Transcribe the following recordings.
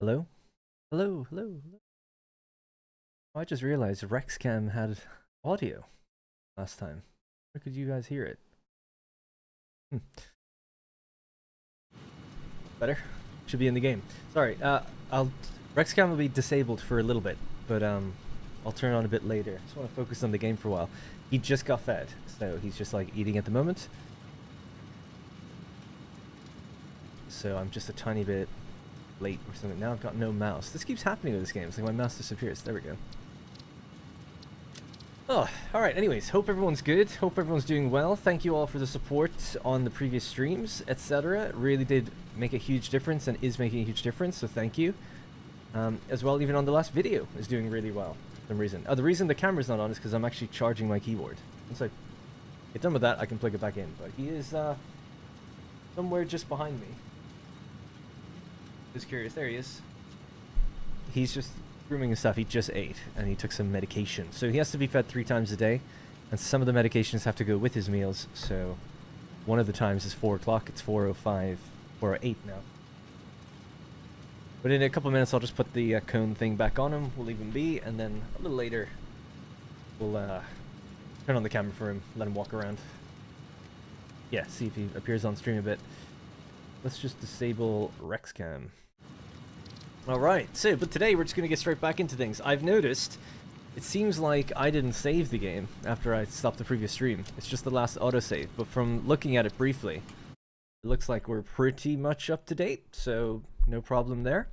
Hello? Hello, hello, hello. Oh, I just realized Rexcam had audio last time. Where could you guys hear it? Hmm. Better? Should be in the game. Sorry, I'll Rexcam will be disabled for a little bit, but I'll turn it on a bit later. Just want to focus on the game for a while. He just got fed, so he's just like eating at the moment. So I'm just a tiny bit late or something. Now I've got no mouse. This keeps happening with this game. It's like my mouse disappears. There we go. Oh, alright, anyways, hope everyone's good, hope everyone's doing well. Thank you all for the support on the previous streams, etc. It really did make a huge difference and is making a huge difference, so thank you. As well, even on the last video is doing really well for some reason. The reason the camera's not on is because I'm actually charging my keyboard. Once I get done with that, I can plug it back in, but he is somewhere just behind me. Just curious, there he is. He's just grooming and stuff. He just ate and he took some medication, so he has to be fed 3 times a day, and some of the medications have to go with his meals. So one of the times is 4 o'clock. It's 4:05, 4:08 now. But in a couple of minutes I'll just put the cone thing back on him. We'll leave him be, and then a little later we'll turn on the camera for him, let him walk around. Yeah, see if he appears on stream a bit. Let's just disable Rexcam. Alright, so, but today we're just going to get straight back into things. I've noticed, it seems like I didn't save the game after I stopped the previous stream. It's just the last autosave, but from looking at it briefly, it looks like we're pretty much up to date, so no problem there.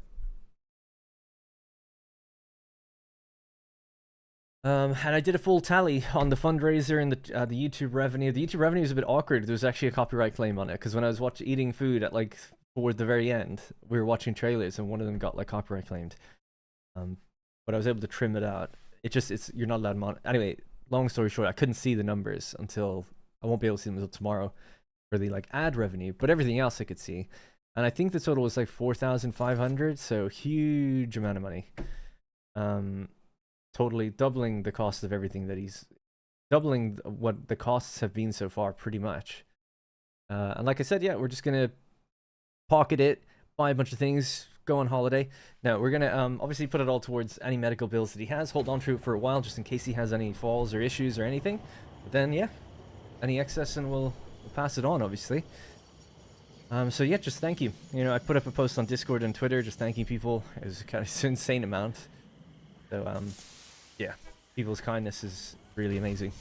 And I did a full tally on the fundraiser and the YouTube revenue. The YouTube revenue is a bit awkward. There was actually a copyright claim on it, because when I was eating food at like toward the very end, we were watching trailers and one of them got like copyright claimed. But I was able to trim it out. You're not allowed to anyway, long story short, I couldn't see the numbers until I won't be able to see them until tomorrow for the like ad revenue, but everything else I could see. And I think the total was like 4,500, so huge amount of money. Totally doubling the cost of everything that he's doubling what the costs have been so far, pretty much. And like I said, yeah, we're just gonna pocket it, buy a bunch of things, go on holiday. Now we're gonna obviously put it all towards any medical bills that he has. Hold on to it for a while just in case he has any falls or issues or anything. But then yeah, any excess and we'll pass it on, obviously. So yeah, just thank you. You know, I put up a post on Discord and Twitter just thanking people. It was kind of an insane amount. So yeah, people's kindness is really amazing.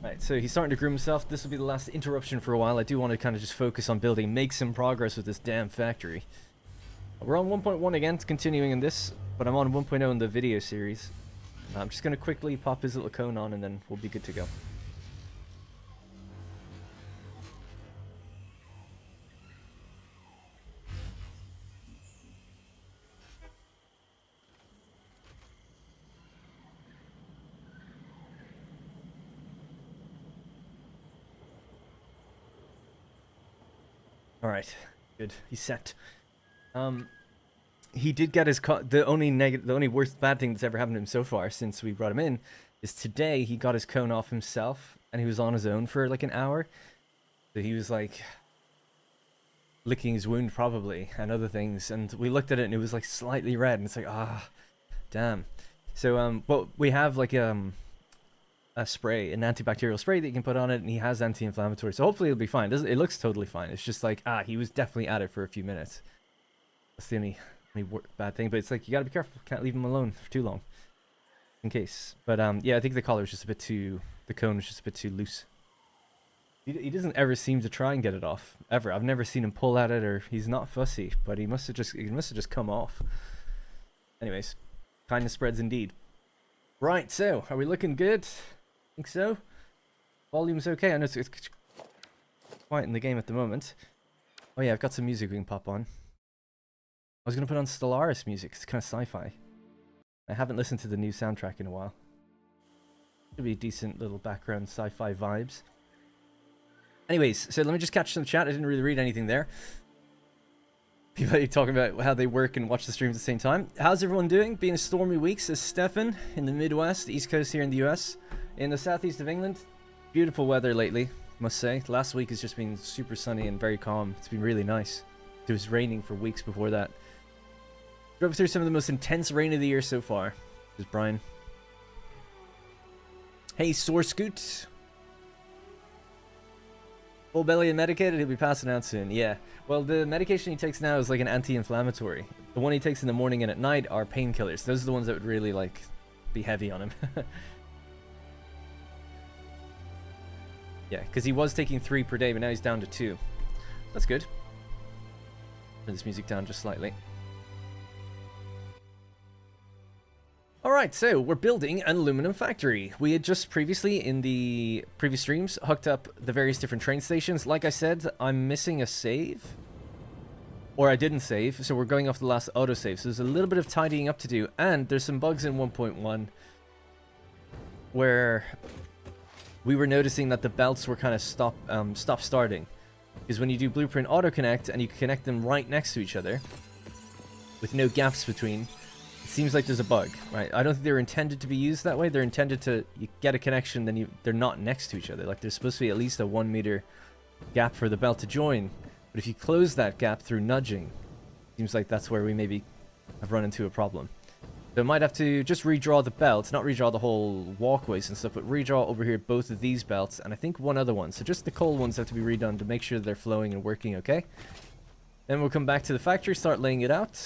Right, so he's starting to groom himself. This will be the last interruption for a while. I do want to kind of just focus on building, make some progress with this damn factory. We're on 1.1 again, continuing in this, but I'm on 1.0 in the video series. I'm just going to quickly pop his little cone on and then we'll be good to go. Alright, good. He's set. He did get his the only worst bad thing that's ever happened to him so far since we brought him in is today he got his cone off himself and he was on his own for like an hour. So he was like licking his wound probably and other things, and we looked at it and it was like slightly red and it's like, ah, damn. So but we have like a spray, an antibacterial spray that you can put on it, and he has anti-inflammatory, so hopefully it'll be fine. It looks totally fine. It's just like, he was definitely at it for a few minutes. That's the only bad thing, but it's like you gotta be careful. Can't leave him alone for too long in case. But yeah, I think the collar is just a bit too, the cone is just a bit too loose. He doesn't ever seem to try and get it off ever. I've never seen him pull at it, or he's not fussy, but it must have just come off. Anyways, kindness spreads indeed. Right, so are we looking good? Think so. Volume's okay. I know it's quiet in the game at the moment. Oh yeah, I've got some music we can pop on. I was gonna put on Stellaris music. It's kind of sci-fi. I haven't listened to the new soundtrack in a while. Should be decent little background sci-fi vibes. Anyways, so let me just catch some chat. I didn't really read anything there. People talking about how they work and watch the streams at the same time. How's everyone doing? Been a stormy week, says Stefan, in the Midwest, East Coast here in the US. In the southeast of England, beautiful weather lately, must say. Last week has just been super sunny and very calm. It's been really nice. It was raining for weeks before that. Drove through some of the most intense rain of the year so far. This is Brian. Hey, Sore Scoot. Full belly and medicated, he'll be passing out soon. Yeah. Well, the medication he takes now is like an anti-inflammatory. The one he takes in the morning and at night are painkillers. Those are the ones that would really, like, be heavy on him. Yeah, because he was taking 3 per day, but now he's down to 2. That's good. Turn this music down just slightly. Alright, so we're building an aluminum factory. We had just previously, in the previous streams, hooked up the various different train stations. Like I said, I'm missing a save. Or I didn't save, so we're going off the last autosave. So there's a little bit of tidying up to do. And there's some bugs in 1.1 where we were noticing that the belts were kind of stop starting. Because when you do blueprint auto connect and you connect them right next to each other with no gaps between, it seems like there's a bug, right? I don't think they're intended to be used that way. They're intended to, you get a connection, then they're not next to each other. Like, there's supposed to be at least a 1 meter gap for the belt to join. But if you close that gap through nudging, it seems like that's where we maybe have run into a problem. So I might have to just redraw the belts, not redraw the whole walkways and stuff, but redraw over here both of these belts, and I think one other one. So just the coal ones have to be redone to make sure they're flowing and working okay. Then we'll come back to the factory, start laying it out.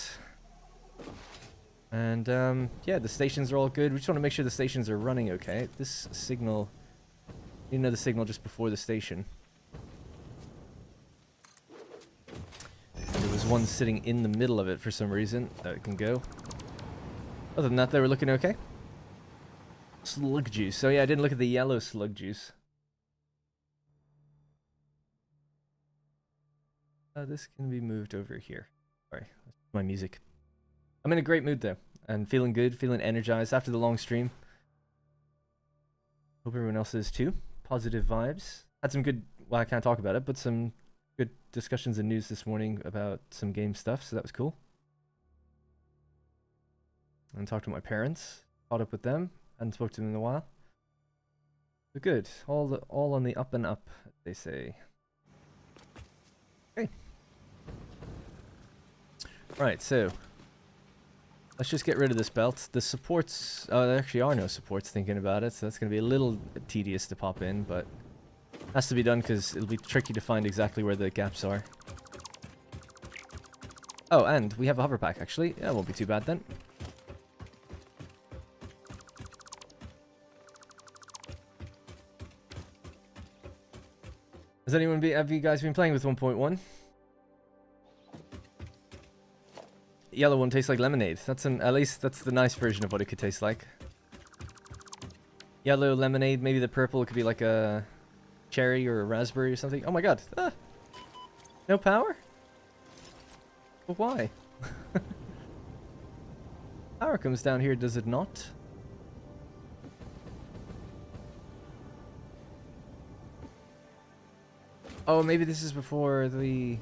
And yeah, the stations are all good. We just want to make sure the stations are running okay. This signal, need another signal just before the station. There was one sitting in the middle of it for some reason that it can go. Other than that, they were looking okay. Slug juice. So yeah, I didn't look at the yellow slug juice. This can be moved over here. Sorry, that's my music. I'm in a great mood though, and feeling good, feeling energized after the long stream. Hope everyone else is too. Positive vibes. Had some good, well, I can't talk about it, but some good discussions and news this morning about some game stuff, so that was cool. And talked to my parents, caught up with them, hadn't spoken to them in a while. So good, all on the up and up, they say. Okay. Right, so let's just get rid of this belt. The supports, there actually are no supports thinking about it, so that's going to be a little tedious to pop in, but has to be done because it'll be tricky to find exactly where the gaps are. Oh, and we have a hover pack actually. That won't be too bad then. Has anyone have you guys been playing with 1.1? Yellow one tastes like lemonade. That's at least that's the nice version of what it could taste like. Yellow lemonade, maybe the purple could be like a cherry or a raspberry or something. Oh my god. Ah. No power? But why? Power comes down here, does it not? Oh, maybe this is before the...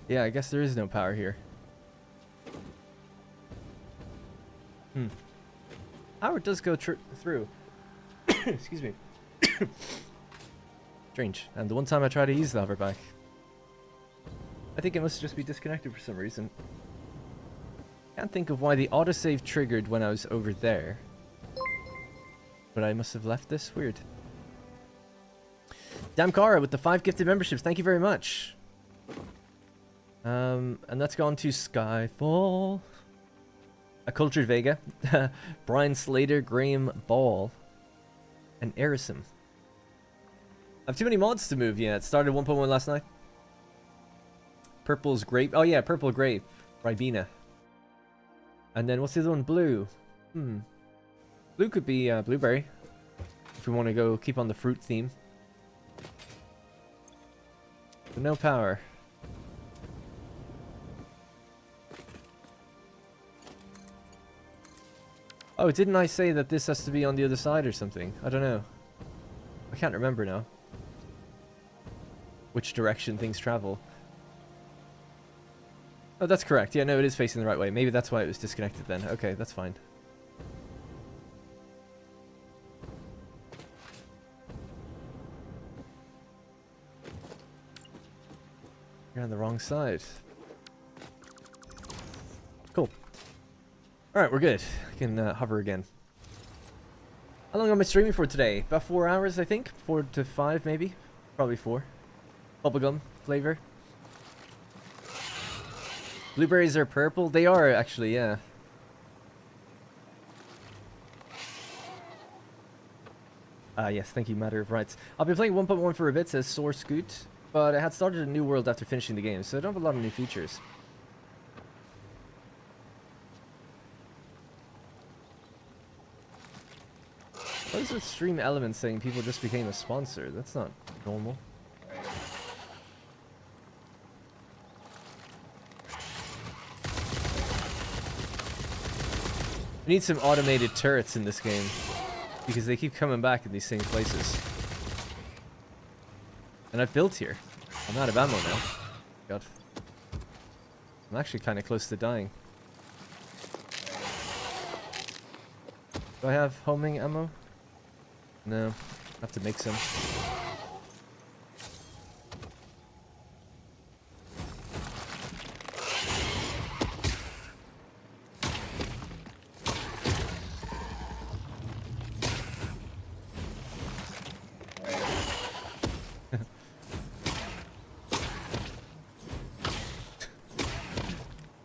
Yeah, I guess there is no power here. Power does go through. Excuse me. Strange. And the one time I tried to use the hoverback, I think it must just be disconnected for some reason. Can't think of why the autosave triggered when I was over there. But I must have left this. Weird. Damkara with the 5 gifted memberships. Thank you very much. And that's gone to Skyfall. A Cultured Vega. Brian Slater, Graham Ball, and Erison. I have too many mods to move. Yeah, it started 1.1 last night. Purple's grape. Oh yeah, purple grape. Ribena. And then what's the other one? Blue. Blue could be blueberry. If we want to go keep on the fruit theme. But no power. Oh, didn't I say that this has to be on the other side or something? I don't know. I can't remember now. Which direction things travel. Oh, that's correct. Yeah, no, it is facing the right way. Maybe that's why it was disconnected then. Okay, that's fine. You're on the wrong side. Cool. Alright, we're good. I can hover again. How long am I streaming for today? About 4 hours, I think. 4 to 5, maybe. Probably 4. Bubblegum flavor. Blueberries are purple? They are, actually, yeah. Yes, thank you, Matter of Rights. I'll be playing 1.1 for a bit, says Source Scoot. But I had started a new world after finishing the game, so I don't have a lot of new features. What is with Stream Elements saying people just became a sponsor? That's not normal. We need some automated turrets in this game, because they keep coming back in these same places. And I've built here. I'm out of ammo now. God. I'm actually kind of close to dying. Do I have homing ammo? No. I have to make some.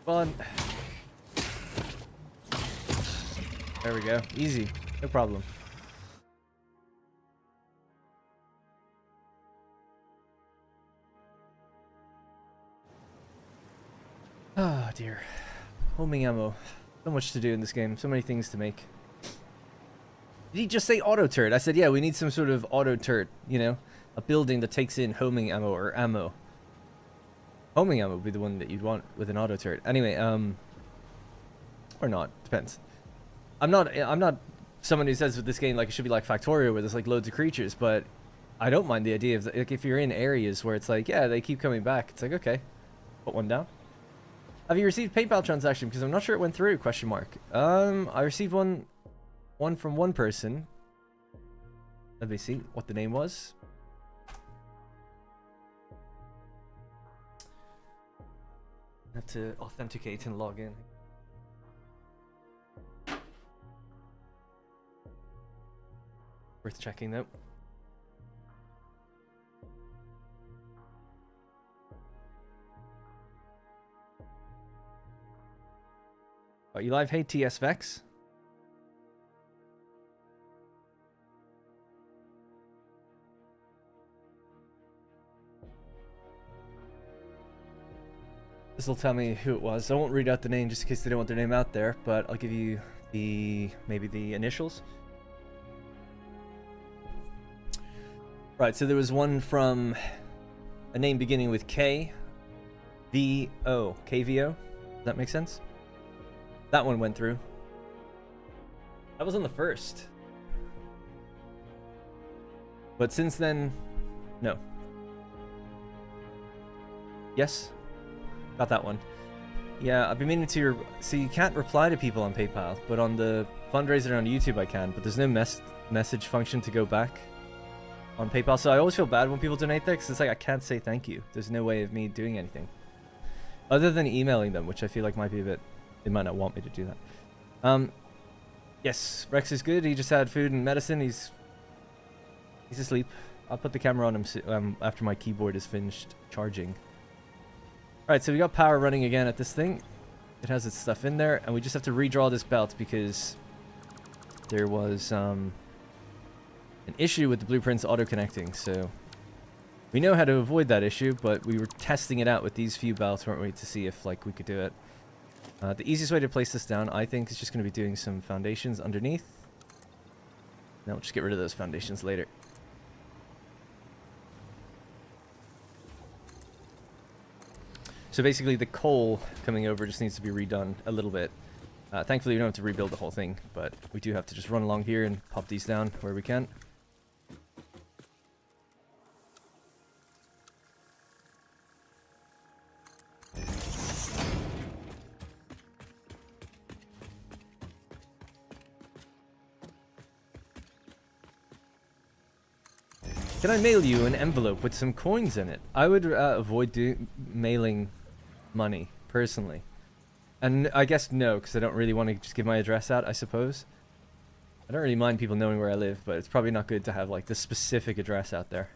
Fun. There we go. Easy. No problem. Oh dear. Homing ammo. So much to do in this game. So many things to make. Did he just say auto turret? I said, yeah, we need some sort of auto turret. You know? A building that takes in homing ammo or ammo. Homing ammo would be the one that you'd want with an auto turret. Anyway, or not. Depends. I'm not someone who says with this game like it should be like Factorio where there's like loads of creatures, but I don't mind the idea of like if you're in areas where it's like, yeah, they keep coming back. It's like, okay, put one down. Have you received PayPal transaction? Because I'm not sure it went through, question mark. I received one from one person. Let me see what the name was. I have to authenticate and log in. Worth checking though. Oh, you live? Hey, TS Vex. This will tell me who it was. I won't read out the name just in case they don't want their name out there, but I'll give you maybe the initials. Right, so there was one from a name beginning with K, V-O, KVO. Does that make sense? That one went through. That was on the first. But since then, no. Yes? Got that one. Yeah, I've been meaning to... So you can't reply to people on PayPal, but on the fundraiser on YouTube I can, but there's no message function to go back on PayPal, so I always feel bad when people donate there, because it's like I can't say thank you. There's no way of me doing anything. Other than emailing them, which I feel like might be a bit... They might not want me to do that. Yes, Rex is good. He just had food and medicine. He's asleep. I'll put the camera on him after my keyboard is finished charging. Alright, so we got power running again at this thing. It has its stuff in there, and we just have to redraw this belt because there was an issue with the blueprints auto-connecting, so we know how to avoid that issue, but we were testing it out with these few belts, weren't we, to see if like we could do it. The easiest way to place this down, I think, is just going to be doing some foundations underneath. Now we'll just get rid of those foundations later. So basically the coal coming over just needs to be redone a little bit. Thankfully we don't have to rebuild the whole thing, but we do have to just run along here and pop these down where we can. Can I mail you an envelope with some coins in it? I would avoid mailing money, personally. And I guess no, because I don't really want to just give my address out, I suppose. I don't really mind people knowing where I live, but it's probably not good to have, like, the specific address out there.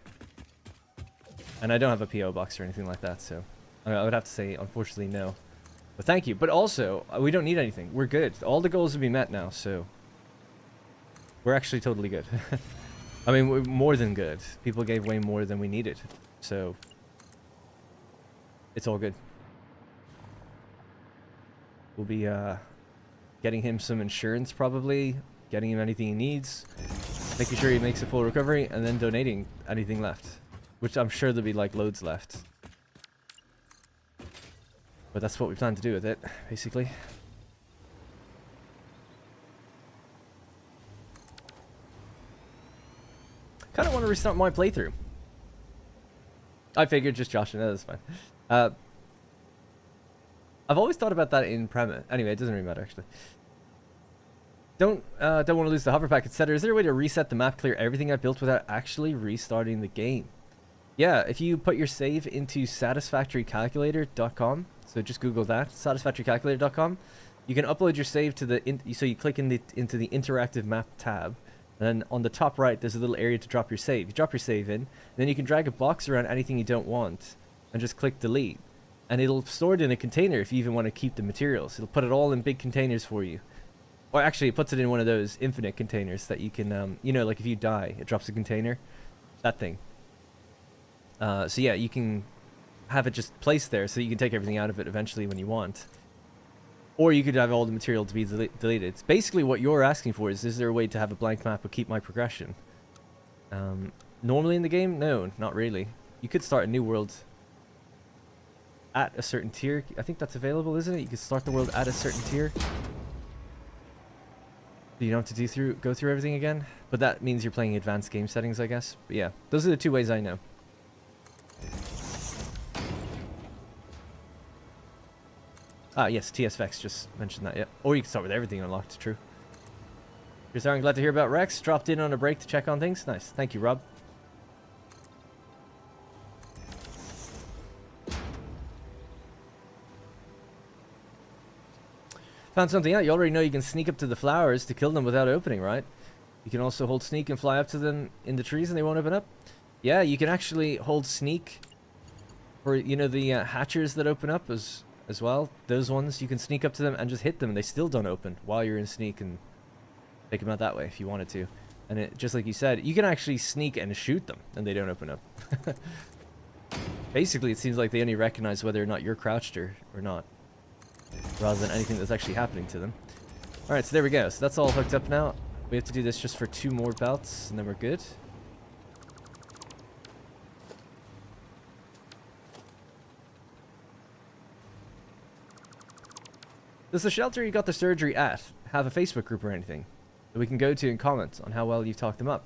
And I don't have a P.O. box or anything like that, so I would have to say, unfortunately, no. But thank you. But also, we don't need anything. We're good. All the goals have been met now, so we're actually totally good. I mean, we're more than good. People gave way more than we needed, so it's all good. We'll be getting him some insurance, probably, getting him anything he needs, making sure he makes a full recovery, and then donating anything left, which I'm sure there'll be like loads left. But that's what we plan to do with it, basically. Kind of want to restart my playthrough. I figured just joshing. That's fine. I've always thought about that in premise. Anyway, it doesn't really matter actually. Don't want to lose the hover pack, etc. Is there a way to reset the map, clear everything I built without actually restarting the game? Yeah, if you put your save into satisfactorycalculator.com, so just Google that, satisfactorycalculator.com, you can upload your save to the so you click into the interactive map tab. And then on the top right, there's a little area to drop your save. You drop your save in, and then you can drag a box around anything you don't want, and just click delete. And it'll store it in a container if you even want to keep the materials. It'll put it all in big containers for you. Or actually, it puts it in one of those infinite containers that you can, you know, like if you die, it drops a container. That thing. So yeah, you can have it just placed there so you can take everything out of it eventually when you want. Or you could have all the material to be deleted. It's basically what you're asking for is there a way to have a blank map but keep my progression? Normally in the game? No, not really. You could start a new world at a certain tier. I think that's available, isn't it? You could start the world at a certain tier. You don't have to go through everything again. But that means you're playing advanced game settings, I guess. But yeah, those are the two ways I know. Ah, yes, TSFX just mentioned that, yeah. Or you can start with everything unlocked, true. Here's Aaron, glad to hear about Rex. Dropped in on a break to check on things. Nice. Thank you, Rob. Found something out. You already know you can sneak up to the flowers to kill them without opening, right? You can also hold sneak and fly up to them in the trees and they won't open up. Yeah, you can actually hold sneak for, you know, the hatchers that open up as well. Those ones, you can sneak up to them and just hit them and they still don't open while you're in sneak and take them out that way if you wanted to. And it, just like you said, you can actually sneak and shoot them and they don't open up. Basically, it seems like they only recognize whether or not you're crouched or not, rather than anything that's actually happening to them. Alright, so there we go. So that's all hooked up now. We have to do this just for 2 more belts and then we're good. Does the shelter you got the surgery at have a Facebook group or anything that we can go to and comment on how well you've talked them up?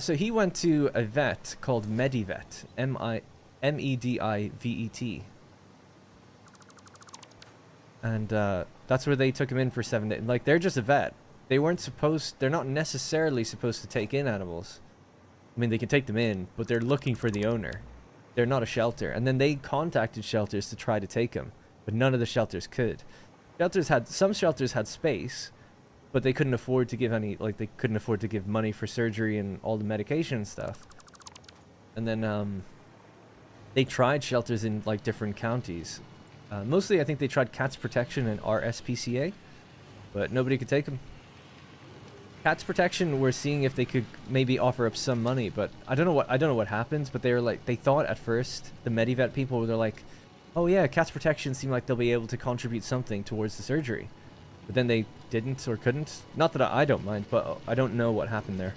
So he went to a vet called Medivet, M-E-D-I-V-E-T. And that's where they took him in for 7 days. Like, they're just a vet. They're not necessarily supposed to take in animals. I mean, they can take them in, but they're looking for the owner. They're not a shelter. And then they contacted shelters to try to take him, but none of the shelters could. Some shelters had space, but they couldn't afford to give they couldn't afford to give money for surgery and all the medication and stuff. And then they tried shelters in like different counties. Mostly I think they tried Cats Protection and RSPCA, but nobody could take them. Cats Protection were seeing if they could maybe offer up some money, but I don't know what happens, but they were like, they thought at first, the Medivet people were like, oh yeah, Cats Protection seem like they'll be able to contribute something towards the surgery. But then they didn't or couldn't. Not that I don't mind, but I don't know what happened there.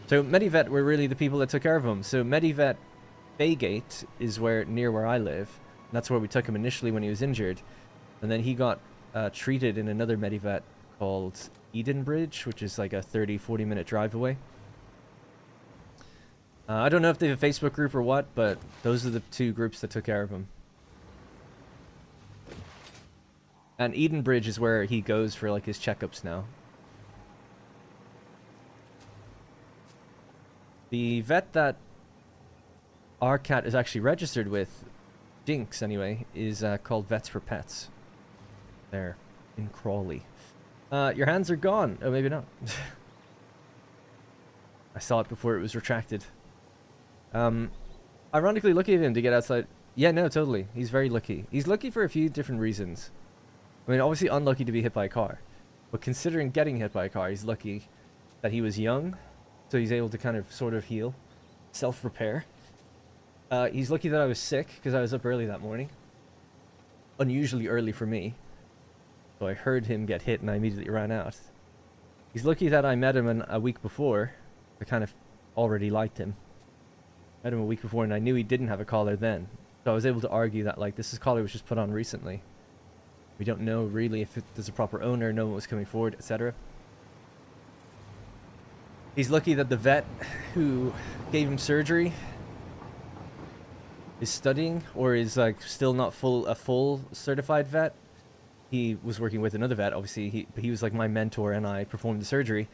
So Medivet were really the people that took care of him. So Medivet Baygate is near where I live. And that's where we took him initially when he was injured. And then he got treated in another Medivet called Edenbridge, which is like a 30-40 minute drive away. I don't know if they have a Facebook group or what, but those are the 2 groups that took care of him. And Edenbridge is where he goes for like his checkups now. The vet that our cat is actually registered with, Jinx anyway, is called Vets for Pets. There, in Crawley. Your hands are gone. Oh, maybe not. I saw it before it was retracted. Ironically lucky of him to get outside. Yeah, no, totally. He's very lucky. He's lucky for a few different reasons. I mean, obviously unlucky to be hit by a car. But considering getting hit by a car, he's lucky that he was young. So he's able to kind of sort of heal. Self-repair. He's lucky that I was sick because I was up early that morning. Unusually early for me. So I heard him get hit and I immediately ran out. He's lucky that I met him a week before. I kind of already liked him. Met him a week before and I knew he didn't have a collar then. So I was able to argue that like this collar was just put on recently. We don't know really if there's a proper owner, no one was coming forward, etc. He's lucky that the vet who gave him surgery is studying or is like still not a full certified vet. He was working with another vet, obviously. He was like my mentor and I performed the surgery.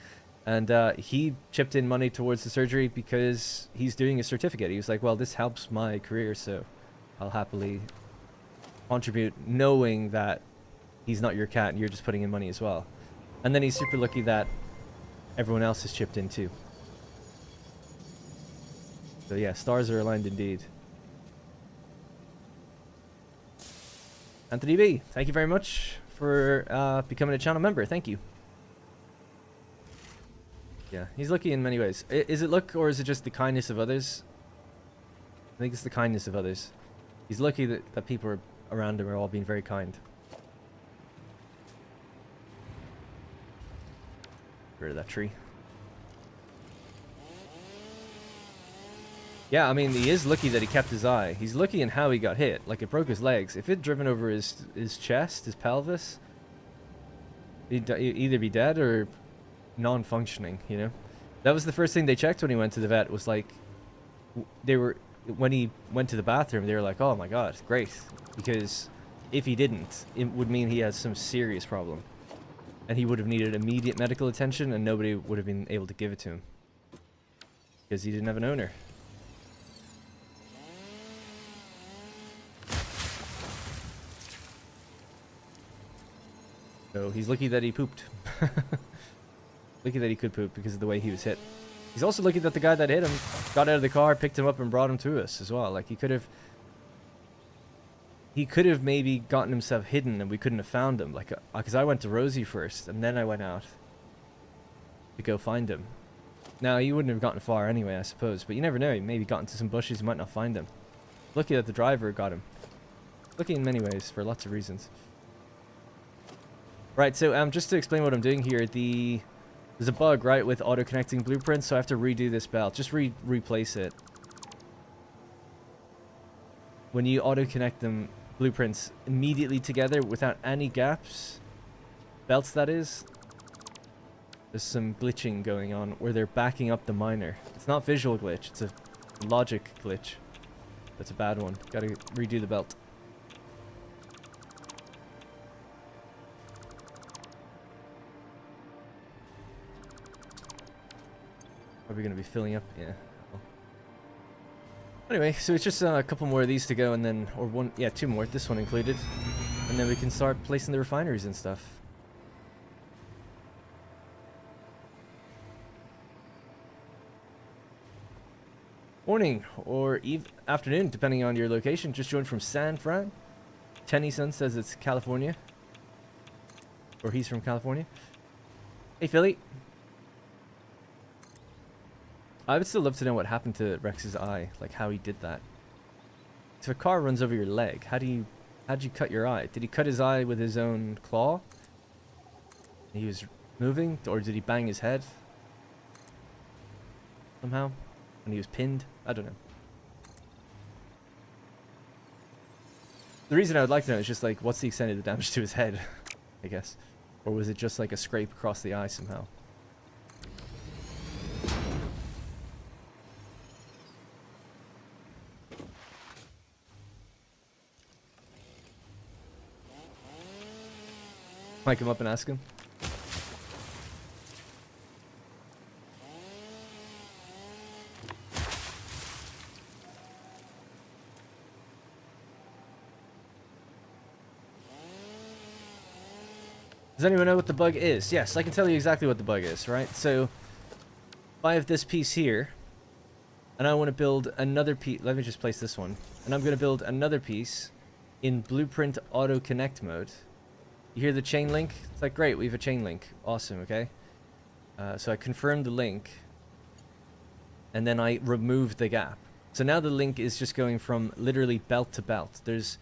And he chipped in money towards the surgery because he's doing a certificate. He was like, well, this helps my career, so I'll happily contribute knowing that he's not your cat and you're just putting in money as well. And then he's super lucky that everyone else has chipped in too. So yeah, stars are aligned indeed. Anthony B, thank you very much for becoming a channel member. Thank you. Yeah, he's lucky in many ways. Is it luck or is it just the kindness of others? I think it's the kindness of others. He's lucky that people around him are all being very kind. Get rid of that tree. Yeah, I mean, he is lucky that he kept his eye. He's lucky in how he got hit. Like, it broke his legs. If it driven over his chest, his pelvis, he'd either be dead or non-functioning, you know? That was the first thing they checked when he went to the vet, was like, when he went to the bathroom, they were like, oh my god, great. Because if he didn't, it would mean he has some serious problem. And he would have needed immediate medical attention and nobody would have been able to give it to him. Because he didn't have an owner. So he's lucky that he pooped. Lucky that he could poop because of the way he was hit. He's also lucky that the guy that hit him got out of the car, picked him up, and brought him to us as well. Like, he could have maybe gotten himself hidden and we couldn't have found him. Like, because I went to Rosie first and then I went out to go find him. Now, he wouldn't have gotten far anyway, I suppose, but you never know. He maybe got into some bushes, you might not find him. Lucky that the driver got him. Lucky in many ways for lots of reasons. Right, so just to explain what I'm doing here, there's a bug, right, with auto-connecting blueprints, so I have to redo this belt. Just replace it. When you auto-connect them, blueprints, immediately together without any gaps, belts that is, there's some glitching going on where they're backing up the miner. It's not visual glitch, it's a logic glitch. That's a bad one. Gotta redo the belt. Are we going to be filling up? Yeah. Anyway, so it's just a couple more of these to go and then, or one, yeah, two more, this one included. And then we can start placing the refineries and stuff. Morning or afternoon, depending on your location. Just joined from San Fran. Tennyson says it's California. Or he's from California. Hey, Philly. I would still love to know what happened to Rex's eye, like how he did that. If a car runs over your leg, how'd you cut your eye? Did he cut his eye with his own claw? He was moving, or did he bang his head? Somehow? When he was pinned? I don't know. The reason I would like to know is just like, what's the extent of the damage to his head, I guess. Or was it just like a scrape across the eye somehow? Might come up and ask him. Does anyone know what the bug is? Yes, I can tell you exactly what the bug is, right? So, if I have this piece here, and I want to build another piece, let me just place this one, and I'm going to build another piece in Blueprint Auto Connect mode. You hear the chain link? It's like, great, we have a chain link. Awesome, okay? So I confirm the link, and then I remove the gap. So now the link is just going from literally belt to belt. There's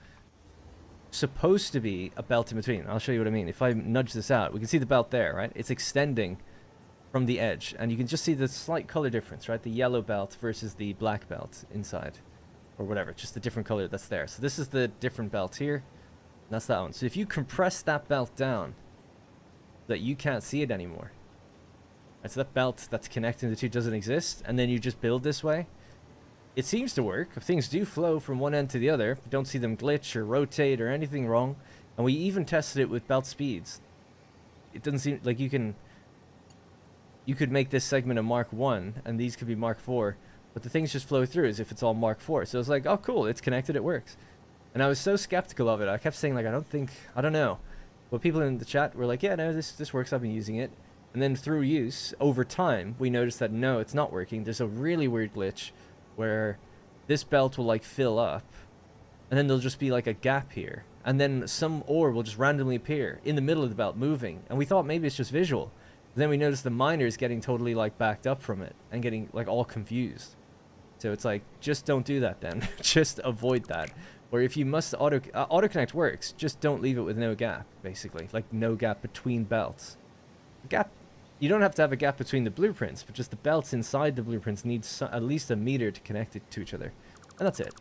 supposed to be a belt in between. I'll show you what I mean. If I nudge this out, we can see the belt there, right? It's extending from the edge, and you can just see the slight color difference, right? The yellow belt versus the black belt inside, or whatever, just the different color that's there. So this is the different belt here, and that's that one. So if you compress that belt down so that you can't see it anymore, right? So that belt that's connecting the two doesn't exist, and then you just build this way, it seems to work. Things do flow from one end to the other. You don't see them glitch or rotate or anything wrong. And we even tested it with belt speeds. It doesn't seem like you could make this segment a Mark 1 and these could be Mark 4, but the things just flow through as if it's all Mark 4. So it's like, oh cool, it's connected, it works. And I was so skeptical of it. I kept saying like, I don't know. But people in the chat were like, yeah, no, this works, I've been using it. And then through use, over time, we noticed that no, it's not working. There's a really weird glitch where this belt will like fill up, and then there'll just be like a gap here, and then some ore will just randomly appear in the middle of the belt moving, and we thought maybe it's just visual. Then we noticed the miners getting totally like backed up from it and getting like all confused. So it's like, just don't do that then. Just avoid that. Or if you must auto connect works, just don't leave it with no gap, basically, like no gap between belts. Gap, you don't have to have a gap between the blueprints, but just the belts inside the blueprints need at least a meter to connect it to each other. And that's it.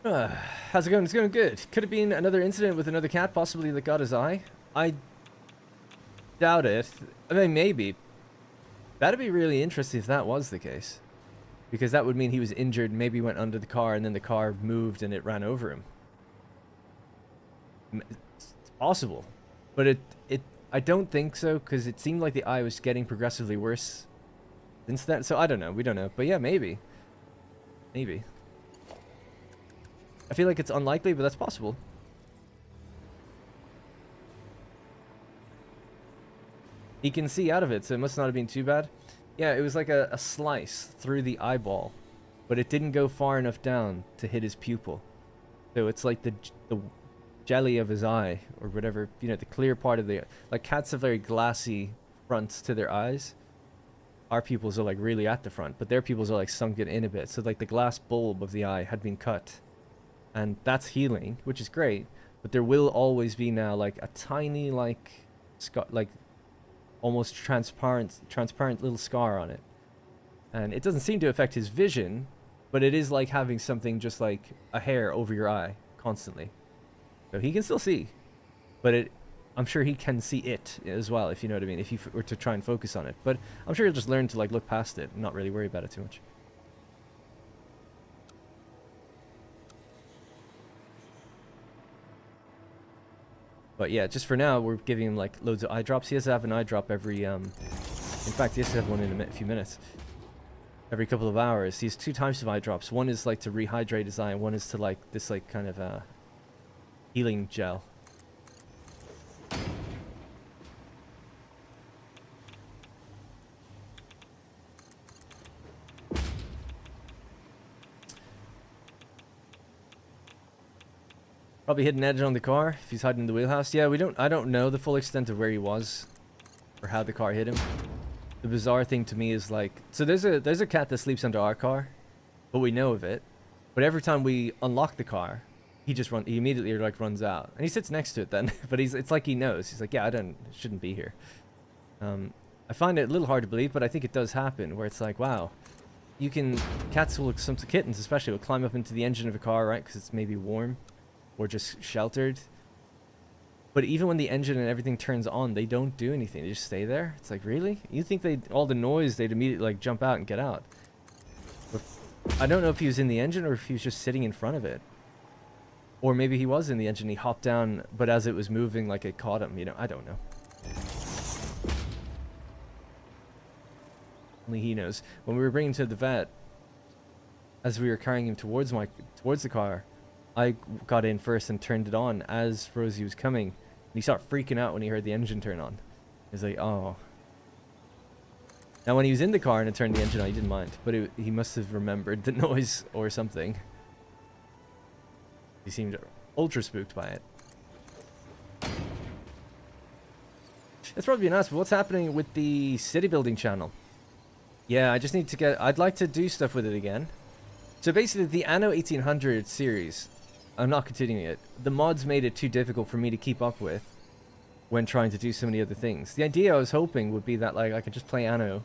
How's it going? It's going good. Could have been another incident with another cat, possibly that got his eye. I doubt it. I mean, maybe. That'd be really interesting if that was the case. Because that would mean he was injured, maybe went under the car, and then the car moved and it ran over him. It's possible. But I don't think so, because it seemed like the eye was getting progressively worse since then. So I don't know. We don't know. But yeah, maybe. Maybe. I feel like it's unlikely, but that's possible. He can see out of it, so it must not have been too bad. Yeah, it was like a slice through the eyeball, but it didn't go far enough down to hit his pupil. So it's like the jelly of his eye, or whatever, you know, the clear part of the... Like, cats have very glassy fronts to their eyes. Our pupils are like really at the front, but their pupils are like sunken in a bit. So like the glass bulb of the eye had been cut. And that's healing, which is great, but there will always be now like a tiny like almost transparent little scar on it. And it doesn't seem to affect his vision, but it is like having something just like a hair over your eye constantly. So he can still see, but I'm sure he can see it as well, if you know what I mean, if you were to try and focus on it. But I'm sure he'll just learn to like look past it and not really worry about it too much. But yeah, just for now, we're giving him like loads of eye drops. He has to have an eye drop every, in fact, he has to have one in a few minutes. Every couple of hours. He has 2 types of eye drops. One is like to rehydrate his eye, and one is to like this like kind of healing gel. Probably hit an edge on the car if he's hiding in the wheelhouse. Yeah, I don't know the full extent of where he was or how the car hit him. The bizarre thing to me is like, so there's a cat that sleeps under our car, but we know of it. But every time we unlock the car, he immediately like runs out. And he sits next to it then, but it's like he knows. He's like, yeah, shouldn't be here. I find it a little hard to believe, but I think it does happen where it's like, wow, cats will, some kittens especially, will climb up into the engine of a car, right? Because it's maybe warm. Or just sheltered. But even when the engine and everything turns on, they don't do anything. They just stay there. It's like, really? You think all the noise, they'd immediately like jump out and get out. But I don't know if he was in the engine or if he was just sitting in front of it. Or maybe he was in the engine, he hopped down, but as it was moving, like it caught him, you know? I don't know. Only he knows. When we were bringing him to the vet, as we were carrying him towards the car, I got in first and turned it on as Rosie was coming. And he started freaking out when he heard the engine turn on. He's like, oh. Now, when he was in the car and it turned the engine on, he didn't mind. But he must have remembered the noise or something. He seemed ultra spooked by it. It's probably been asked, but what's happening with the city building channel? Yeah, I just need to get... I'd like to do stuff with it again. So basically, the Anno 1800 series, I'm not continuing it. The mods made it too difficult for me to keep up with when trying to do so many other things. The idea I was hoping would be that like I could just play Anno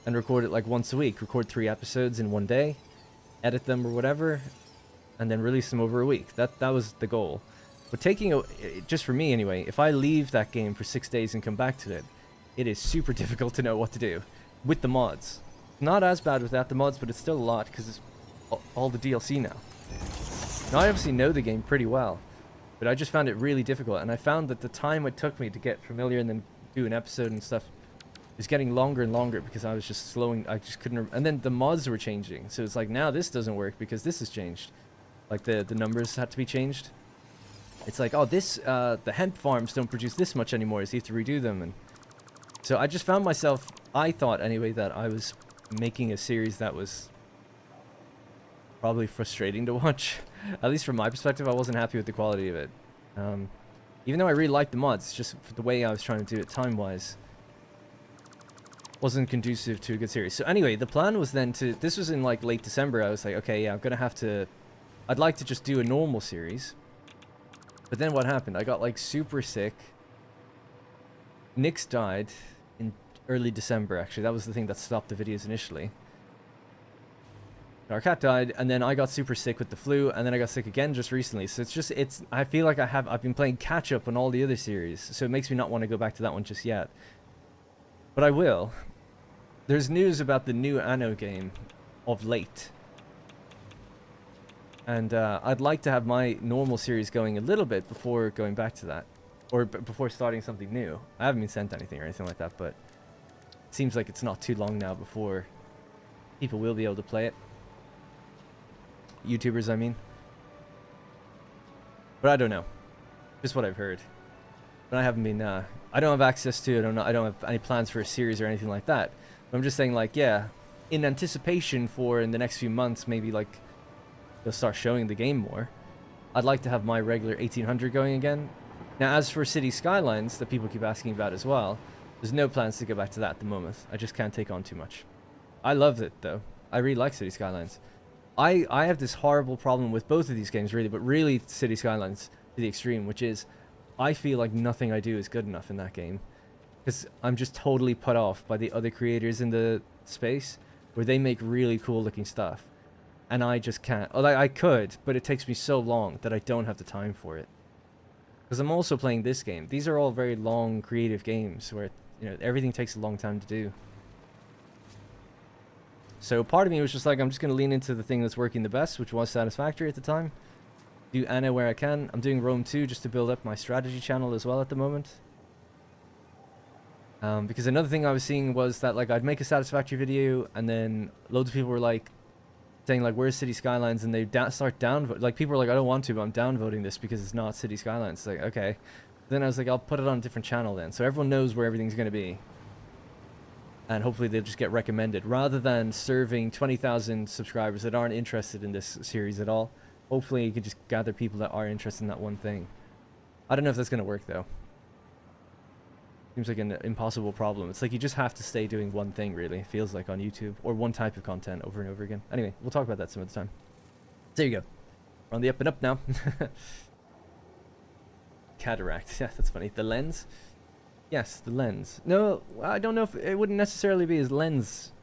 and record it like once a week. Record 3 episodes in one day, edit them or whatever, and then release them over a week. That was the goal. But taking just for me anyway, if I leave that game for 6 days and come back to it, it is super difficult to know what to do with the mods. Not as bad without the mods, but it's still a lot because it's all the DLC now. Now I obviously know the game pretty well, but I just found it really difficult, and I found that the time it took me to get familiar and then do an episode and stuff is getting longer and longer because I was just slowing. I just couldn't. And then the mods were changing, so it's like now this doesn't work because this has changed. Like the numbers had to be changed. It's like, oh, this the hemp farms don't produce this much anymore, so you have to redo them. And so I just found myself, I thought anyway, that I was making a series that was probably frustrating to watch. At least from my perspective, I wasn't happy with the quality of it. Even though I really liked the mods, just the way I was trying to do it time-wise wasn't conducive to a good series. So anyway, the plan was then to... This was in like late December. I was like, okay, yeah, I'm going to have to... I'd like to just do a normal series. But then what happened? I got like super sick. Nix died in early December, actually. That was the thing that stopped the videos initially. Our cat died, and then I got super sick with the flu, and then I got sick again just recently. So I feel like I've been playing catch up on all the other series, so it makes me not want to go back to that one just yet. But I will. There's news about the new Anno game of late. And I'd like to have my normal series going a little bit before going back to that. Or before starting something new. I haven't been sent anything or anything like that, but it seems like it's not too long now before people will be able to play it. YouTubers, I mean. But I don't know. Just what I've heard. But I haven't been, I don't have access to it. I don't have any plans for a series or anything like that. But I'm just saying, like, yeah, in anticipation for in the next few months, maybe, like, they'll start showing the game more. I'd like to have my regular 1800 going again. Now, as for City Skylines, that people keep asking about as well, there's no plans to go back to that at the moment. I just can't take on too much. I loved it, though. I really like City Skylines. I have this horrible problem with both of these games, really, but really City Skylines to the extreme, which is I feel like nothing I do is good enough in that game. Because I'm just totally put off by the other creators in the space, where they make really cool looking stuff. And I just can't. Oh, I could, but it takes me so long that I don't have the time for it. Because I'm also playing this game. These are all very long, creative games where, you know, everything takes a long time to do. So part of me was just like, I'm just going to lean into the thing that's working the best, which was Satisfactory at the time. Do Anna where I can. I'm doing Rome 2 just to build up my strategy channel as well at the moment. Because another thing I was seeing was that, like, I'd make a Satisfactory video, and then loads of people were like, saying like, where's City Skylines, and they start downvoting. Like, people are like, I don't want to, but I'm downvoting this because it's not City Skylines. It's like, okay. Then I was like, I'll put it on a different channel then, so everyone knows where everything's going to be. And hopefully they'll just get recommended, rather than serving 20,000 subscribers that aren't interested in this series at all. Hopefully you can just gather people that are interested in that one thing. I don't know if that's going to work, though. Seems like an impossible problem. It's like you just have to stay doing one thing, really. It feels like on YouTube, or one type of content over and over again. Anyway, we'll talk about that some other time. There you go. We're on the up and up now. Cataract. Yeah, that's funny. The lens? Yes, the lens. No, I don't know if it wouldn't necessarily be his lens.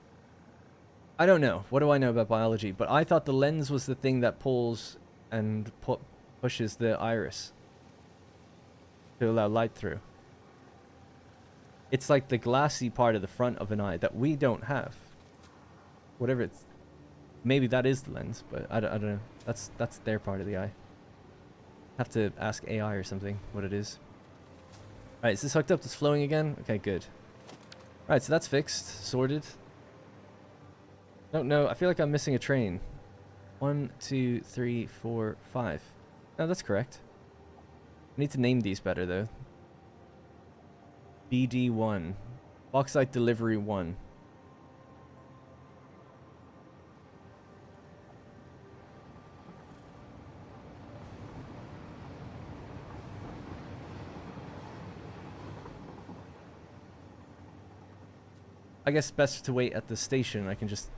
I don't know. What do I know about biology? But I thought the lens was the thing that pulls and pushes the iris to allow light through. It's like the glassy part of the front of an eye that we don't have. Whatever it's... Maybe that is the lens, but I don't know. That's their part of the eye. Have to ask AI or something what it is. Alright, is this hooked up? It's flowing again? Okay, good. Alright, so that's fixed. Sorted. No, I feel like I'm missing a train. 1, 2, 3, 4, 5. No, that's correct. I need to name these better, though. BD1. Bauxite Delivery 1. I guess best to wait at the station. I can just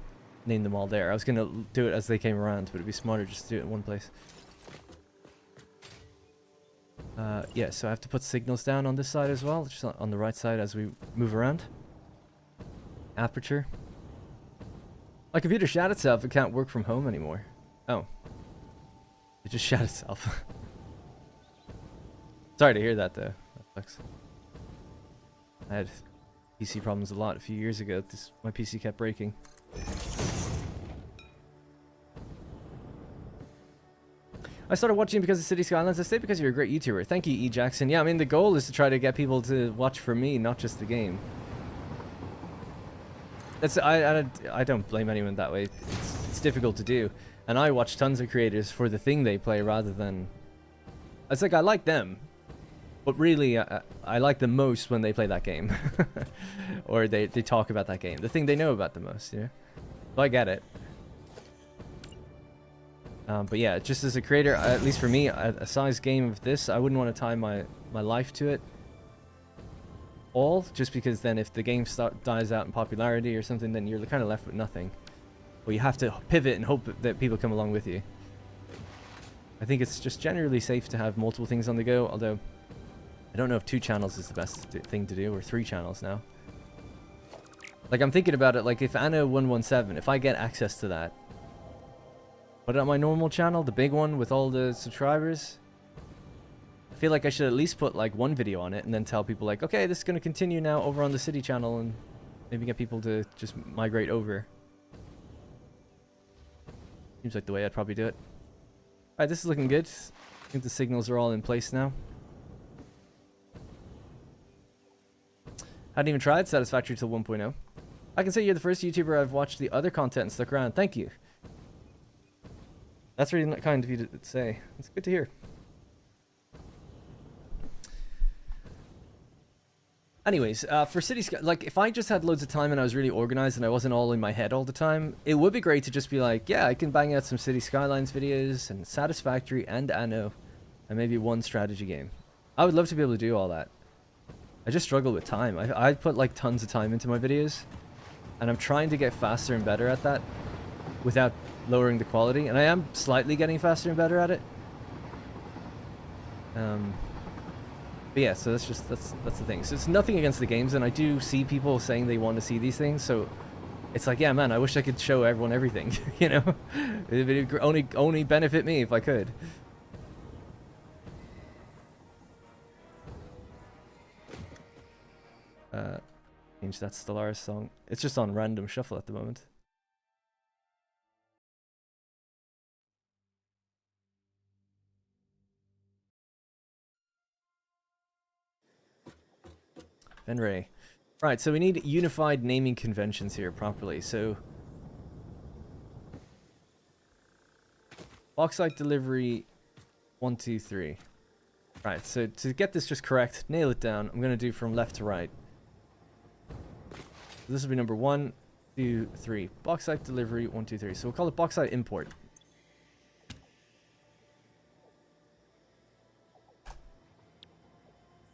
name them all there. I was going to do it as they came around, but it'd be smarter just to do it in one place. Yeah, so I have to put signals down on this side as well, just on the right side as we move around. Aperture. My computer shot itself. It can't work from home anymore. Oh. It just shot itself. Sorry to hear that, though. That sucks. I had PC problems a lot a few years ago. My PC kept breaking. I started watching because of City Skylines. I stayed because you're a great YouTuber. Thank you, E. Jackson. Yeah, I mean, the goal is to try to get people to watch for me, not just the game. I don't blame anyone that way. It's difficult to do. And I watch tons of creators for the thing they play rather than... It's like, I like them. But really, I like them most when they play that game. Or they talk about that game. The thing they know about the most, you know? So I get it. But yeah, just as a creator, at least for me, a size game of this, I wouldn't want to tie my life to it all, just because then if the game dies out in popularity or something, then you're kind of left with nothing. Well, you have to pivot and hope that people come along with you. I think it's just generally safe to have multiple things on the go, although I don't know if 2 channels is the best thing to do, or 3 channels now. Like, I'm thinking about it, like, if Anno 117, if I get access to that, put it on my normal channel, the big one with all the subscribers, I feel like I should at least put like 1 video on it and then tell people like, okay, this is going to continue now over on the city channel, and maybe get people to just migrate over. Seems like the way I'd probably do it. Alright, this is looking good. I think the signals are all in place now. Hadn't even tried Satisfactory till 1.0. I can say you're the first YouTuber I've watched the other content and stuck around. Thank you. That's really kind of you to say. It's good to hear. Anyways, for City Sky, like, if I just had loads of time and I was really organized and I wasn't all in my head all the time, it would be great to just be like, yeah, I can bang out some City Skylines videos and Satisfactory and Anno and maybe 1 strategy game. I would love to be able to do all that. I just struggle with time. I put like tons of time into my videos, and I'm trying to get faster and better at that without lowering the quality, and I am slightly getting faster and better at it. But yeah, so that's the thing. So it's nothing against the games, and I do see people saying they want to see these things, so it's like, yeah, man, I wish I could show everyone everything, you know? It would only benefit me if I could. Change that Stellaris song. It's just on random shuffle at the moment. Refinery. Right, so we need unified naming conventions here properly. So Bauxite Delivery 1, 2, 3. Right, so to get this just correct, nail it down, I'm going to do from left to right. So this will be number 1, 2, 3. Bauxite Delivery 1, 2, 3. So we'll call it Bauxite Import.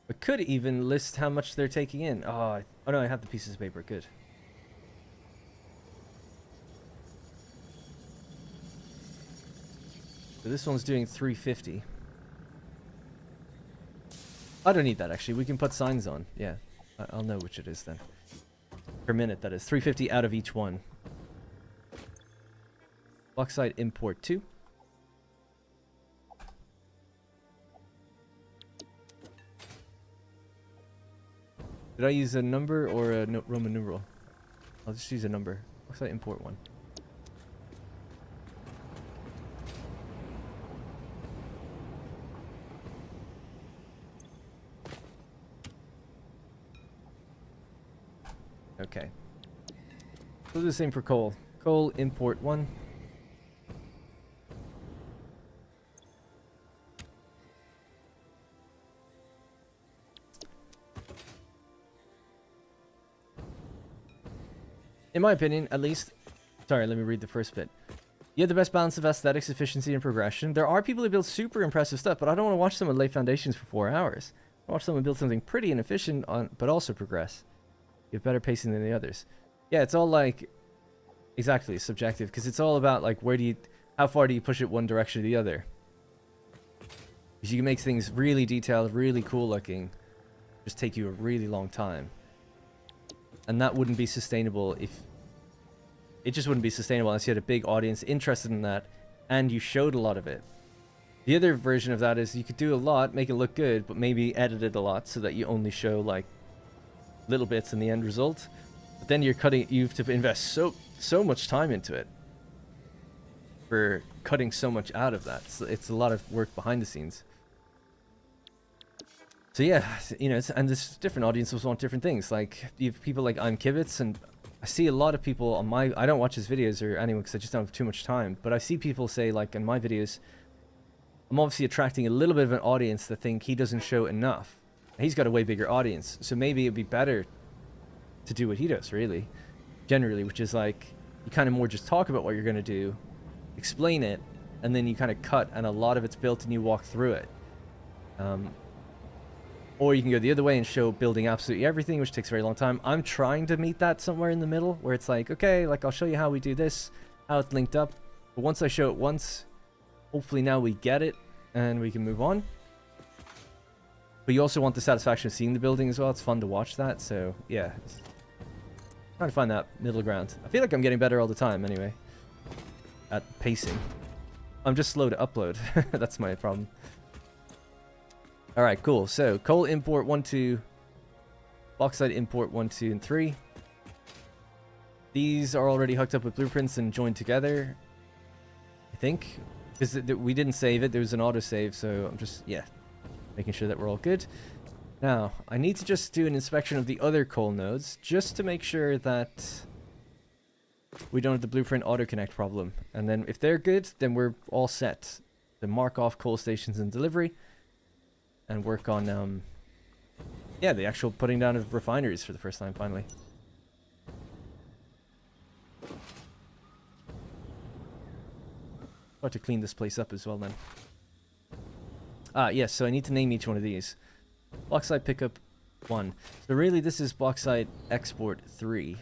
I could even list how much they're taking in. Oh no, I have the pieces of paper. Good. So this one's doing 350. I don't need that, actually. We can put signs on. Yeah, I'll know which it is then. Per minute, that is. 350 out of each one. Bauxite Import 2. Did I use a number or a Roman numeral? I'll just use a number. Bauxite Import 1. Okay. We'll do the same for coal. Coal Import 1. In my opinion, at least. Sorry, let me read the first bit. You have the best balance of aesthetics, efficiency, and progression. There are people who build super impressive stuff, but I don't want to watch someone lay foundations for 4 hours. I watch someone build something pretty and efficient, but also progress. You have better pacing than the others. Yeah, it's all like, exactly, subjective, because it's all about like how far do you push it one direction or the other. Because you can make things really detailed, really cool looking, just take you a really long time. And that wouldn't be sustainable if... It just wouldn't be sustainable unless you had a big audience interested in that, and you showed a lot of it. The other version of that is you could do a lot, make it look good, but maybe edit it a lot so that you only show like little bits in the end result. But then you have to invest so much time into it for cutting so much out of that. So it's a lot of work behind the scenes. So yeah, you know, and there's different audiences want different things. Like you have people like I'm Kibitz, and I see a lot of people on my... I don't watch his videos or anyone because I just don't have too much time. But I see people say, like, in my videos, I'm obviously attracting a little bit of an audience that think he doesn't show enough. He's got a way bigger audience. So maybe it'd be better to do what he does, really. Generally, which is like, you kind of more just talk about what you're going to do, explain it, and then you kind of cut, and a lot of it's built and you walk through it. Or you can go the other way and show building absolutely everything, which takes a very long time. I'm trying to meet that somewhere in the middle, where it's like, okay, like I'll show you how we do this, how it's linked up. But once I show it once, hopefully now we get it, and we can move on. But you also want the satisfaction of seeing the building as well. It's fun to watch that, so yeah. Trying to find that middle ground. I feel like I'm getting better all the time, anyway. At pacing. I'm just slow to upload. That's my problem. Alright, cool. So, coal import 1, 2. Bauxite import 1, 2, and 3. These are already hooked up with blueprints and joined together. I think. Because we didn't save it. There was an autosave, so I'm just, yeah, making sure that we're all good. Now, I need to just do an inspection of the other coal nodes, just to make sure that we don't have the blueprint auto-connect problem. And then if they're good, then we're all set to mark off coal stations and delivery. And work on, yeah, the actual putting down of refineries for the first time, finally. Got to clean this place up as well, then. Yes, so I need to name each one of these. Bauxite pickup 1. So really, this is bauxite export 3.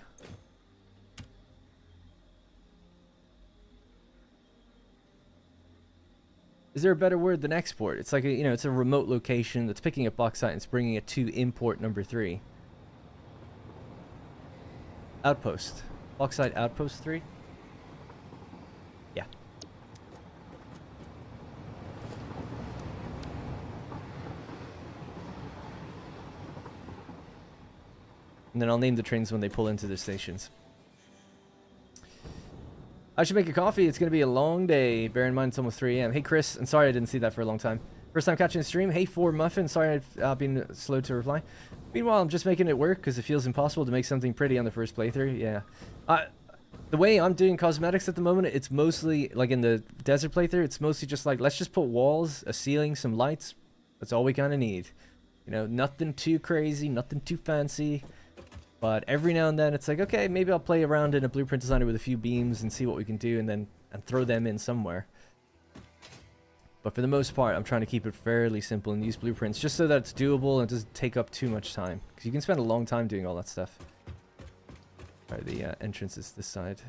Is there a better word than export? It's like, it's a remote location that's picking up bauxite and it's bringing it to import number 3. Outpost. Bauxite outpost 3? Yeah. And then I'll name the trains when they pull into their stations. I should make a coffee. It's going to be a long day. Bear in mind it's almost 3 a.m. Hey, Chris. I'm sorry I didn't see that for a long time. First time catching the stream. Hey, 4Muffin. Sorry I've been slow to reply. Meanwhile, I'm just making it work because it feels impossible to make something pretty on the first playthrough. Yeah. The way I'm doing cosmetics at the moment, it's mostly, like in the desert playthrough, it's mostly just like, let's just put walls, a ceiling, some lights. That's all we kind of need. You know, nothing too crazy, nothing too fancy. But every now and then it's like, okay, maybe I'll play around in a blueprint designer with a few beams and see what we can do and throw them in somewhere. But for the most part, I'm trying to keep it fairly simple and use blueprints just so that it's doable and doesn't take up too much time. Because you can spend a long time doing all that stuff. Alright, the entrance is this side.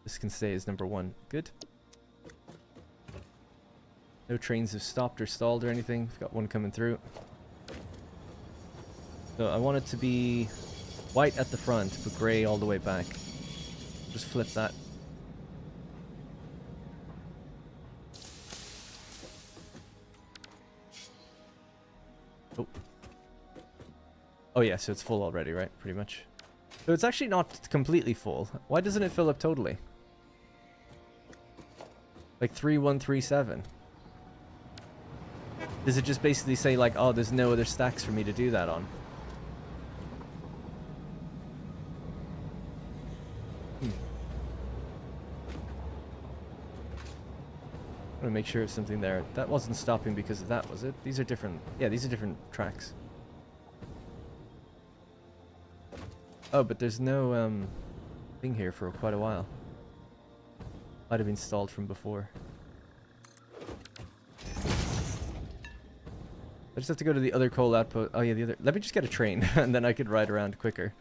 This can stay as number 1. Good. No trains have stopped or stalled or anything. We've got one coming through. So I want it to be white at the front, but grey all the way back. Just flip that. Oh. Oh yeah, so it's full already, right? Pretty much. So it's actually not completely full. Why doesn't it fill up totally? Like 3137. Does it just basically say like, oh, there's no other stacks for me to do that on? I want to make sure it's something there. That wasn't stopping because of that, was it? These are different. Yeah, these are different tracks. Oh, but there's no thing here for quite a while. Might have been stalled from before. I just have to go to the other coal outpost. Oh yeah, the other. Let me just get a train, and then I could ride around quicker.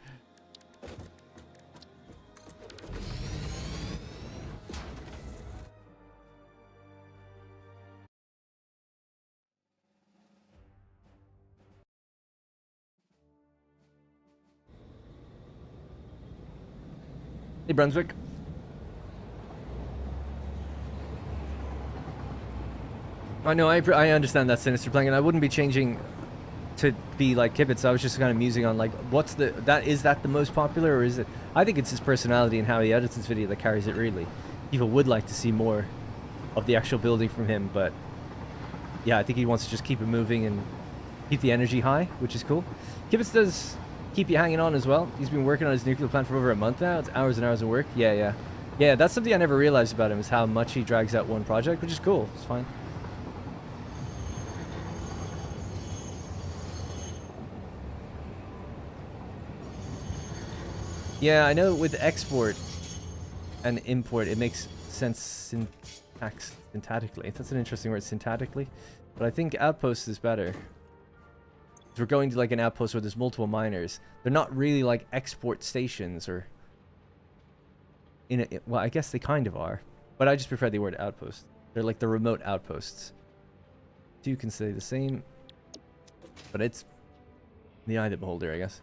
Hey, Brunswick. I know, I understand that Sinister playing, and I wouldn't be changing to be like Kibitz. I was just kind of musing on like, what's the, is that the most popular, or is it? I think it's his personality and how he edits his video that carries it, really. People would like to see more of the actual building from him, but yeah, I think he wants to just keep it moving and keep the energy high, which is cool. Kibitz does keep you hanging on as well. He's been working on his nuclear plant for over a month now. It's hours and hours of work. Yeah, that's something I never realized about him, is how much he drags out one project, which is cool. It's fine. Yeah, I know with export and import, it makes sense syntactically. That's an interesting word, syntactically. But I think outpost is better. If we're going to like an outpost where there's multiple miners, they're not really like export stations or... well, I guess they kind of are. But I just prefer the word outpost. They're like the remote outposts. Two can say the same. But it's the eye of the beholder, I guess.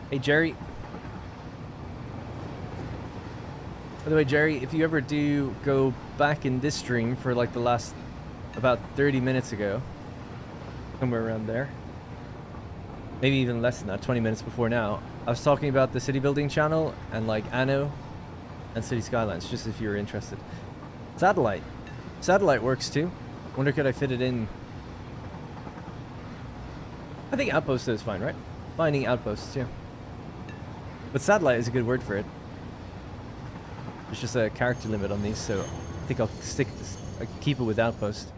Hey, Jerry. By the way, Jerry, if you ever do go back in this stream for like the last about 30 minutes ago, somewhere around there, maybe even less than that, 20 minutes before now, I was talking about the city building channel and like Anno and City Skylines, just if you were interested. Satellite. Satellite works too. Wonder could I fit it in. I think outpost is fine, right? Finding outposts, yeah. But satellite is a good word for it. There's just a character limit on these, so I think I'll keep it with outpost.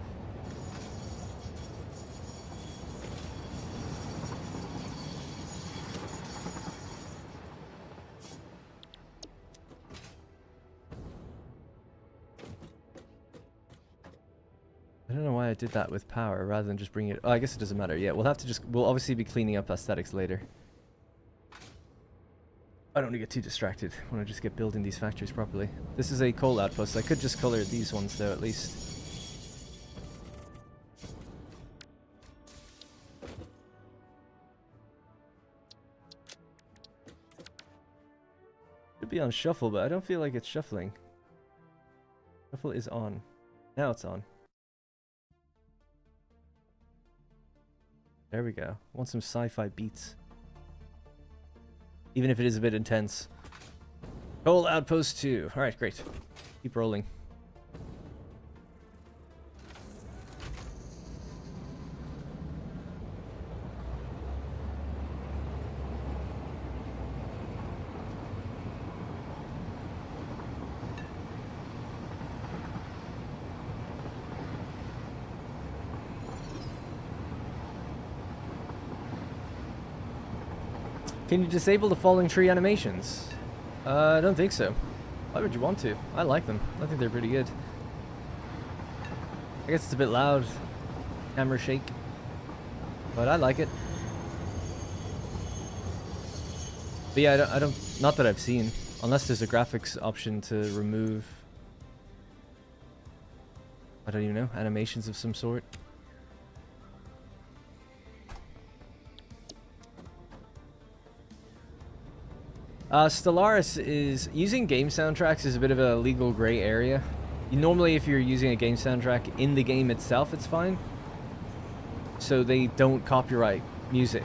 I don't know why I did that with power rather than just bring it. Oh, I guess it doesn't matter. Yeah, we'll obviously be cleaning up aesthetics later. I don't want to get too distracted. I want to just get building these factories properly. This is a coal outpost. I could just color these ones though, at least. Should be on shuffle, but I don't feel like it's shuffling. Shuffle is on. Now it's on. There we go. I want some sci-fi beats. Even if it is a bit intense. Coal outpost 2. Alright, great. Keep rolling. Can you disable the falling tree animations? I don't think so. Why would you want to? I like them. I think they're pretty good. I guess it's a bit loud. Camera shake. But I like it. But yeah, I don't not that I've seen. Unless there's a graphics option to remove... I don't even know. Animations of some sort. Stellaris is... Using game soundtracks is a bit of a legal gray area. Normally, if you're using a game soundtrack in the game itself, it's fine. So they don't copyright music,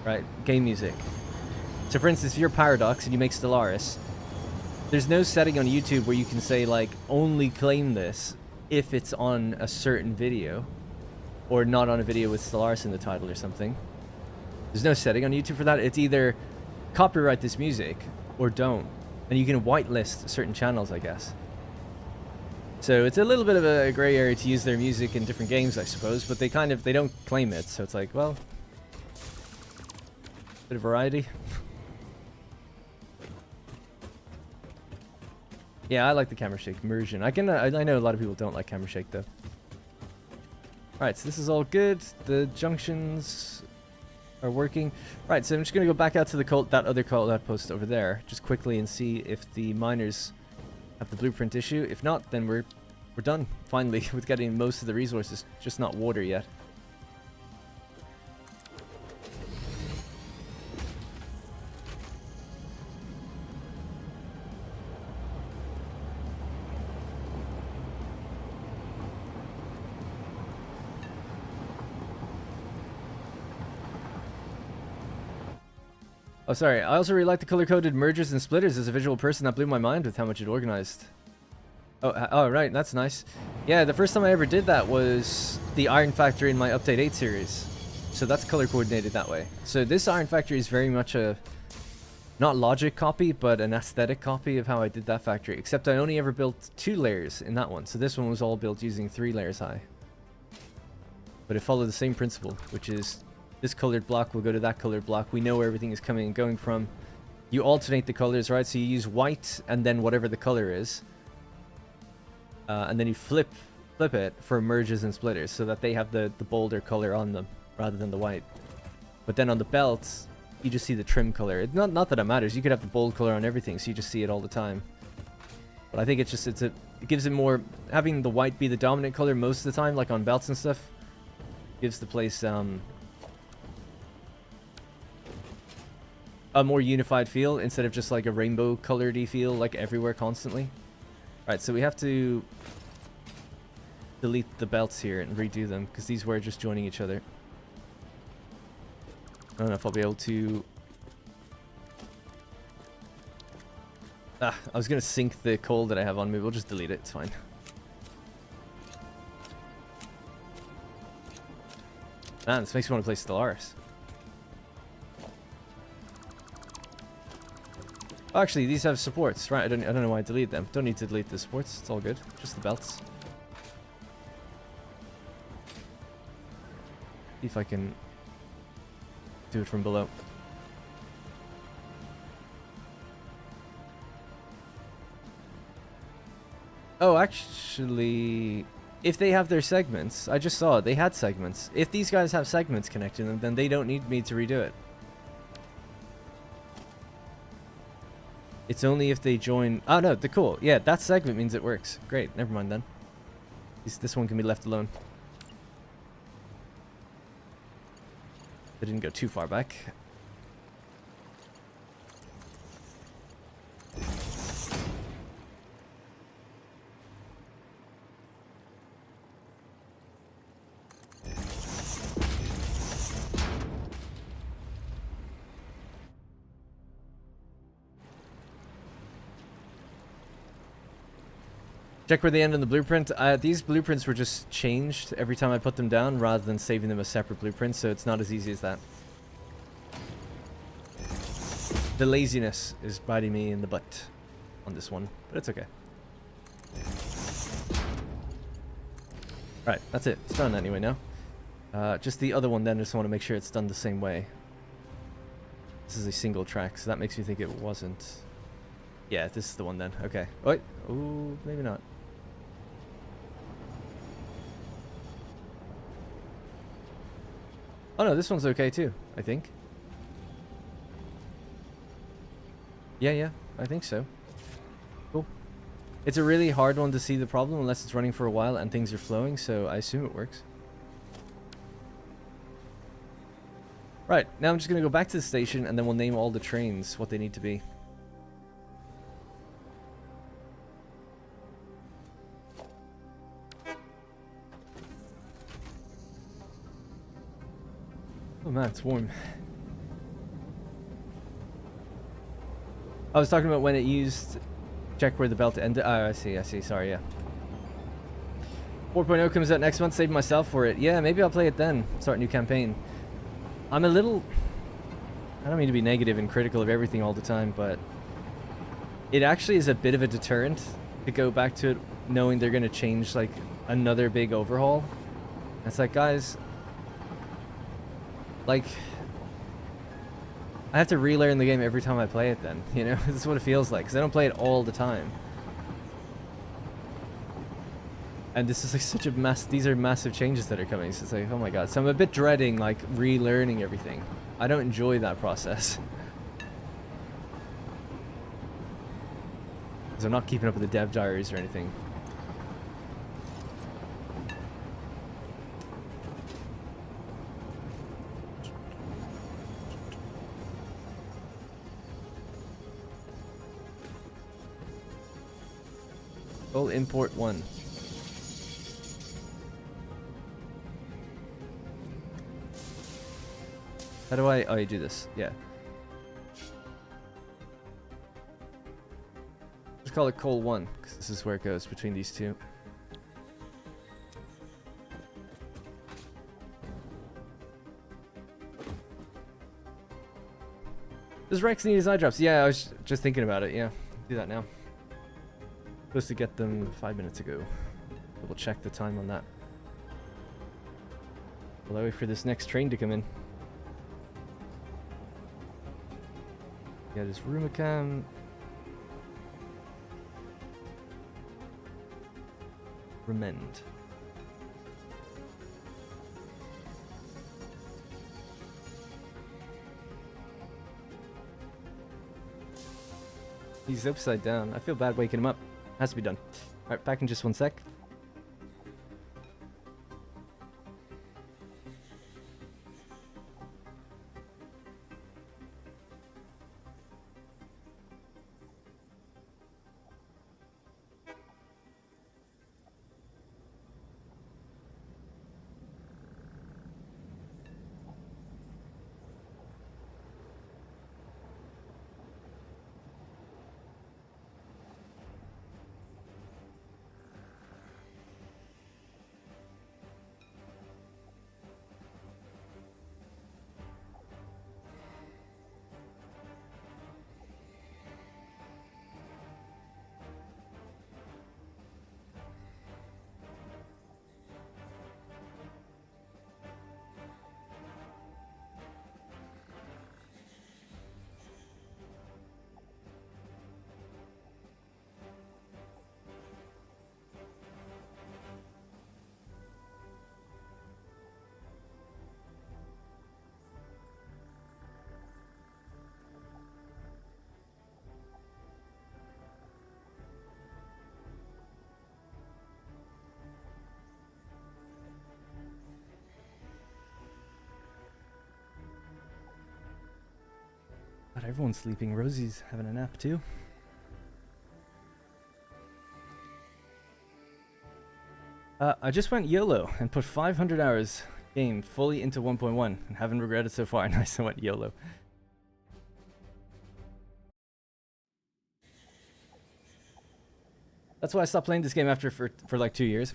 right? Game music. So for instance, if you're Paradox and you make Stellaris, there's no setting on YouTube where you can say, like, only claim this if it's on a certain video. or not on a video with Stellaris in the title or something. There's no setting on YouTube for that. It's either copyright this music or don't. And you can whitelist certain channels, I guess. So it's a little bit of a gray area to use their music in different games, I suppose, but they don't claim it, so it's like, well, bit of variety. Yeah, I like the camera shake immersion. I know a lot of people don't like camera shake though. Alright, so this is all good. The junctions are working. Right, so I'm just gonna go back out to that other cult outpost over there, just quickly, and see if the miners have the blueprint issue. If not, then we're done, finally, with getting most of the resources, just not water yet. Oh, sorry. I also really like the color-coded mergers and splitters. As a visual person, that blew my mind with how much it organized. Oh, right. That's nice. Yeah, the first time I ever did that was the Iron Factory in my Update 8 series. So that's color-coordinated that way. So this Iron Factory is very much a, not logic copy, but an aesthetic copy of how I did that factory. Except I only ever built 2 layers in that one. So this one was all built using 3 layers high. But it followed the same principle, which is this colored block will go to that colored block. We know where everything is coming and going from. You alternate the colors, right? So you use white and then whatever the color is. And then you flip it for merges and splitters so that they have the bolder color on them rather than the white. But then on the belts, you just see the trim color. Not that it matters. You could have the bold color on everything, so you just see it all the time. But I think it's just, it gives it more, having the white be the dominant color most of the time, like on belts and stuff, gives the place a more unified feel instead of just like a rainbow colored-y feel like everywhere constantly. Right, so we have to delete the belts here and redo them because these were just joining each other. I don't know if I'll be able to... I was going to sync the coal that I have on me. We'll just delete it. It's fine. Man, this makes me want to play Stellaris. Oh, actually, these have supports, right? I don't know why I deleted them. Don't need to delete the supports. It's all good. Just the belts. See if I can do it from below. Oh, actually, if they have their segments, I just saw it. They had segments. If these guys have segments connecting them, then they don't need me to redo it. It's only if they join... Oh, no, they're cool. Yeah, that segment means it works. Great, never mind then. This one can be left alone. They didn't go too far back. Check where they end in the blueprint. These blueprints were just changed every time I put them down rather than saving them as separate blueprints, so it's not as easy as that. The laziness is biting me in the butt on this one, but it's okay. Alright, that's it. It's done anyway now. Just the other one then, I just want to make sure it's done the same way. This is a single track, so that makes me think it wasn't. Yeah, this is the one then. Okay. Wait. Oh, maybe not. Oh no, this one's okay too, I think. Yeah, I think so. Cool. It's a really hard one to see the problem unless it's running for a while and things are flowing, so I assume it works. Right, now I'm just going to go back to the station and then we'll name all the trains what they need to be. Oh man, it's warm. I was talking about when it used check where the belt ended. Oh, I see, sorry, yeah. 4.0 comes out next month, saving myself for it. Yeah, maybe I'll play it then. Start a new campaign. I'm a little... I don't mean to be negative and critical of everything all the time, but... it actually is a bit of a deterrent to go back to it knowing they're going to change, like, another big overhaul. It's like, guys... like... I have to relearn the game every time I play it then, you know? This is what it feels like, because I don't play it all the time. And this is like such a these are massive changes that are coming, so it's like, oh my god. So I'm a bit dreading, like, relearning everything. I don't enjoy that process. Because I'm not keeping up with the dev diaries or anything. Full import 1. How do I... oh, you do this. Yeah. Just call it Col 1, because this is where it goes between these two. Does Rex need his eye drops? Yeah, I was just thinking about it. Yeah, do that now. Supposed to get them 5 minutes ago. We'll check the time on that. While I wait for this next train to come in. Yeah, this Rumicam. Remend. He's upside down. I feel bad waking him up. Has to be done. Alright, back in just 1 sec. God, everyone's sleeping. Rosie's having a nap too. I just went YOLO and put 500 hours game fully into 1.1 and haven't regretted so far. Nice, I went YOLO. That's why I stopped playing this game after for like 2 years.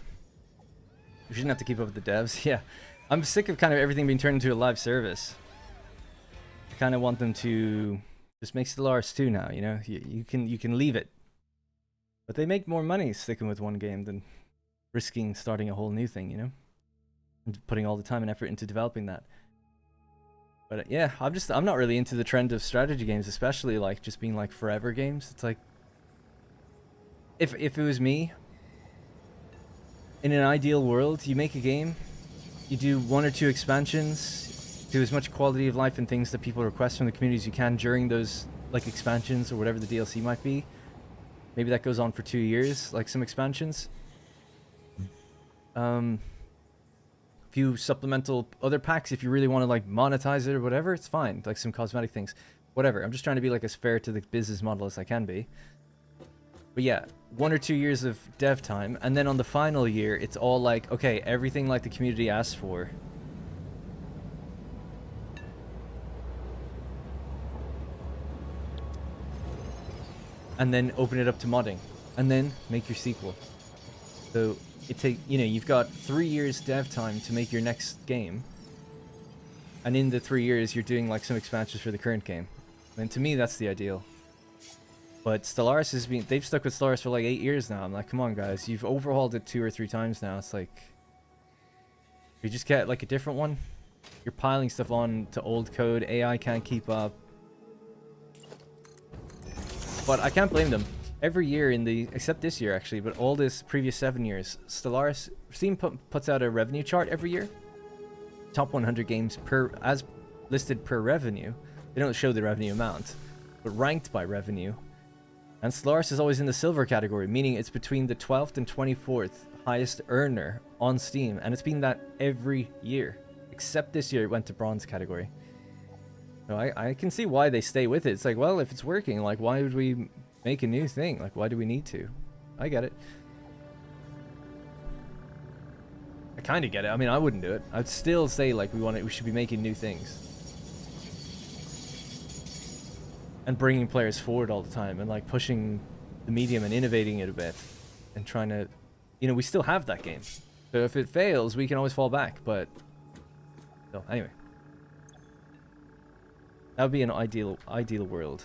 We shouldn't have to keep up with the devs. Yeah, I'm sick of kind of everything being turned into a live service. I kind of want them to just make Stellaris 2 now, you know? You can leave it. But they make more money sticking with one game than risking starting a whole new thing, you know? And putting all the time and effort into developing that. But yeah, I'm not really into the trend of strategy games, especially like just being like forever games. It's like, if it was me, in an ideal world, you make a game, you do 1 or 2 expansions, do as much quality of life and things that people request from the community as you can during those like expansions or whatever the DLC might be. Maybe that goes on for 2 years, like some expansions. Few supplemental other packs if you really want to like monetize it or whatever, it's fine. Like some cosmetic things, whatever. I'm just trying to be like as fair to the business model as I can be. But yeah, 1 or 2 years of dev time, and then on the final year, it's all like, okay, everything like the community asked for. And then open it up to modding, and then make your sequel. So you've got 3 years dev time to make your next game, and in the 3 years you're doing like some expansions for the current game. And to me, that's the ideal. But Stellaris they've stuck with Stellaris for like 8 years now. I'm like, come on guys, you've overhauled it 2 or 3 times now. It's like, you just get like a different one. You're piling stuff on to old code. AI can't keep up. But I can't blame them. Every year except this year actually, but all this previous 7 years, Steam puts out a revenue chart every year. Top 100 games as listed per revenue. They don't show the revenue amount, but ranked by revenue. And Stellaris is always in the silver category, meaning it's between the 12th and 24th highest earner on Steam, and it's been that every year. Except this year it went to bronze category. So I can see why they stay with it. It's like, well, if it's working, like, why would we make a new thing? Like, why do we need to? I get it. I kind of get it. I mean, I wouldn't do it. I'd still say, like, we should be making new things. And bringing players forward all the time, and like pushing the medium and innovating it a bit, and trying to, we still have that game. So if it fails, we can always fall back. But so anyway, that would be an ideal world.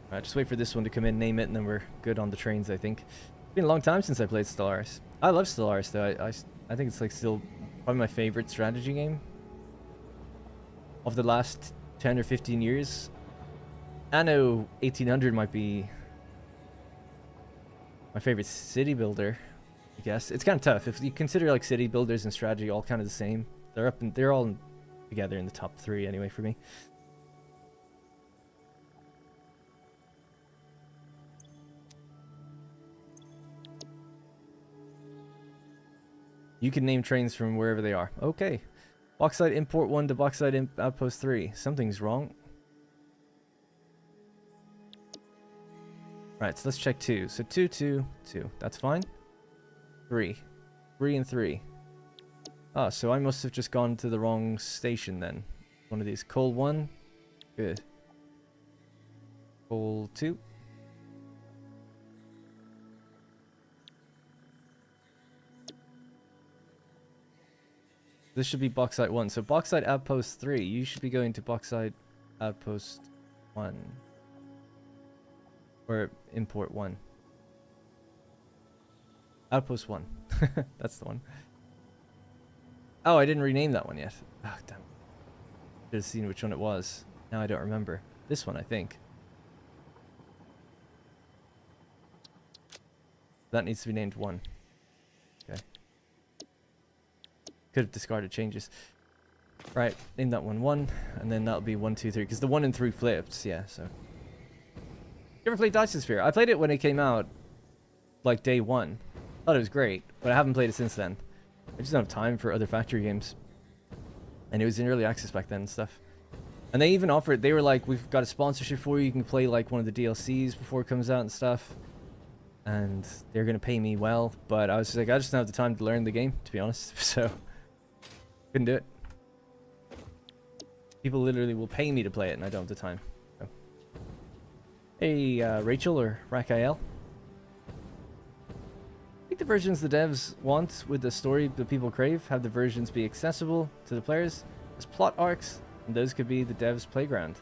Alright, just wait for this one to come in, name it, and then we're good on the trains, I think. It's been a long time since I played Stellaris. I love Stellaris though. I think it's like still probably my favorite strategy game of the last 10 or 15 years. Anno 1800 might be my favorite city builder, I guess. It's kind of tough if you consider like city builders and strategy all kind of the same. They're all together in the top 3 anyway for me. You can name trains from wherever they are. Okay. Bauxite import 1 to bauxite outpost 3. Something's wrong. Right, so let's check 2. So 2, 2, 2. That's fine. 3. 3 and 3. Oh, so I must have just gone to the wrong station then. One of these. Coal 1. Good. Coal 2. This should be bauxite 1. So bauxite outpost 3. You should be going to bauxite outpost 1. Or import 1. Outpost 1. That's the one. Oh, I didn't rename that one yet. Oh, damn. Should have seen which one it was. Now I don't remember. This one, I think. That needs to be named 1. Okay. Could have discarded changes. Right, name that one 1, and then that'll be 1, 2, 3, because the 1 and 3 flipped, yeah, so. You ever played Dyson-Sphere? I played it when it came out, like day 1. Thought it was great, but I haven't played it since then. I just don't have time for other factory games. And it was in early access back then and stuff. And they even offered, they were like, we've got a sponsorship for you, you can play like one of the DLCs before it comes out and stuff. And they're going to pay me well, but I was just like, I just don't have the time to learn the game, to be honest, so. Couldn't do it. People literally will pay me to play it, and I don't have the time. So. Hey, Rachel or Rakael. I think the versions the devs want with the story that people crave have the versions be accessible to the players as plot arcs, and those could be the devs' playground.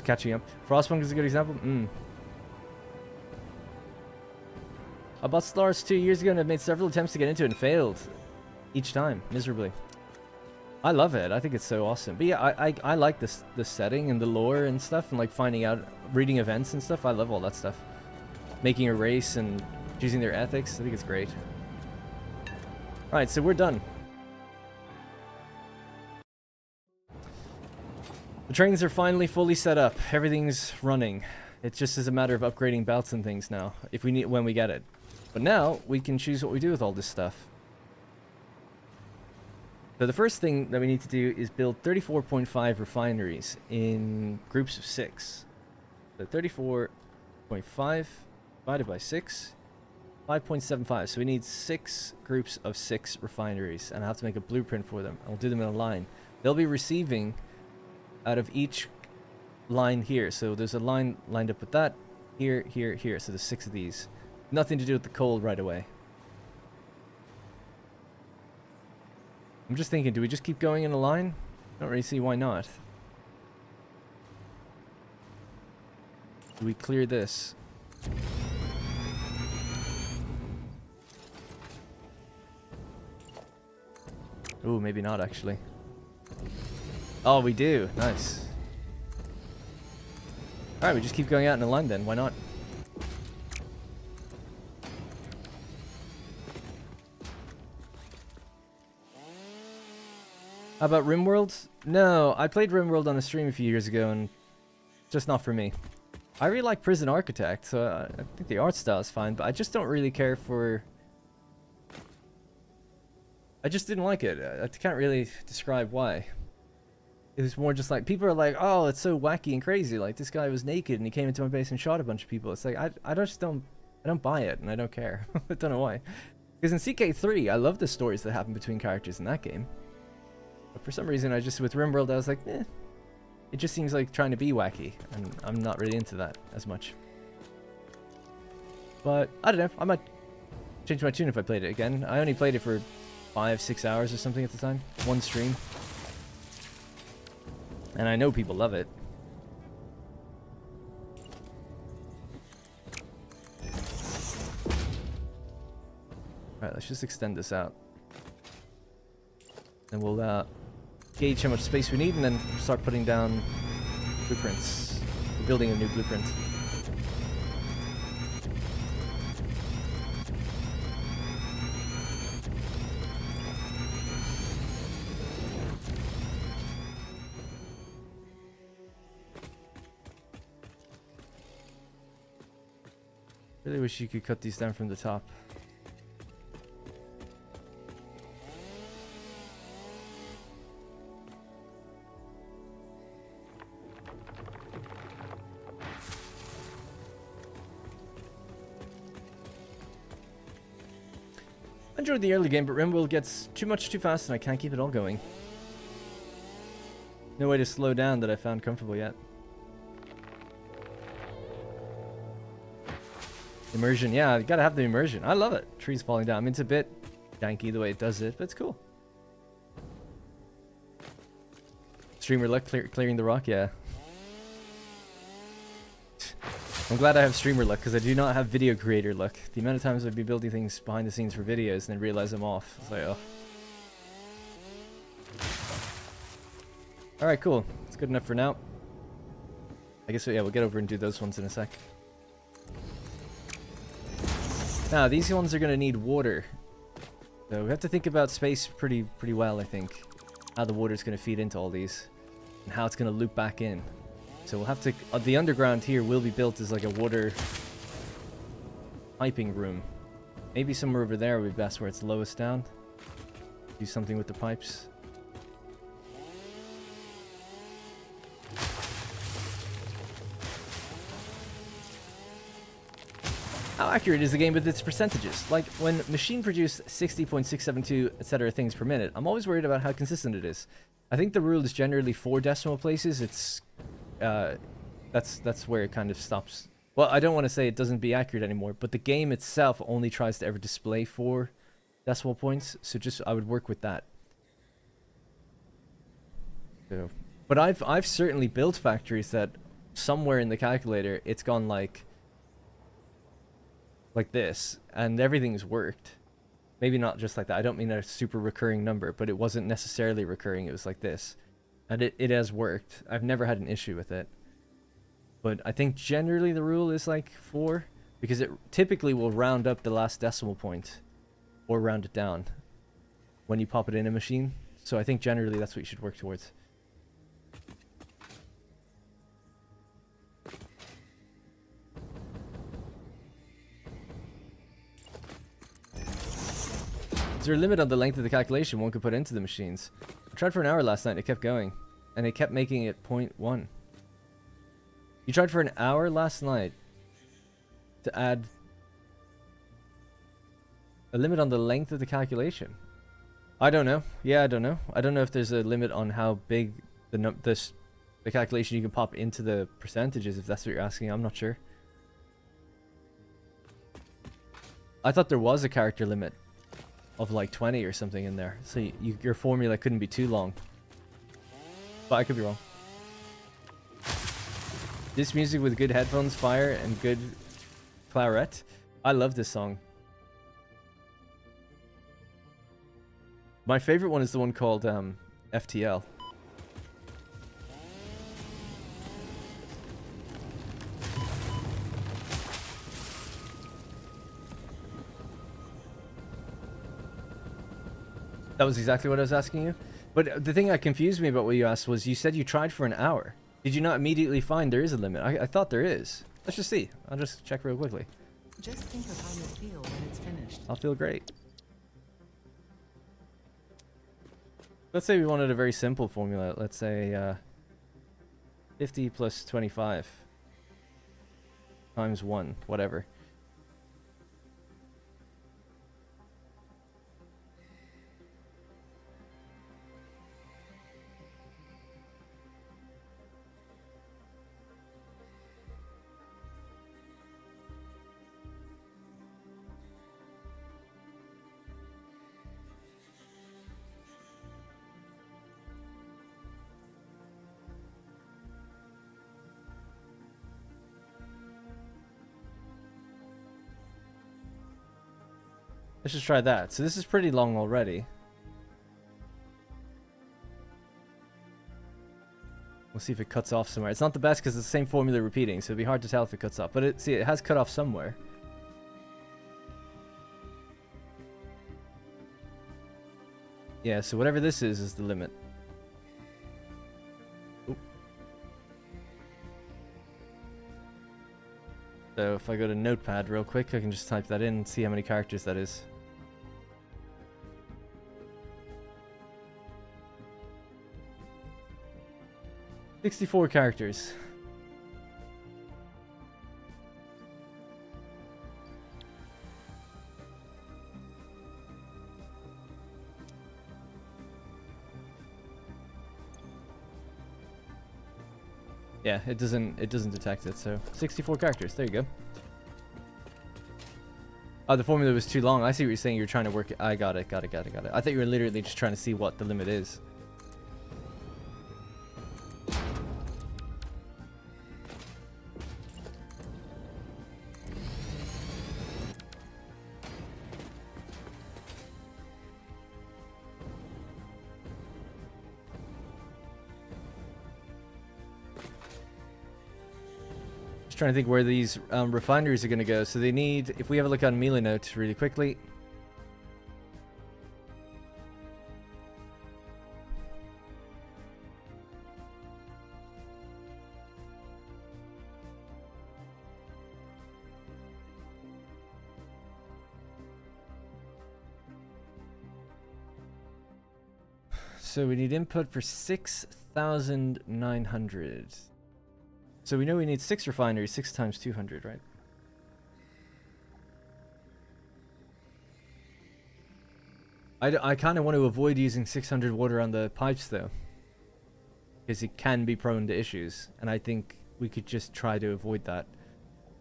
Catching up. Frostpunk is a good example. I bought Stellaris 2 years ago and I've made several attempts to get into it and failed. Each time, miserably. I love it. I think it's so awesome. But yeah, I like this setting and the lore and stuff, and like finding out, reading events and stuff. I love all that stuff. Making a race and choosing their ethics. I think it's great. Alright, so we're done. The trains are finally fully set up. Everything's running. It just is a matter of upgrading belts and things now, if we need when we get it. But now we can choose what we do with all this stuff. So the first thing that we need to do is build 34.5 refineries in groups of 6. So 34 0.5 divided by 6. 5.75. So we need 6 groups of 6 refineries. And I have to make a blueprint for them. I'll do them in a line. They'll be receiving out of each line here. So there's a line lined up with that. Here, here, here. So there's 6 of these. Nothing to do with the coal right away. I'm just thinking, do we just keep going in a line? I don't really see why not. Do we clear this? Ooh, maybe not actually. Oh, we do. Nice. Alright, we just keep going out in a line then. Why not? How about RimWorld? No, I played RimWorld on a stream a few years ago and just not for me. I really like Prison Architect, so I think the art style is fine, but I just don't really care for... I just didn't like it. I can't really describe why. It was more just like, people are like, oh, it's so wacky and crazy. Like, this guy was naked and he came into my base and shot a bunch of people. It's like, I don't buy it and I don't care. I don't know why. Because in CK3, I love the stories that happen between characters in that game. But for some reason, with RimWorld, I was like, eh. It just seems like trying to be wacky, and I'm not really into that as much. But, I don't know, I might change my tune if I played it again. I only played it for 5-6 hours or something at the time. One stream. And I know people love it. Alright, let's just extend this out. And we'll gauge how much space we need and then start putting down blueprints. Building a new blueprint. Really wish you could cut these down from the top. I enjoyed the early game, but RimWorld gets too much too fast and I can't keep it all going. No way to slow down that I found comfortable yet. Immersion, yeah, you gotta have the immersion. I love it. Trees falling down. I mean, it's a bit janky the way it does it, but it's cool. Streamer luck clearing the rock, yeah. I'm glad I have streamer luck because I do not have video creator luck. The amount of times I'd be building things behind the scenes for videos and then realize I'm off. It's like, oh. Alright, cool. It's good enough for now. I guess, yeah, we'll get over and do those ones in a sec. Now, these ones are going to need water. So we have to think about space pretty well, I think. How the water's going to feed into all these. And how it's going to loop back in. So we'll have to... the underground here will be built as like a water piping room. Maybe somewhere over there would be best where it's lowest down. Do something with the pipes. How accurate is the game with its percentages? Like, when machine produce 60.672 etc. things per minute, I'm always worried about how consistent it is. I think the rule is generally 4 decimal places. It's... that's where it kind of stops. Well, I don't want to say it doesn't be accurate anymore, but the game itself only tries to ever display 4 decimal points, so just I would work with that. So, but I've certainly built factories that somewhere in the calculator it's gone like this, and everything's worked. Maybe not just like that. I don't mean a super recurring number, but it wasn't necessarily recurring. It was like this. And it has worked. I've never had an issue with it. But I think generally the rule is like 4, because it typically will round up the last decimal point or round it down when you pop it in a machine. So I think generally that's what you should work towards. Is there a limit on the length of the calculation one could put into the machines? I tried for an hour last night and it kept going. And they kept making it 0.1. You tried for an hour last night? to add a limit on the length of the calculation. I don't know. Yeah, I don't know. I don't know if there's a limit on how big the calculation you can pop into the percentages, if that's what you're asking. I'm not sure. I thought there was a character limit of like 20 or something in there, so your formula couldn't be too long. But I could be wrong. This music with good headphones, fire, and good claret. I love this song. My favorite one is the one called FTL. That was exactly what I was asking you. But the thing that confused me about what you asked was you said you tried for an hour. Did you not immediately find there is a limit? I thought there is. Let's just see. I'll just check real quickly. Just think of how you'll feel when it's finished. I'll feel great. Let's say we wanted a very simple formula. Let's say 50 plus 25 times 1, whatever. Let's just try that. So this is pretty long already. We'll see if it cuts off somewhere. It's not the best because it's the same formula repeating, so it'd be hard to tell if it cuts off. But see, it has cut off somewhere. Yeah, so whatever this is the limit. Oop. So if I go to Notepad real quick, I can just type that in and see how many characters that is. 64 characters. Yeah, it doesn't detect it, so 64 characters. There you go. Oh, the formula was too long. I see what you're saying. You're trying to work it. I got it. I thought you were literally just trying to see what the limit is. Trying to think where these refineries are going to go. So they need, if we have a look on Milanote really quickly. So we need input for 6,900. So we know we need 6 refineries, 6 times 200, right? I kind of want to avoid using 600 water on the pipes though, because it can be prone to issues, and I think we could just try to avoid that.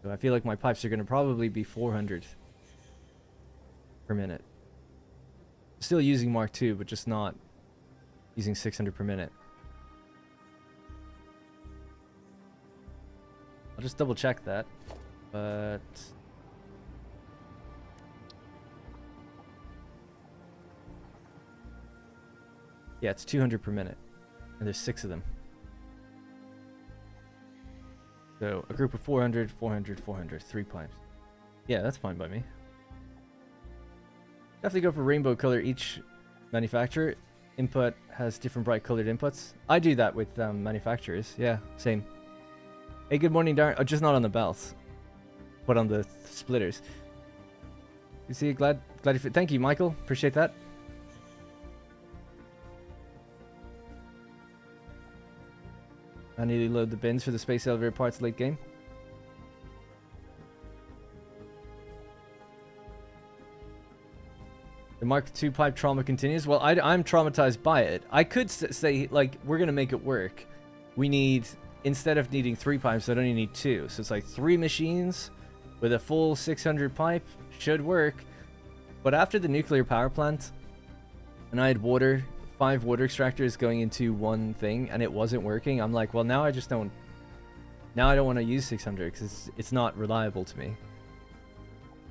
So I feel like my pipes are going to probably be 400 per minute. Still using Mark II, but just not using 600 per minute. I'll just double check that, but yeah, it's 200 per minute, and there's 6 of them. So a group of 400, 400, 400, 3 pipes. Yeah, that's fine by me. Definitely go for rainbow color each manufacturer. Input has different bright colored inputs. I do that with manufacturers. Yeah, same. Hey, good morning, Darren. Oh, just not on the belts, but on the splitters. You see, glad you fit. Thank you, Michael. Appreciate that. I need to load the bins for the space elevator parts late game. The Mark II pipe trauma continues. Well, I'm traumatized by it. I could say, like, we're going to make it work. We need, instead of needing 3 pipes, I'd only need 2. So it's like 3 machines with a full 600 pipe should work. But after the nuclear power plant, and I had 5 water extractors going into one thing, and it wasn't working, I'm like, well, now I don't want to use 600 because it's not reliable to me.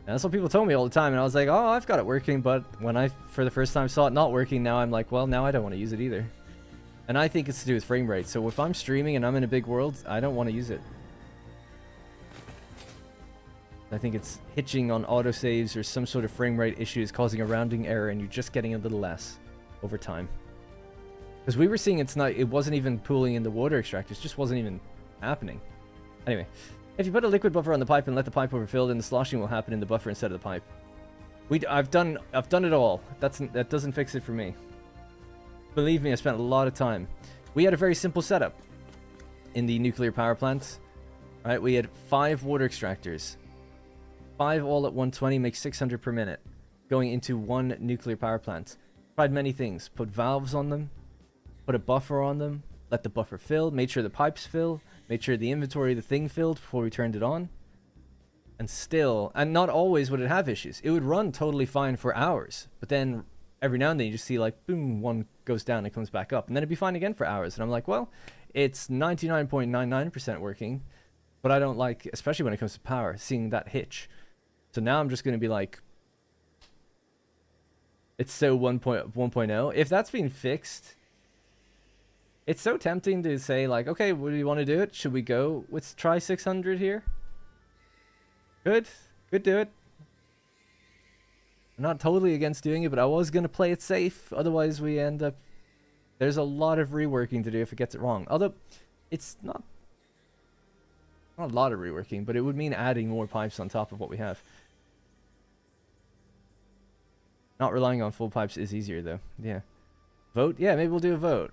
And that's what people told me all the time, and I was like, oh, I've got it working, but when I, for the first time, saw it not working, now I'm like, well, now I don't want to use it either. And I think it's to do with frame rate, so if I'm streaming and I'm in a big world, I don't want to use it. I think it's hitching on autosaves or some sort of frame rate issue is causing a rounding error, and you're just getting a little less over time. Because we were seeing it wasn't even pooling in the water extractors, it just wasn't even happening. Anyway. If you put a liquid buffer on the pipe and let the pipe overfill, then the sloshing will happen in the buffer instead of the pipe. I've done it all. That doesn't fix it for me. Believe me, I spent a lot of time. We had a very simple setup in the nuclear power plant. Right, we had 5 water extractors. 5 all at 120 makes 600 per minute. Going into one nuclear power plant. Tried many things. Put valves on them. Put a buffer on them. Let the buffer fill. Made sure the pipes fill. Made sure the inventory of the thing filled before we turned it on. And still, and not always would it have issues. It would run totally fine for hours. But then every now and then you just see like, boom, one goes down and comes back up. And then it'd be fine again for hours. And I'm like, well, it's 99.99% working. But I don't like, especially when it comes to power, seeing that hitch. So now I'm just going to be like, it's so 1.0. If that's been fixed... It's so tempting to say, like, okay, what do you want to do it? Should we go? Let's try 600 here. Good. Good, do it. I'm not totally against doing it, but I was going to play it safe. Otherwise, we end up... There's a lot of reworking to do if it gets it wrong. Although, it's not a lot of reworking, but it would mean adding more pipes on top of what we have. Not relying on full pipes is easier, though. Yeah. Vote? Yeah, maybe we'll do a vote.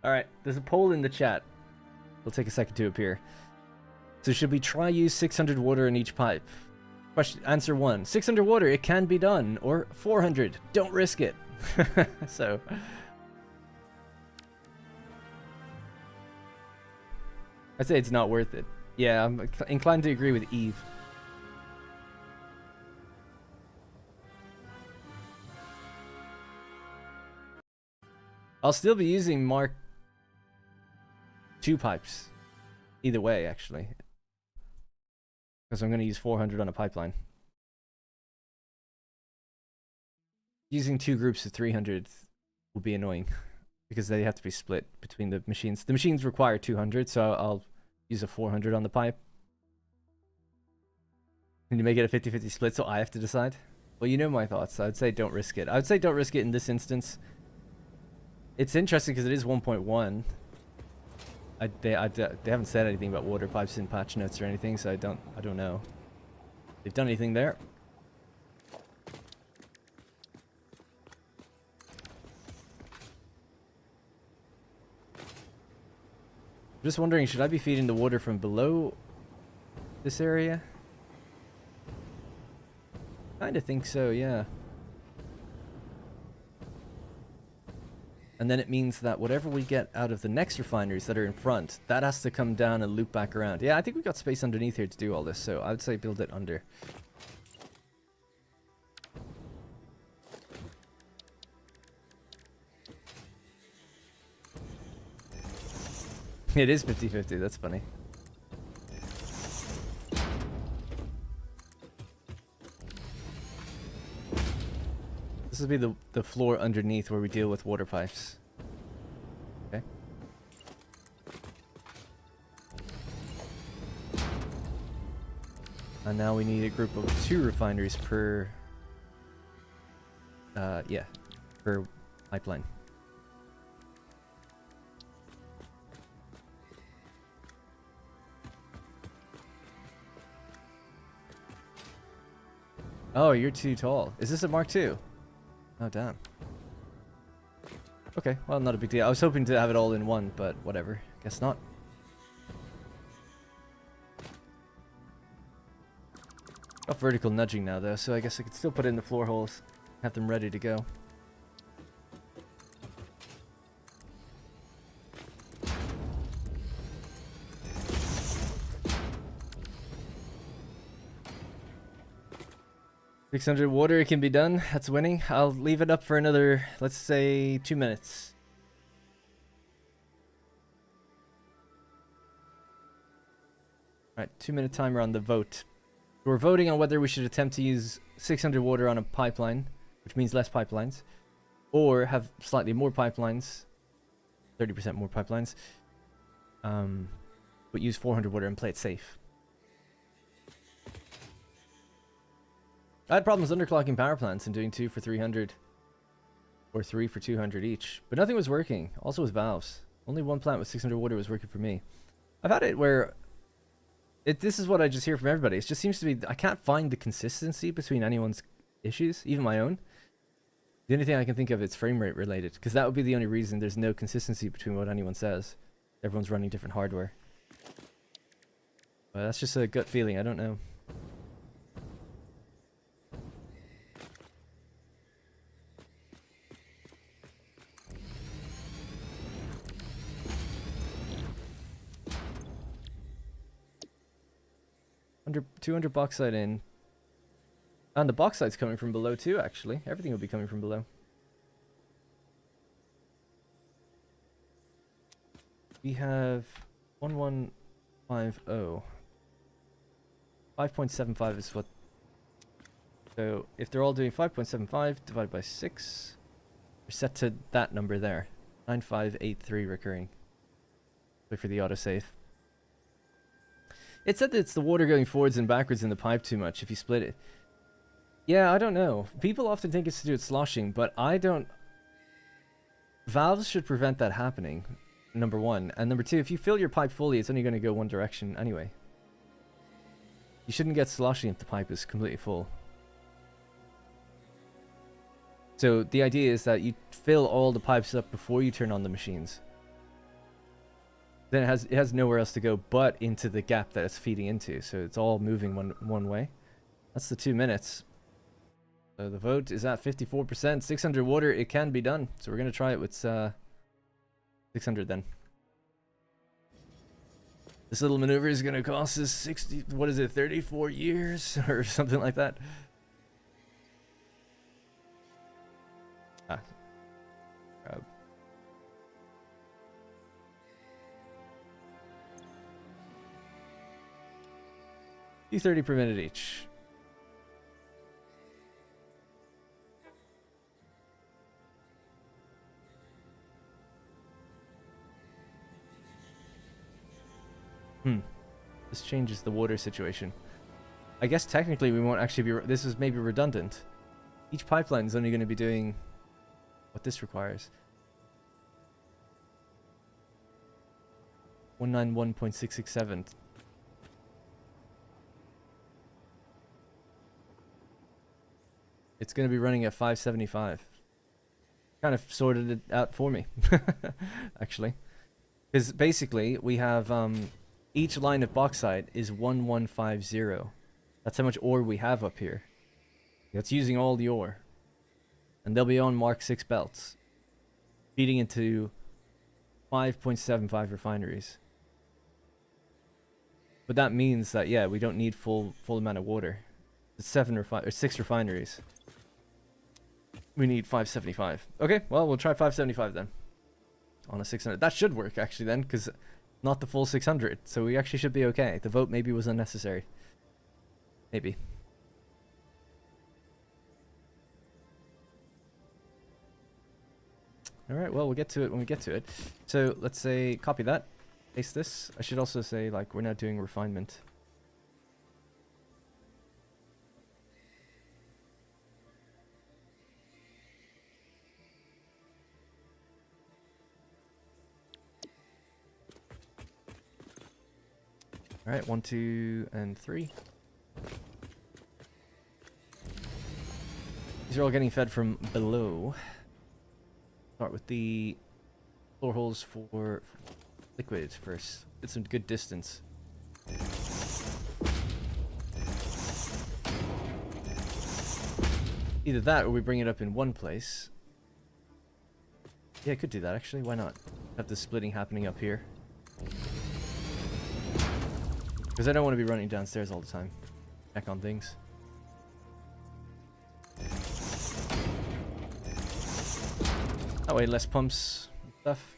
Alright, there's a poll in the chat. It'll take a second to appear. So should we try use 600 water in each pipe? Answer 1. 600 water, it can be done. Or 400, don't risk it. So... I'd say it's not worth it. Yeah, I'm inclined to agree with Eve. I'll still be using Mark 2 pipes. Either way, actually. Because I'm going to use 400 on a pipeline. Using 2 groups of 300 will be annoying. Because they have to be split between the machines. The machines require 200, so I'll use a 400 on the pipe. Can you make it a 50-50 split so I have to decide? Well, you know my thoughts. I'd say don't risk it. I would say don't risk it in this instance. It's interesting because it is 1.1. They haven't said anything about water pipes in patch notes or anything, so I don't know. If they've done anything there. I'm just wondering, should I be feeding the water from below this area? Kinda think so, yeah. And then it means that whatever we get out of the next refineries that are in front, that has to come down and loop back around. Yeah, I think we've got space underneath here to do all this, so I would say build it under. It is 50-50, that's funny. This will be the floor underneath where we deal with water pipes. Okay. And now we need a group of 2 refineries per, yeah, per pipeline. Oh, you're too tall. Is this a Mark II? Oh, damn. Okay, well, not a big deal. I was hoping to have it all in one, but whatever. Guess not. Got vertical nudging now, though, so I guess I could still put in the floor holes. Have them ready to go. $600 water, it can be done. That's winning. I'll leave it up for another, let's say, 2 minutes. Alright, 2-minute timer on the vote. We're voting on whether we should attempt to use 600 water on a pipeline, which means less pipelines, or have slightly more pipelines, 30% more pipelines, but use 400 water and play it safe. I had problems underclocking power plants and doing 2 for 300 or 3 for 200 each, but nothing was working. Also with valves, only one plant with 600 water was working for me. I've had it where this is what I just hear from everybody. It just seems to be I can't find the consistency between anyone's issues, even my own. The only thing I can think of is frame rate related, because that would be the only reason there's no consistency between what anyone says. Everyone's running different hardware. But that's just a gut feeling. I don't know. Under 200 bauxite in. And the bauxite's coming from below too, actually. Everything will be coming from below. We have 1150. 5.75 is what. So if they're all doing 5.75 divided by 6, we're set to that number there. 9583 recurring. Wait for the autosave. It said that it's the water going forwards and backwards in the pipe too much if you split it. Yeah, I don't know. People often think it's to do with sloshing, but I don't. Valves should prevent that happening, number one. And number two, if you fill your pipe fully, it's only going to go one direction anyway. You shouldn't get sloshing if the pipe is completely full. So the idea is that you fill all the pipes up before you turn on the machines. Then it has nowhere else to go but into the gap that it's feeding into. So it's all moving one way. That's the 2 minutes. So the vote is at 54%. 600 water, it can be done. So we're going to try it with 600 then. This little maneuver is going to cost us 60, what is it, 34 years or something like that. $230 per minute each. This changes the water situation. I guess technically we won't actually be. This is maybe redundant. Each pipeline is only going to be doing what this requires. 191.667. It's going to be running at 575. Kind of sorted it out for me, actually. Because basically, we have each line of bauxite is 1150. That's how much ore we have up here. That's using all the ore. And they'll be on Mark 6 belts, feeding into 5.75 refineries. But that means that, yeah, we don't need full amount of water. It's 6 refineries. We need 575. Okay, well, we'll try 575 then. On a 600. That should work, actually, then, because not the full 600. So we actually should be okay. The vote maybe was unnecessary. Maybe. Alright, well, we'll get to it when we get to it. So, let's say, copy that. Paste this. I should also say, like, we're now doing refinement. All right, 1, 2, and 3. These are all getting fed from below. Start with the floor holes for liquid first. Get some good distance. Either that or we bring it up in one place. Yeah, I could do that actually. Why not? Have the splitting happening up here. Because I don't want to be running downstairs all the time. Check on things. That way, less pumps and stuff.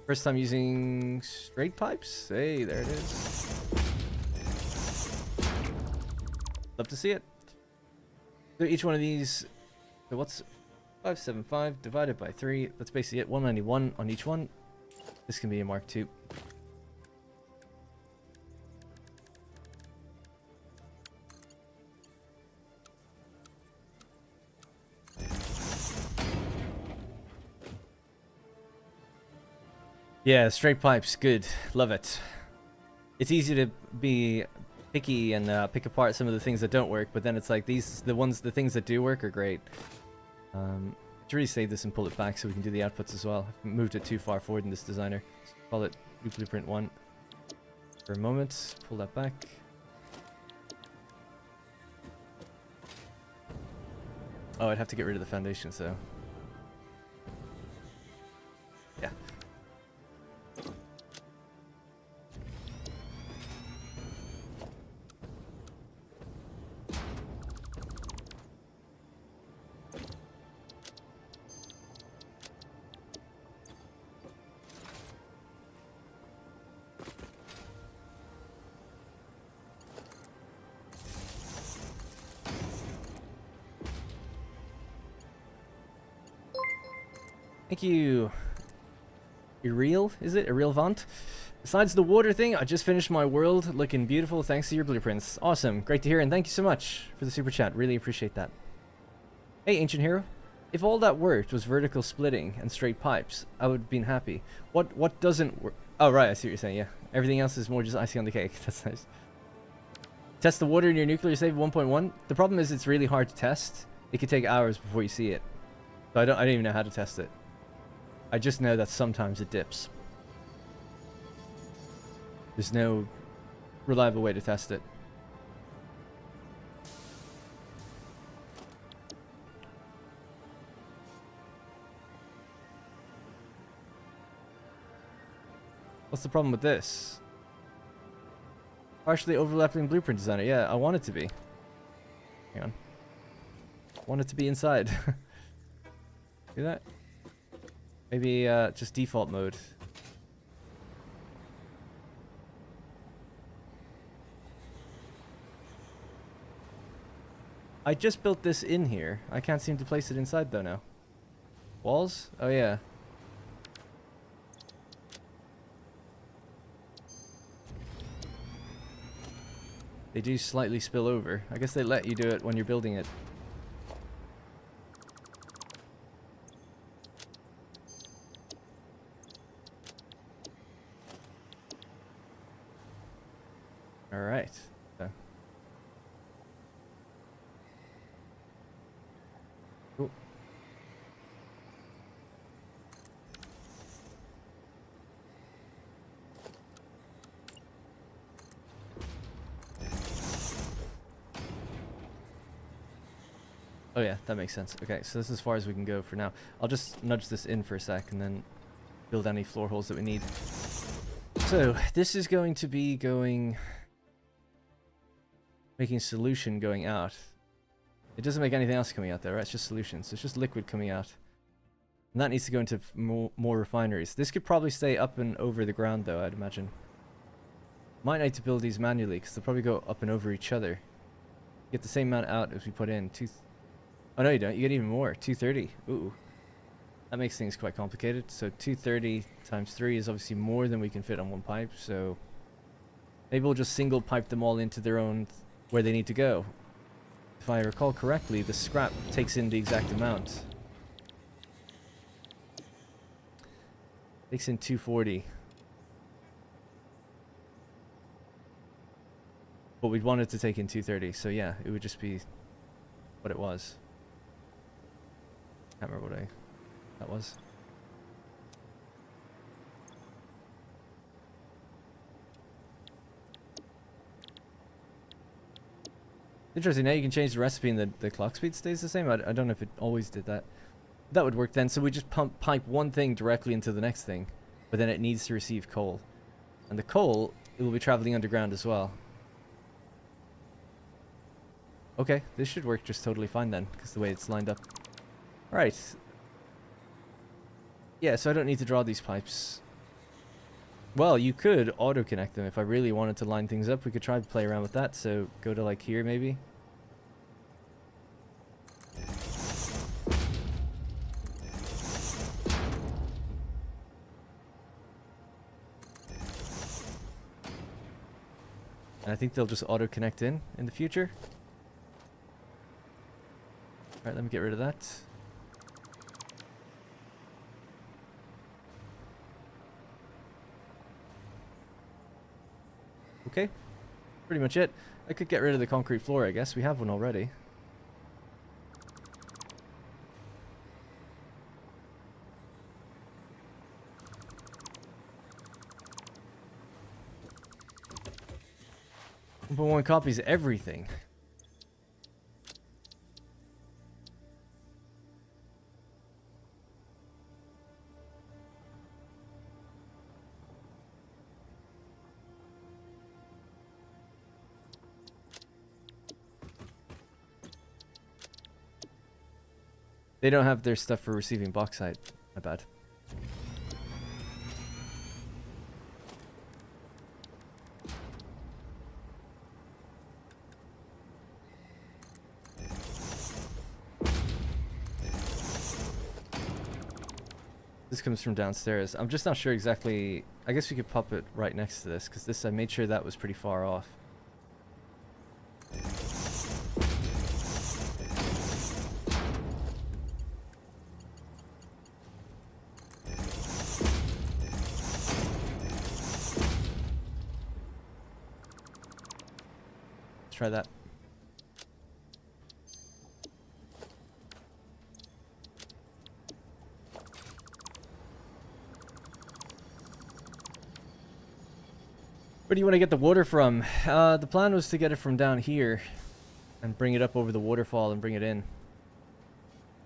First time using straight pipes? Hey, there it is. Love to see it. So each one of these, so what's 575 divided by 3? That's basically it. 191 on each one. This can be a Mark II. Yeah, straight pipes, good. Love it. It's easy to be picky and pick apart some of the things that don't work, but then it's like the things that do work are great. Should really save this and pull it back so we can do the outputs as well. I've moved it too far forward in this designer. So call it blueprint 1 for a moment. Pull that back. Oh, I'd have to get rid of the foundation, so yeah. Thank you. Irreal, is it? Irreal Vant? Besides the water thing, I just finished my world looking beautiful thanks to your blueprints. Awesome. Great to hear, and thank you so much for the super chat. Really appreciate that. Hey, Ancient Hero. If all that worked was vertical splitting and straight pipes, I would have been happy. What doesn't work? Oh, right, I see what you're saying, yeah. Everything else is more just icing on the cake. That's nice. Test the water in your nuclear save 1.1. The problem is it's really hard to test. It could take hours before you see it. So I don't even know how to test it. I just know that sometimes it dips. There's no reliable way to test it. What's the problem with this? Partially overlapping blueprint designer. Yeah, I want it to be. Hang on. I want it to be inside. See that? Maybe just default mode. I just built this in here. I can't seem to place it inside though now. Walls? Oh yeah. They do slightly spill over. I guess they let you do it when you're building it. Alright. Okay. Cool. Oh yeah, that makes sense. Okay, so this is as far as we can go for now. I'll just nudge this in for a sec and then build any floor holes that we need. So, this is going to be making solution going out. It doesn't make anything else coming out there, right? It's just solution. So it's just liquid coming out. And that needs to go into more refineries. This could probably stay up and over the ground though, I'd imagine. Might need to build these manually because they'll probably go up and over each other. Get the same amount out as we put in. Oh no you don't, you get even more. 230. Ooh. That makes things quite complicated. So 230 times 3 is obviously more than we can fit on one pipe, so maybe we'll just single pipe them all into their own where they need to go. If I recall correctly, the scrap takes in the exact amount. Takes in 240. but we'd want it to take in 230. So yeah, it would just be what it was. Can't remember what that was. Interesting, now you can change the recipe and the clock speed stays the same. I don't know if it always did that. That would work then. So we just pipe one thing directly into the next thing, but then it needs to receive coal. And the coal, it will be traveling underground as well. Okay, this should work just totally fine then, because the way it's lined up. Alright. Yeah, so I don't need to draw these pipes. Well, you could auto-connect them if I really wanted to line things up. We could try to play around with that. So go to like here maybe. And I think they'll just auto-connect in the future. Alright, let me get rid of that. Okay, pretty much it. I could get rid of the concrete floor, I guess. We have one already. But one copies everything. They don't have their stuff for receiving bauxite. My bad. This comes from downstairs. I'm just not sure exactly. I guess we could pop it right next to this, because this, I made sure that was pretty far off. Let's try that. Where do you want to get the water from? The plan was to get it from down here and bring it up over the waterfall and bring it in.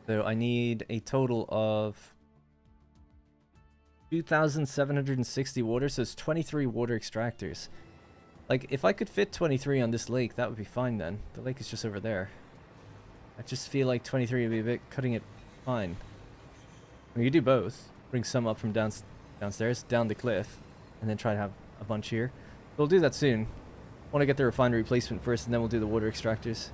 So I need a total of 2,760 water, so it's 23 water extractors. Like, if I could fit 23 on this lake, that would be fine then. The lake is just over there. I just feel like 23 would be a bit cutting it fine. We could do both. Bring some up from downstairs, down the cliff, and then try to have a bunch here. We'll do that soon. I want to get the refinery placement first, and then we'll do the water extractors.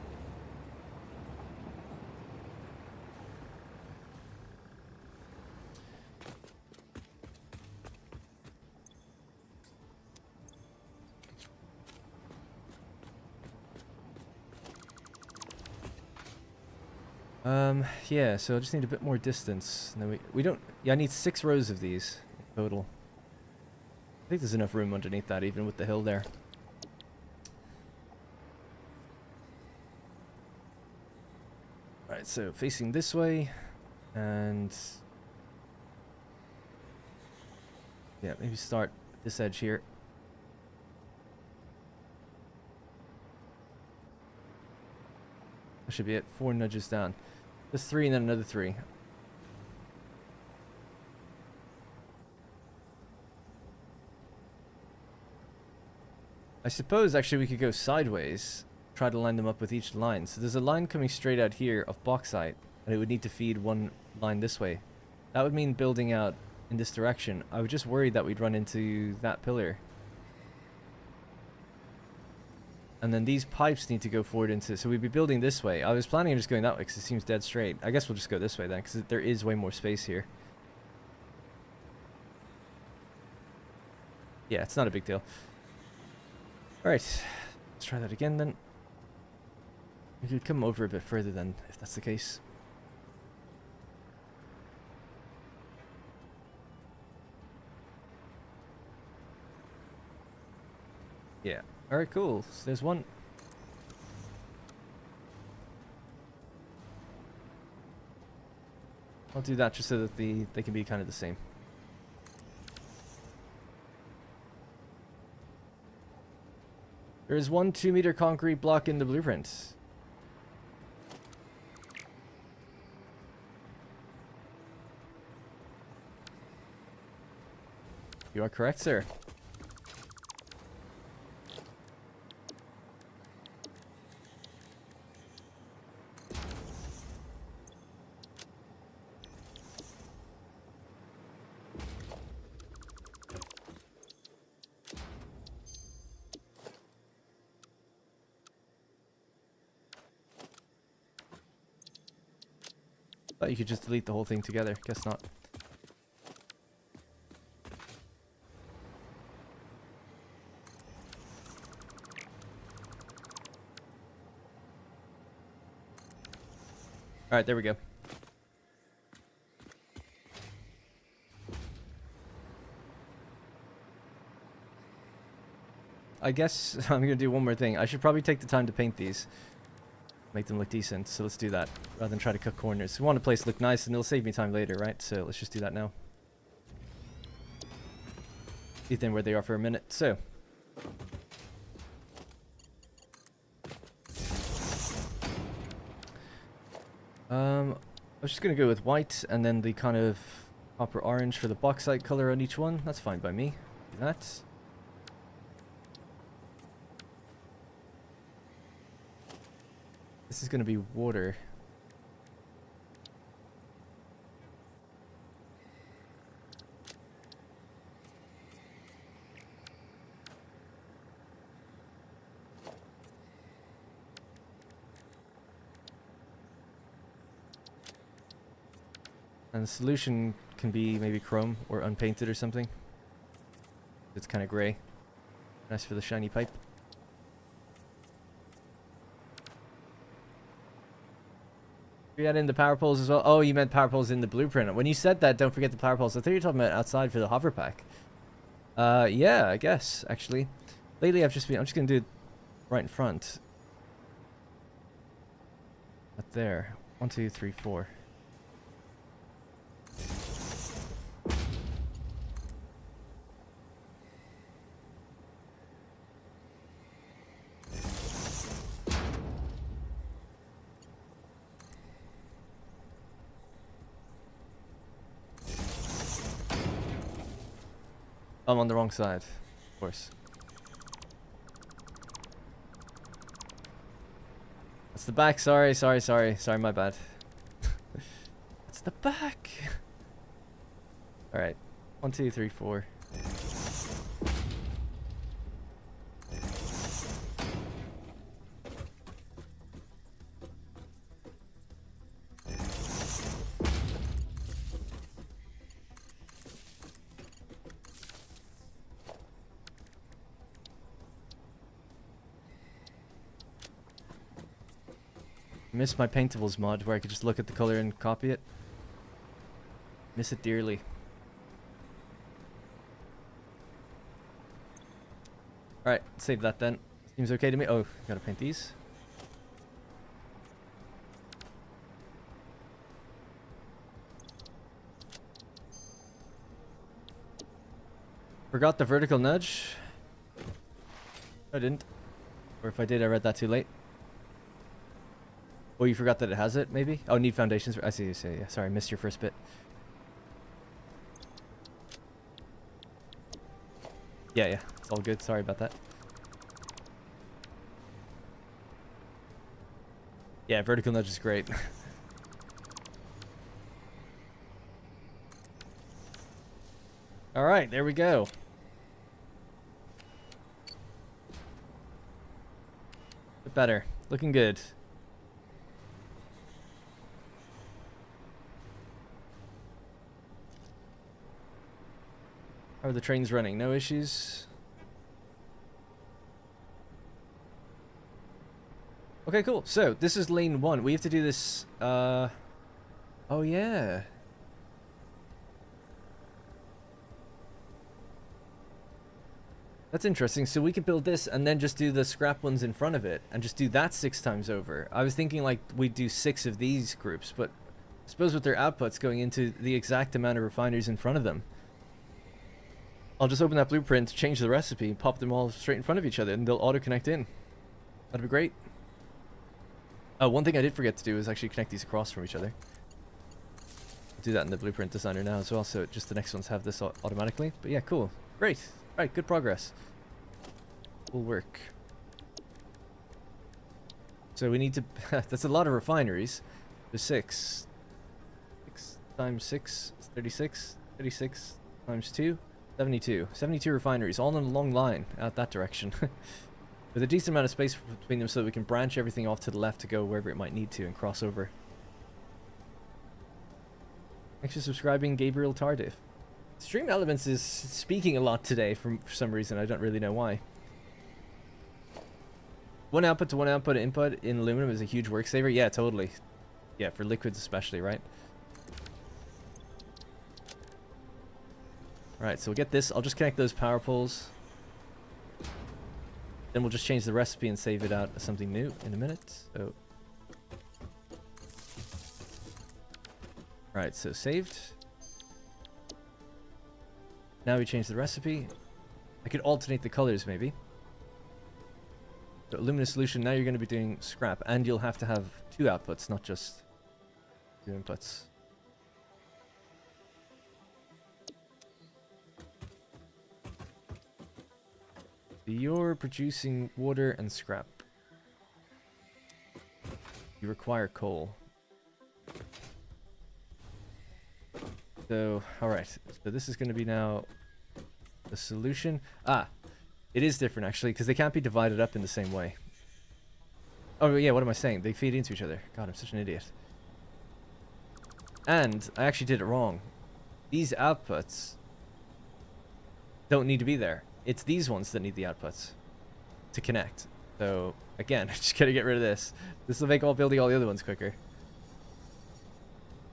Yeah, so I just need a bit more distance. And then we don't... Yeah, I need 6 rows of these in total. I think there's enough room underneath that, even with the hill there. Alright, so facing this way, and... yeah, maybe start at this edge here. That should be it. 4 nudges down. Just 3 and then another 3. I suppose actually we could go sideways, try to line them up with each line. So there's a line coming straight out here of bauxite, and it would need to feed one line this way. That would mean building out in this direction. I was just worried that we'd run into that pillar. And then these pipes need to go forward into... so we'd be building this way. I was planning on just going that way because it seems dead straight. I guess we'll just go this way then, because there is way more space here. Yeah, it's not a big deal. Alright, let's try that again then. We could come over a bit further then, if that's the case. Yeah. Alright, cool. So there's one. I'll do that just so that they can be kind of the same. There is one 2-meter concrete block in the blueprint. You are correct, sir. Thought you could just delete the whole thing together. Guess not. Alright, there we go. I guess I'm gonna do one more thing. I should probably take the time to paint these. Make them look decent, so let's do that. Rather than try to cut corners. We want a place to look nice and it'll save me time later, right? So let's just do that now. See them where they are for a minute. So. I was just gonna go with white and then the kind of copper orange for the bauxite color on each one. That's fine by me. Do that. This is gonna be water. And the solution can be maybe chrome or unpainted or something. It's kind of gray. Nice for the shiny pipe. We add in the power poles as well. Oh, you meant power poles in the blueprint. When you said that, don't forget the power poles. I thought you were talking about outside for the hover pack. Yeah, I guess, actually. Lately, I'm just gonna do it right in front. Up there. 1, 2, 3, 4. I'm on the wrong side, of course. That's the back. Sorry, my bad. That's the back. All right, 1, 2, 3, 4. Miss my paintables mod where I could just look at the color and copy it. Miss it dearly. Alright, save that then. Seems okay to me. Oh, gotta paint these. Forgot the vertical nudge. I didn't. Or if I did, I read that too late. Oh, you forgot that it has it, maybe? Oh, need foundations. I see you say. Yeah, sorry, missed your first bit. Yeah, it's all good. Sorry about that. Yeah, vertical nudge is great. All right, there we go. Bit better. Looking good. How are the trains running? No issues? Okay, cool. So, this is lane 1. We have to do this, oh yeah. That's interesting. So we could build this and then just do the scrap ones in front of it and just do that 6 times over. I was thinking like we'd do 6 of these groups, but I suppose with their outputs going into the exact amount of refineries in front of them, I'll just open that blueprint, change the recipe, pop them all straight in front of each other, and they'll auto-connect in. That'd be great. One thing I did forget to do is actually connect these across from each other. I'll do that in the blueprint designer now as well, so just the next ones have this automatically. But yeah, cool. Great. Alright, good progress. Will work. So we need to... that's a lot of refineries. There's 6. 6 times 6 is 36. 36 times 2, 72. 72 refineries, all in a long line out that direction. With a decent amount of space between them so that we can branch everything off to the left to go wherever it might need to and cross over. Thanks for subscribing, Gabriel Tardif. Stream Elements is speaking a lot today for some reason. I don't really know why. One output to one output input in aluminum is a huge work saver. Yeah, totally. Yeah, for liquids especially, right? Alright, so we'll get this. I'll just connect those power poles. Then we'll just change the recipe and save it out as something new in a minute. So, alright, so saved. Now we change the recipe. I could alternate the colors maybe. So alumina solution, now you're going to be doing scrap, and you'll have to have 2 outputs, not just 2 inputs. So you're producing water and scrap. You require coal. So, alright. So this is going to be now the solution. Ah, it is different actually, because they can't be divided up in the same way. Oh yeah, what am I saying? They feed into each other. God, I'm such an idiot. And I actually did it wrong. These outputs don't need to be there. It's these ones that need the outputs to connect. So again, I just gotta get rid of this. This will make building all the other ones quicker.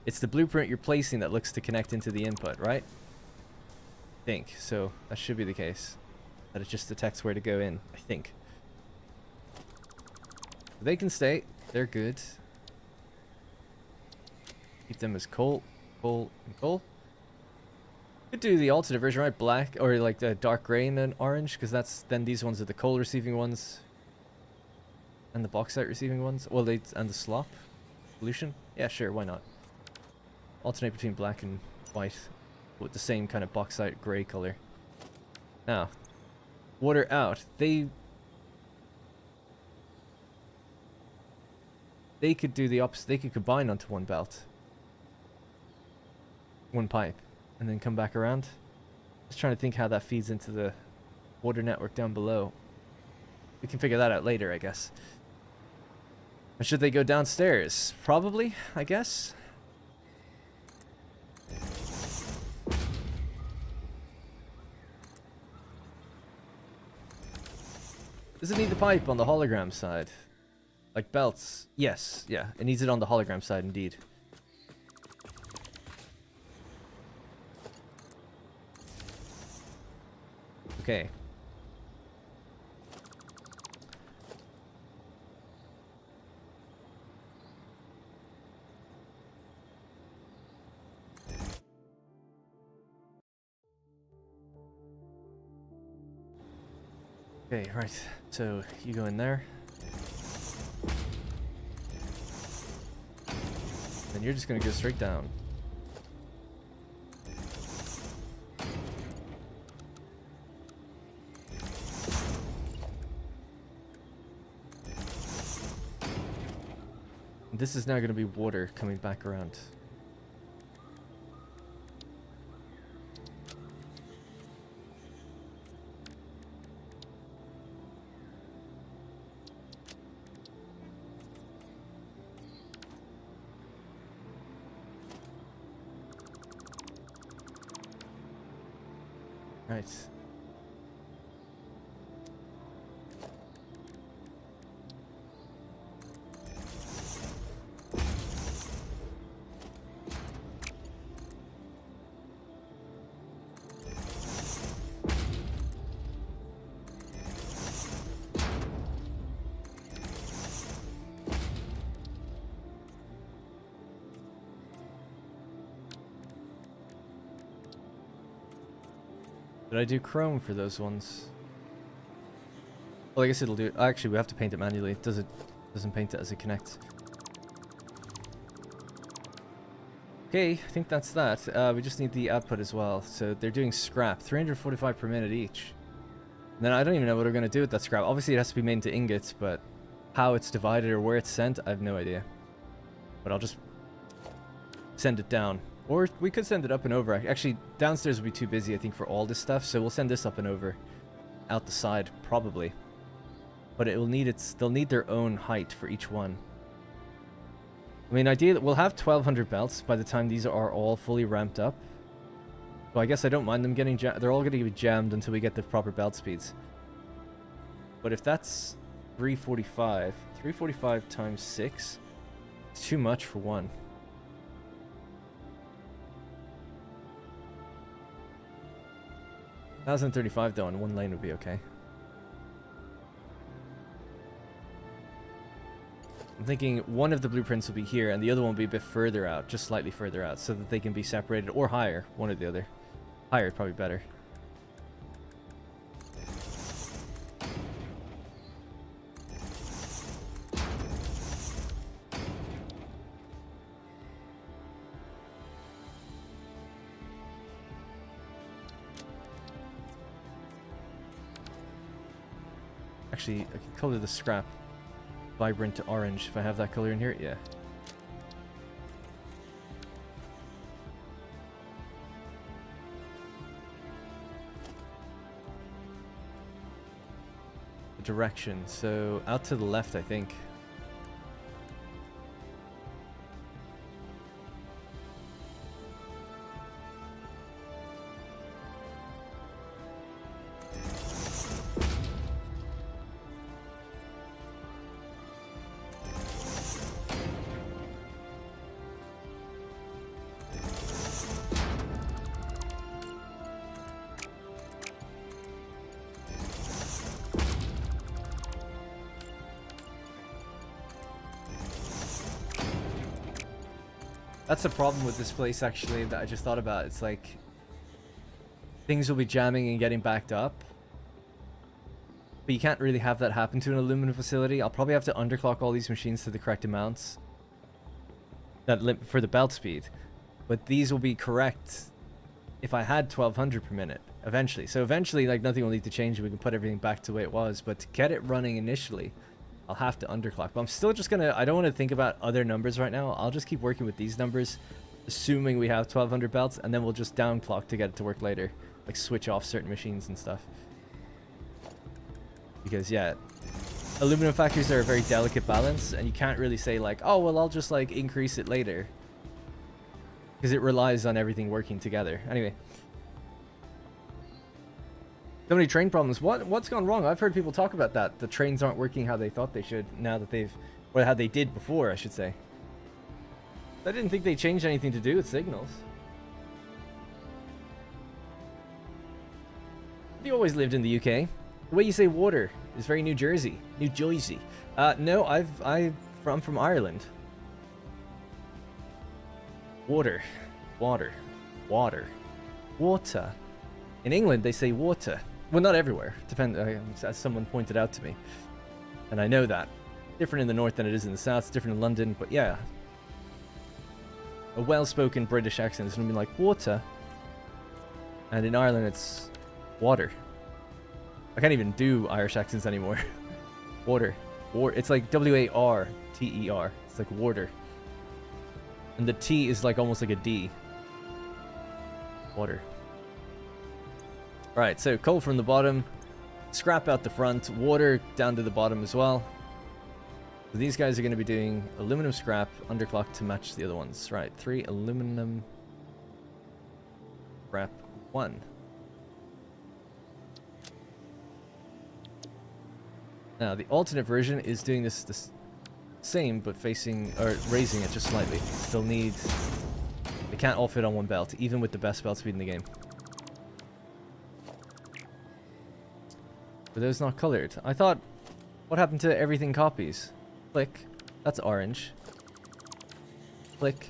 It's the blueprint you're placing that looks to connect into the input, right? I think. So that should be the case. That it just detects where to go in, I think. They can stay. They're good. Keep them as coal, coal, and coal. Could do the alternate version, right? Black, or like the dark gray and then orange, because that's then these ones are the coal receiving ones. And the bauxite receiving ones. Well, and the slop solution. Yeah, sure, why not? Alternate between black and white with the same kind of bauxite gray color. Now, water out. They could do the opposite. They could combine onto one belt, one pipe, and then come back around. Just trying to think how that feeds into the water network down below. We can figure that out later, I guess. Or should they go downstairs? Probably, I guess. Does it need the pipe on the hologram side? Like belts? Yes, yeah. It needs it on the hologram side, indeed. Okay. Okay, right. So you go in there. Then you're just gonna go straight down. And this is now gonna be water coming back around. Right. Did I do chrome for those ones? Well, I guess it'll do it. Actually, we have to paint it manually. Doesn't paint it as it connects. Okay, I think that's that. We just need the output as well. So they're doing scrap, 345 per minute each. And then I don't even know what we're going to do with that scrap. Obviously, it has to be made into ingots, but how it's divided or where it's sent, I have no idea. But I'll just send it down. Or we could send it up and over. Actually, downstairs will be too busy, I think, for all this stuff. So we'll send this up and over. Out the side, probably. But it will need they'll need their own height for each one. I mean, ideally, we'll have 1,200 belts by the time these are all fully ramped up. So I guess I don't mind them getting jammed. They're all going to be jammed until we get the proper belt speeds. But if that's 345 times 6, it's too much for one. 1,035 though, and one lane would be okay. I'm thinking one of the blueprints will be here, and the other one will be a bit further out, just slightly further out, so that they can be separated, or higher, one or the other. Higher is probably better. Actually, I can color the scrap vibrant orange if I have that color in here. Yeah. The direction. So out to the left, I think. That's the problem with this place, actually, that I just thought about. It's like things will be jamming and getting backed up, but you can't really have that happen to an aluminum facility. I'll probably have to underclock all these machines to the correct amounts for the belt speed, but these will be correct if I had 1,200 per minute eventually. So eventually, like, nothing will need to change. We can put everything back to the way it was, but to get it running initially, I'll have to underclock. But I'm still just gonna, I don't want to think about other numbers right now. I'll just keep working with these numbers, assuming we have 1,200 belts, and then we'll just downclock to get it to work later. Like switch off certain machines and stuff. Because yeah, aluminum factories are a very delicate balance, and you can't really say like, oh well, I'll just like increase it later, because it relies on everything working together. Anyway, so many train problems. What's gone wrong? I've heard people talk about that. The trains aren't working how they thought they should now that they've, or how they did before, I should say. I didn't think they changed anything to do with signals. You always lived in the UK. The way you say water is very New Jersey. New Jersey. No, I'm from Ireland. Water. Water. Water. Water. In England, they say water. Well, not everywhere. As someone pointed out to me. And I know that. Different in the north than it is in the south. It's different in London, but yeah. A well-spoken British accent is going to be like water. And in Ireland, it's water. I can't even do Irish accents anymore. Water. It's like W-A-R-T-E-R. It's like water. And the T is like almost like a D. Water. Alright, so coal from the bottom. Scrap out the front. Water down to the bottom as well. So these guys are going to be doing aluminum scrap underclock to match the other ones. Right, 3 aluminum scrap 1. Now the alternate version is doing this same, but facing or raising it just slightly. Still need. They can't all fit on one belt, even with the best belt speed in the game. Were those not colored? I thought. What happened to everything copies? Click. That's orange. Click.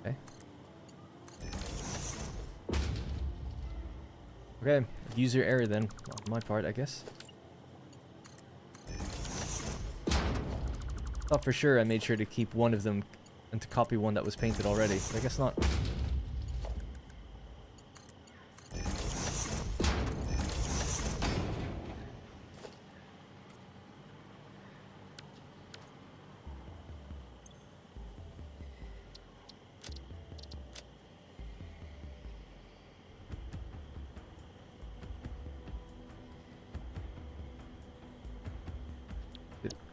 Okay. Okay, user error then, on my part, I guess. Thought for sure I made sure to keep one of them and to copy one that was painted already, but I guess not.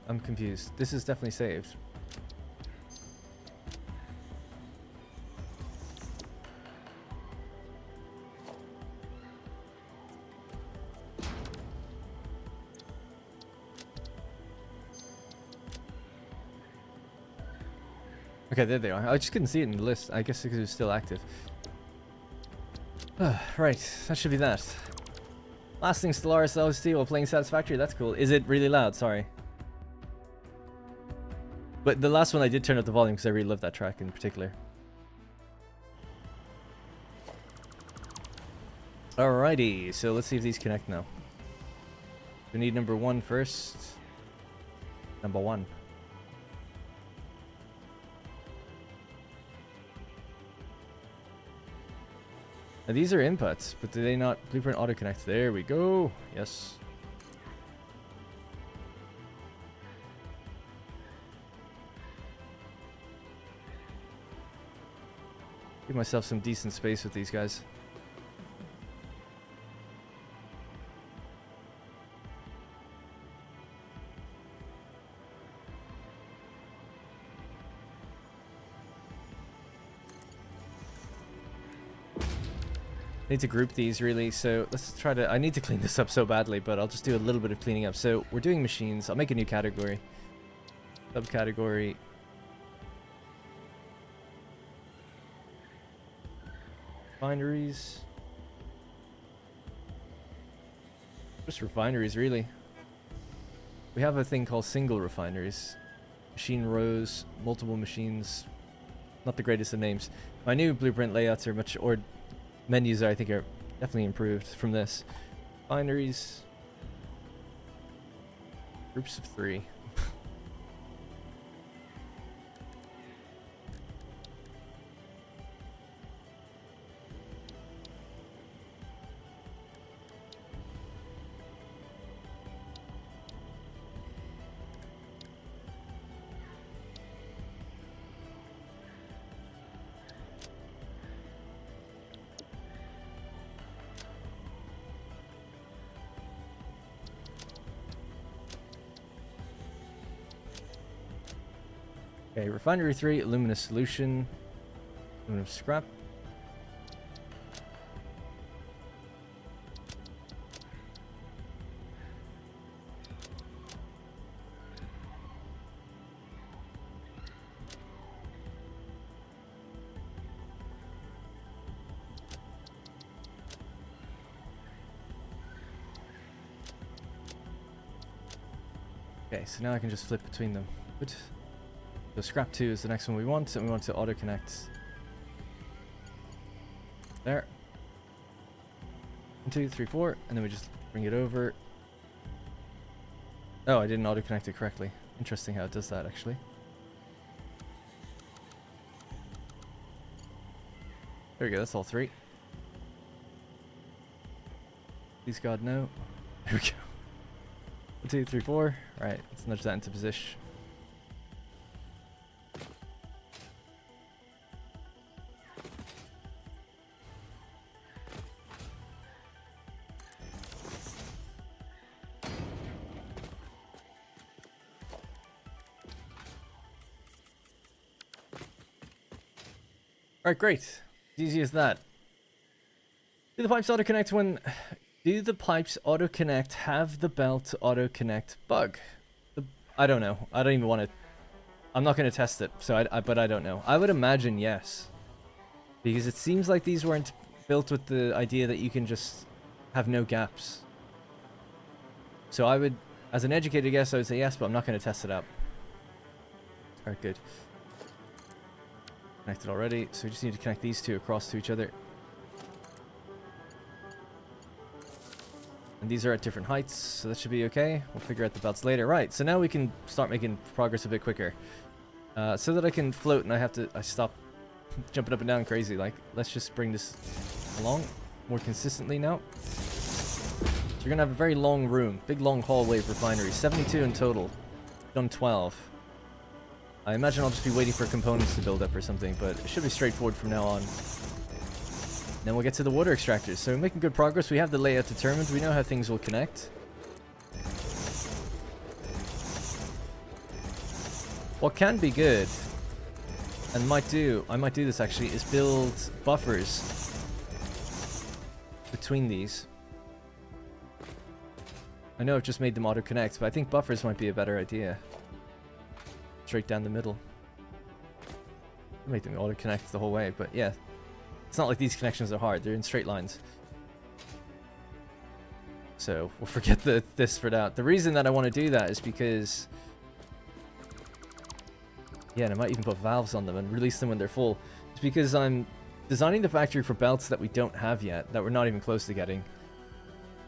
I'm confused. This is definitely saved. Okay, there they are. I just couldn't see it in the list. I guess because it was still active. Right, that should be that. Lasting Stellaris OST while playing Satisfactory. That's cool. Is it really loud? Sorry. But the last one I did turn up the volume because I really love that track in particular. Alrighty, so let's see if these connect now. We need number 1 first. Number 1. Now these are inputs, but do they not blueprint auto connect? There we go. Yes. Give myself some decent space with these guys. Need to group these really, so let's try to... I need to clean this up so badly, but I'll just do a little bit of cleaning up. So we're doing machines. I'll make a new category. Subcategory. Refineries. Just refineries, really. We have a thing called single refineries. Machine rows, multiple machines. Not the greatest of names. My new blueprint layouts are much... or menus, I think, are definitely improved from this. Refineries. Groups of 3. Okay, Refinery 3, aluminum solution, aluminum scrap. Okay, so now I can just flip between them. Good. So scrap 2 is the next one we want, and we want to auto connect. There. 1, 2, 3, 4, and then we just bring it over. Oh, I didn't auto connect it correctly. Interesting how it does that, actually. There we go, that's all 3. Please God, no. There we go. 1, 2, 3, 4. Right, let's nudge that into position. Alright, great. Easy as that. Do the pipes auto-connect when... Do the pipes auto-connect have the belt auto-connect bug? I don't know. I don't even want to... I'm not going to test it, so but I don't know. I would imagine yes. Because it seems like these weren't built with the idea that you can just have no gaps. So I would, as an educated guess, I would say yes, but I'm not going to test it out. Alright, good. Connected already, so we just need to connect these two across to each other. And these are at different heights, so that should be okay. We'll figure out the belts later. Right, so now we can start making progress a bit quicker. So that I can float and I stop jumping up and down crazy. Like, let's just bring this along more consistently now. So you're gonna have a very long room, big long hallway of refinery. 72 in total. Done 12. I imagine I'll just be waiting for components to build up or something, but it should be straightforward from now on. Then we'll get to the water extractors. So we're making good progress. We have the layout determined. We know how things will connect. What can be good, and I might do this actually, is build buffers between these. I know I've just made them auto-connect, but I think buffers might be a better idea. Straight down the middle. Make them auto-connect the whole way, but yeah. It's not like these connections are hard, they're in straight lines. So, we'll forget this for now. The reason that I want to do that is because... yeah, and I might even put valves on them and release them when they're full. It's because I'm designing the factory for belts that we don't have yet, that we're not even close to getting.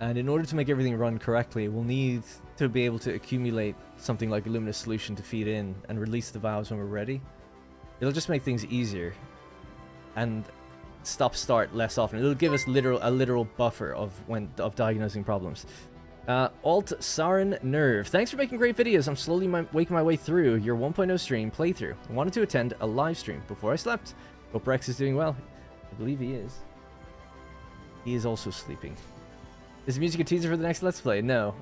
And in order to make everything run correctly, we'll need to be able to accumulate something like a luminous solution to feed in and release the valves when we're ready. It'll just make things easier. And stop-start less often. It'll give us a literal buffer of diagnosing problems. Alt Sarin Nerve. Thanks for making great videos. I'm slowly making my way through your 1.0 stream playthrough. I wanted to attend a live stream before I slept. Hope Rex is doing well. I believe he is. He is also sleeping. Is the music a teaser for the next Let's Play? No.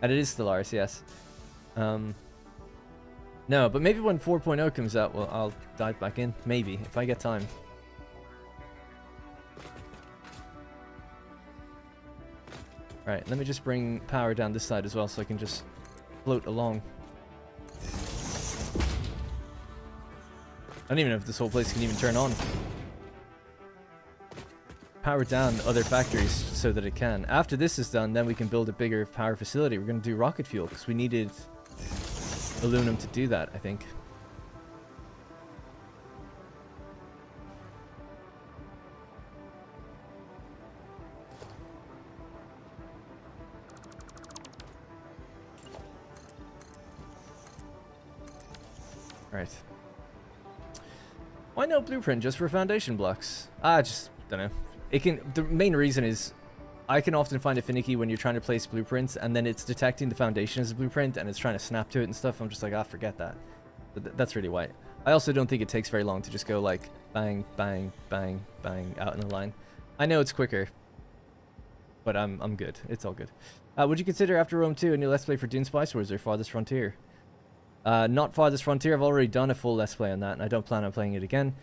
And it is Stellaris, yes. No, but maybe when 4.0 comes out, well, I'll dive back in. Maybe, if I get time. Right, let me just bring power down this side as well so I can just float along. I don't even know if this whole place can even turn on. Power down other factories so that it can. After this is done, then we can build a bigger power facility. We're going to do rocket fuel because we needed aluminum to do that, I think. Right. Why no blueprint just for foundation blocks? I just don't know. It can. The main reason is I can often find it finicky when you're trying to place blueprints and then it's detecting the foundation as a blueprint and it's trying to snap to it and stuff. I'm just like, ah, forget that. But that's really why. I also don't think it takes very long to just go like bang, bang, bang, bang out in a line. I know it's quicker, but I'm good. It's all good. Would you consider after Rome 2 a new Let's Play for Dune Spice Wars or Farthest Frontier? Not Farthest Frontier. I've already done a full Let's Play on that, and I don't plan on playing it again.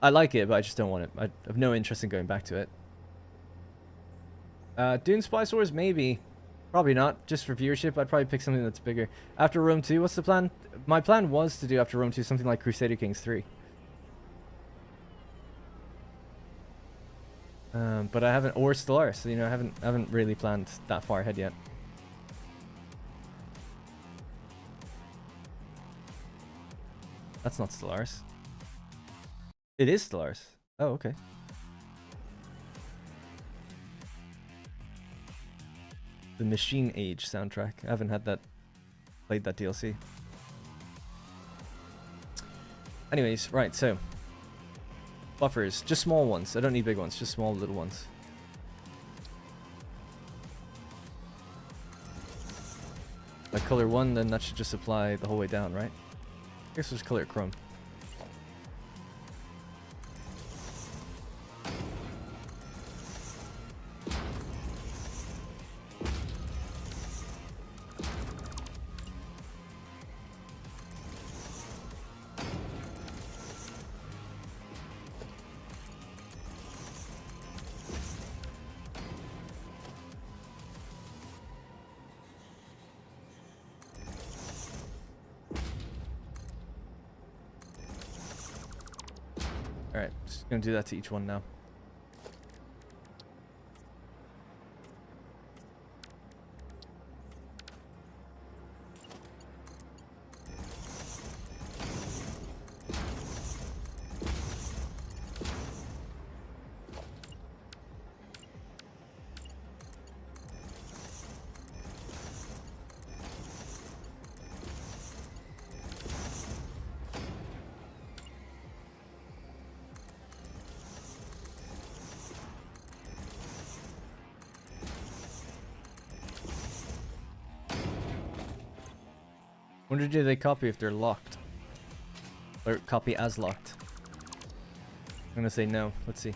I like it, but I just don't want it. I have no interest in going back to it. Dune Spice Wars, maybe. Probably not. Just for viewership, I'd probably pick something that's bigger. After Rome 2, what's the plan? My plan was to do after Rome 2 something like Crusader Kings 3. But I haven't, or Stellaris, so, you know, I haven't really planned that far ahead yet. That's not Stellaris. It is Stellaris. Oh, okay. The Machine Age soundtrack. I haven't had that, played that DLC. Anyways, right, so. Buffers, just small ones. I don't need big ones, just small little ones. Like color 1, then that should just apply the whole way down, right? I guess we'll just color it chrome. Alright, just gonna do that to each one now. Wonder do they copy if they're locked? Or copy as locked? I'm gonna say no. Let's see.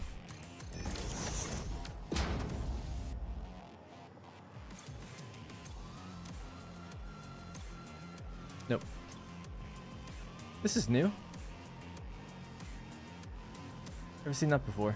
Nope. This is new. Never seen that before.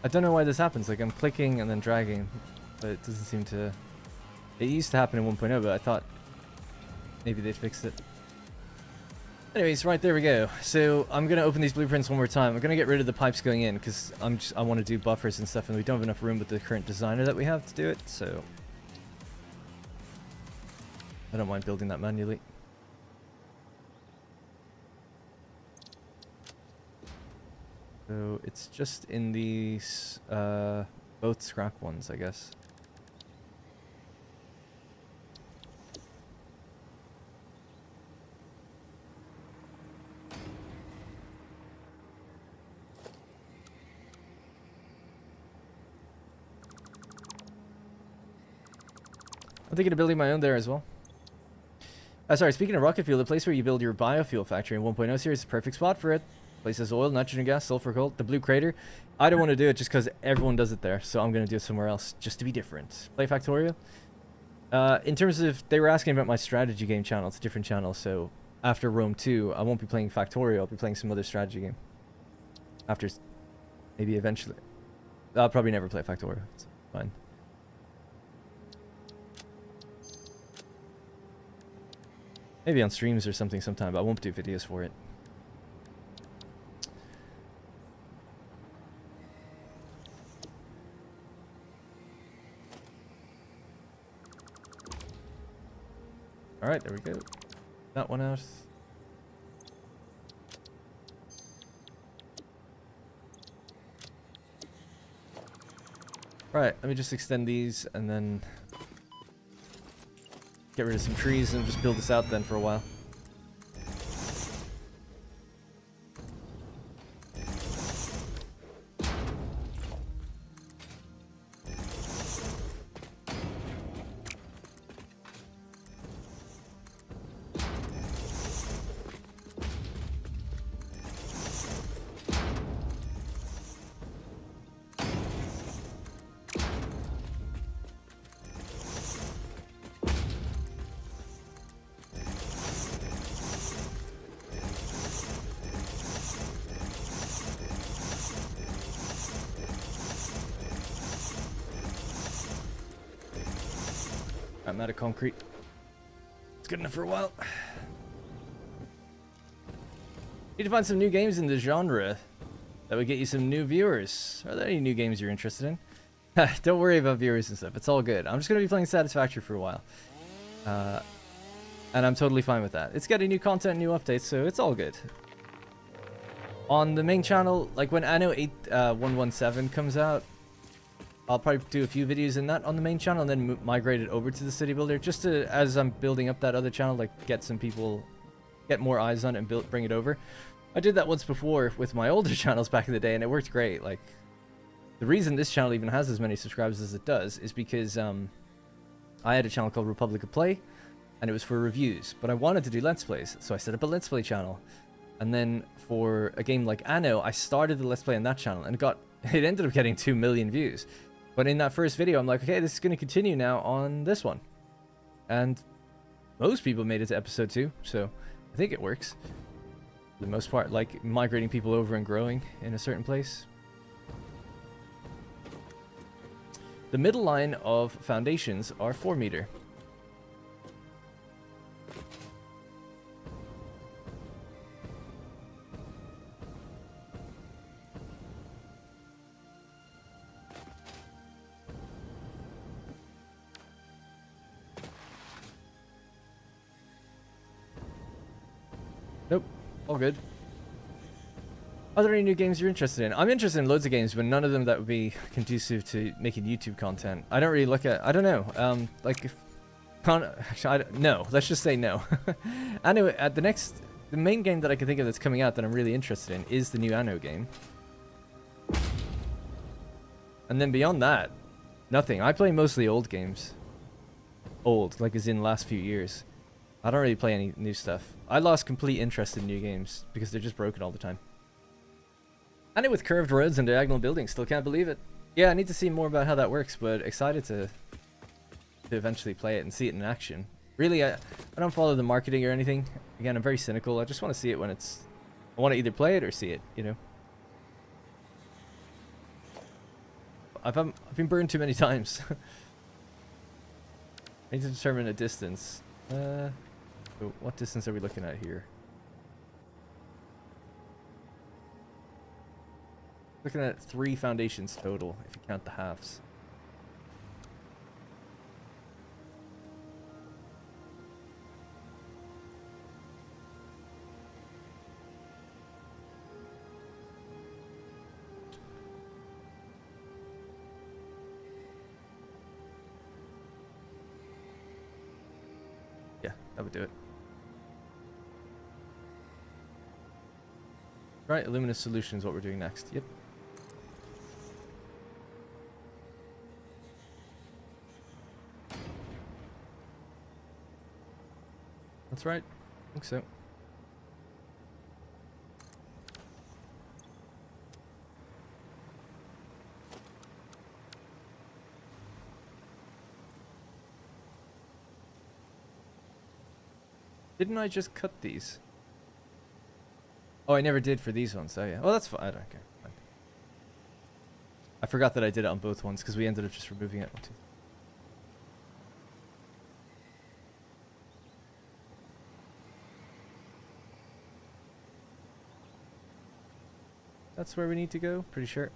I don't know why this happens. Like, I'm clicking and then dragging, but it doesn't seem to... It used to happen in 1.0, but I thought maybe they'd fixed it. Anyways, right, there we go. So I'm gonna open these blueprints one more time. I'm gonna get rid of the pipes going in because I want to do buffers and stuff, and we don't have enough room with the current designer that we have to do it. So I don't mind building that manually. So it's just in these both scrap ones, I guess. I'm thinking of building my own there as well. Sorry, speaking of rocket fuel, the place where you build your biofuel factory in 1.0 series is a perfect spot for it. Place has oil, nitrogen gas, sulfur coal, the blue crater. I don't want to do it just because everyone does it there, so I'm going to do it somewhere else just to be different. Play Factorio. In terms of, they were asking about my strategy game channel. It's a different channel, so after Rome 2, I won't be playing Factorio. I'll be playing some other strategy game. After, maybe eventually. I'll probably never play Factorio. It's fine. Maybe on streams or something sometime, but I won't do videos for it. Alright, there we go. That one out. Right, let me just extend these and then get rid of some trees and just build this out then for a while. I'm out of concrete. It's good enough for a while. Need to find some new games in the genre that would get you some new viewers. Are there any new games you're interested in? Don't worry about viewers and stuff. It's all good. I'm just going to be playing Satisfactory for a while. And I'm totally fine with that. It's getting new content, new updates, so it's all good. On the main channel, like when Anno 8.117 comes out, I'll probably do a few videos in that on the main channel and then migrate it over to the city builder just to, as I'm building up that other channel, like get some people, get more eyes on it and bring it over. I did that once before with my older channels back in the day and it worked great. Like, the reason this channel even has as many subscribers as it does is because I had a channel called Republic of Play and it was for reviews, but I wanted to do Let's Plays, so I set up a Let's Play channel. And then for a game like Anno, I started the Let's Play on that channel and it ended up getting 2 million views. But in that first video, I'm like, okay, this is going to continue now on this one. And most people made it to episode 2, so I think it works. For the most part, like migrating people over and growing in a certain place. The middle line of foundations are 4 meter. Nope, all good. Are there any new games you're interested in? I'm interested in loads of games, but none of them that would be conducive to making YouTube content. I don't really look at. I don't know. Like, actually, no. Let's just say no. Anyway, the main game that I can think of that's coming out that I'm really interested in is the new Anno game. And then beyond that, nothing. I play mostly old games. Old, like as in last few years. I don't really play any new stuff. I lost complete interest in new games because they're just broken all the time. And it with curved roads and diagonal buildings, still can't believe it. Yeah, I need to see more about how that works, but excited to eventually play it and see it in action. Really, I don't follow the marketing or anything. Again, I'm very cynical. I just want to see it when it's... I want to either play it or see it, you know? I've been burned too many times. I need to determine a distance. So what distance are we looking at here? Looking at 3 foundations total, if you count the halves. Yeah, that would do it. Right, Luminous Solutions, what we're doing next. Yep. That's right. I think so. Didn't I just cut these? Oh, I never did for these ones. Oh, yeah. Well, that's fine. I don't care. Fine. I forgot that I did it on both ones because we ended up just removing it. That's where we need to go, pretty sure.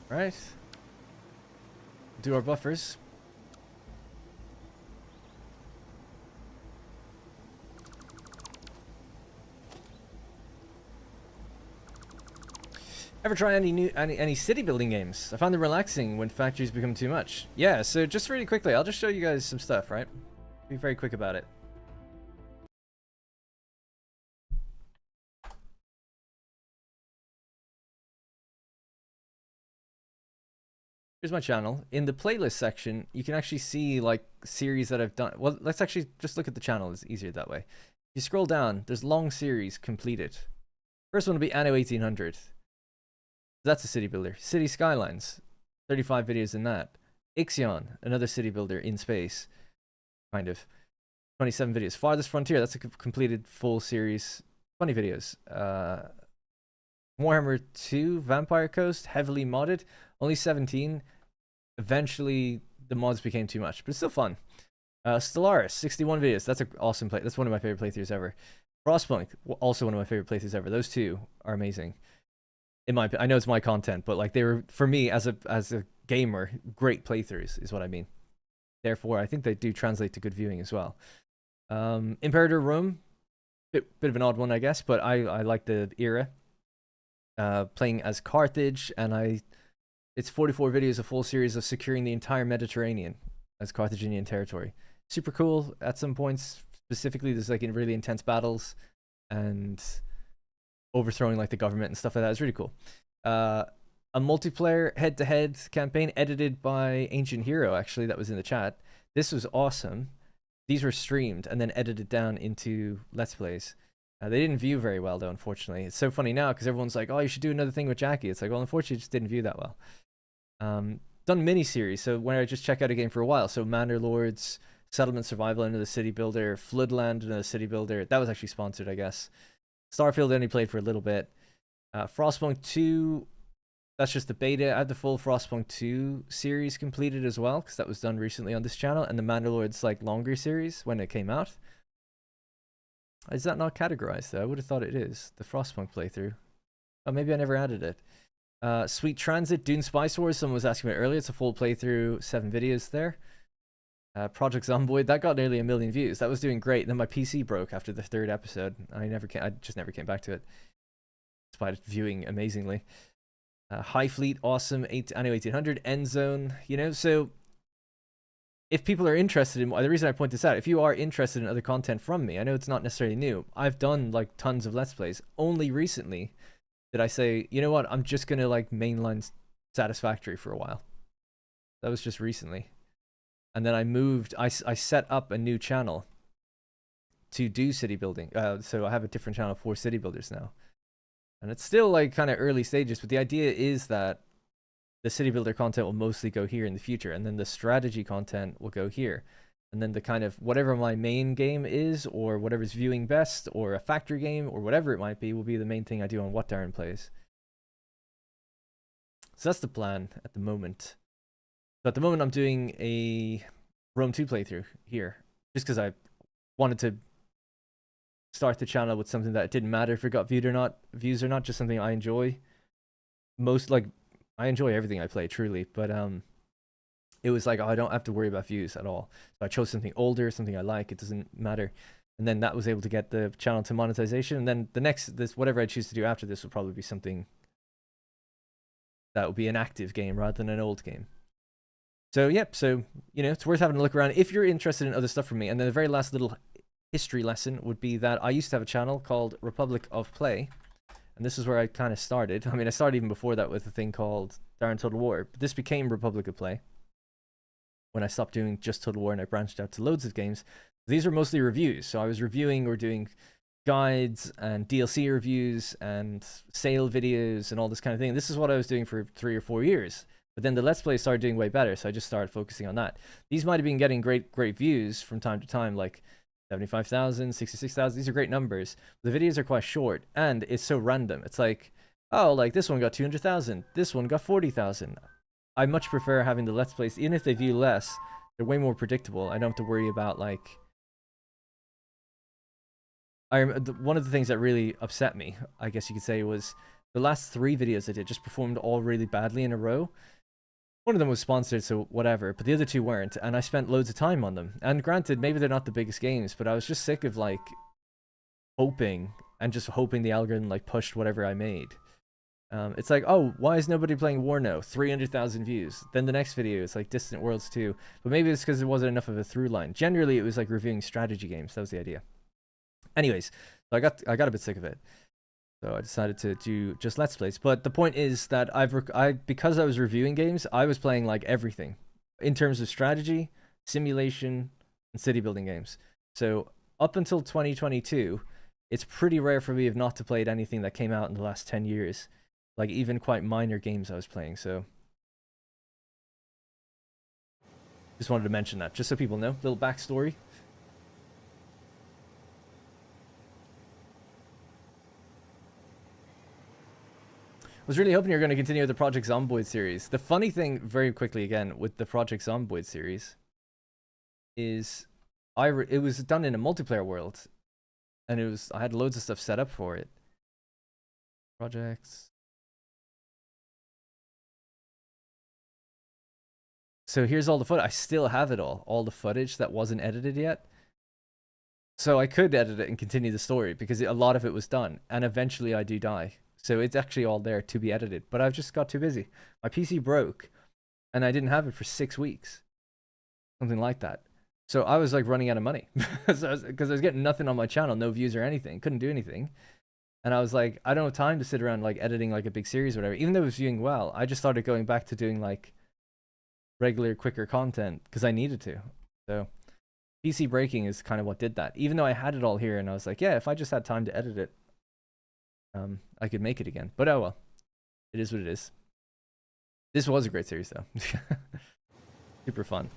Right. Do our buffers. Ever try any city building games? I find them relaxing when factories become too much. Yeah, so just really quickly, I'll just show you guys some stuff, right? Be very quick about it. Here's my channel. In the playlist section, you can actually see like series that I've done. Well, let's actually just look at the channel. It's easier that way. If you scroll down, there's long series completed. First one will be Anno 1800. That's a city builder. City Skylines, 35 videos in that. Ixion, another city builder in space, kind of. 27 videos. Farthest Frontier, that's a completed full series. 20 videos. Warhammer 2, Vampire Coast, heavily modded. Only 17. Eventually, the mods became too much, but it's still fun. Stellaris, 61 videos. That's an awesome play. That's one of my favorite playthroughs ever. Frostpunk, also one of my favorite playthroughs ever. Those two are amazing. I know it's my content, but like they were, for me as a gamer, great playthroughs is what I mean. Therefore, I think they do translate to good viewing as well. Imperator Rome, bit of an odd one, I guess, but I like the era. Playing as Carthage, and it's 44 videos, a full series of securing the entire Mediterranean as Carthaginian territory. Super cool. At some points, specifically, there's like in really intense battles and overthrowing like the government and stuff like that. It's really cool. A multiplayer head-to-head campaign edited by Ancient Hero, actually, that was in the chat. This was awesome. These were streamed and then edited down into Let's Plays. They didn't view very well, though, unfortunately. It's so funny now because everyone's like, oh, you should do another thing with Jackie. It's like, well, unfortunately, it just didn't view that well. Done mini-series, so when I just check out a game for a while. So Manor Lords, Settlement Survival, another city builder, Floodland, another city builder. That was actually sponsored, I guess. Starfield only played for a little bit. Frostpunk 2, that's just the beta. I had the full Frostpunk 2 series completed as well, because that was done recently on this channel, and the Manor Lords like longer series when it came out. Is that not categorized though? I would have thought it is. The Frostpunk playthrough. Oh, maybe I never added it. Sweet Transit, Dune Spice Wars, someone was asking about earlier. It's a full playthrough, 7 videos there. Project Zomboid, that got nearly 1 million views. That was doing great. Then my PC broke after the 3rd episode. I just never came back to it, despite viewing amazingly. High Fleet, awesome. Anno 1800, End Zone, you know. So if people are interested in, the reason I point this out, if you are interested in other content from me, I know it's not necessarily new. I've done like tons of Let's Plays. Only recently did I say, you know what, I'm just gonna like mainline Satisfactory for a while. That was just recently. And then I moved, I set up a new channel to do city building. So I have a different channel for city builders now. And it's still like kind of early stages, but the idea is that the city builder content will mostly go here in the future, and then the strategy content will go here. And then the kind of whatever my main game is, or whatever's viewing best, or a factory game, or whatever it might be, will be the main thing I do on What Darren Plays. So that's the plan at the moment. So at the moment I'm doing a Rome 2 playthrough here, just because I wanted to start the channel with something that it didn't matter if it got views or not, just something I enjoy. I enjoy everything I play, truly, but it was like, oh, I don't have to worry about views at all. So I chose something older, something I like, it doesn't matter. And then that was able to get the channel to monetization, and then the next, whatever I choose to do after this will probably be something that will be an active game rather than an old game. So, yep, so, you know, it's worth having a look around if you're interested in other stuff from me. And then the very last little history lesson would be that I used to have a channel called Republic of Play, and this is where I kind of started. I mean, I started even before that with a thing called Darren Total War, but this became Republic of Play when I stopped doing just Total War and I branched out to loads of games. These are mostly reviews, so I was reviewing or doing guides and DLC reviews and sale videos and all this kind of thing. This is what I was doing for 3 or 4 years. But then the Let's Play started doing way better, so I just started focusing on that. These might have been getting great views from time to time, like 75,000, 66,000. These are great numbers. The videos are quite short, and it's so random. It's like, oh, like this one got 200,000, this one got 40,000. I much prefer having the Let's Plays, even if they view less, they're way more predictable. I don't have to worry about, like... one of the things that really upset me, I guess you could say, was the last 3 videos I did just performed all really badly in a row. One of them was sponsored, so whatever, but the other 2 weren't, and I spent loads of time on them. And granted, maybe they're not the biggest games, but I was just sick of, like, hoping the algorithm, like, pushed whatever I made. It's like, oh, why is nobody playing Warno? 300,000 views. Then the next video, it's like Distant Worlds 2. But maybe it's because there wasn't enough of a through line. Generally, it was like reviewing strategy games. That was the idea. Anyways, so I got a bit sick of it. So I decided to do just Let's Plays. But the point is that because I was reviewing games, I was playing like everything in terms of strategy, simulation, and city building games. So up until 2022, it's pretty rare for me not to played anything that came out in the last 10 years. Like even quite minor games I was playing. So just wanted to mention that, just so people know. Little backstory. I was really hoping you were going to continue with the Project Zomboid series. The funny thing, very quickly again, with the Project Zomboid series is it was done in a multiplayer world, and I had loads of stuff set up for it. Projects. So here's all the footage. I still have it all the footage that wasn't edited yet. So I could edit it and continue the story because a lot of it was done, and eventually I do die. So it's actually all there to be edited, but I've just got too busy. My PC broke, and I didn't have it for 6 weeks. Something like that. So I was like running out of money because I was getting nothing on my channel, no views or anything, couldn't do anything. And I was like, I don't have time to sit around like editing like a big series or whatever. Even though it was viewing well, I just started going back to doing like regular, quicker content because I needed to. So PC breaking is kind of what did that. Even though I had it all here, and I was like, yeah, if I just had time to edit it, I could make it again. But oh well, it is what it is. This was a great series though. Super fun.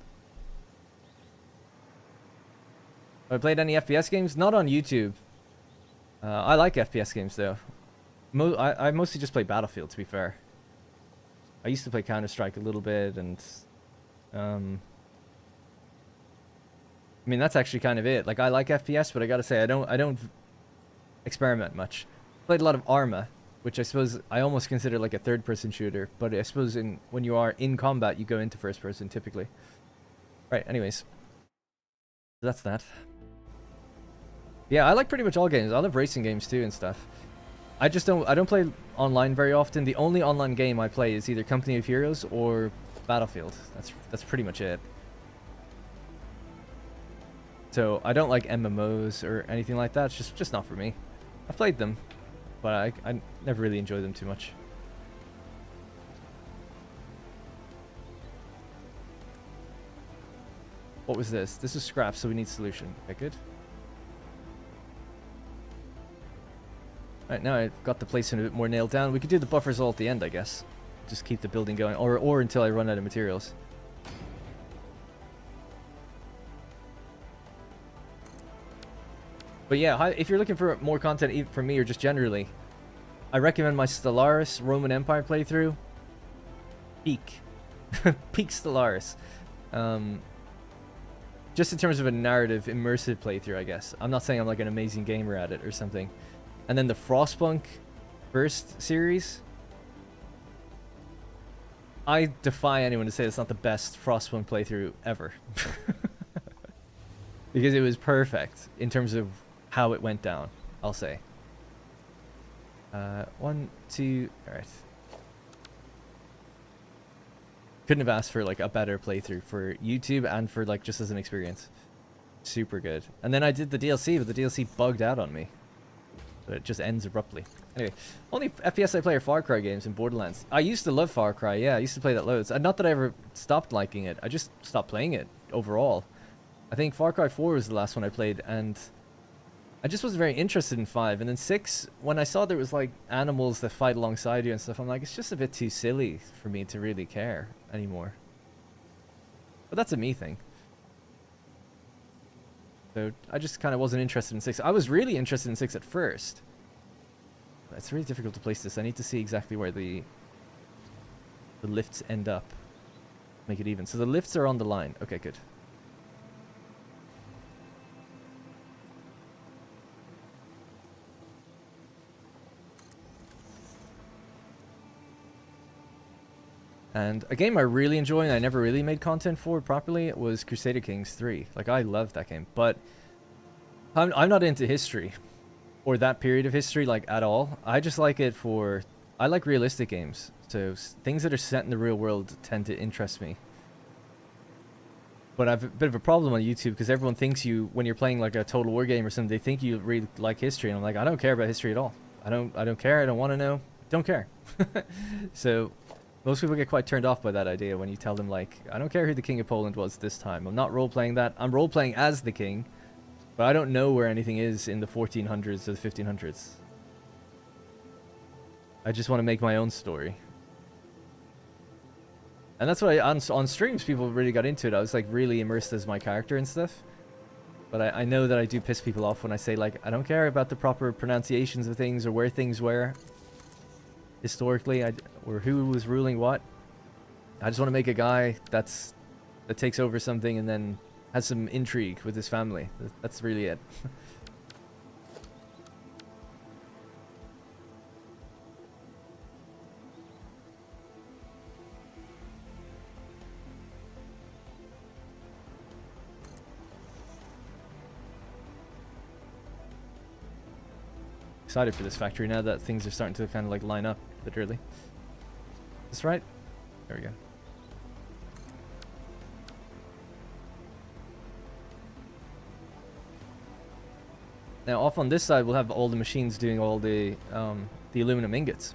Have I played any FPS games? Not on YouTube. I like FPS games though. I mostly just play Battlefield, to be fair. I used to play Counter-Strike a little bit, and I mean that's actually kind of it. Like I like FPS, but I gotta say I don't experiment much. Played a lot of Arma, which I suppose I almost consider like a third-person shooter, but I suppose when you are in combat, you go into first-person typically. Right, anyways. So that's that. Yeah, I like pretty much all games. I love racing games too and stuff. I don't play online very often. The only online game I play is either Company of Heroes or Battlefield. That's pretty much it. So I don't like MMOs or anything like that. It's just not for me. I've played them, but I never really enjoy them too much. What was this? This is scrap, so we need solution. Okay, good. Alright, now I've got the placement a bit more nailed down. We could do the buffers all at the end, I guess. Just keep the building going, or until I run out of materials. But yeah, if you're looking for more content from me or just generally, I recommend my Stellaris Roman Empire playthrough. Peak. Peak Stellaris. Just in terms of a narrative, immersive playthrough, I guess. I'm not saying I'm like an amazing gamer at it or something. And then the Frostpunk first series. I defy anyone to say it's not the best Frostpunk playthrough ever. Because it was perfect in terms of how it went down, I'll say. 1, 2, alright. Couldn't have asked for like a better playthrough for YouTube and for like just as an experience. Super good. And then I did the DLC, but the DLC bugged out on me. So it just ends abruptly. Anyway, only FPS I play are Far Cry games and Borderlands. I used to love Far Cry, yeah, I used to play that loads. And not that I ever stopped liking it, I just stopped playing it overall. I think Far Cry 4 was the last one I played, and I just wasn't very interested in 5. And then 6, when I saw there was like animals that fight alongside you and stuff, I'm like, it's just a bit too silly for me to really care anymore. But that's a me thing. So I just kind of wasn't interested in 6. I was really interested in 6 at first. It's really difficult to place this. I need to see exactly where the lifts end up. Make it even. So the lifts are on the line. Okay, good. And a game I really enjoy and I never really made content for properly was Crusader Kings 3. Like, I loved that game. But I'm not into history. Or that period of history, like, at all. I just like it for... I like realistic games. So, things that are set in the real world tend to interest me. But I have a bit of a problem on YouTube because everyone thinks you, when you're playing like a Total War game or something, they think you really like history. And I'm like, I don't care about history at all. I don't care. I don't want to know. Don't care. So... most people get quite turned off by that idea when you tell them, like, I don't care who the King of Poland was this time. I'm not role-playing that. I'm role-playing as the king, but I don't know where anything is in the 1400s or the 1500s. I just want to make my own story. And that's why on streams people really got into it. I was, like, really immersed as my character and stuff. But I know that I do piss people off when I say, like, I don't care about the proper pronunciations of things or where things were. Historically, or who was ruling what. I just want to make a guy that takes over something and then has some intrigue with his family. That's really it. Excited for this factory now that things are starting to kind of like line up literally. Is this right? There we go. Now off on this side we'll have all the machines doing all the aluminum ingots.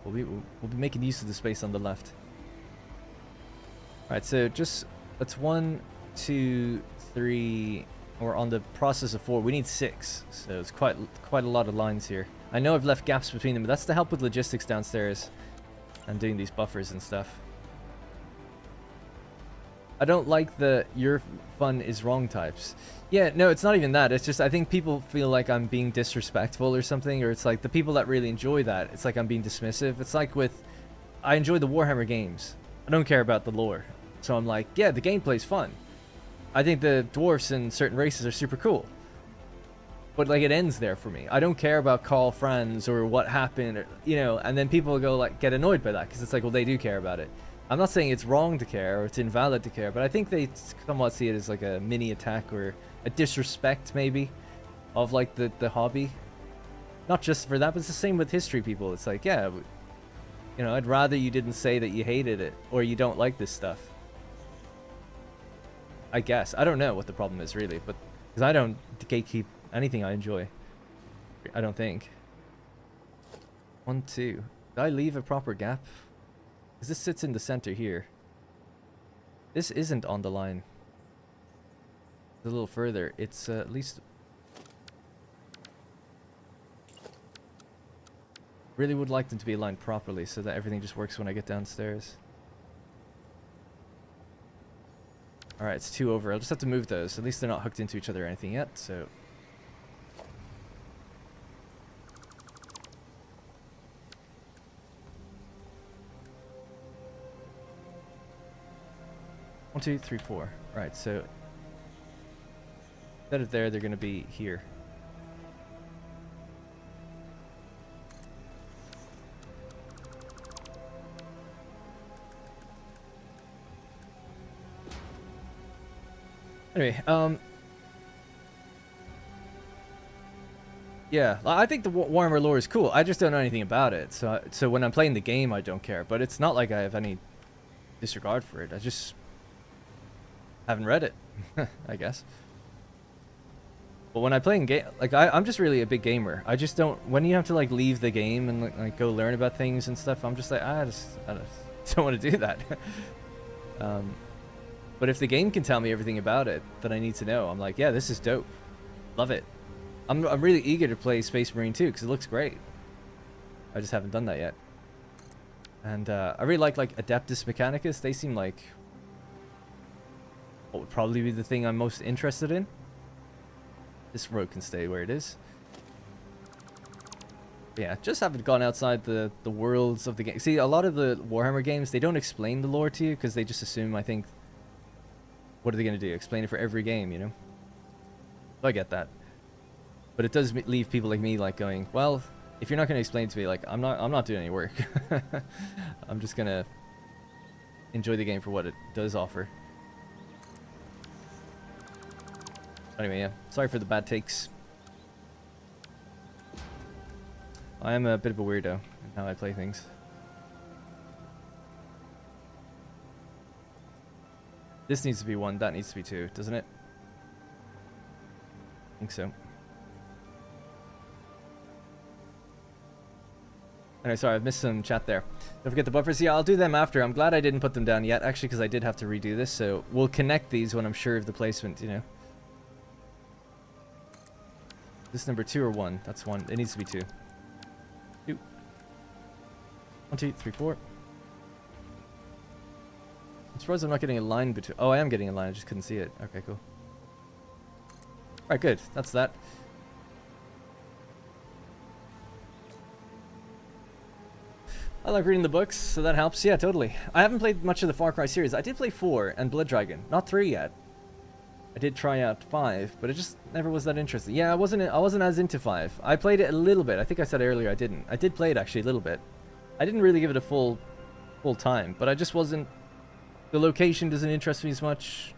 We'll be making use of the space on the left. Alright, so just that's 1, 2, 3. We're on the process of 4. We need 6, so it's quite a lot of lines here. I know I've left gaps between them, but that's to help with logistics downstairs and doing these buffers and stuff. I don't like the "your fun is wrong" types. Yeah, no, it's not even that. It's just I think people feel like I'm being disrespectful or something, or it's like the people that really enjoy that, it's like I'm being dismissive. It's like with... I enjoy the Warhammer games. I don't care about the lore. So I'm like, yeah, the gameplay's fun. I think the dwarfs and certain races are super cool. but like it ends there for me. I don't care about call friends or what happened, or, you know. And then people go like get annoyed by that because it's like, well, they do care about it. I'm not saying it's wrong to care or it's invalid to care, but I think they somewhat see it as like a mini attack or a disrespect maybe of like the hobby. Not just for that, but it's the same with history people. It's like, yeah, you know, I'd rather you didn't say that you hated it or you don't like this stuff. I guess. I don't know what the problem is really, but because I don't gatekeep anything I enjoy. I don't think. 1, 2. Did I leave a proper gap? Because this sits in the center here. This isn't on the line. It's a little further. It's at least... Really would like them to be aligned properly so that everything just works when I get downstairs. Alright, it's 2 over. I'll just have to move those. At least they're not hooked into each other or anything yet, so... One, 2, 3, 4. Right, so... Instead of there, they're going to be here. Anyway, yeah, I think the Warhammer lore is cool. I just don't know anything about it, so when I'm playing the game, I don't care. But it's not like I have any disregard for it. I just haven't read it, I guess. But when I play in game, like I'm just really a big gamer. I just don't. When you have to like leave the game and like go learn about things and stuff, I'm just like I just don't want to do that. But if the game can tell me everything about it that I need to know, I'm like, yeah, this is dope. Love it. I'm really eager to play Space Marine 2 because it looks great. I just haven't done that yet. And I really like Adeptus Mechanicus. They seem like what would probably be the thing I'm most interested in. This road can stay where it is. Yeah, just haven't gone outside the worlds of the game. See, a lot of the Warhammer games, they don't explain the lore to you because they just assume, I think, what are they going to do? Explain it for every game, you know? I get that. But it does leave people like me like going, well, if you're not going to explain it to me, like I'm not doing any work. I'm just going to enjoy the game for what it does offer. Anyway, yeah. Sorry for the bad takes. I am a bit of a weirdo in how I play things. This needs to be 1, that needs to be 2, doesn't it? I think so. Anyway, sorry, I've missed some chat there. Don't forget the buffers. Yeah, I'll do them after. I'm glad I didn't put them down yet, actually, because I did have to redo this, so we'll connect these when I'm sure of the placement, you know. This number 2 or 1? That's 1. It needs to be 2. 2. 1, 2, 3, 4. I'm surprised I'm not getting a line between... Oh, I am getting a line. I just couldn't see it. Okay, cool. Alright, good. That's that. I like reading the books, so that helps. Yeah, totally. I haven't played much of the Far Cry series. I did play 4 and Blood Dragon. Not 3 yet. I did try out 5, but it just never was that interesting. Yeah, I wasn't as into 5. I played it a little bit. I think I said earlier I didn't. I did play it actually a little bit. I didn't really give it a full time, but I just wasn't... The location doesn't interest me as much.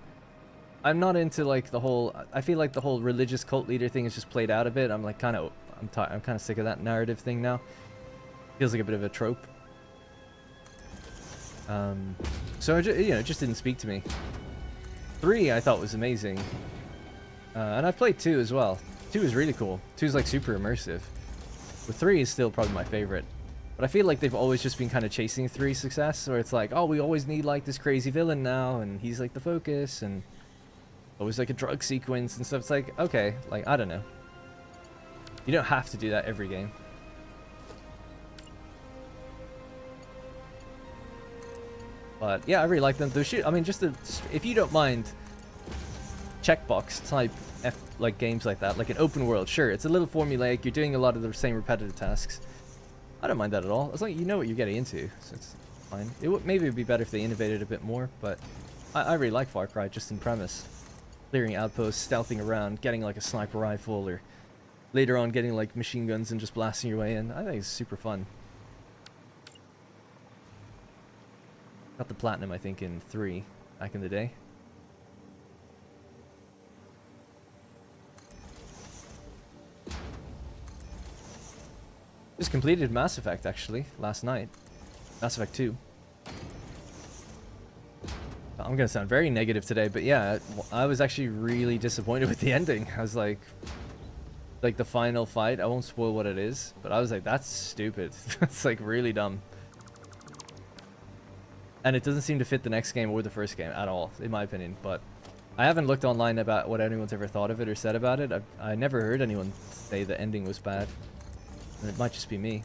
I'm not into like the whole... I feel like the whole religious cult leader thing is just played out a bit. I'm like I'm kind of sick of that narrative thing now. Feels like a bit of a trope. So it just didn't speak to me. 3 I thought was amazing. And I've played 2 as well. 2 is really cool. 2 is like super immersive. But 3 is still probably my favorite. But I feel like they've always just been kind of chasing 3's success, where it's like, oh, we always need like this crazy villain now, and he's like the focus, and always like a drug sequence and stuff. It's like, okay, like, I don't know. You don't have to do that every game. But yeah, I really like them. I mean, just if you don't mind checkbox type like games like that, like an open world, sure, it's a little formulaic. You're doing a lot of the same repetitive tasks. I don't mind that at all, as long as you know what you're getting into, so it's fine. Maybe it'd be better if they innovated a bit more, but I really like Far Cry just in premise. Clearing outposts, stealthing around, getting like a sniper rifle, or later on getting like machine guns and just blasting your way in. I think it's super fun. Got the platinum, I think, in 3 back in the day. Just completed Mass Effect actually last night. Mass Effect 2. I'm gonna sound very negative today, but yeah, I was actually really disappointed with the ending. I was like the final fight. I won't spoil what it is, but I was like, that's stupid. It's like really dumb. And it doesn't seem to fit the next game or the first game at all, in my opinion. But I haven't looked online about what anyone's ever thought of it or said about it. I never heard anyone say the ending was bad. And it might just be me.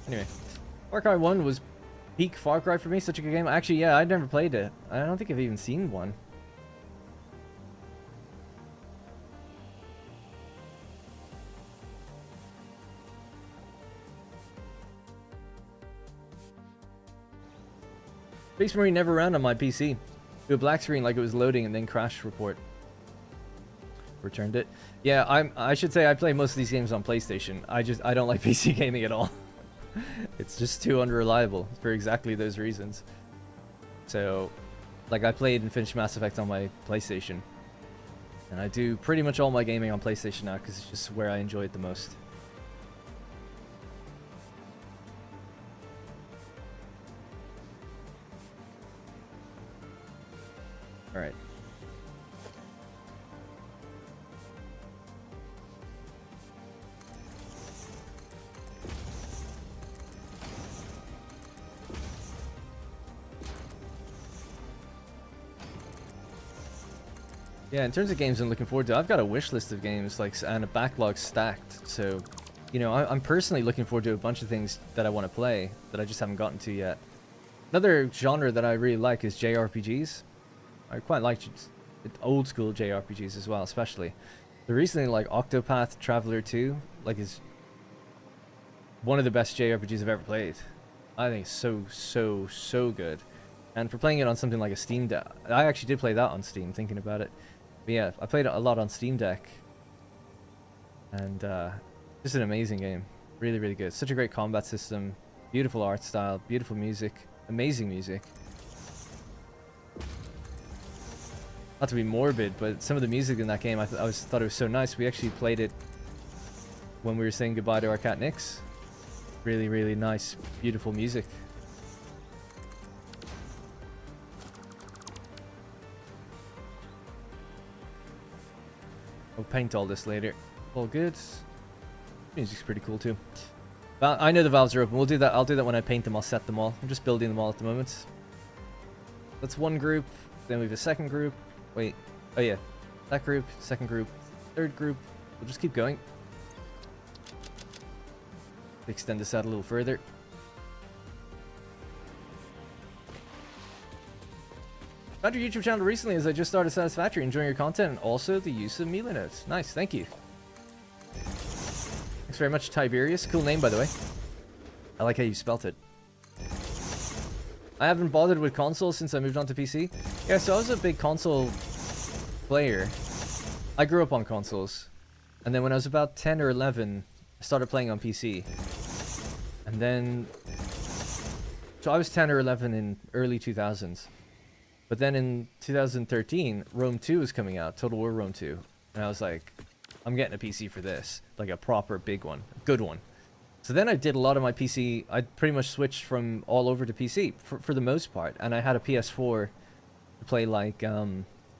Anyway, Far Cry 1 was peak Far Cry for me. Such a good game. Actually, yeah, I'd never played it. I don't think I've even seen one. Space Marine never ran on my PC. Do a black screen like it was loading and then crash report. Returned it. Yeah, I should say I play most of these games on PlayStation. I don't like PC gaming at all. It's just too unreliable for exactly those reasons. So, like, I played and finished Mass Effect on my PlayStation. And I do pretty much all my gaming on PlayStation now because it's just where I enjoy it the most. Alright. Yeah, in terms of games I'm looking forward to, I've got a wish list of games like and a backlog stacked. So, you know, I'm personally looking forward to a bunch of things that I want to play that I just haven't gotten to yet. Another genre that I really like is JRPGs. I quite like old school JRPGs as well, especially. So recently, like Octopath Traveler 2, like is one of the best JRPGs I've ever played. I think it's so good. And for playing it on something like a Steam Deck, I actually did play that on Steam, thinking about it. But yeah, I played it a lot on Steam Deck. And just an amazing game. Really, really good. Such a great combat system. Beautiful art style. Beautiful music. Amazing music. Not to be morbid, but some of the music in that game, I thought it was so nice. We actually played it when we were saying goodbye to our cat Nix. Really, really nice, beautiful music. We'll paint all this later. All good. Music's pretty cool too. I know the valves are open. We'll do that. I'll do that when I paint them. I'll set them all. I'm just building them all at the moment. That's one group. Then we have a second group. Wait. Oh yeah. That group. Second group. Third group. We'll just keep going. Extend this out a little further. Found your YouTube channel recently as I just started Satisfactory, enjoying your content and also the use of Milanote. Nice, thank you. Thanks very much, Tiberius. Cool name, by the way. I like how you spelt it. I haven't bothered with consoles since I moved on to PC. Yeah, so I was a big console player. I grew up on consoles. And then when I was about 10 or 11, I started playing on PC. And then... So I was 10 or 11 in early 2000s. But then in 2013, Rome 2 was coming out, Total War Rome 2. And I was like, I'm getting a PC for this. Like a proper big one. A good one. So then I did a lot of my PC. I pretty much switched from all over to PC for the most part. And I had a PS4 to play like,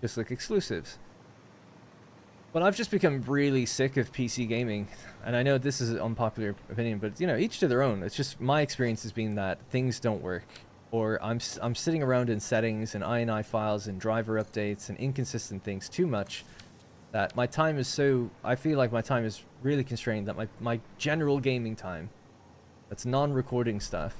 just like exclusives. But I've just become really sick of PC gaming. And I know this is an unpopular opinion, but you know, each to their own. It's just my experience has been that things don't work. Or I'm sitting around in settings and INI files and driver updates and inconsistent things too much that my time is so... I feel like my time is really constrained, that my general gaming time, that's non-recording stuff,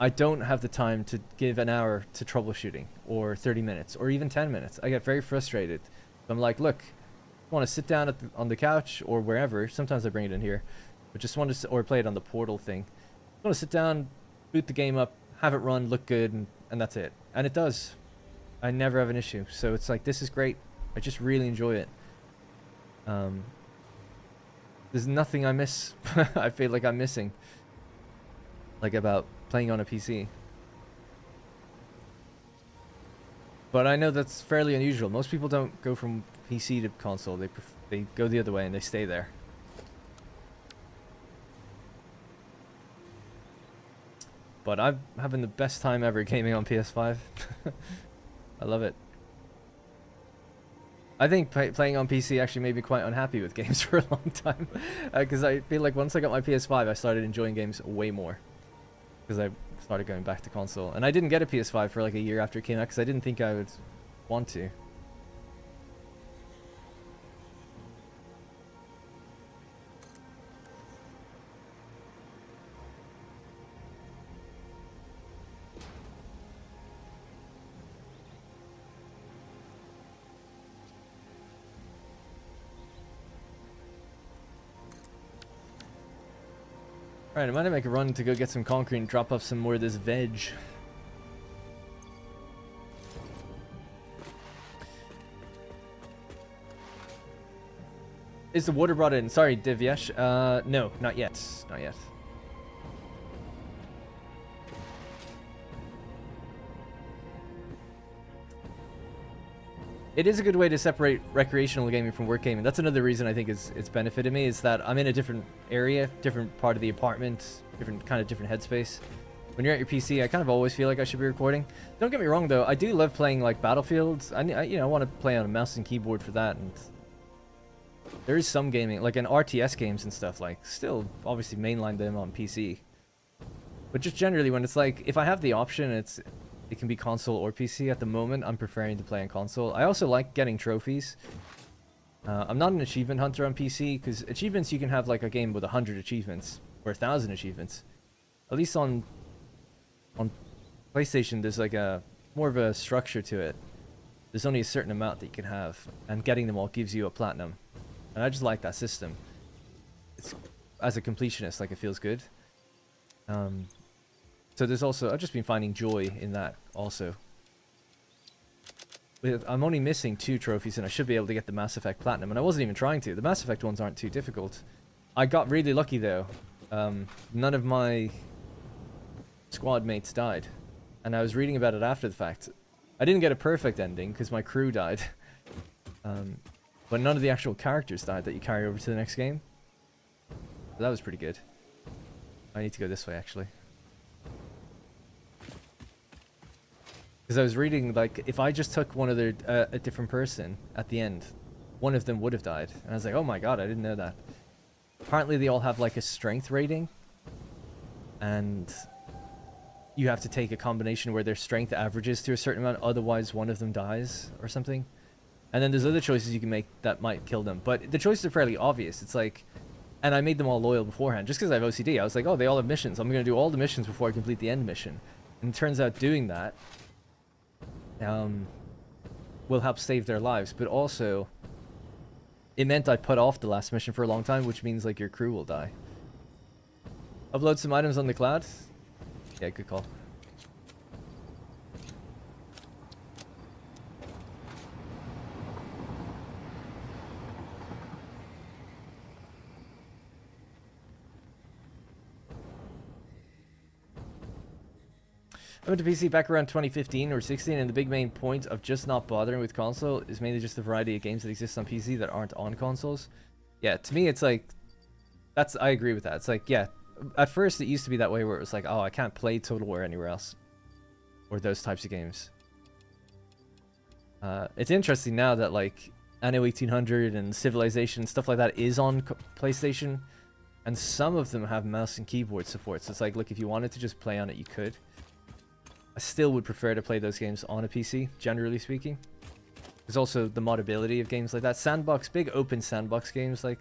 I don't have the time to give an hour to troubleshooting, or 30 minutes, or even 10 minutes. I get very frustrated. I'm like, look, I want to sit down on the couch or wherever. Sometimes I bring it in here. But just want to... Or play it on the Portal thing. want to sit down, boot the game up, have it run, look good, and that's it. And it does. I never have an issue. So it's like, this is great. I just really enjoy it. There's nothing I miss. I feel like I'm missing. Like about playing on a PC. But I know that's fairly unusual. Most people don't go from PC to console. They go the other way and they stay there. But I'm having the best time ever gaming on PS5. I love it. I think playing on PC actually made me quite unhappy with games for a long time. Because I feel like once I got my PS5, I started enjoying games way more. Because I started going back to console. And I didn't get a PS5 for like a year after it came out because I didn't think I would want to. Alright, I might make a run to go get some concrete and drop off some more of this veg. Is the water brought in? Sorry, Divyesh. No, not yet. Not yet. It is a good way to separate recreational gaming from work gaming. That's another reason I think it's benefited me, is that I'm in a different area, different part of the apartment, different headspace. When you're at your PC, I kind of always feel like I should be recording. Don't get me wrong though, I do love playing like Battlefield. I want to play on a mouse and keyboard for that, and there is some gaming, like in RTS games and stuff, like still obviously mainline them on PC. But just generally when it's like, if I have the option, it can be console or PC. At the moment, I'm preferring to play on console. I also like getting trophies. I'm not an achievement hunter on PC, because achievements, you can have like a game with 100 achievements, or 1,000 achievements. At least on PlayStation, there's like a more of a structure to it. There's only a certain amount that you can have, and getting them all gives you a platinum. And I just like that system. It's, as a completionist, like, it feels good. So there's also, I've just been finding joy in that also. I'm only missing 2 trophies and I should be able to get the Mass Effect Platinum, and I wasn't even trying to. The Mass Effect ones aren't too difficult. I got really lucky though. None of my squad mates died. And I was reading about it after the fact. I didn't get a perfect ending because my crew died. But none of the actual characters died that you carry over to the next game. So that was pretty good. I need to go this way actually. Because I was reading, like, if I just took one of their, a different person at the end, one of them would have died. And I was like, oh my god, I didn't know that. Apparently they all have, like, a strength rating. And you have to take a combination where their strength averages to a certain amount, otherwise one of them dies or something. And then there's other choices you can make that might kill them. But the choices are fairly obvious. It's like, and I made them all loyal beforehand. Just because I have OCD, I was like, oh, they all have missions. I'm going to do all the missions before I complete the end mission. And it turns out doing that will help save their lives, but also it meant I put off the last mission for a long time, which means like your crew will die. Upload some items on the cloud. Yeah, good call. I went to PC back around 2015 or 16, and the big main point of just not bothering with console is mainly just the variety of games that exist on PC that aren't on consoles. Yeah, to me it's like, I agree with that. It's like, yeah, at first it used to be that way where it was like, oh, I can't play Total War anywhere else. Or those types of games. It's interesting now that like Anno 1800 and Civilization, stuff like that is on PlayStation. And some of them have mouse and keyboard support. So it's like, look, if you wanted to just play on it, you could. I still would prefer to play those games on a PC, generally speaking. There's also the modability of games like that. Sandbox, big open sandbox games, like,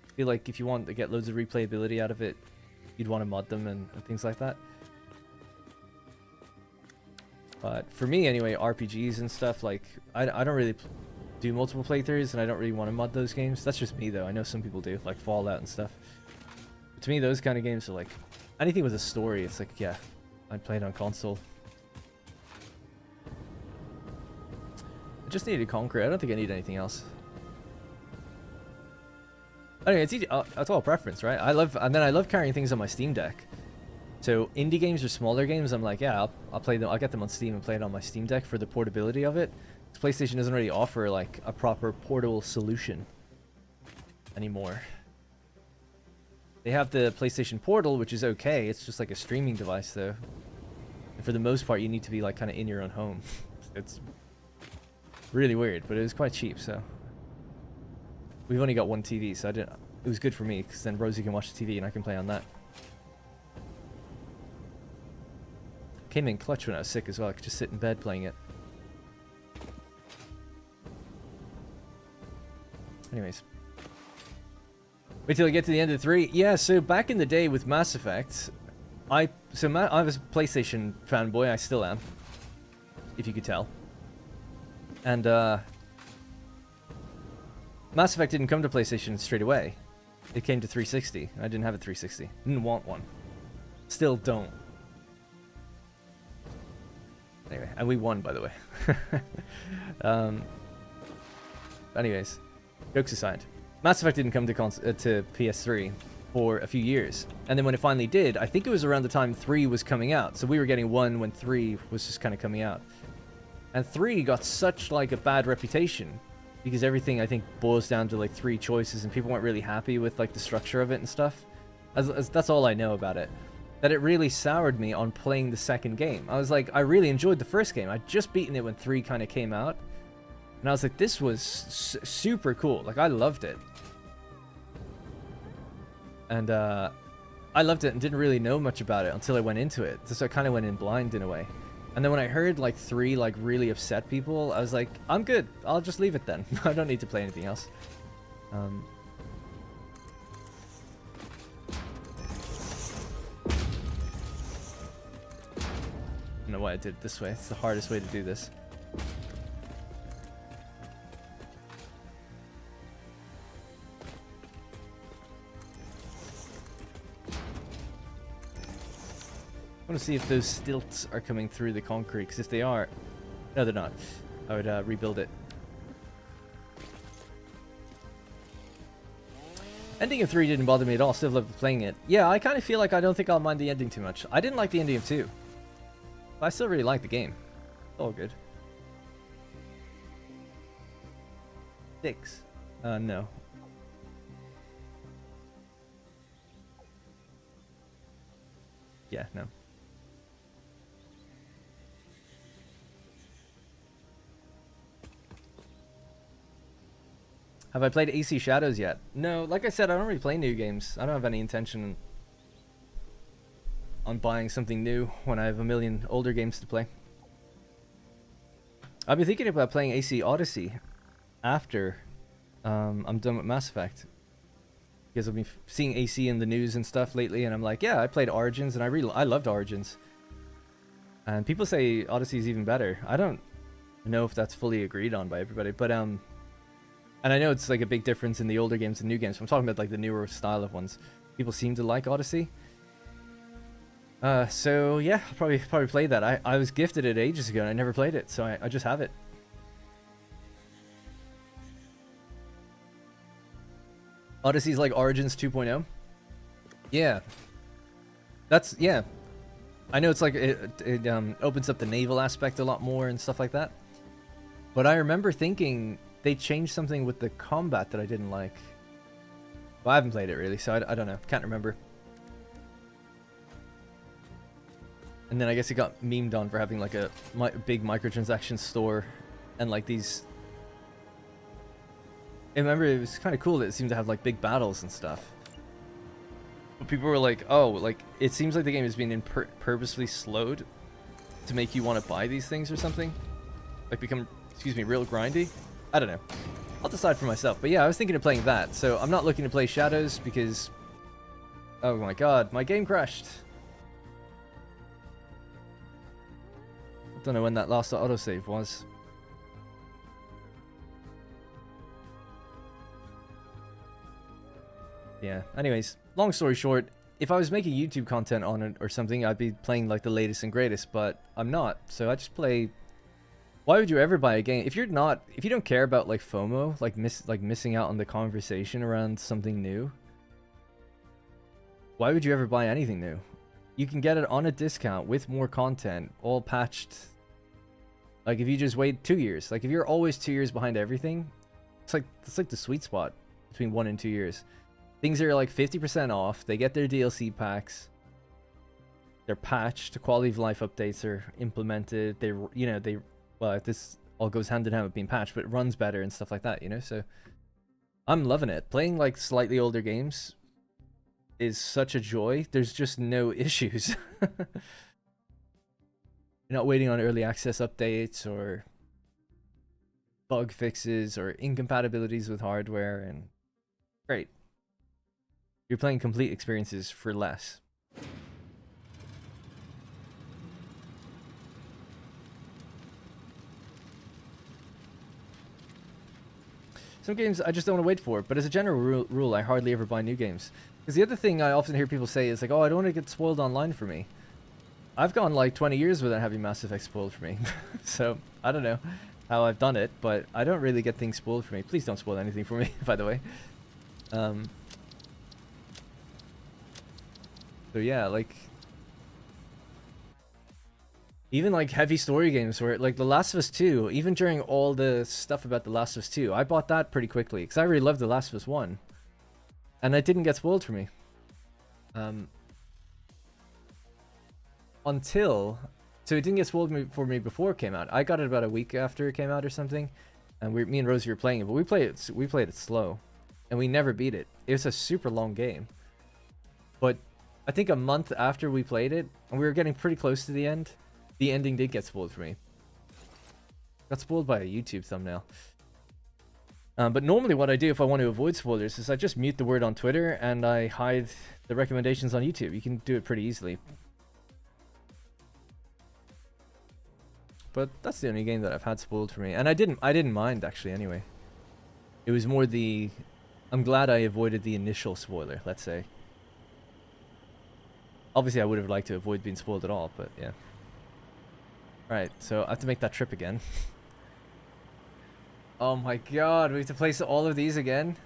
I feel like if you want to get loads of replayability out of it, you'd want to mod them and things like that. But for me anyway, RPGs and stuff, like, I don't really do multiple playthroughs, and I don't really want to mod those games. That's just me though. I know some people do, like Fallout and stuff. But to me, those kind of games are like anything with a story, it's like, yeah, I'd play it on console. I just needed Conquer. I don't think I need anything else. Anyway, it's easy. It's all preference, right? I love carrying things on my Steam Deck. So indie games or smaller games, I'm like, yeah, I'll play them. I'll get them on Steam and play it on my Steam Deck for the portability of it. PlayStation doesn't really offer like a proper portable solution anymore. They have the PlayStation Portal, which is okay. It's just like a streaming device, though. And for the most part, you need to be like kind of in your own home. It's really weird, but it was quite cheap, so we've only got one TV, so it was good for me because then Rosie can watch the TV and I can play on that. Came in clutch when I was sick as well. I could just sit in bed playing it. Anyways. Wait till I get to the end of 3. Yeah, so back in the day with Mass Effect, I was a PlayStation fanboy. I still am, if you could tell. And Mass Effect didn't come to PlayStation straight away. It came to 360. I didn't have a 360. Didn't want one. Still don't. Anyway, and we won, by the way. Anyways, jokes aside, Mass Effect didn't come to PS3 for a few years, and then when it finally did, I think it was around the time 3 was coming out. So we were getting 1 when 3 was just kind of coming out, and 3 got such like a bad reputation because everything I think boils down to like 3 choices, and people weren't really happy with like the structure of it and stuff. That's all I know about it. That it really soured me on playing the second game. I was like, I really enjoyed the first game. I'd just beaten it when 3 kind of came out. And I was like, this was super cool. Like, I loved it. And I loved it and didn't really know much about it until I went into it. So I kind of went in blind in a way. And then when I heard like 3 like really upset people, I was like, I'm good. I'll just leave it then. I don't need to play anything else. I don't know why I did it this way. It's the hardest way to do this. I want to see if those stilts are coming through the concrete, because if they are... No, they're not. I would rebuild it. Ending of 3 didn't bother me at all. Still loved playing it. Yeah, I kind of feel like I don't think I'll mind the ending too much. I didn't like the ending of 2. But I still really like the game. It's all good. 6. No. Yeah, no. Have I played AC Shadows yet? No, like I said, I don't really play new games. I don't have any intention on buying something new when I have a million older games to play. I've been thinking about playing AC Odyssey after I'm done with Mass Effect, because I've been seeing AC in the news and stuff lately, and I'm like, yeah, I played Origins and I loved Origins, and people say Odyssey is even better. I don't know if that's fully agreed on by everybody, but and I know it's like a big difference in the older games and new games. I'm talking about like the newer style of ones. People seem to like Odyssey. So yeah, I'll probably play that. I was gifted it ages ago and I never played it, so I just have it. Odyssey's like Origins 2.0. Yeah. Yeah. I know it's like it opens up the naval aspect a lot more and stuff like that. But I remember thinking they changed something with the combat that I didn't like. Well, I haven't played it really, so I don't know. Can't remember. And then I guess it got memed on for having like a big microtransaction store and like these... I remember it was kind of cool that it seemed to have like big battles and stuff. But people were like, oh, like it seems like the game is being purposefully slowed to make you want to buy these things or something. Like become, excuse me, real grindy. I don't know. I'll decide for myself. But yeah, I was thinking of playing that. So I'm not looking to play Shadows because... Oh my god, my game crashed. Don't know when that last autosave was. Yeah, anyways, long story short, if I was making YouTube content on it or something, I'd be playing like the latest and greatest, but I'm not. So I just play. Why would you ever buy a game if you don't care about like FOMO, like missing out on the conversation around something new? Why would you ever buy anything new? You can get it on a discount with more content, all patched. Like if you just wait 2 years, like if you're always 2 years behind everything, it's like the sweet spot between 1 and 2 years. Things are like 50% off. They get their DLC packs. They're patched. The quality of life updates are implemented. Well, this all goes hand in hand with being patched, but it runs better and stuff like that, you know? So I'm loving it. Playing like slightly older games is such a joy. There's just no issues. You're not waiting on early access updates or bug fixes or incompatibilities with hardware, and great. You're playing complete experiences for less. Some games I just don't want to wait for, but as a general rule, I hardly ever buy new games. Because the other thing I often hear people say is like, oh, I don't want to get spoiled online for me. I've gone like 20 years without having Mass Effect spoiled for me. So, I don't know how I've done it, but I don't really get things spoiled for me. Please don't spoil anything for me, by the way. So yeah, like... Even like heavy story games where like The Last of Us 2, even during all the stuff about The Last of Us 2, I bought that pretty quickly because I really loved The Last of Us 1. And it didn't get spoiled for me. So it didn't get spoiled for me before it came out. I got it about a week after it came out or something. And me and Rosie were playing it, but we played it slow. And we never beat it. It was a super long game. But I think a month after we played it, and we were getting pretty close to the end, the ending did get spoiled for me. Got spoiled by a YouTube thumbnail. But normally what I do if I want to avoid spoilers is I just mute the word on Twitter and I hide the recommendations on YouTube. You can do it pretty easily. But that's the only game that I've had spoiled for me. And I didn't mind actually anyway. It was more the... I'm glad I avoided the initial spoiler, let's say. Obviously I would have liked to avoid being spoiled at all, but yeah. Right, so I have to make that trip again. Oh my god, we have to place all of these again?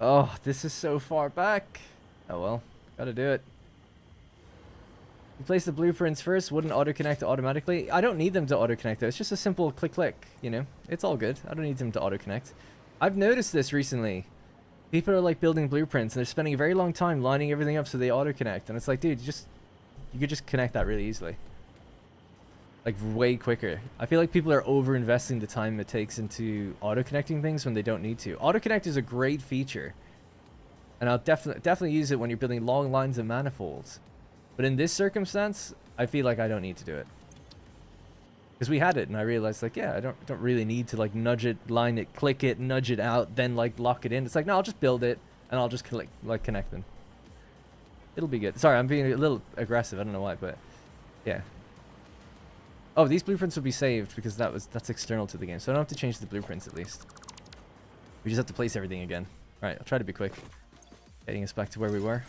Oh, this is so far back. Oh well, gotta do it. You place the blueprints first, wouldn't auto-connect automatically. I don't need them to auto-connect though, it's just a simple click, you know? It's all good, I don't need them to auto-connect. I've noticed this recently. People are like building blueprints and they're spending a very long time lining everything up so they auto-connect. And it's like, dude, you could just connect that really easily. Like, way quicker. I feel like people are over-investing the time it takes into auto-connecting things when they don't need to. Auto-connect is a great feature. And I'll definitely use it when you're building long lines of manifolds. But in this circumstance, I feel like I don't need to do it. Because we had it, and I realized, like, yeah, I don't really need to, like, nudge it, line it, click it, nudge it out, then, like, lock it in. It's like, no, I'll just build it, and I'll just, like, connect them. It'll be good. Sorry, I'm being a little aggressive. I don't know why, but, yeah. Oh, these blueprints will be saved, because that's external to the game, so I don't have to change the blueprints, at least. We just have to place everything again. Alright, I'll try to be quick. Getting us back to where we were.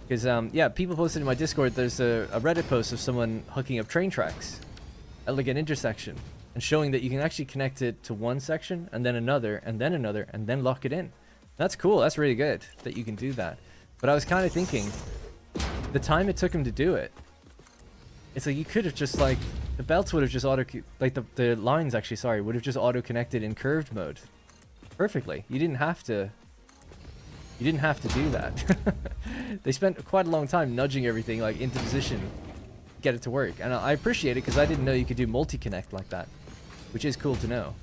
Because, yeah, people posted in my Discord, there's a Reddit post of someone hooking up train tracks at, like, an intersection and showing that you can actually connect it to one section and then another and then another and then lock it in. That's cool. That's really good that you can do that. But I was kind of thinking, the time it took him to do it, it's like you could have just, like, the belts would have just the lines, actually, sorry, would have just auto-connected in curved mode perfectly. You didn't have to do that. They spent quite a long time nudging everything like into position, get it to work. And I appreciate it because I didn't know you could do multi-connect like that, which is cool to know.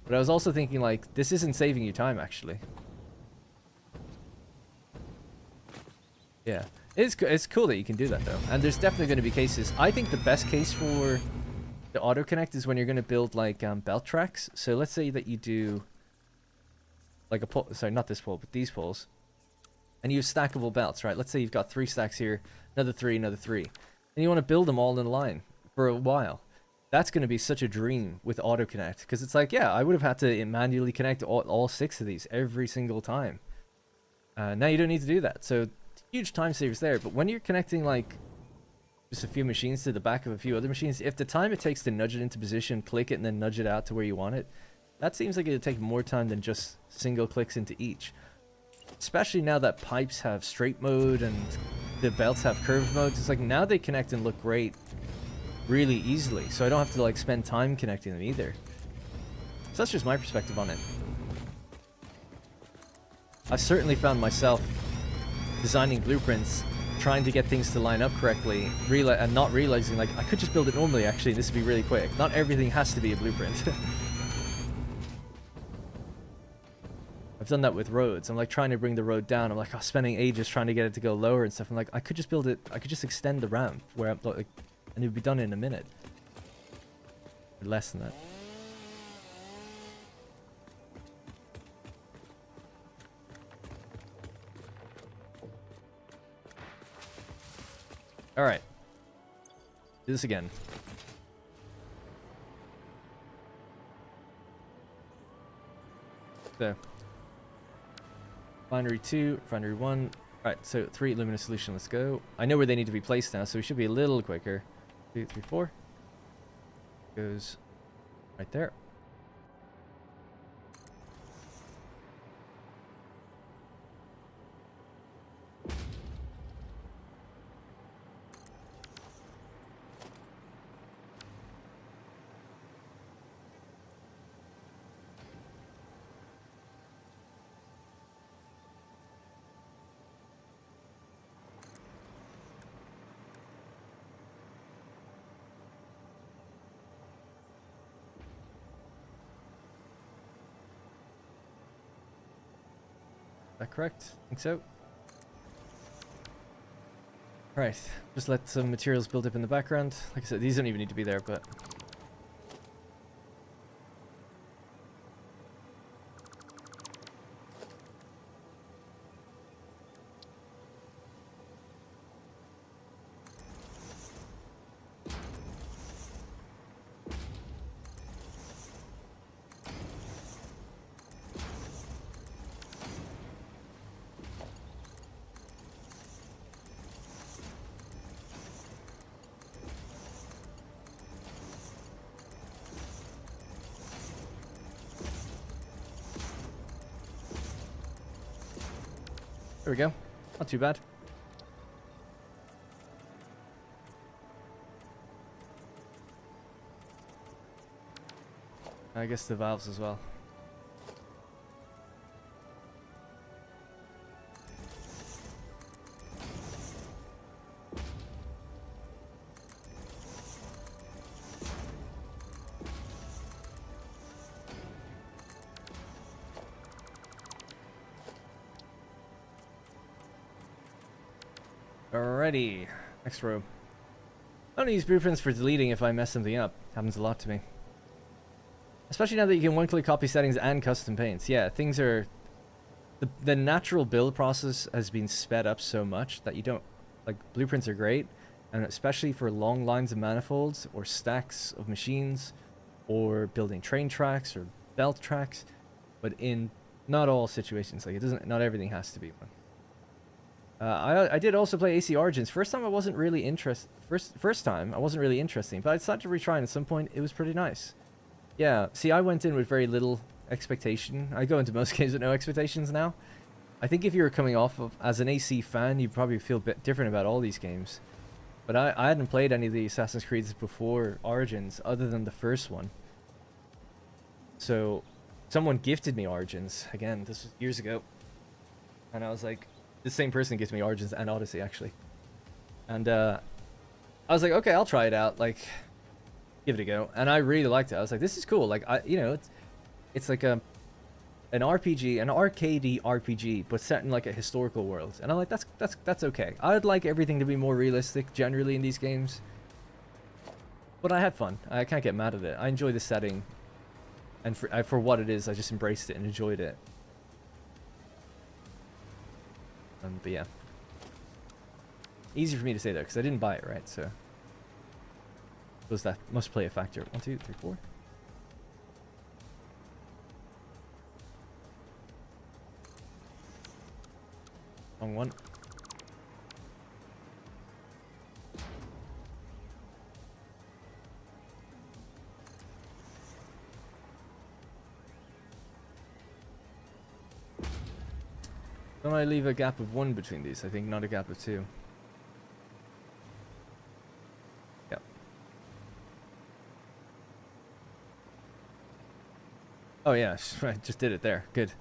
But I was also thinking, like, this isn't saving you time, actually. Yeah, it's cool that you can do that, though. And there's definitely going to be cases. I think the best case for the auto-connect is when you're going to build, like, belt tracks. So let's say that you do, like, a pole, sorry, not this pole, but these poles. And you have stackable belts, right? Let's say you've got 3 stacks here, another 3, another 3. And you want to build them all in a line for a while. That's going to be such a dream with auto connect, because it's like, yeah, I would have had to manually connect all 6 of these every single time. Now you don't need to do that, so huge time savers there. But when you're connecting like just a few machines to the back of a few other machines, if the time it takes to nudge it into position, click it, and then nudge it out to where you want it, that seems like it'd take more time than just single clicks into each. Especially now that pipes have straight mode and the belts have curved mode. It's like now they connect and look great really easily, so I don't have to like spend time connecting them either. So that's just my perspective on it. I've certainly found myself designing blueprints, trying to get things to line up correctly, and not realizing like I could just build it normally. Actually, this would be really quick. Not everything has to be a blueprint. I've done that with roads. I'm like trying to bring the road down. I'm like, oh, spending ages trying to get it to go lower and stuff. I'm like, I could just build it. I could just extend the ramp where I'm like, and it would be done in a minute. Or less than that. All right. Do this again. So, Refinery 2, Refinery 1. Alright, so 3 luminous solution, let's go. I know where they need to be placed now, so we should be a little quicker. 2, 3, 4. Goes right there. Is that correct? I think so. Right, just let some materials build up in the background. Like I said, these don't even need to be there, but... There we go. Not too bad. I guess the valves as well. Alrighty, next row. I don't use blueprints for deleting if I mess something up. Happens a lot to me. Especially now that you can one-click copy settings and custom paints. Yeah, things are... The natural build process has been sped up so much that you don't... Like, blueprints are great, and especially for long lines of manifolds, or stacks of machines, or building train tracks, or belt tracks, but in not all situations. Like, it doesn't... Not everything has to be one. I did also play AC Origins. First time I wasn't really interested. First time I wasn't really interesting, but I decided to retry, and at some point it was pretty nice. Yeah, see, I went in with very little expectation. I go into most games with no expectations now. I think if you were coming off of as an AC fan, you'd probably feel a bit different about all these games. But I hadn't played any of the Assassin's Creeds before Origins, other than the first one. So, someone gifted me Origins. Again, this was years ago, and I was like. The same person gives me Origins and Odyssey, actually. And I was like, okay, I'll try it out. Like, give it a go. And I really liked it. I was like, this is cool. Like, it's like an RPG, an arcadey RPG, but set in like a historical world. And I'm like, that's okay. I'd like everything to be more realistic generally in these games. But I had fun. I can't get mad at it. I enjoy the setting, and for what it is, I just embraced it and enjoyed it. But yeah, easy for me to say though, because I didn't buy it, right? So Suppose that must play a factor. 1, 2, 3, 4. Wrong one. Don't I leave a gap of 1 between these? I think not a gap of 2. Yep. Oh yeah, I just did it there. Good.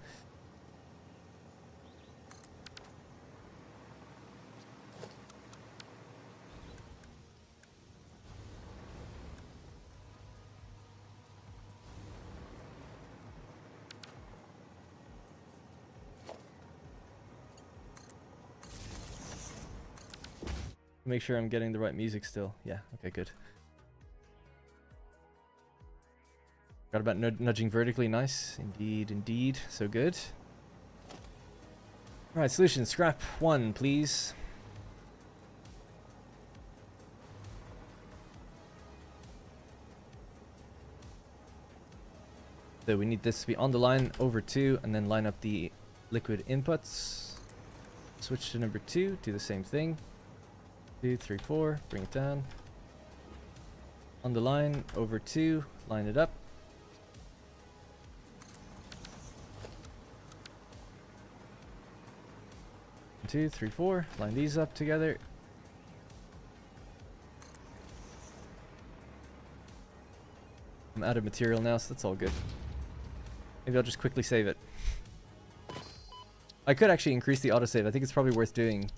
Make sure I'm getting the right music still. Yeah, okay, good. Got about nudging vertically. Nice. Indeed, indeed. So good. Alright, solution. Scrap 1, please. So we need this to be on the line, over 2, and then line up the liquid inputs. Switch to number 2, do the same thing. 2, 3, 4, bring it down. On the line, over 2, line it up. Two, three, 4, line these up together. I'm out of material now, so that's all good. Maybe I'll just quickly save it. I could actually increase the autosave. I think it's probably worth doing,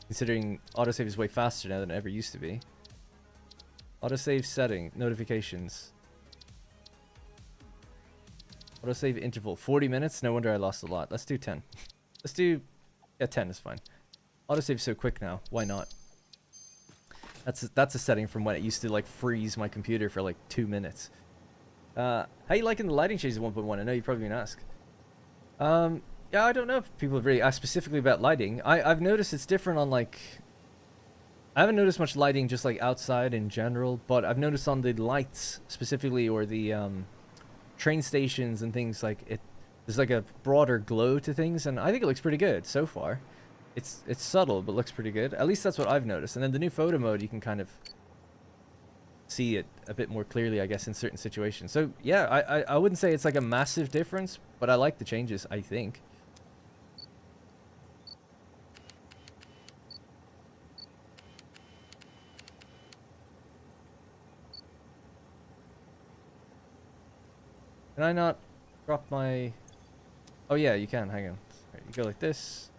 considering autosave is way faster now than it ever used to be. Autosave setting, notifications. Autosave interval, 40 minutes? No wonder I lost a lot. Let's do 10. Let's do... Yeah, 10 is fine. Autosave's so quick now. Why not? That's a setting from when it used to like freeze my computer for like 2 minutes. How you liking the lighting changes 1.1? I know you've probably been asked. Yeah, I don't know if people have really asked specifically about lighting. I've noticed it's different on like... I haven't noticed much lighting just like outside in general, but I've noticed on the lights specifically, or the train stations and things, like there's like a broader glow to things, and I think it looks pretty good so far. It's subtle, but looks pretty good. At least that's what I've noticed. And then the new photo mode, you can kind of see it a bit more clearly, I guess, in certain situations. So yeah, I wouldn't say it's like a massive difference, but I like the changes, I think. Can I not drop my... Oh yeah, you can, hang on. Right, you go like this.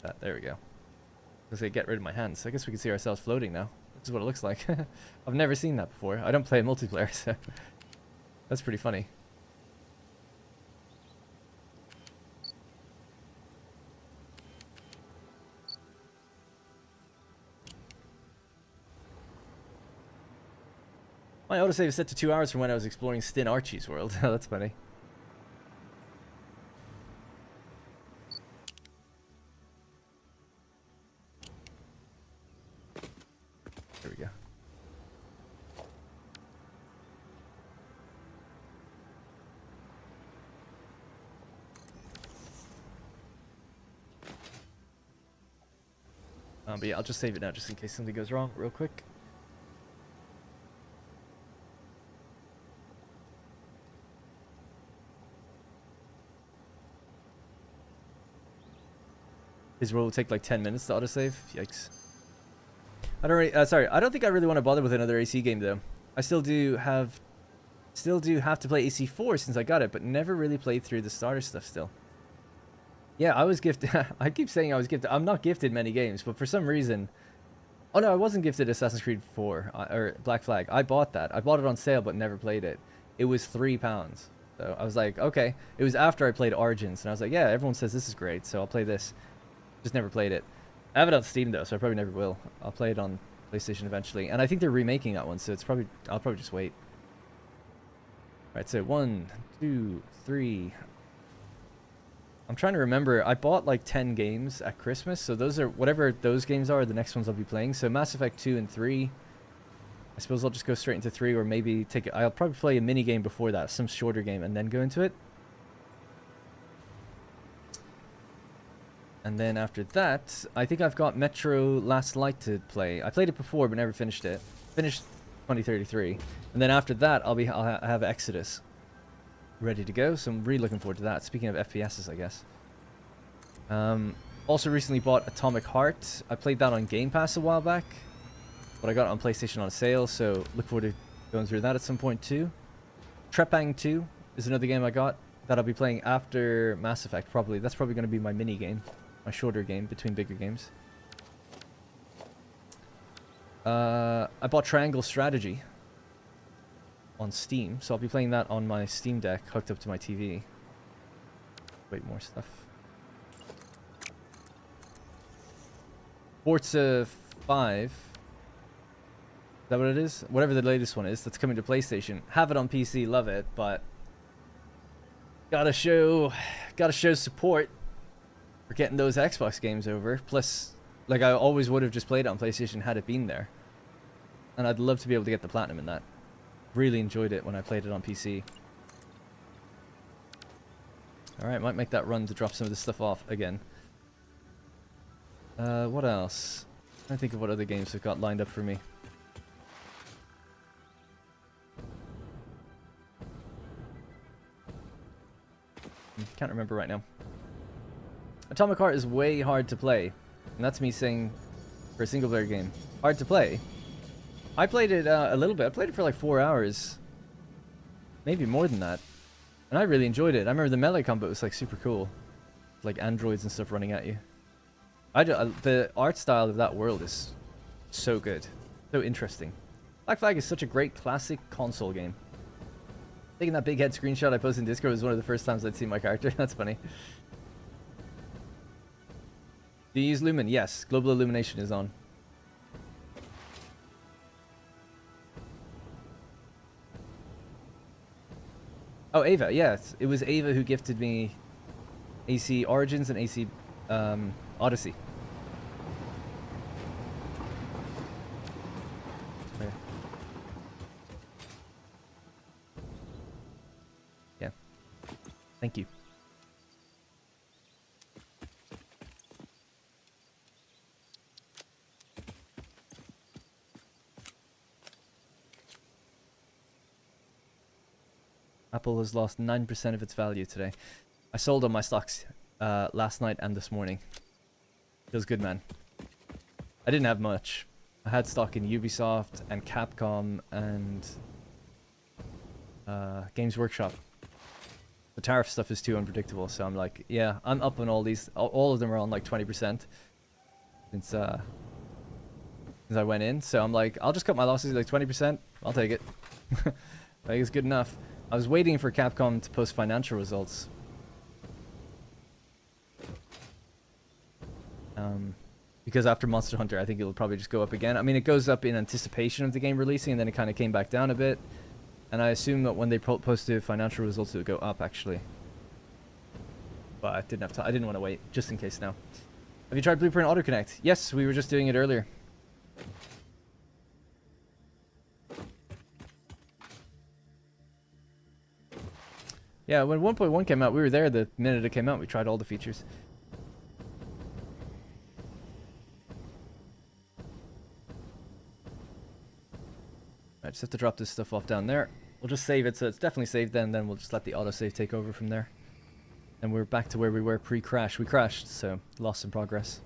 That, there we go. I was gonna get rid of my hands. I guess we can see ourselves floating now. This is what it looks like. I've never seen that before. I don't play multiplayer, so that's pretty funny. My autosave is set to 2 hours from when I was exploring Stin Archie's world. That's funny. There we go. But yeah, I'll just save it now just in case something goes wrong real quick. His roll will take like 10 minutes to autosave. Yikes. I don't really, sorry, I don't think I really want to bother with another AC game though. I still do have to play AC4 since I got it, but never really played through the starter stuff still. Yeah, I was gifted. I keep saying I was gifted. I'm not gifted many games, but for some reason... Oh no, I wasn't gifted Assassin's Creed 4, or Black Flag. I bought that. I bought it on sale, but never played it. It was £3. So I was like, okay. It was after I played Origins, and I was like, yeah, everyone says this is great, so I'll play this. Just never played it. I have it on Steam though, so I probably never will. I'll play it on PlayStation eventually, and I think they're remaking that one, so it's probably I'll probably just wait. Right, so 1, 2, 3. I'm trying to remember. I bought like 10 games at Christmas, so those are whatever those games are. The next ones I'll be playing. So Mass Effect 2 and 3. I suppose I'll just go straight into 3, or maybe take it. I'll probably play a mini game before that, some shorter game, and then go into it. And then after that, I think I've got Metro Last Light to play. I played it before, but never finished it. Finished 2033, and then after that, I'll have Exodus ready to go. So I'm really looking forward to that. Speaking of FPSs, I guess. Also recently bought Atomic Heart. I played that on Game Pass a while back, but I got it on PlayStation on sale, so look forward to going through that at some point too. Trepang 2 is another game I got that I'll be playing after Mass Effect, probably. That's probably going to be my mini game, my shorter game between bigger games. I bought Triangle Strategy on Steam, so I'll be playing that on my Steam Deck hooked up to my TV. Wait, more stuff. Forza 5. Is that what it is? Whatever the latest one is that's coming to PlayStation. Have it on PC, love it, but gotta show support for getting those Xbox games over. Plus, like, I always would have just played it on PlayStation had it been there. And I'd love to be able to get the platinum in that. Really enjoyed it when I played it on PC. Alright, might make that run to drop some of this stuff off again. What else? I'm trying to think of what other games have got lined up for me. Can't remember right now. Atomic Heart is way hard to play. And that's me saying for a single player game. Hard to play. I played it a little bit. I played it for like 4 hours. Maybe more than that. And I really enjoyed it. I remember the melee combat was like super cool. Like androids and stuff running at you. The art style of that world is so good. So interesting. Black Flag is such a great classic console game. Taking that big head screenshot I posted in Discord was one of the first times I'd seen my character. That's funny. Do you use Lumen? Yes. Global Illumination is on. Oh, Ava. Yeah. It was Ava who gifted me AC Origins and AC Odyssey. Okay. Yeah. Thank you. Apple has lost 9% of its value today. I sold on my stocks last night and this morning. Feels good, man. I didn't have much. I had stock in Ubisoft and Capcom and Games Workshop. The tariff stuff is too unpredictable, so I'm like, yeah, I'm up on all these. All of them are on like 20% since I went in. So I'm like, I'll just cut my losses like 20%. I'll take it. I think it's good enough. I was waiting for Capcom to post financial results. Because after Monster Hunter, I think it'll probably just go up again. I mean, it goes up in anticipation of the game releasing, and then it kind of came back down a bit. And I assume that when they post the financial results, it would go up, actually. But I didn't have time. I didn't want to wait, just in case now. Have you tried Blueprint AutoConnect? Yes, we were just doing it earlier. Yeah, when 1.1 came out, we were there the minute it came out. We tried all the features. I just have to drop this stuff off down there. We'll just save it, so it's definitely saved then we'll just let the autosave take over from there. And we're back to where we were pre-crash. We crashed, so lost in progress.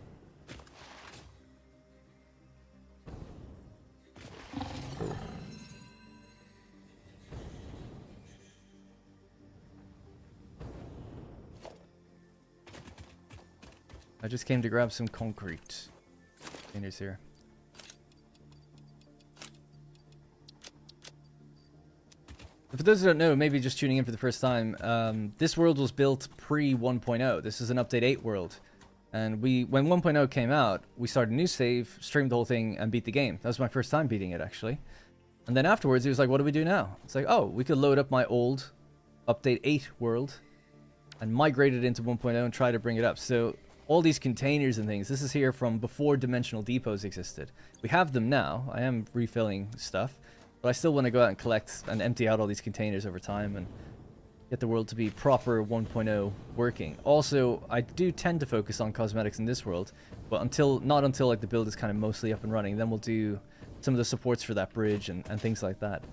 I just came to grab some concrete. Containers here. For those who don't know, maybe just tuning in for the first time, this world was built pre-1.0. This is an Update 8 world. And when 1.0 came out, we started a new save, streamed the whole thing, and beat the game. That was my first time beating it, actually. And then afterwards, it was like, what do we do now? It's like, oh, we could load up my old Update 8 world and migrate it into 1.0 and try to bring it up. So all these containers and things, this is here from before dimensional depots existed. We have them now. I am refilling stuff, but I still want to go out and collect and empty out all these containers over time and get the world to be proper 1.0 working. Also, I do tend to focus on cosmetics in this world, but not until like the build is kind of mostly up and running. Then we'll do some of the supports for that bridge and things like that.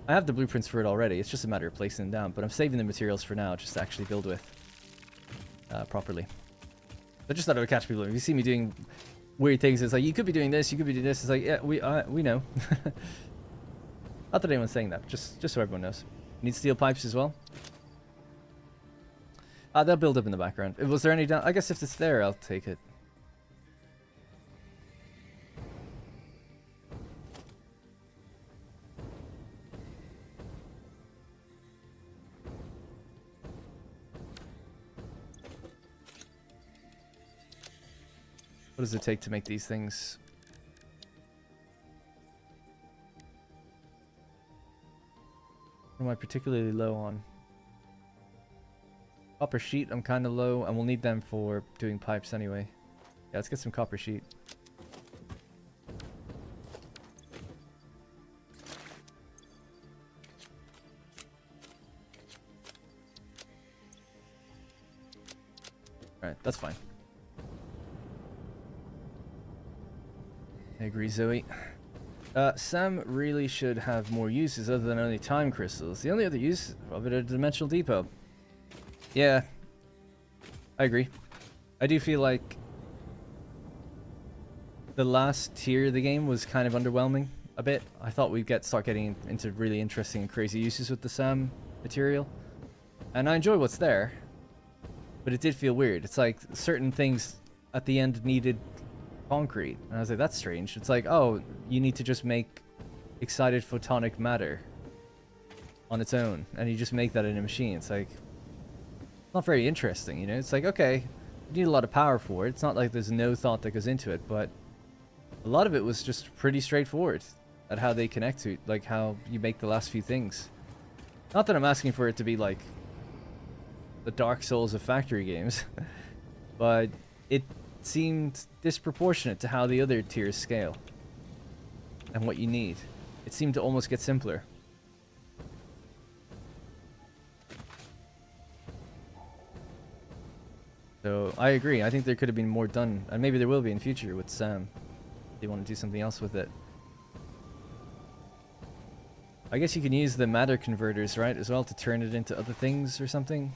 I have the blueprints for it already. It's just a matter of placing them down, but I'm saving the materials for now just to actually build with properly. I just thought I would catch people. If you see me doing weird things, it's like, you could be doing this, you could be doing this. It's like, yeah, we know. Not that anyone's saying that, just so everyone knows. Need steel pipes as well. They'll build up in the background. Was there any down? I guess if it's there, I'll take it. What does it take to make these things? What am I particularly low on? Copper sheet, I'm kind of low, and we'll need them for doing pipes anyway. Yeah, let's get some copper sheet. Alright, that's fine. I agree, Zoe. Sam really should have more uses other than only time crystals. The only other use of it are dimensional depot. Yeah, I agree. I do feel like the last tier of the game was kind of underwhelming a bit. I thought we'd start getting into really interesting and crazy uses with the Sam material. And I enjoy what's there, but it did feel weird. It's like certain things at the end needed concrete, and I was like, that's strange. It's like, oh, you need to just make excited photonic matter on its own, and you just make that in a machine. It's like, not very interesting, you know? It's like, okay, you need a lot of power for it. It's not like there's no thought that goes into it, but a lot of it was just pretty straightforward at how they connect to, like, how you make the last few things. Not that I'm asking for it to be like the Dark Souls of factory games, but it seemed disproportionate to how the other tiers scale and what you need. It seemed to almost get simpler. So I agree. I think there could have been more done, and maybe there will be in future with Sam. If they want to do something else with it. I guess you can use the matter converters, right, as well, to turn it into other things or something.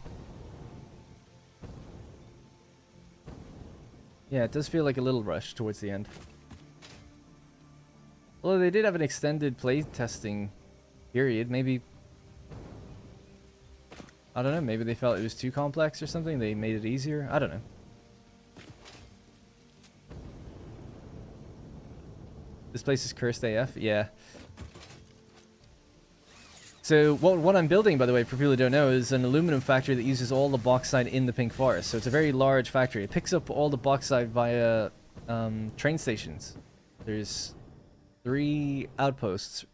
Yeah, it does feel like a little rush towards the end. Although they did have an extended play testing period, maybe... I don't know, maybe they felt it was too complex or something, they made it easier, I don't know. This place is cursed AF, yeah. So what I'm building, by the way, for people who don't know, is an aluminum factory that uses all the bauxite in the Pink Forest. So it's a very large factory. It picks up all the bauxite via train stations. There's 3 outposts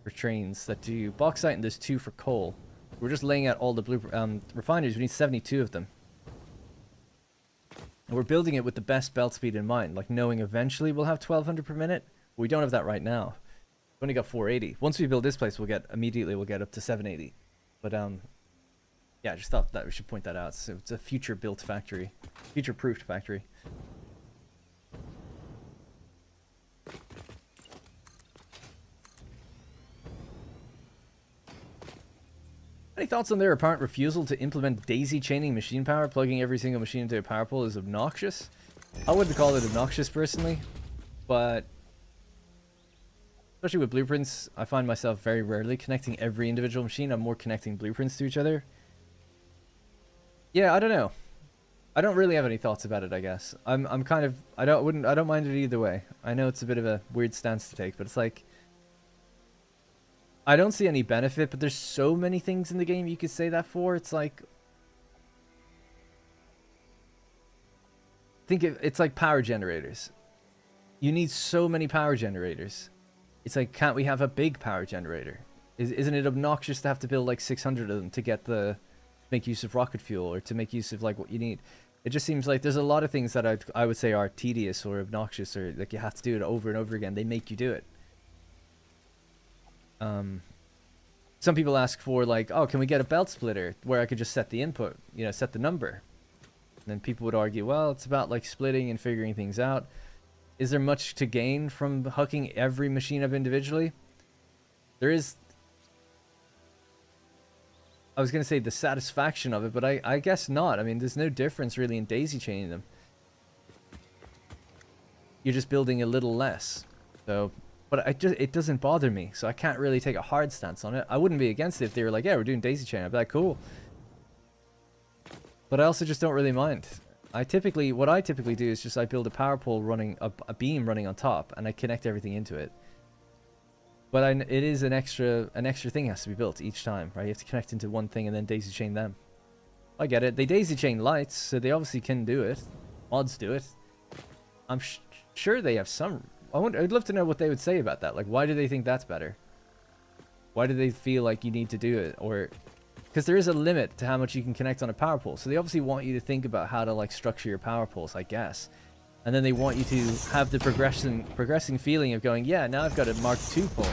for trains that do bauxite, and there's 2 for coal. We're just laying out all the refineries. We need 72 of them. And we're building it with the best belt speed in mind, like knowing eventually we'll have 1200 per minute. We don't have that right now. We've only got 480. Once we build this place, we'll get up to 780. But yeah, I just thought that we should point that out. So it's a future-built factory, future-proofed factory. Any thoughts on their apparent refusal to implement daisy chaining machine power? Plugging every single machine into a power pole is obnoxious. I wouldn't call it obnoxious personally, but especially with blueprints, I find myself very rarely connecting every individual machine. I'm more connecting blueprints to each other. Yeah, I don't know. I don't really have any thoughts about it, I guess. I'm kind of I don't mind it either way. I know it's a bit of a weird stance to take, but it's like I don't see any benefit, but there's so many things in the game you could say that for. It's like it's like power generators. You need so many power generators. It's like, can't we have a big power generator? Isn't it obnoxious to have to build like 600 of them to make use of rocket fuel or to make use of like what you need? It just seems like there's a lot of things that I would say are tedious or obnoxious, or like you have to do it over and over again. They make you do it. Some people ask for like, oh, can we get a belt splitter where I could just set the input, you know, set the number. And then people would argue, well, it's about like splitting and figuring things out. Is there much to gain from hooking every machine up individually? There is. I was going to say the satisfaction of it, but I guess not. I mean, there's no difference really in daisy chaining them. You're just building a little less. So, but it doesn't bother me, so I can't really take a hard stance on it. I wouldn't be against it if they were like, yeah, we're doing daisy chaining. I'd be like, cool. But I also just don't really mind. What I typically do is just I build a power pole running, a beam running on top, and I connect everything into it. But it is an extra thing has to be built each time, right? You have to connect into one thing and then daisy chain them. I get it. They daisy chain lights, so they obviously can do it. Mods do it. I'm sure they have some. I'd love to know what they would say about that. Like, why do they think that's better? Why do they feel like you need to do it? Or because there is a limit to how much you can connect on a power pole, so they obviously want you to think about how to like structure your power poles, I guess. And then they want you to have the progressing feeling of going, yeah, now I've got a Mark II pole.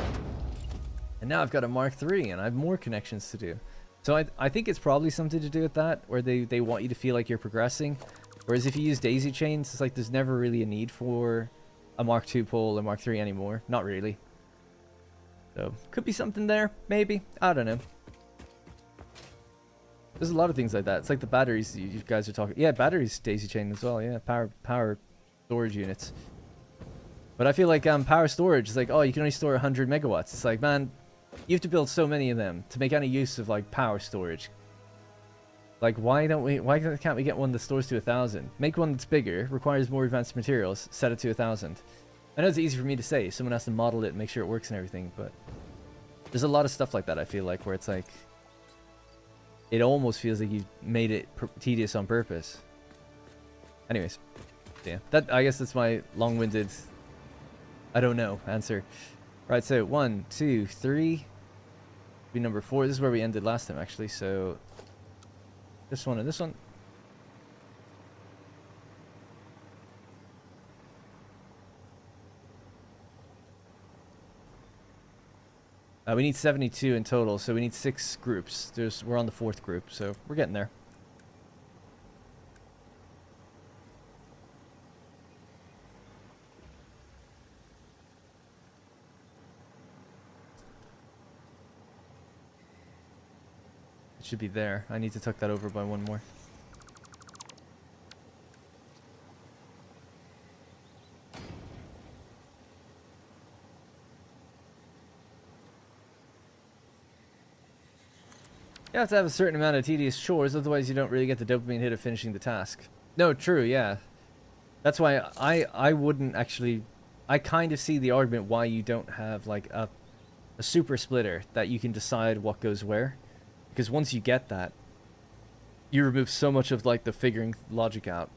And now I've got a Mark III, and I have more connections to do. So I think it's probably something to do with that, where they want you to feel like you're progressing. Whereas if you use daisy chains, it's like there's never really a need for a Mark II pole or Mark III anymore. Not really. So, could be something there, maybe. I don't know. There's a lot of things like that. It's like the batteries you guys are talking. Yeah, batteries daisy chain as well. Yeah, power storage units. But I feel like power storage is like, oh, you can only store 100 megawatts. It's like, man, you have to build so many of them to make any use of like power storage. Like, why can't we get one that stores to 1,000? Make one that's bigger, requires more advanced materials, set it to 1,000. I know it's easy for me to say. Someone has to model it and make sure it works and everything, but there's a lot of stuff like that, I feel like, where it's like, it almost feels like you made it tedious on purpose. Anyways, yeah, I guess that's my long-winded, I don't know, answer. Right, so 1, 2, 3, be number 4. This is where we ended last time, actually, so this one and this one. We need 72 in total, so we need 6 groups. We're on the 4th group, so we're getting there. It should be there. I need to tuck that over by one more. You have to have a certain amount of tedious chores, otherwise you don't really get the dopamine hit of finishing the task. No, true, yeah. That's why I wouldn't actually... I kind of see the argument why you don't have like a super splitter that you can decide what goes where. Because once you get that, you remove so much of like the figuring logic out.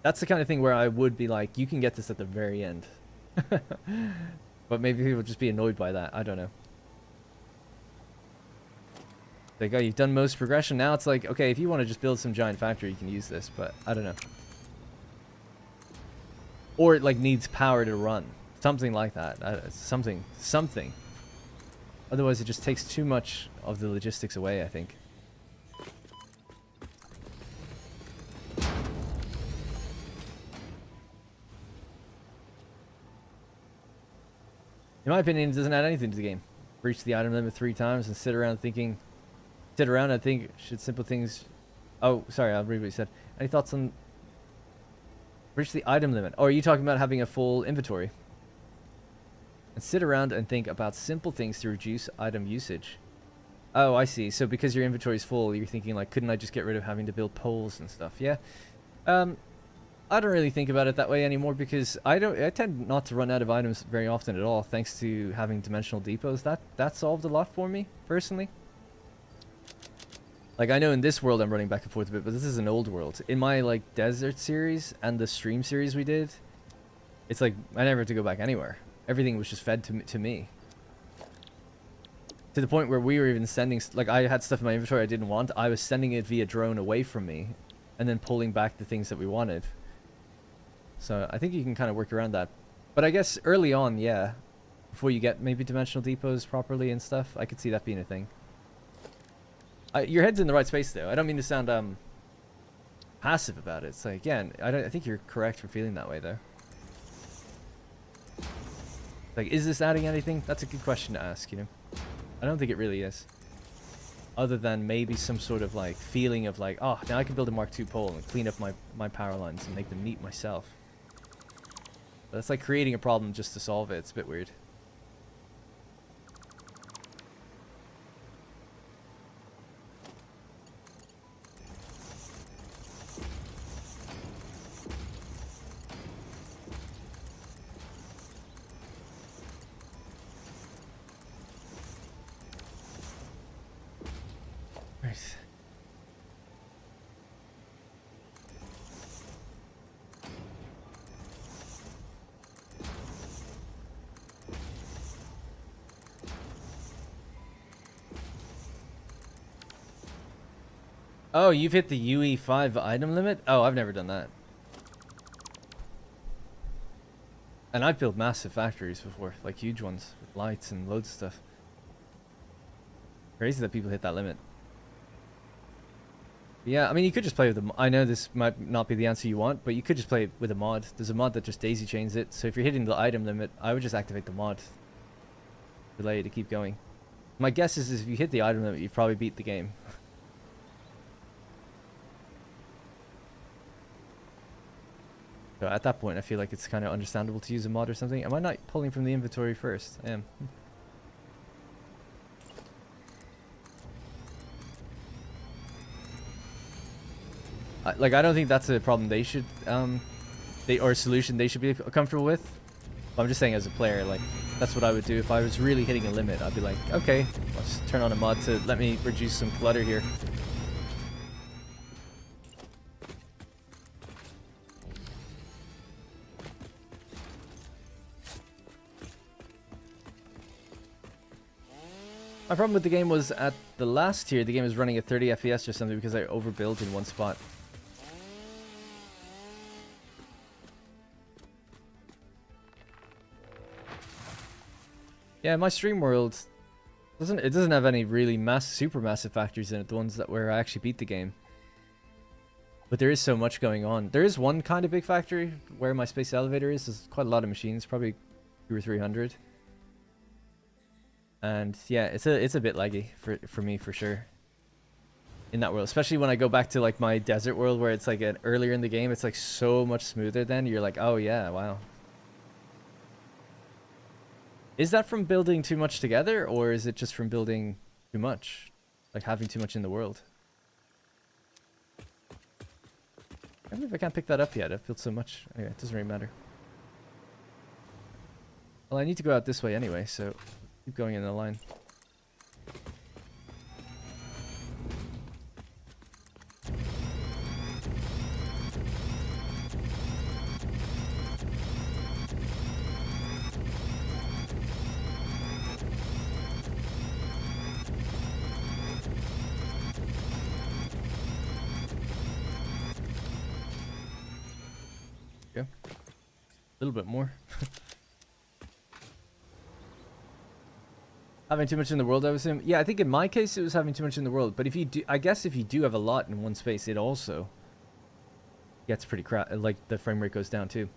That's the kind of thing where I would be like, you can get this at the very end. But maybe people would just be annoyed by that. I don't know. Like, oh, you've done most progression. Now it's like, okay, if you want to just build some giant factory, you can use this. But I don't know. Or it like needs power to run. Something like that. Something. Otherwise, it just takes too much of the logistics away, I think. In my opinion, it doesn't add anything to the game. Breach the item limit 3 times and sit around and think, should simple things... Oh, sorry, I'll read what you said. Any thoughts on... Breach the item limit. Oh, are you talking about having a full inventory? And sit around and think about simple things to reduce item usage. Oh, I see. So because your inventory is full, you're thinking like, couldn't I just get rid of having to build poles and stuff? Yeah. I don't really think about it that way anymore because I tend not to run out of items very often at all, thanks to having dimensional depots. That solved a lot for me personally. Like, I know in this world I'm running back and forth a bit, but this is an old world. In my like desert series and the stream series we did, it's like I never had to go back anywhere. Everything was just fed to me. To the point where we were even sending, like, I had stuff in my inventory I didn't want. I was sending it via drone away from me, and then pulling back the things that we wanted. So I think you can kind of work around that. But I guess early on, yeah, before you get maybe dimensional depots properly and stuff, I could see that being a thing. Your head's in the right space, though. I don't mean to sound passive about it. It's like, yeah, I think you're correct for feeling that way, though. Like, is this adding anything? That's a good question to ask, you know? I don't think it really is. Other than maybe some sort of, like, feeling of, like, oh, now I can build a Mark II pole and clean up my power lines and make them neat myself. But that's like creating a problem just to solve it. It's a bit weird. Right. Oh, you've hit the UE5 item limit? Oh, I've never done that. And I've built massive factories before, like huge ones, with lights and loads of stuff. Crazy that people hit that limit. Yeah, I mean, you could just play with them. I know this might not be the answer you want, but you could just play with a mod. There's a mod that just daisy chains it. So if you're hitting the item limit, I would just activate the mod. Delay to keep going. My guess is if you hit the item limit, you've probably beat the game. So at that point, I feel like it's kind of understandable to use a mod or something. Am I not pulling from the inventory first? I am. Like, I don't think that's a problem they should, or a solution they should be comfortable with. But I'm just saying as a player, like, that's what I would do if I was really hitting a limit. I'd be like, okay, let's turn on a mod to let me reduce some clutter here. My problem with the game was at the last tier, the game was running at 30 FPS or something because I overbuilt in one spot. Yeah, my stream world doesn't have any really super massive factories in it, the ones that where I actually beat the game. But there is so much going on. There is one kind of big factory where my space elevator is. There's quite a lot of machines, probably 200 or 300. And yeah, it's a bit laggy for me for sure. In that world, especially when I go back to like my desert world where it's like earlier in the game, it's like so much smoother. Then you're like, oh yeah, wow. Is that from building too much together, or is it just from building too much, like having too much in the world? I don't know if I can't pick that up yet. I've built so much. Anyway, it doesn't really matter. Well, I need to go out this way anyway, so keep going in the line. Yeah. A little bit more. Having too much in the world, I would assume. Yeah, I think in my case it was having too much in the world. But if you do, I guess if you do have a lot in one space, it also gets pretty like the frame rate goes down too.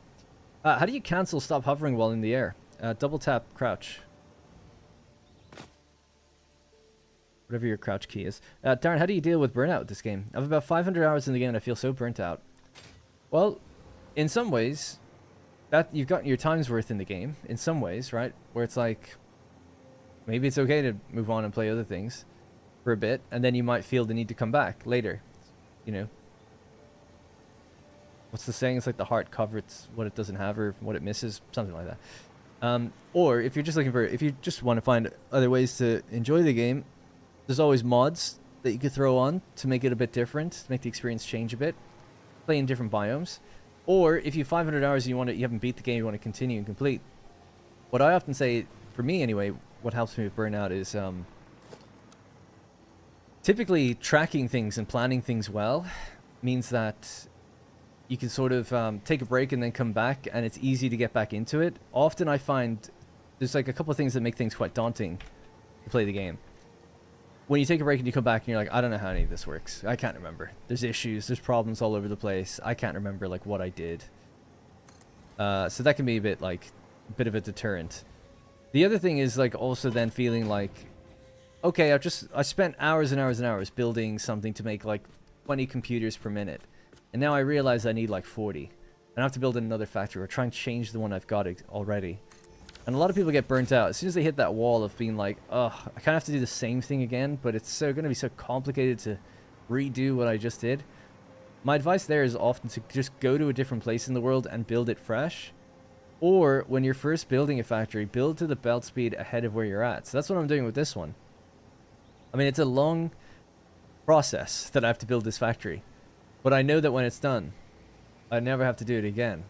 How do you cancel stop hovering while in the air? Double tap crouch. Whatever your crouch key is. Darren, how do you deal with burnout with this game? I have about 500 hours in the game and I feel so burnt out. Well, in some ways, that you've gotten your time's worth in the game. In some ways, right? Where it's like, maybe it's okay to move on and play other things for a bit, and then you might feel the need to come back later. You know? What's the saying? It's like the heart covers what it doesn't have or what it misses. Something like that. Or if you're just looking for, if you just want to find other ways to enjoy the game, there's always mods that you could throw on to make it a bit different, to make the experience change a bit. Play in different biomes. Or if you have 500 hours and you haven't beat the game, you want to continue and complete. What I often say, for me anyway, what helps me with burnout is typically tracking things and planning things well means that you can sort of take a break and then come back, and it's easy to get back into it. Often I find there's like a couple of things that make things quite daunting to play the game. When you take a break and you come back and you're like, I don't know how any of this works. I can't remember. There's issues. There's problems all over the place. I can't remember like what I did. So that can be a bit of a deterrent. The other thing is like also then feeling like, okay, I spent hours and hours and hours building something to make like 20 computers per minute. And now I realize I need like 40. And I have to build another factory or try and change the one I've got already. And a lot of people get burnt out as soon as they hit that wall of being like, oh, I kind of have to do the same thing again, but it's going to be so complicated to redo what I just did. My advice there is often to just go to a different place in the world and build it fresh. Or when you're first building a factory, build to the belt speed ahead of where you're at. So that's what I'm doing with this one. I mean, it's a long process that I have to build this factory. But I know that when it's done, I never have to do it again.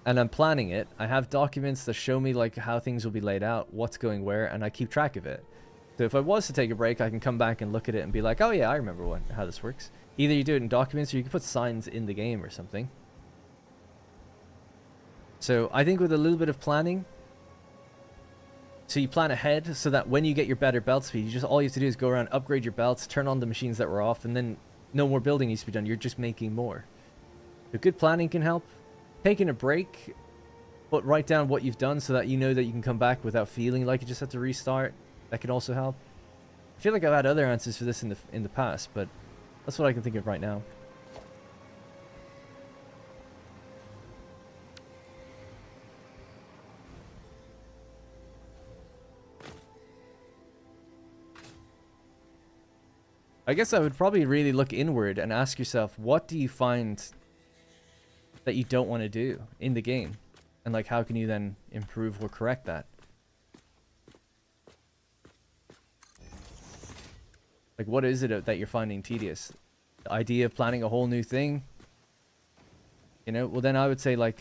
And I'm planning it. I have documents that show me like how things will be laid out, what's going where, and I keep track of it. So if I was to take a break, I can come back and look at it and be like, oh yeah, I remember how this works. Either you do it in documents or you can put signs in the game or something. So I think with a little bit of planning, so you plan ahead so that when you get your better belt speed, all you have to do is go around, upgrade your belts, turn on the machines that were off, and then no more building needs to be done. You're just making more. So good planning can help. Taking a break, but write down what you've done so that you know that you can come back without feeling like you just have to restart. That could also help. I feel like I've had other answers for this in the past, but that's what I can think of right now. I guess I would probably really look inward and ask yourself, what do you find that you don't want to do in the game? And like, how can you then improve or correct that? Like, what is it that you're finding tedious? The idea of planning a whole new thing? You know, well then I would say like,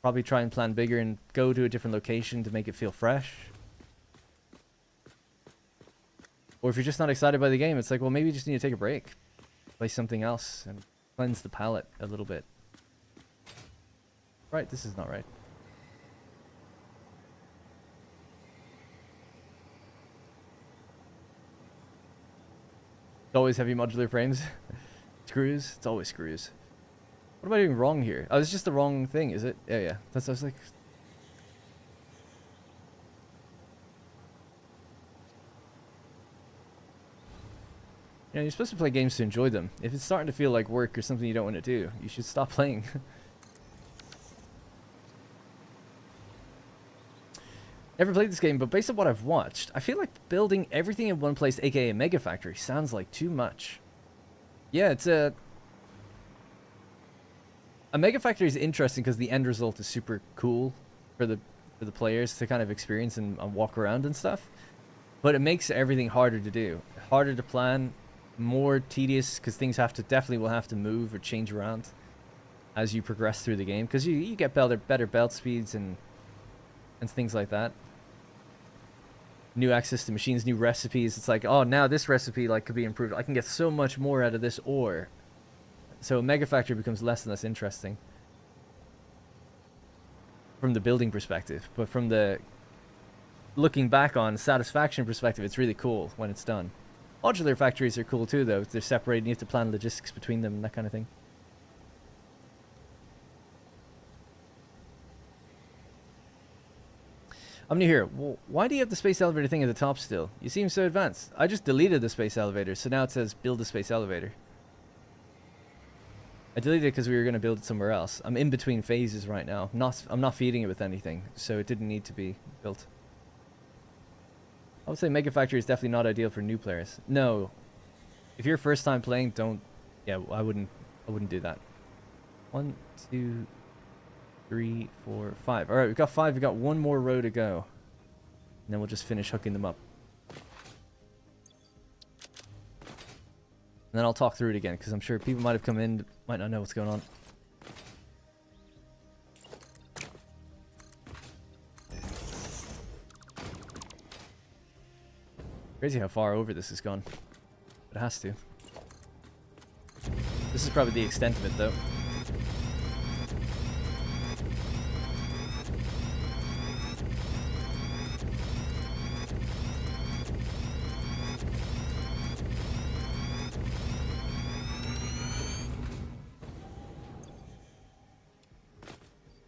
probably try and plan bigger and go to a different location to make it feel fresh. Or if you're just not excited by the game, it's like, well, maybe you just need to take a break. Play something else and cleanse the palate a little bit. Right, this is not right. It's always heavy modular frames. Screws? It's always screws. What am I doing wrong here? Oh, it's just the wrong thing, is it? Yeah, yeah. That's what I was like... You know, you're supposed to play games to enjoy them. If it's starting to feel like work or something you don't want to do, you should stop playing. Never played this game, but based on what I've watched, I feel like building everything in one place, aka a mega factory, sounds like too much. Yeah, it's a mega factory is interesting because the end result is super cool for the players to kind of experience and walk around and stuff. But it makes everything harder to do, harder to plan, more tedious because things definitely will have to move or change around as you progress through the game, because you get better belt speeds and things like that. New access to machines, new recipes. It's like, oh, now this recipe like could be improved. I can get so much more out of this ore. So a mega factory becomes less and less interesting from the building perspective, but from the looking back on satisfaction perspective, it's really cool when it's done. Modular factories are cool too, though. They're separated. You have to plan logistics between them and that kind of thing. I'm new here. Well, why do you have the space elevator thing at the top still? You seem so advanced. I just deleted the space elevator, so now it says build a space elevator. I deleted it because we were going to build it somewhere else. I'm in between phases right now. I'm not feeding it with anything, so it didn't need to be built. I would say Mega Factory is definitely not ideal for new players. No. If you're first time playing, don't... Yeah, I wouldn't do that. 1, 2, 3, 4, 5. Alright, we've got 5. We've got one more row to go. And then we'll just finish hooking them up. And then I'll talk through it again, because I'm sure people might have come in, might not know what's going on. Crazy how far over this has gone. It has to. This is probably the extent of it, though.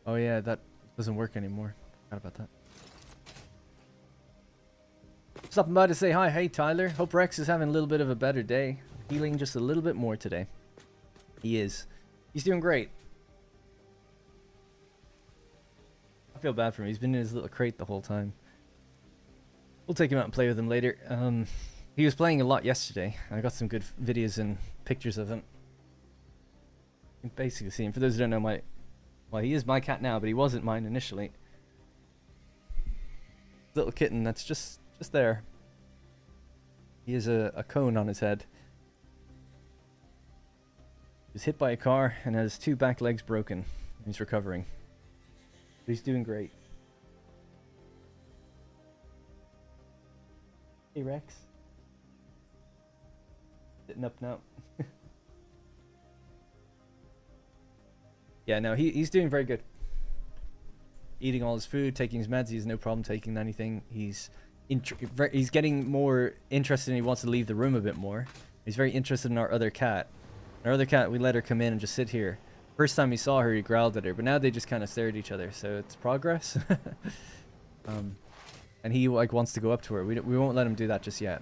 Oh yeah, that doesn't work anymore. Forgot about that. Stopping by to say hi. Hey Tyler. Hope Rex is having a little bit of a better day. Healing just a little bit more today. He is. He's doing great. I feel bad for him. He's been in his little crate the whole time. We'll take him out and play with him later. He was playing a lot yesterday. I got some good videos and pictures of him. You can basically see him. For those who don't know, well, he is my cat now, but he wasn't mine initially. Little kitten that's just there. He has a cone on his head. He was hit by a car and has 2 back legs broken. He's recovering. But he's doing great. Hey Rex. Sitting up now. Yeah, no, he's doing very good. Eating all his food, taking his meds. He has no problem taking anything. He's getting more interested and he wants to leave the room a bit more. He's very interested in our other cat. Our other cat, we let her come in and just sit here. First time he saw her, he growled at her, but now they just kind of stare at each other, so it's progress. And he like wants to go up to her. We won't let him do that just yet.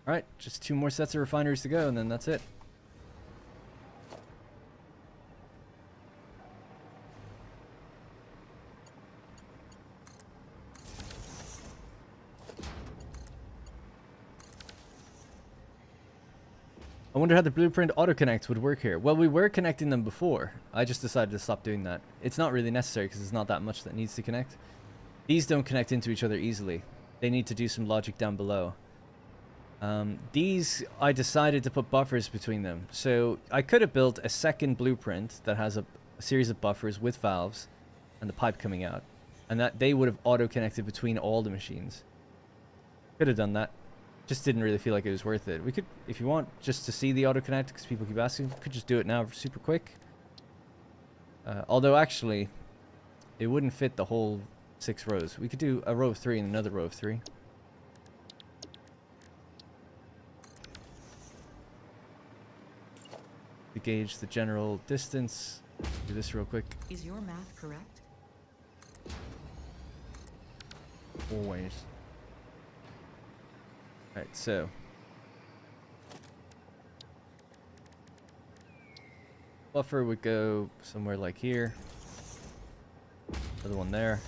Alright, just 2 more sets of refineries to go, and then that's it. I wonder how the blueprint auto-connect would work here. Well, we were connecting them before. I just decided to stop doing that. It's not really necessary because there's not that much that needs to connect. These don't connect into each other easily. They need to do some logic down below. These, I decided to put buffers between them. So I could have built a second blueprint that has a series of buffers with valves and the pipe coming out. And that they would have auto-connected between all the machines. Could have done that. Just didn't really feel like it was worth it. We could, if you want, just to see the auto-connect, because people keep asking, we could just do it now super quick. Although actually, it wouldn't fit the whole 6 rows. We could do a row of 3 and another row of 3. To gauge the general distance, do this real quick. Is your math correct? Always. Alright, so. Buffer would go somewhere like here. Another one there.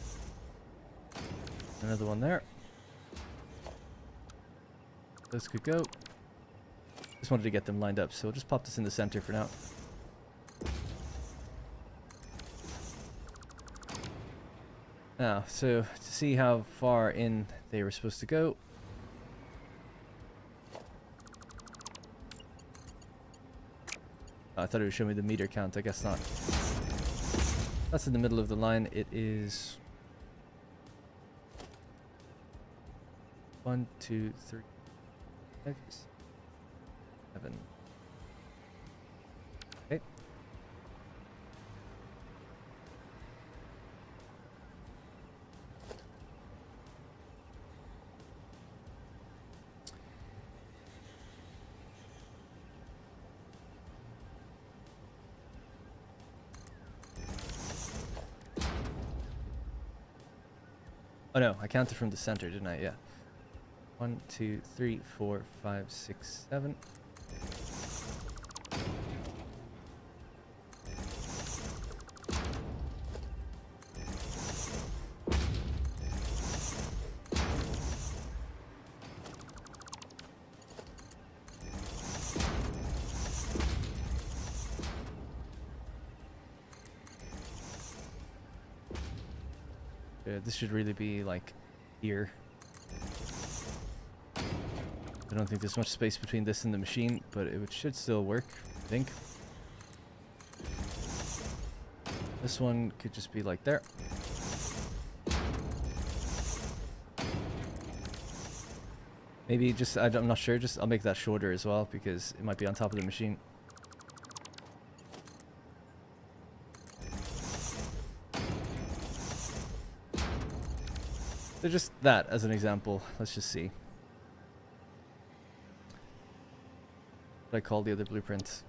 Another one there. Those could go. Just wanted to get them lined up, so we'll just pop this in the center for now. Now, so to see how far in they were supposed to go. Oh, I thought it would show me the meter count, I guess not. That's in the middle of the line. It is 1, 2, 3, 5, 7. Okay. Oh no, I counted from the center, didn't I? Yeah. 1, 2, 3, 4, 5, 6, 7. This should really be like here. I don't think there's much space between this and the machine, but it should still work, I think. This one could just be like there. Maybe just, I'm not sure, just I'll make that shorter as well because it might be on top of the machine. So just that as an example, let's just see. What I call the other blueprint.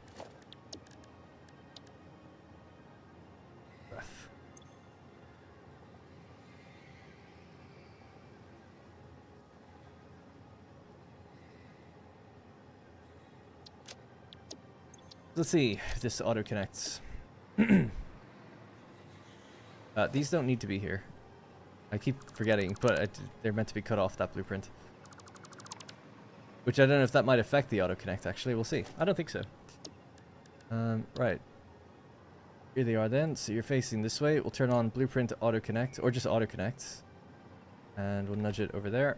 Let's see if this auto connects. These don't need to be here. I keep forgetting, but they're meant to be cut off that blueprint. Which I don't know if that might affect the auto connect, actually. We'll see. I don't think so. Right. Here they are then. So you're facing this way. We'll turn on blueprint auto connect, or just auto connect. And we'll nudge it over there.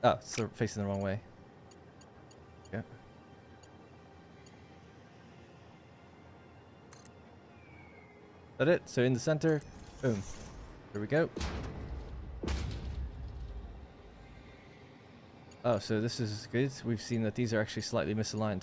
Oh, it's facing the wrong way. Yeah. That it? So in the center. Boom. There we go. Oh, so this is good. We've seen that these are actually slightly misaligned.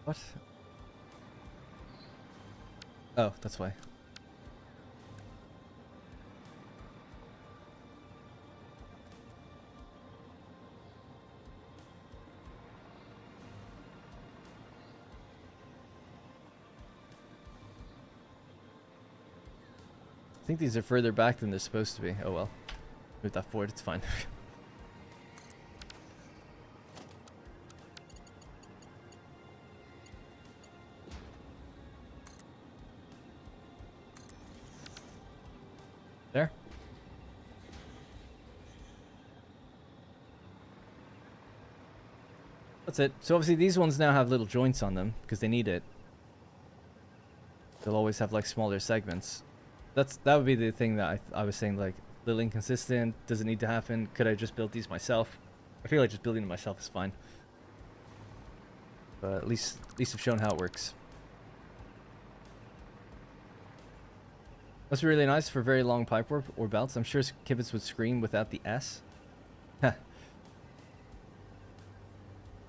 What? Oh, that's why. I think these are further back than they're supposed to be. Oh well. Move that forward, it's fine. There. That's it. So obviously these ones now have little joints on them because they need it. They'll always have like smaller segments. That would be the thing that I was saying, like, little inconsistent. Does it need to happen? Could I just build these myself? I feel like just building them myself is fine. But at least I've shown how it works. Must be really nice for very long pipework or belts. I'm sure Kibitz would scream without the S.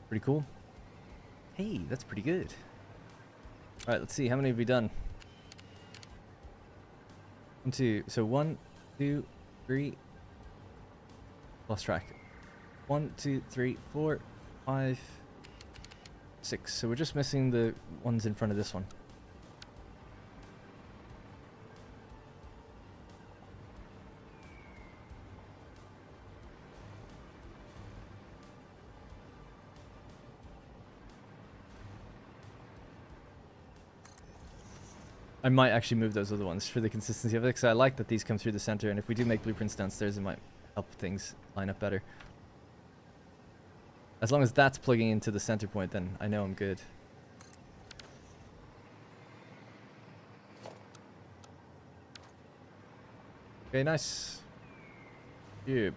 Pretty cool. Hey, that's pretty good. Alright, let's see. How many have we done? 1, 2. So 1, 2, 3. Lost track. 1, 2, 3, 4, 5, 6. So we're just missing the ones in front of this one. I might actually move those other ones for the consistency of it, because I like that these come through the center, and if we do make blueprints downstairs, it might help things line up better. As long as that's plugging into the center point, then I know I'm good. Okay, nice. Yeah.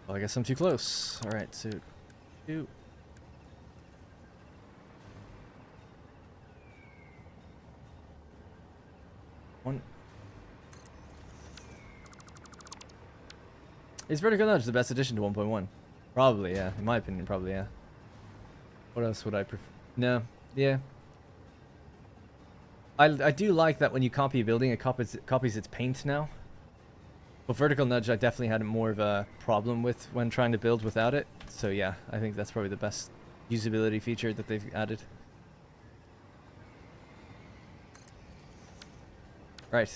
Well, I guess I'm too close. Alright, so 2. One. Is vertical nudge the best addition to 1.1? Probably, yeah. In my opinion, probably, yeah. What else would I prefer? No. Yeah. I do like that when you copy a building, it copies its paint now. But vertical nudge, I definitely had more of a problem with when trying to build without it. So yeah, I think that's probably the best usability feature that they've added. Right.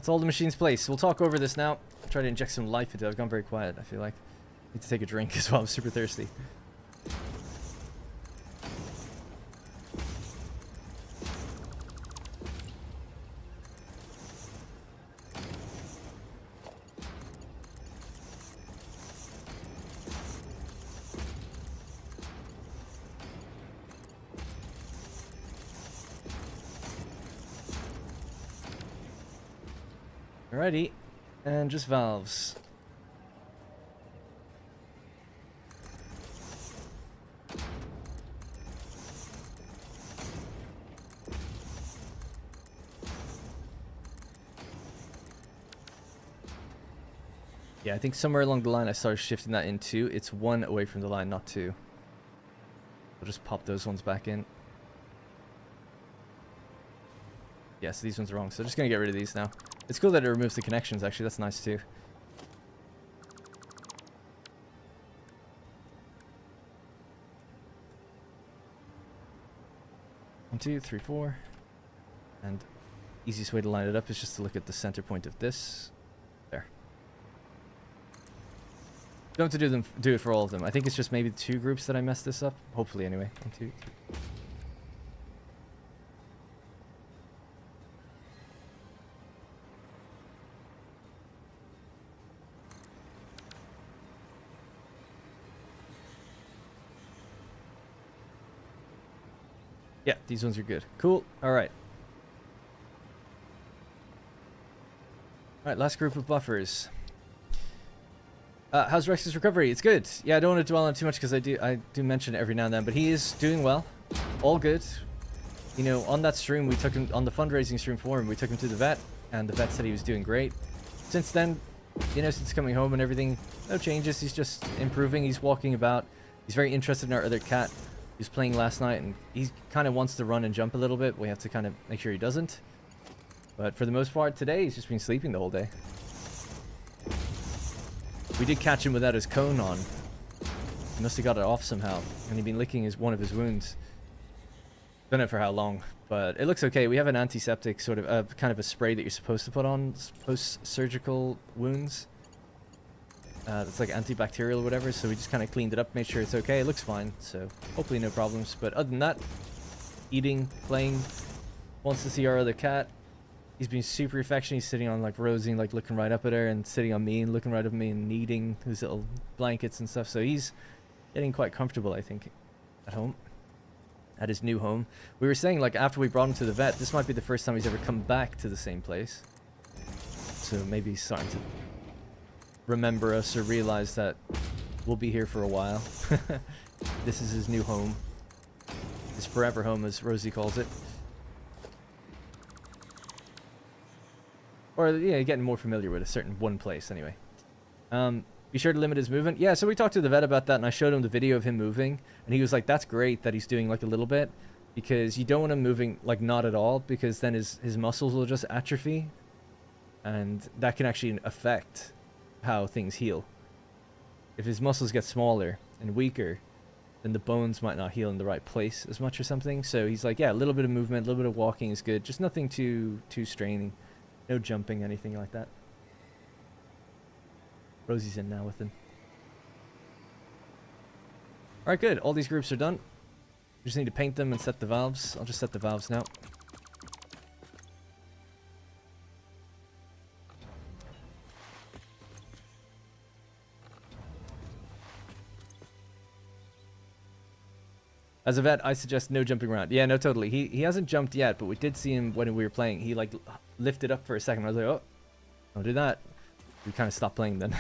That's all the machines place. We'll talk over this now. Try to inject some life into it. I've gone very quiet, I feel like. Need to take a drink as well. I'm super thirsty. Alrighty, and just valves. Yeah, I think somewhere along the line I started shifting that in 2. It's 1 away from the line, not 2. I'll just pop those ones back in. Yeah, so these ones are wrong, so just gonna get rid of these now. It's cool that it removes the connections, actually. That's nice, too. One, 2, 3, 4. And easiest way to line it up is just to look at the center point of this. There. Don't have to do it for all of them. I think it's just maybe the 2 groups that I messed this up. Hopefully, anyway. 1, 2, 3. Yeah, these ones are good. Cool. Alright. Alright, last group of buffers. How's Rex's recovery? It's good. Yeah, I don't want to dwell on it too much because I do mention it every now and then, but he is doing well. All good. You know, on that stream, we took him, on the fundraising stream for him, we took him to the vet, and the vet said he was doing great. Since then, you know, since coming home and everything, no changes. He's just improving. He's walking about. He's very interested in our other cat. He was playing last night, and he kind of wants to run and jump a little bit. We have to kind of make sure he doesn't. But for the most part, today, he's just been sleeping the whole day. We did catch him without his cone on. He must have got it off somehow. And he'd been licking one of his wounds. Don't know for how long, but it looks okay. We have an antiseptic, sort of, kind of a spray that you're supposed to put on post-surgical wounds. It's like antibacterial or whatever, so we just kind of cleaned it up, made sure it's okay. It looks fine, so hopefully no problems. But other than that, eating, playing, wants to see our other cat. He's been super affectionate. He's sitting on like Rosie, like looking right up at her, and sitting on me and looking right up at me and kneading his little blankets and stuff. So he's getting quite comfortable, I think, at home, at his new home. We were saying, like, after we brought him to the vet, this might be the first time he's ever come back to the same place. So maybe he's starting to remember us or realize that we'll be here for a while. This is his new home. His forever home, as Rosie calls it. Or, yeah, getting more familiar with a certain one place, anyway. Be sure to limit his movement. Yeah, so we talked to the vet about that, and I showed him the video of him moving, and he was like, that's great that he's doing, like, a little bit, because you don't want him moving, like, not at all, because then his muscles will just atrophy, and that can actually affect how things heal. If his muscles get smaller and weaker, then the bones might not heal in the right place as much or something. So he's like, yeah, a little bit of movement, a little bit of walking is good, just nothing too straining. No jumping, anything like that. Rosie's in now with him. Alright, good. All these groups are done. We just need to paint them and set the valves. I'll just set the valves now. As a vet, I suggest no jumping around. Yeah, no, totally. He hasn't jumped yet, but we did see him when we were playing. He, like, lifted up for a second. I was like, oh, don't do that. We kind of stopped playing then.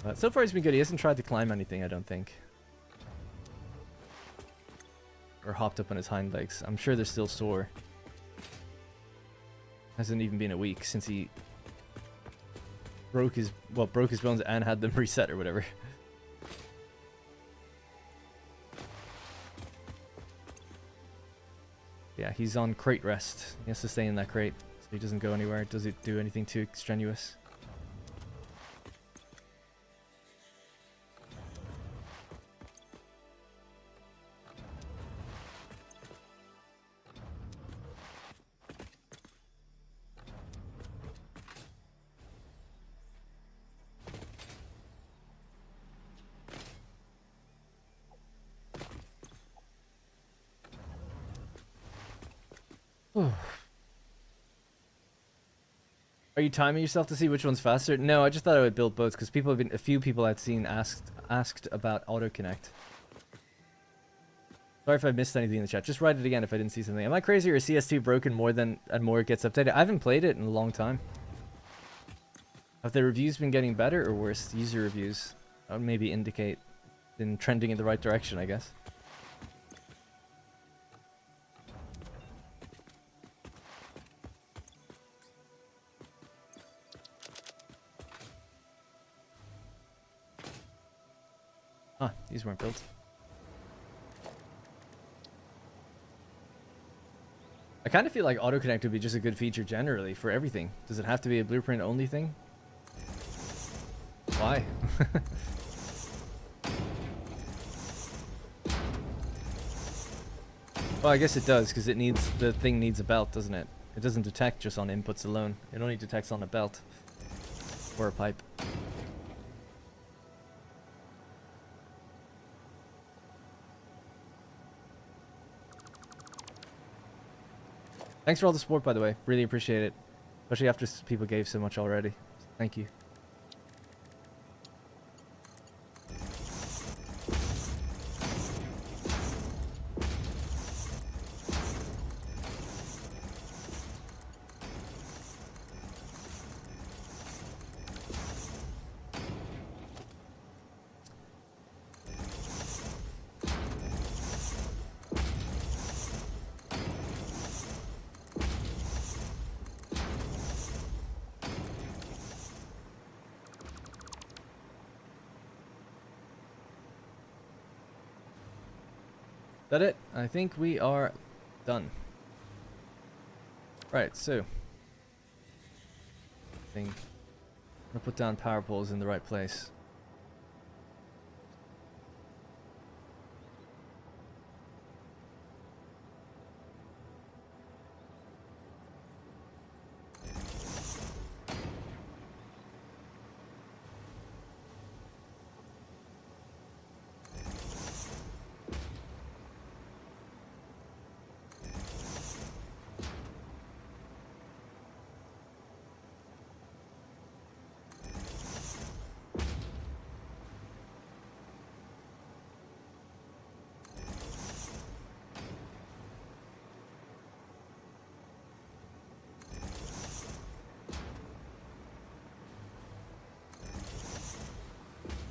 But so far he's been good. He hasn't tried to climb anything, I don't think. Or hopped up on his hind legs. I'm sure they're still sore. Hasn't even been a week since he broke his bones and had them reset or whatever. Yeah, he's on crate rest. He has to stay in that crate so he doesn't go anywhere. Does it do anything too strenuous? Are you timing yourself to see which one's faster? No, I just thought I would build both because a few people I've seen asked about auto connect. Sorry if I missed anything in the chat. Just write it again if I didn't see something. Am I crazy or is CS2 broken more it gets updated? I haven't played it in a long time. Have the reviews been getting better or worse? User reviews. That would maybe indicate been trending in the right direction, I guess. Huh, these weren't built. I kind of feel like autoconnect would be just a good feature generally for everything. Does it have to be a blueprint only thing? Why? Well, I guess it does because the thing needs a belt, doesn't it? It doesn't detect just on inputs alone. It only detects on a belt or a pipe. Thanks for all the support, by the way. Really appreciate it. Especially after people gave so much already. Thank you. That it? I think we are done. Right, so I think I'm gonna put down power poles in the right place.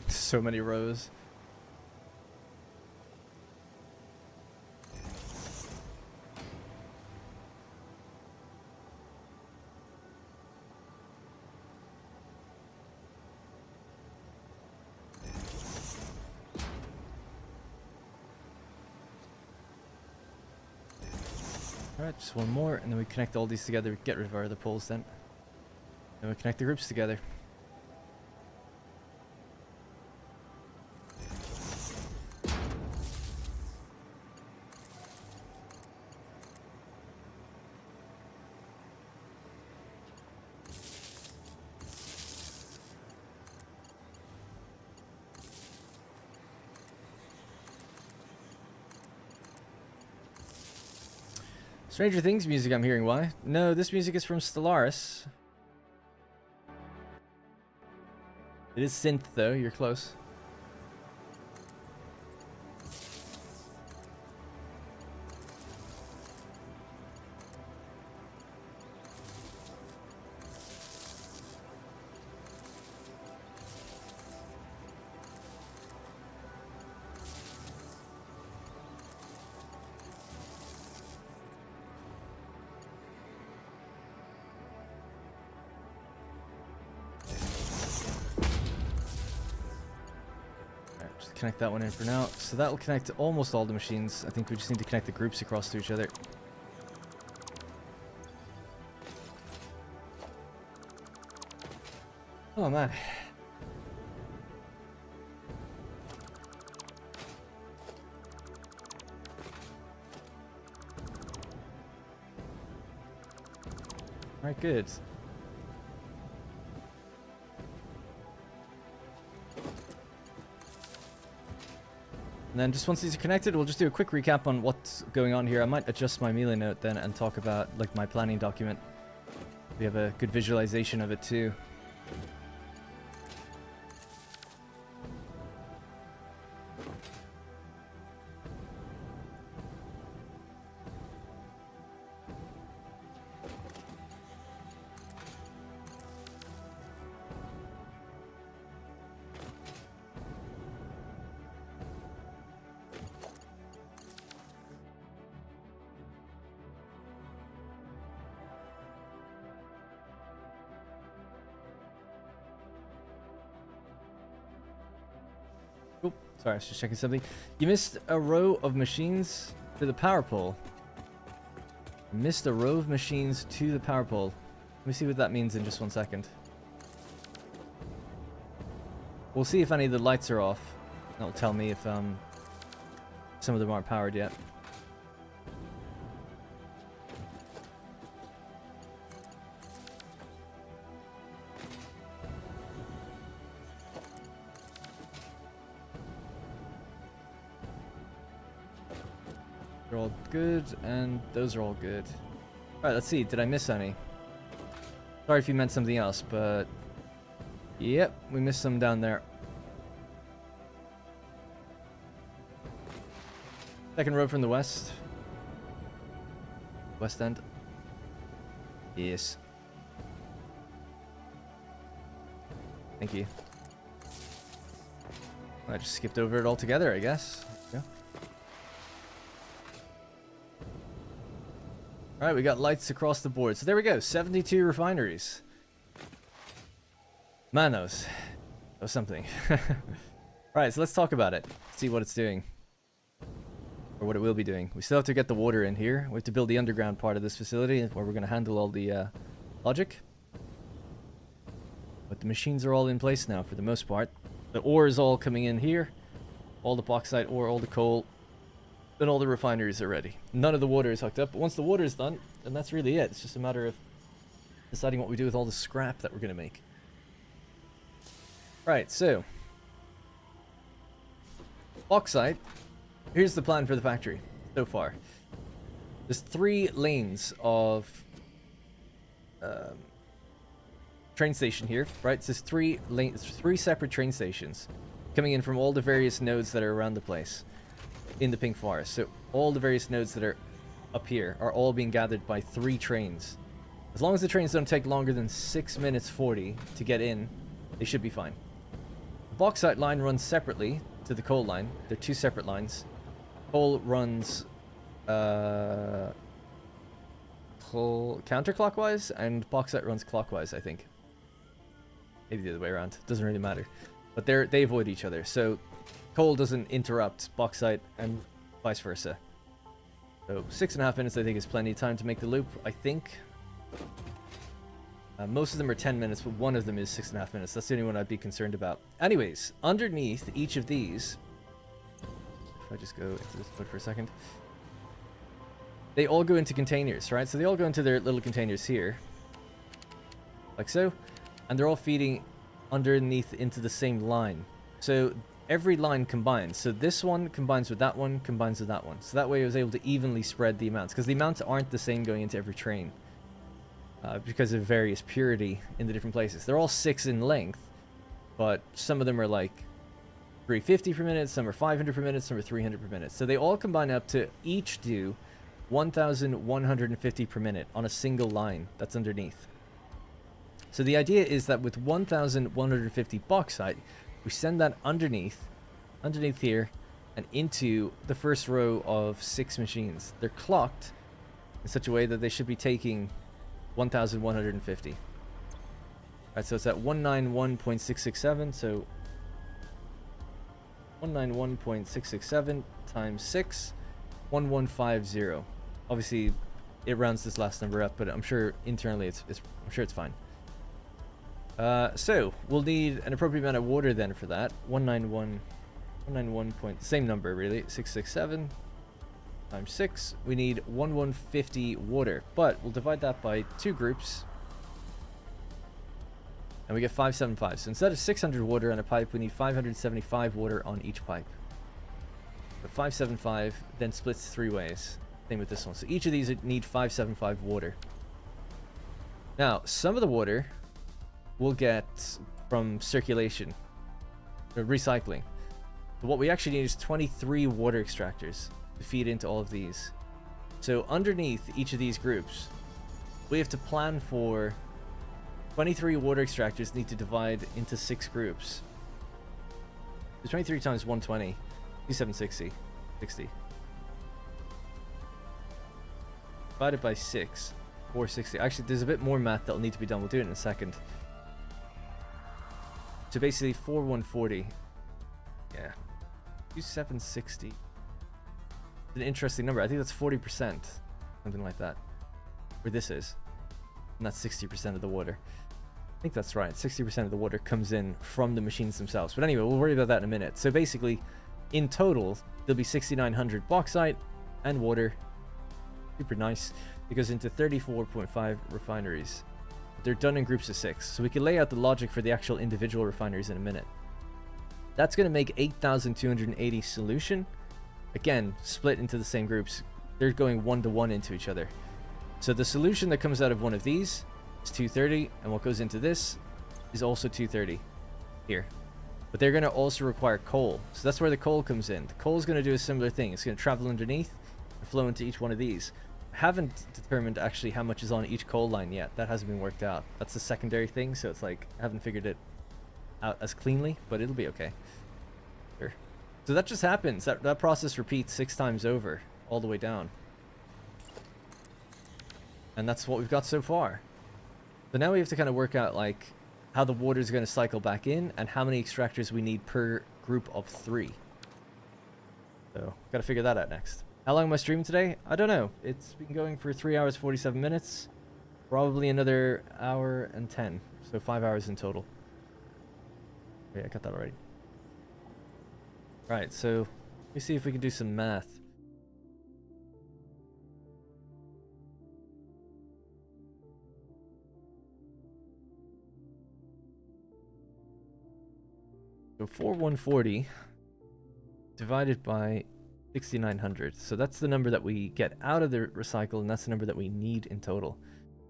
So many rows. Alright, just one more, and then we connect all these together, get rid of our other poles then. And we connect the groups together. Stranger Things music I'm hearing, why? No, this music is from Stellaris. It is synth though, you're close. Connect that one in for now. So that will connect to almost all the machines. I think we just need to connect the groups across to each other. Oh man. Alright, good. And then just once these are connected, we'll just do a quick recap on what's going on here. I might adjust my Milanote then and talk about like my planning document. We have a good visualization of it too. Oh, sorry, I was just checking something. You missed a row of machines to the power pole. You missed a row of machines to the power pole. Let me see what that means in just 1 second. We'll see if any of the lights are off. That'll tell me if some of them aren't powered yet. They're all good, and those are all good. Alright, let's see. Did I miss any? Sorry if you meant something else, but... Yep, we missed some down there. Second row from the west. West end. Yes. Thank you. I just skipped over it altogether, I guess. Yeah. Alright, we got lights across the board. So there we go, 72 refineries. Man, that was something. Alright, so let's talk about it. See what it's doing. Or what it will be doing. We still have to get the water in here. We have to build the underground part of this facility where we're going to handle all the logic. But the machines are all in place now for the most part. The ore is all coming in here. All the bauxite ore, all the coal. Then all the refineries are ready. None of the water is hooked up, but once the water is done, then that's really it. It's just a matter of deciding what we do with all the scrap that we're going to make. Right, so bauxite. Here's the plan for the factory so far. There's 3 lanes of train station here, right? So there's 3 separate train stations coming in from all the various nodes that are around the place. In the pink forest. So all the various nodes that are up here are all being gathered by 3 trains. As long as the trains don't take longer than 6 minutes 40 to get in, they should be fine. The bauxite line runs separately to the coal line. They're 2 separate lines. Coal runs counterclockwise and bauxite runs clockwise, I think. Maybe the other way around. Doesn't really matter. But they avoid each other. So coal doesn't interrupt bauxite and vice versa. So 6.5 minutes I think is plenty of time to make the loop, I think. Most of them are 10 minutes, but one of them is 6.5 minutes. That's the only one I'd be concerned about. Anyways, underneath each of these... If I just go into this foot for a second. They all go into containers, right? So they all go into their little containers here. Like so. And they're all feeding underneath into the same line. So every line combines. So this one combines with that one, combines with that one. So that way I was able to evenly spread the amounts. Because the amounts aren't the same going into every train. Because of various purity in the different places. They're all 6 in length. But some of them are like 350 per minute, some are 500 per minute, some are 300 per minute. So they all combine up to each do 1,150 per minute on a single line that's underneath. So the idea is that with 1,150 bauxite, we send that underneath here, and into the first row of 6 machines. They're clocked in such a way that they should be taking 1,150. Alright, so it's at 191.667, so 191.667 times 6, 1150. Obviously, it rounds this last number up, but I'm sure internally I'm sure it's fine. So we'll need an appropriate amount of water then for that. 191 point, same number really, 667 times 6. We need 1150 water, but we'll divide that by 2 groups. And we get 575. So instead of 600 water on a pipe, we need 575 water on each pipe. But 575 then splits 3 ways. Same with this one. So each of these need 575 water. Now, some of the water we'll get from circulation, or recycling. But what we actually need is 23 water extractors to feed into all of these. So underneath each of these groups, we have to plan for 23 water extractors need to divide into 6 groups. So 23 times 120, 2760, 60. Divided by 6, 460. Actually, there's a bit more math that'll need to be done. We'll do it in a second. So basically 4140. Yeah. 2760. It's an interesting number. I think that's 40%. Something like that. Where this is. And that's 60% of the water. I think that's right. 60% of the water comes in from the machines themselves. But anyway, we'll worry about that in a minute. So basically, in total, there'll be 6,900 bauxite and water. Super nice. It goes into 34.5 refineries. They're done in groups of 6. So we can lay out the logic for the actual individual refineries in a minute. That's going to make 8,280 solution. Again, split into the same groups. They're going 1-to-1 into each other. So the solution that comes out of one of these is 230, and what goes into this is also 230 here. But they're going to also require coal. So that's where the coal comes in. The coal is going to do a similar thing. It's going to travel underneath and flow into each one of these. I haven't determined actually how much is on each coal line yet. That hasn't been worked out. That's a secondary thing, so it's like I haven't figured it out as cleanly, but it'll be okay. Sure. So that just happens. That process repeats 6 times over, all the way down. And that's what we've got so far. So now we have to kind of work out like how the water is going to cycle back in and how many extractors we need per group of 3. So got to figure that out next. How long am I streaming today? I don't know. It's been going for 3 hours 47 minutes. Probably another hour and 10. So 5 hours in total. Okay, I got that already. Right, so let me see if we can do some math. So 4140 divided by 6,900. So that's the number that we get out of the recycle, and that's the number that we need in total.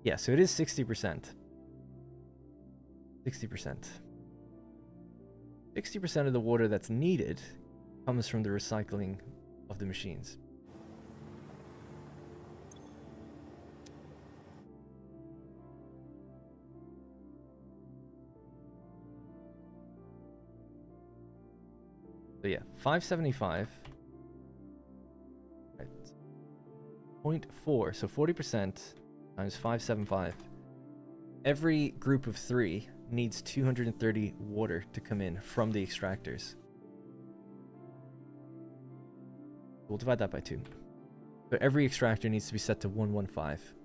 Yeah, so it is 60%. 60%. 60% of the water that's needed comes from the recycling of the machines. So yeah, 575. Right. 0.4, so 40% times 575. Every group of 3 needs 230 water to come in from the extractors. We'll divide that by 2. So every extractor needs to be set to 115.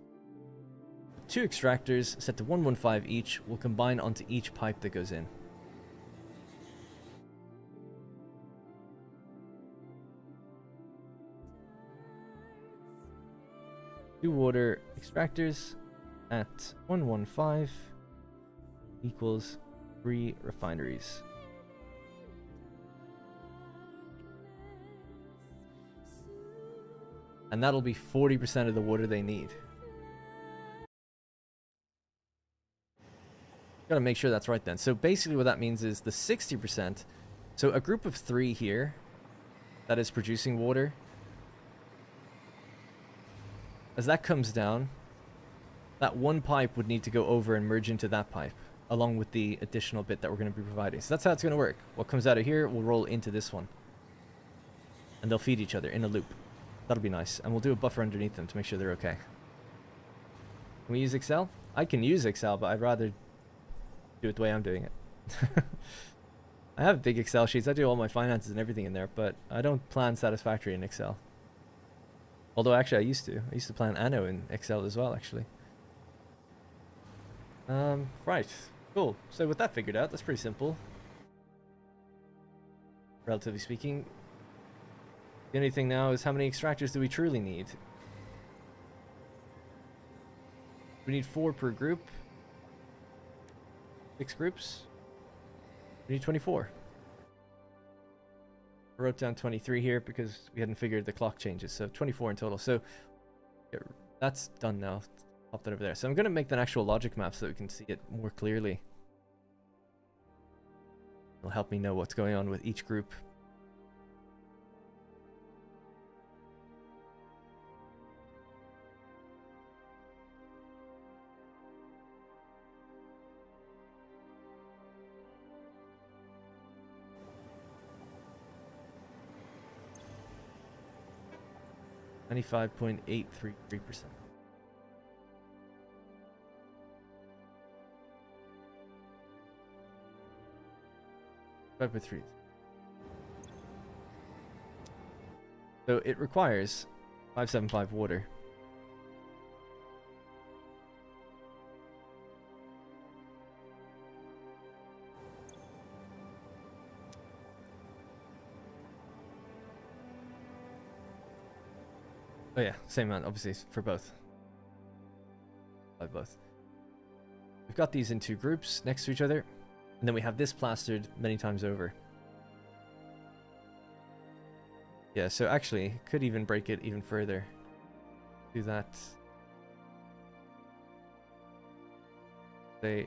2 extractors set to 115 each will combine onto each pipe that goes in. Two water extractors at 115 equals 3 refineries. And that'll be 40% of the water they need. Gotta make sure that's right then. So basically what that means is the 60%, so a group of 3 here that is producing water, as that comes down, that one pipe would need to go over and merge into that pipe, along with the additional bit that we're going to be providing. So that's how it's going to work. What comes out of here will roll into this one. And they'll feed each other in a loop. That'll be nice. And we'll do a buffer underneath them to make sure they're okay. Can we use Excel? I can use Excel, but I'd rather do it the way I'm doing it. I have big Excel sheets. I do all my finances and everything in there, but I don't plan Satisfactory in Excel. Although actually I used to. I used to plan Anno in Excel as well, actually. Right. Cool. So with that figured out, that's pretty simple. Relatively speaking. The only thing now is how many extractors do we truly need? We need 4 per group. 6 groups. We need 24. I wrote down 23 here because we hadn't figured the clock changes, so 24 in total. So yeah, that's done now. Pop that over there. So I'm going to make an actual logic map so that we can see it more clearly. It'll help me know what's going on with each group. $95.833%. 5.3. So it requires 575 water. Oh yeah, same amount, obviously, for both. By both. We've got these in two groups next to each other, and then we have this plastered many times over. Yeah, so actually, could even break it even further. Do that. Say...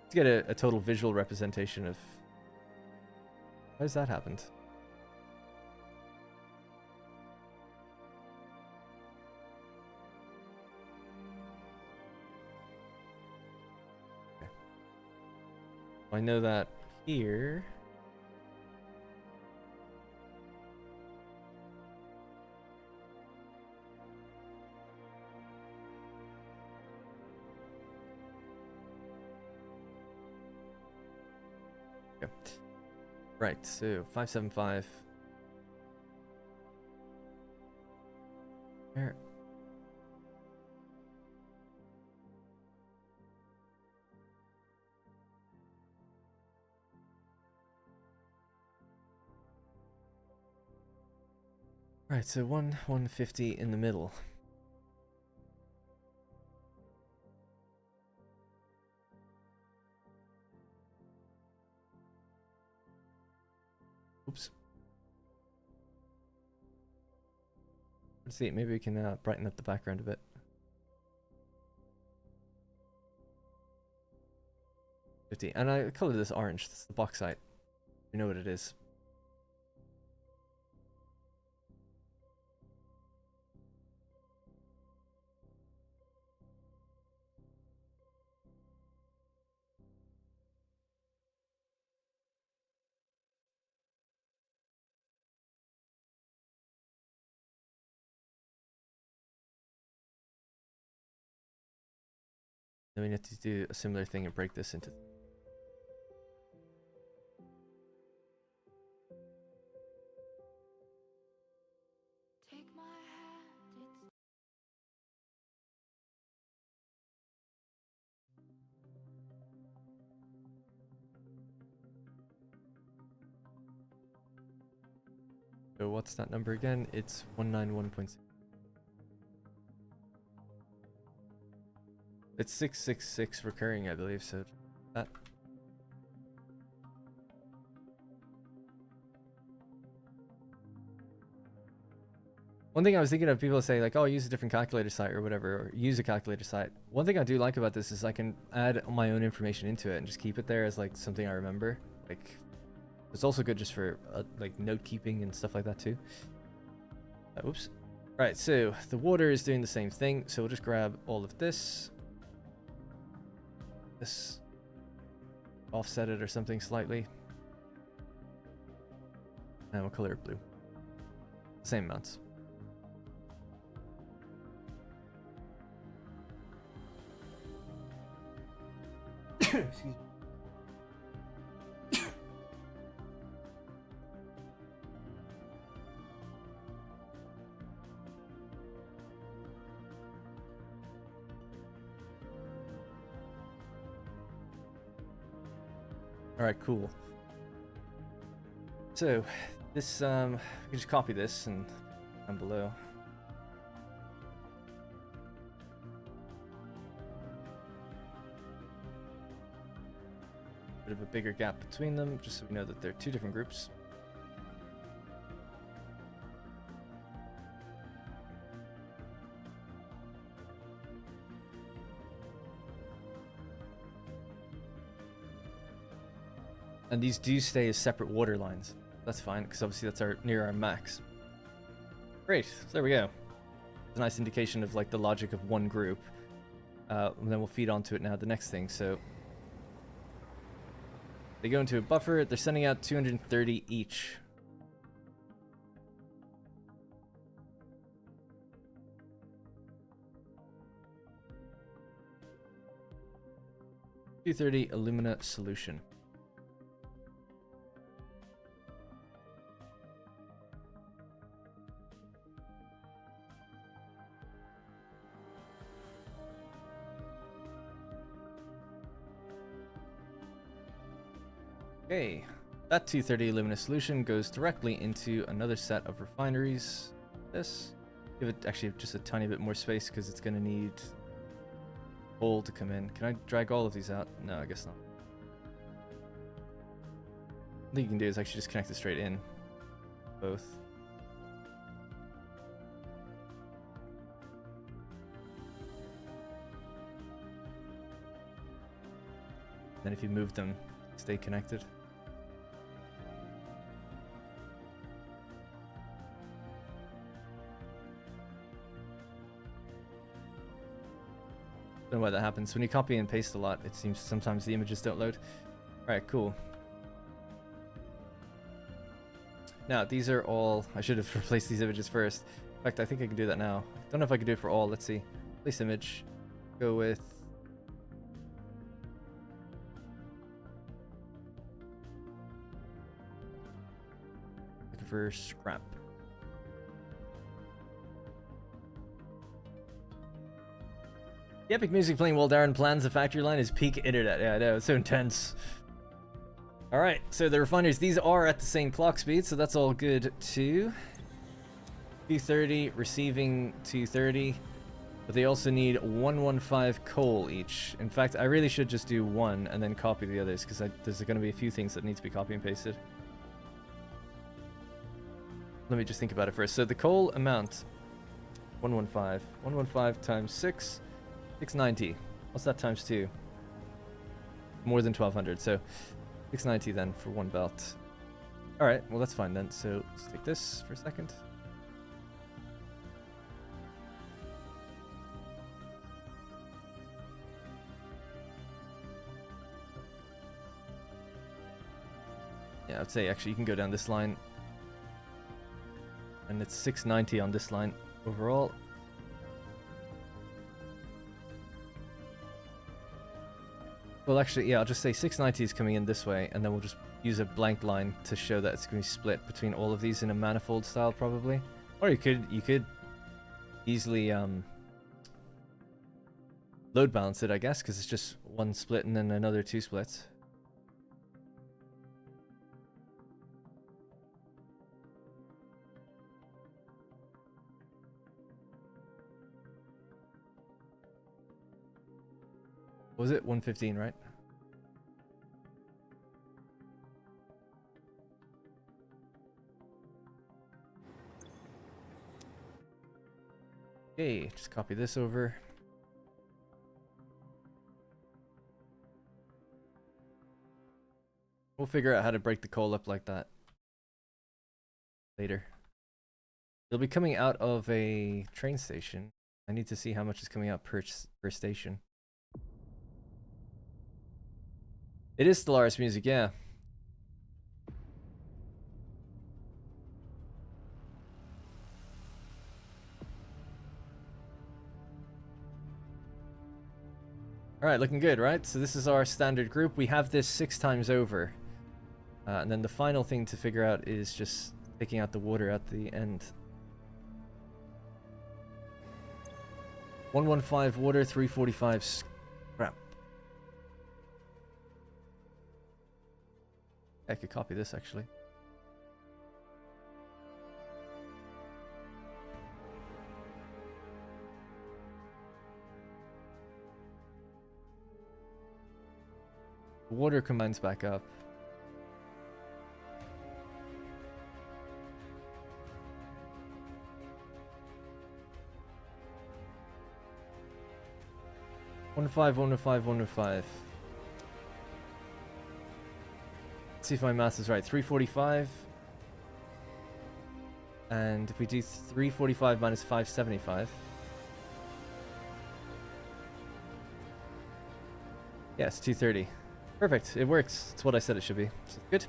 Let's get a total visual representation of... How has that happened? Okay. I know that here... Okay. Right, so 575. There. Right, so 150 in the middle. Oops. Let's see, maybe we can brighten up the background a bit. And I color this orange. That's the bauxite. You know what it is. Then we need to do a similar thing and break this into... Take my hand, it's So what's that number again? It's 191.6. It's 666 recurring, I believe, so that... One thing I was thinking of, people say like, oh, use a different calculator site or whatever, or use a calculator site. One thing I do like about this is I can add my own information into it and just keep it there as like something I remember. Like, it's also good just for like note keeping and stuff like that too. Oops. Right, so the water is doing the same thing, so we'll just grab all of this. This. Offset it or something slightly. And we'll color it blue. Same amounts. Excuse me. All right, cool. So this, we can just copy this and down below. bit of a bigger gap between them, just so we know that they're two different groups. And these do stay as separate water lines. That's fine, because obviously that's near our max. Great, so there we go. It's a nice indication of like the logic of one group. And then we'll feed onto it now, the next thing. So they go into a buffer, they're sending out 230 each. $230 alumina solution. Okay, that 230 alumina solution goes directly into another set of refineries. This, give it actually just a tiny bit more space because it's going to need coal to come in. Can I drag all of these out? No, I guess not. What you can do is actually just connect it straight in. Both. Then if you move them, stay connected. Don't know why that happens. When you copy and paste a lot, it seems sometimes the images don't load. Alright, cool. Now, these are all... I should have replaced these images first. In fact, I think I can do that now. Don't know if I can do it for all. Let's see. Place image. Go with... looking for scrap. The epic music playing while Darren plans the factory line is peak internet. Yeah, I know, it's so intense. Alright, so the refineries, these are at the same clock speed, so that's all good too. 230, receiving 230. But they also need 115 coal each. In fact, I really should just do one and then copy the others, because there's going to be a few things that need to be copy and pasted. Let me just think about it first. So the coal amount, 115. 115 times 6. 690. What's that times 2? More than 1200. So 690 then for one belt. Alright, well that's fine then. So let's take this for a second. Yeah, I'd say actually you can go down this line. And it's 690 on this line overall. Well, actually, yeah, I'll just say 690 is coming in this way, and then we'll just use a blank line to show that it's going to be split between all of these in a manifold style, probably. Or you could easily load balance it, I guess, because it's just one split and then another 2 splits. What was it? 115, right? Okay, just copy this over. We'll figure out how to break the coal up like that later. It'll be coming out of a train station. I need to see how much is coming out per station. It is Stellaris music, yeah. Alright, looking good, right? So this is our standard group. We have this 6 times over. And then the final thing to figure out is just taking out the water at the end. 115 water, 345 scrap. I could copy this actually. The water combines back up. One to five, 105. Let's see if my math is right. 345. And if we do 345 minus 575. Yeah, it's 230. Perfect. It works. It's what I said it should be. So good.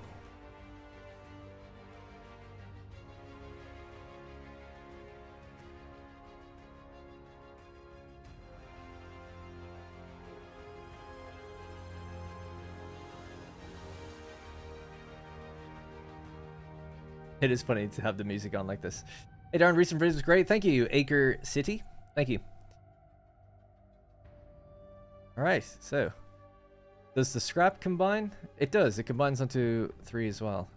It is funny to have the music on like this. Hey Darren, recent videos was great. Thank you, Acre City. Thank you. Alright, so. Does the scrap combine? It does. It combines onto 3 as well.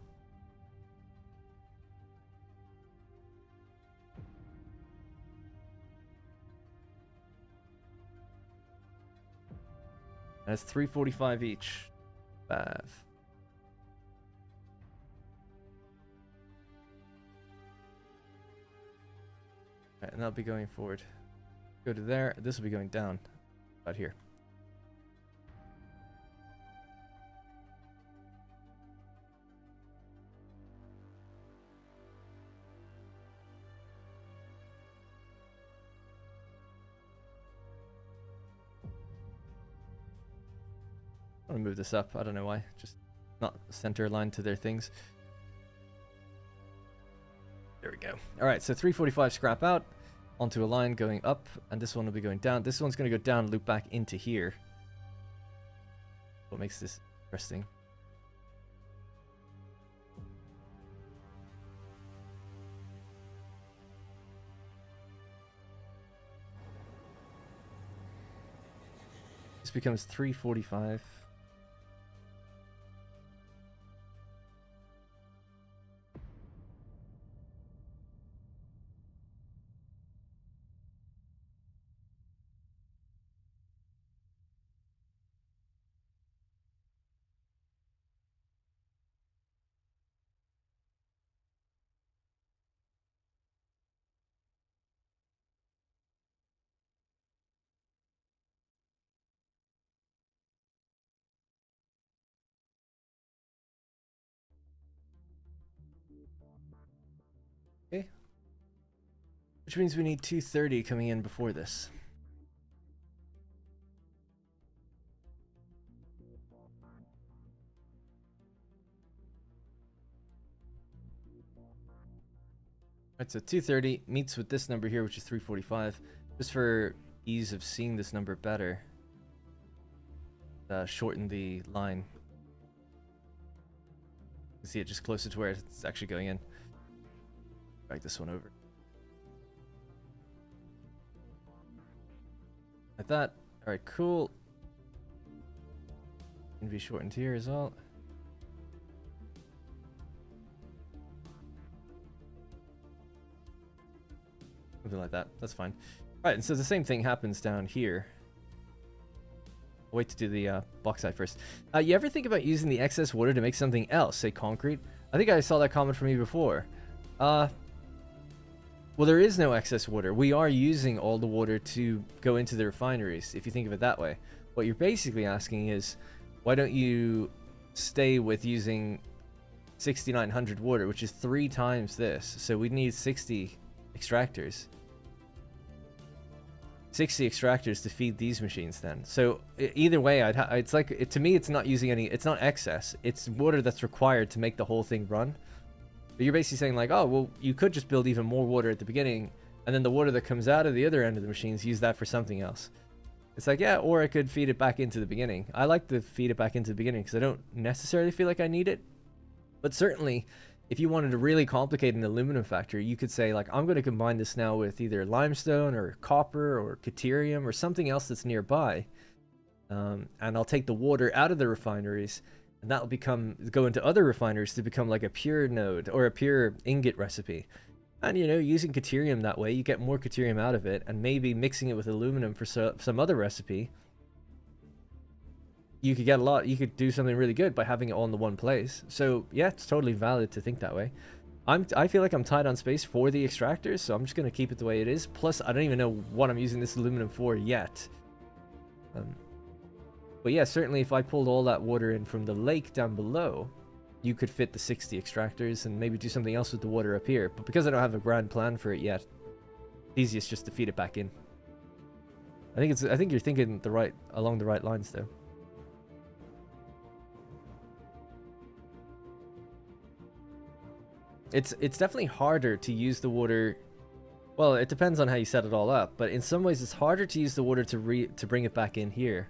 And it's 345 each. 5. Right, and that'll be going forward. Go to there. This will be going down. About here. I'm gonna move this up. I don't know why. Just not center aligned to their things. There we go. All right, so 345 scrap out onto a line going up, and this one will be going down. This one's going to go down, loop back into here. What makes this interesting? This becomes 345. Okay. Which means we need 230 coming in before this. Right, so 230 meets with this number here, which is 345. Just for ease of seeing this number better, shorten the line. You see it just closer to where it's actually going in. Drag this one over. Like that. Alright, cool. Can be shortened here as well. Something like that. That's fine. Alright, and so the same thing happens down here. I'll wait to do the bauxite first. You ever think about using the excess water to make something else, say concrete? I think I saw that comment from you before. Well, there is no excess water. We are using all the water to go into the refineries, if you think of it that way. What you're basically asking is, why don't you stay with using 6900 water, which is 3 times this. So we need 60 extractors. 60 extractors to feed these machines then. So either way, it's like, to me, it's not using any, it's not excess. It's water that's required to make the whole thing run. But you're basically saying like, oh, well, you could just build even more water at the beginning, and then the water that comes out of the other end of the machines, use that for something else. It's like, yeah, or I could feed it back into the beginning. I like to feed it back into the beginning because I don't necessarily feel like I need it. But certainly, if you wanted to really complicate an aluminum factory, you could say like, I'm going to combine this now with either limestone or copper or caterium or something else that's nearby. And I'll take the water out of the refineries, and that'll go into other refineries to become like a pure node or a pure ingot recipe. And, you know, using caterium that way, you get more caterium out of it, and maybe mixing it with aluminum for some other recipe you could get a lot. You could do something really good by having it all in the one place. So yeah, it's totally valid to think that way. I feel like I'm tight on space for the extractors, so I'm just gonna keep it the way it is. Plus, I don't even know what I'm using this aluminum for yet. But yeah, certainly if I pulled all that water in from the lake down below, you could fit the 60 extractors and maybe do something else with the water up here. But because I don't have a grand plan for it yet, it's easiest just to feed it back in. I think you're thinking along the right lines though. It's definitely harder to use the water. Well, it depends on how you set it all up, but in some ways it's harder to use the water to bring it back in here.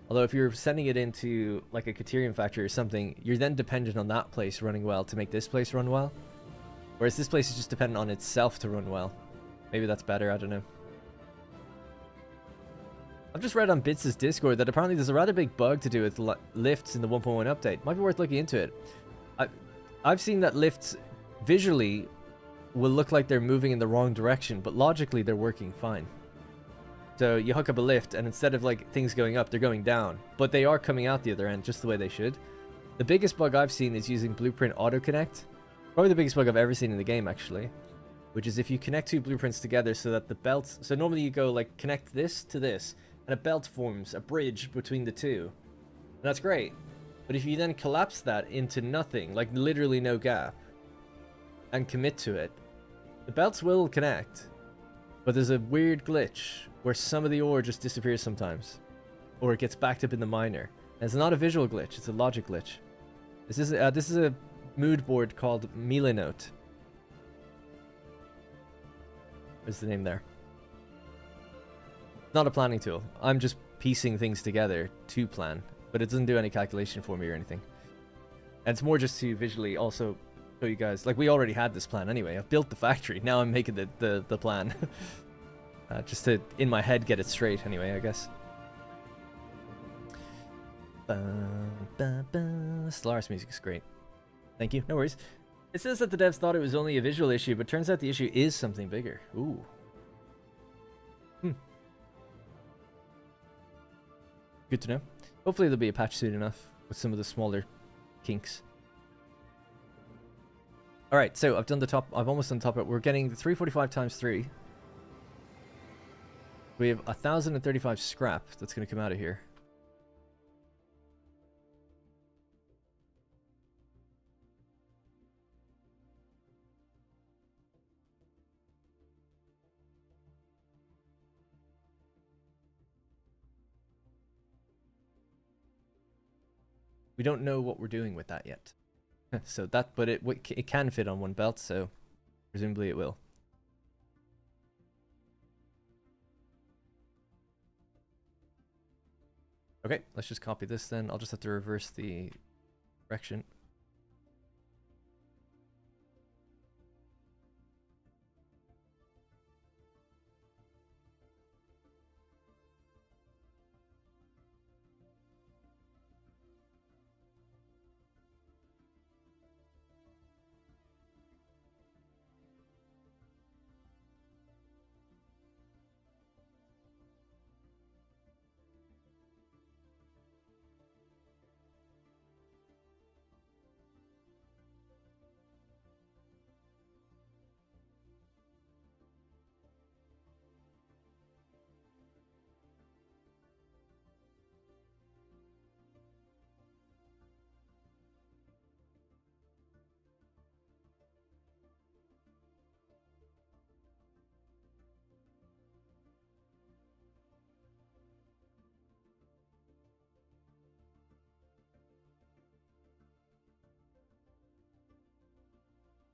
Although if you're sending it into like a Caterium factory or something, you're then dependent on that place running well to make this place run well. Whereas this place is just dependent on itself to run well. Maybe that's better, I don't know. I've just read on Bits' Discord that apparently there's a rather big bug to do with lifts in the 1.1 update. Might be worth looking into it. I've seen that lifts visually will look like they're moving in the wrong direction, but logically they're working fine. So you hook up a lift, and instead of like things going up, they're going down. But they are coming out the other end just the way they should. The biggest bug I've seen is using Blueprint Auto Connect. Probably the biggest bug I've ever seen in the game, actually. Which is if you connect two blueprints together so that the belts... So normally you go like connect this to this, and a belt forms, a bridge between the two. And that's great. But if you then collapse that into nothing, like literally no gap, and commit to it, the belts will connect. But there's a weird glitch where some of the ore just disappears sometimes. Or it gets backed up in the miner. And it's not a visual glitch, it's a logic glitch. This is a mood board called Milanote. What's the name there? It's not a planning tool. I'm just piecing things together to plan. But it doesn't do any calculation for me or anything. And it's more just to visually also show you guys. Like, we already had this plan anyway. I've built the factory. Now I'm making the plan. Just to, in my head, get it straight anyway, I guess. Stellaris music is great. Thank you. No worries. It says that the devs thought it was only a visual issue, but turns out the issue is something bigger. Ooh. Good to know. Hopefully there'll be a patch soon enough with some of the smaller kinks. Alright, so I've almost done the top. We're getting the 345 times 3. We have 1,035 scrap that's going to come out of here. We don't know what we're doing with that yet. So that, but it can fit on one belt, so presumably it will. Okay, let's just copy this then. I'll just have to reverse the direction.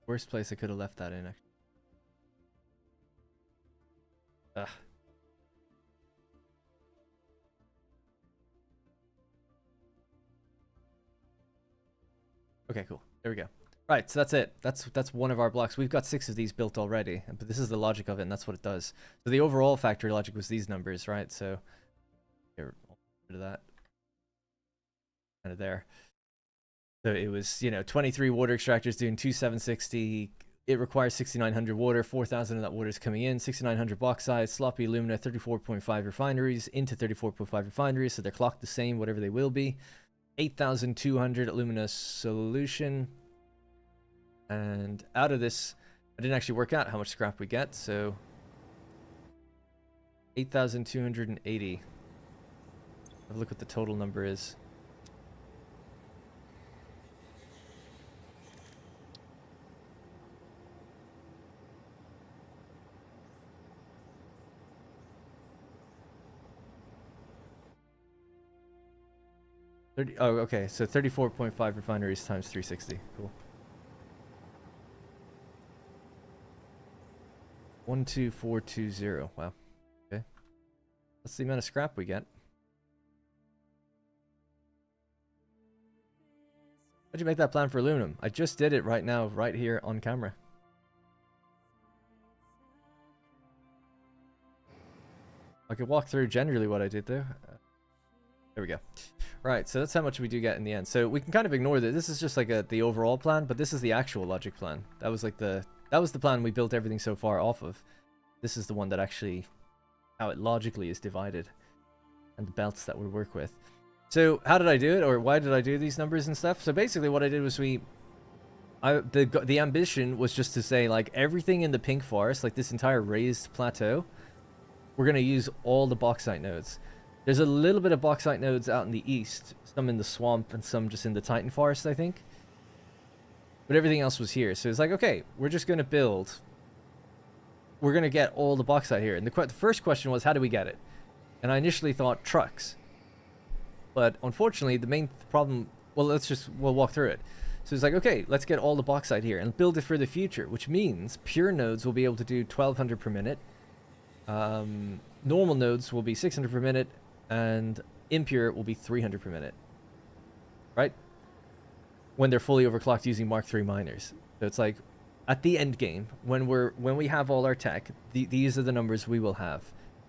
Worst place I could have left that in, actually. Ugh. Okay, cool. There we go. Right, so that's it. That's one of our blocks. We've got 6 of these built already, but this is the logic of it, and that's what it does. So the overall factory logic was these numbers, right? So get rid of that. Kind of there. So it was, 23 water extractors doing 2,760, it requires 6,900 water, 4,000 of that water is coming in, 6,900 bauxite, sloppy alumina, 34.5 refineries into 34.5 refineries, so they're clocked the same, whatever they will be. 8,200 alumina solution. And out of this, I didn't actually work out how much scrap we get, so 8,280. Have a look what the total number is. Oh, okay, so 34.5 refineries times 360. Cool. 12420. Wow. Okay. That's the amount of scrap we get. How'd you make that plan for aluminum? I just did it right now, right here on camera. I could walk through generally what I did though. There we go. Right, so that's how much we do get in the end. So we can kind of ignore that. This is just like the overall plan, but this is the actual logic plan. That was like that was the plan we built everything so far off of. This is the one that actually, how it logically is divided, and the belts that we work with. So how did I do it, or why did I do these numbers and stuff? So basically what I did was the ambition was just to say, like, everything in the pink forest, like this entire raised plateau, we're going to use all the bauxite nodes. There's a little bit of bauxite nodes out in the east, some in the swamp and some just in the Titan forest, I think. But everything else was here. So it's like, okay, we're just going to build. We're going to get all the bauxite here. And the first question was, how do we get it? And I initially thought trucks. But unfortunately, the main problem, well, we'll walk through it. So it's like, okay, let's get all the bauxite here and build it for the future, which means pure nodes will be able to do 1,200 per minute. Normal nodes will be 600 per minute. And impure will be 300 per minute, right? When they're fully overclocked using Mark III miners. So it's like, at the end game, when we have all our tech, these are the numbers we will have.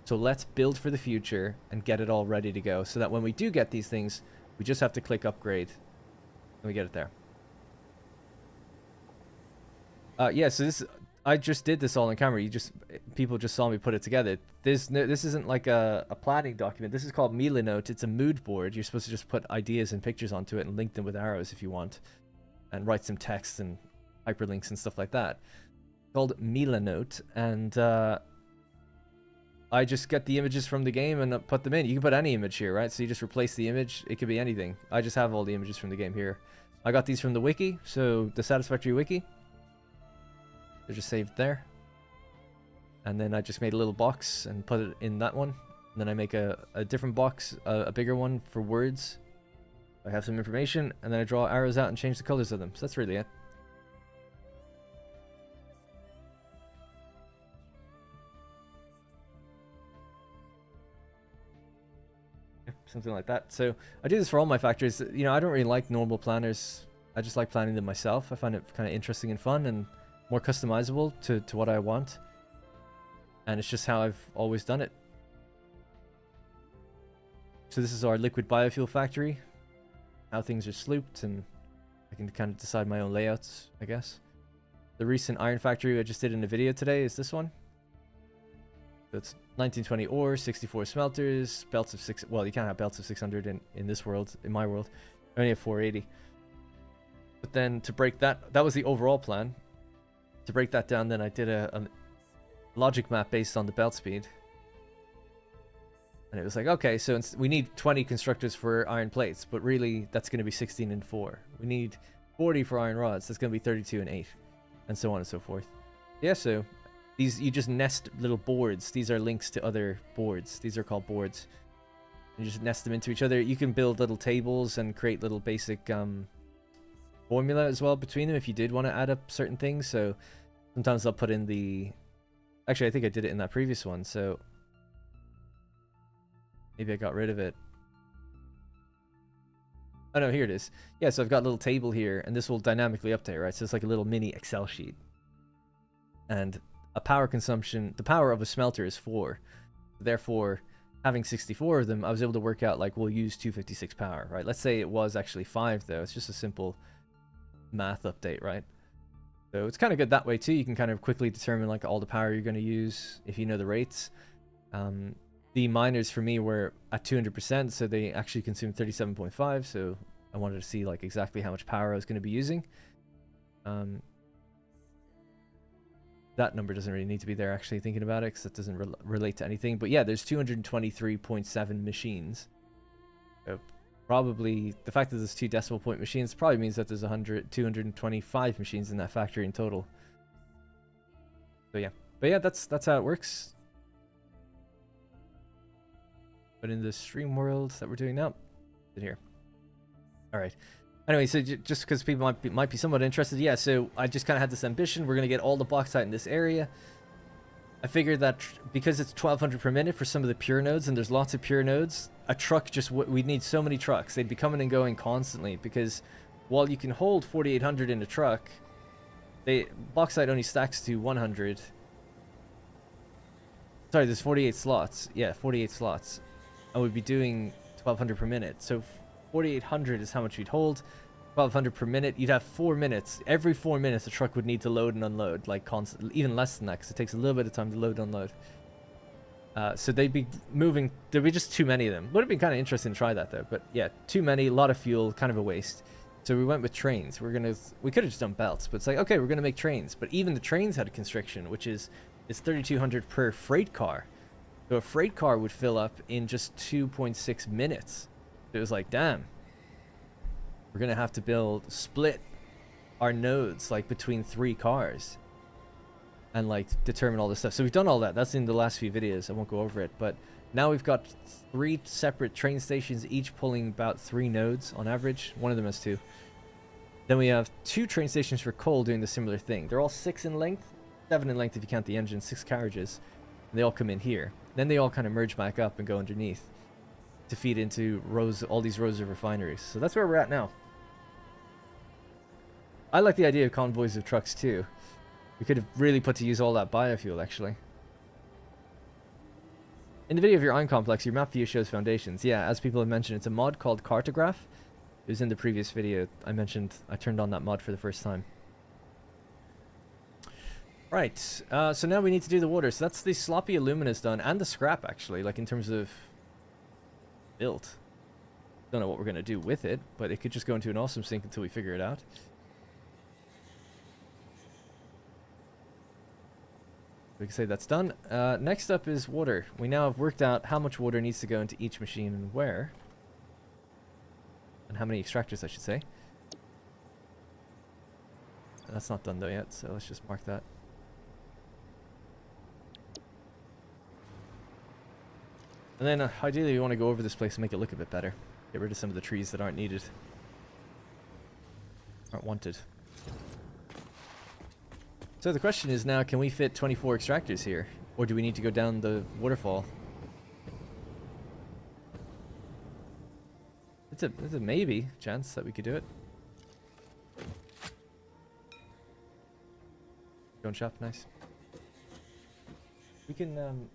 So let's build for the future and get it all ready to go, so that when we do get these things, we just have to click upgrade, and we get it there. Yeah. So I just did this all on camera. People just saw me put it together. This isn't like a planning document. This is called Milanote. It's a mood board. You're supposed to just put ideas and pictures onto it and link them with arrows if you want, and write some text and hyperlinks and stuff like that. It's called Milanote, and I just get the images from the game and put them in. You can put any image here, right? So you just replace the image. It could be anything. I just have all the images from the game here. I got these from the wiki, so the Satisfactory wiki. They're just saved there. And then I just made a little box and put it in that one. And then I make a different box, a bigger one for words. I have some information, and then I draw arrows out and change the colors of them. So that's really it. Something like that. So I do this for all my factories. You know, I don't really like normal planners. I just like planning them myself. I find it kind of interesting and fun and more customizable to what I want. And it's just how I've always done it. So this is our liquid biofuel factory. How things are slooped, and I can kind of decide my own layouts, I guess. The recent iron factory I just did in a video today is this one. So it's 1920 ore, 64 smelters, belts of 6... Well, you can't have belts of 600 in this world, in my world. I only have 480. But then to break that was the overall plan. To break that down, then I did a logic map based on the belt speed. And it was like, okay, so we need 20 constructors for iron plates, but really that's going to be 16 and 4. We need 40 for iron rods, that's going to be 32 and 8. And so on and so forth. Yeah, so these, you just nest little boards. These are links to other boards. These are called boards. You just nest them into each other. You can build little tables and create little basic formula as well between them if you did want to add up certain things. So sometimes I'll put in the... Actually, I think I did it in that previous one, so... Maybe I got rid of it. Oh no, here it is. Yeah, so I've got a little table here, and this will dynamically update, right? So it's like a little mini Excel sheet. And a power consumption... The power of a smelter is 4. Therefore, having 64 of them, I was able to work out, like, we'll use 256 power, right? Let's say it was actually 5, though. It's just a simple math update, right? So it's kind of good that way too. You can kind of quickly determine like all the power you're going to use if you know the rates. The miners for me were at 200%, so they actually consumed 37.5. So I wanted to see like exactly how much power I was going to be using. That number doesn't really need to be there actually thinking about it because it doesn't relate to anything. But yeah, there's 223.7 machines. So probably the fact that there's 2 decimal point machines probably means that there's 225 machines in that factory in total. So yeah, but yeah, that's how it works. But in the stream world that we're doing now, here. All right. Anyway, so just because people might be somewhat interested, yeah. So I just kind of had this ambition. We're gonna get all the bauxite in this area. I figured that because it's 1200 per minute for some of the pure nodes, and there's lots of pure nodes, a truck just we'd need so many trucks. They'd be coming and going constantly because while you can hold 4800 in a truck, bauxite only stacks to 100. Sorry, there's 48 slots. Yeah, 48 slots. And we'd be doing 1200 per minute. So 4800 is how much we'd hold. 1200 per minute. You'd have 4 minutes. Every 4 minutes, the truck would need to load and unload, like constantly, even less than that, because it takes a little bit of time to load and unload. So they'd be moving. There'd be just too many of them. Would have been kind of interesting to try that though. But yeah, too many, a lot of fuel, kind of a waste. So we went with trains. We could have just done belts, but it's like, okay, we're gonna make trains. But even the trains had a constriction, which is it's 3200 per freight car. So a freight car would fill up in just 2.6 minutes. It was like, damn, we're gonna have to split our nodes like between 3 cars and like determine all this stuff. So we've done all that. That's in the last few videos. I won't go over it, but now we've got 3 separate train stations, each pulling about 3 nodes on average. One of them has 2. Then we have 2 train stations for coal doing the similar thing. They're all 6 in length, 7 in length if you count the engine, 6 carriages. And they all come in here. Then they all kind of merge back up and go underneath to feed into all these rows of refineries. So that's where we're at now. I like the idea of convoys of trucks too. We could have really put to use all that biofuel actually. In the video of your iron complex, your map view shows foundations. Yeah, as people have mentioned, it's a mod called Cartograph. It was in the previous video. I mentioned I turned on that mod for the first time. Right, so now we need to do the water. So that's the sloppy alumina's done, and the scrap actually, like in terms of built. Don't know what we're going to do with it, but it could just go into an awesome sink until we figure it out. We can say that's done. Next up is water. We now have worked out how much water needs to go into each machine and where. And how many extractors, I should say. That's not done though yet, so let's just mark that. And then ideally we want to go over this place and make it look a bit better. Get rid of some of the trees that aren't needed. Aren't wanted. So the question is now, can we fit 24 extractors here? Or do we need to go down the waterfall? It's a maybe chance that we could do it. Going shop, nice. We can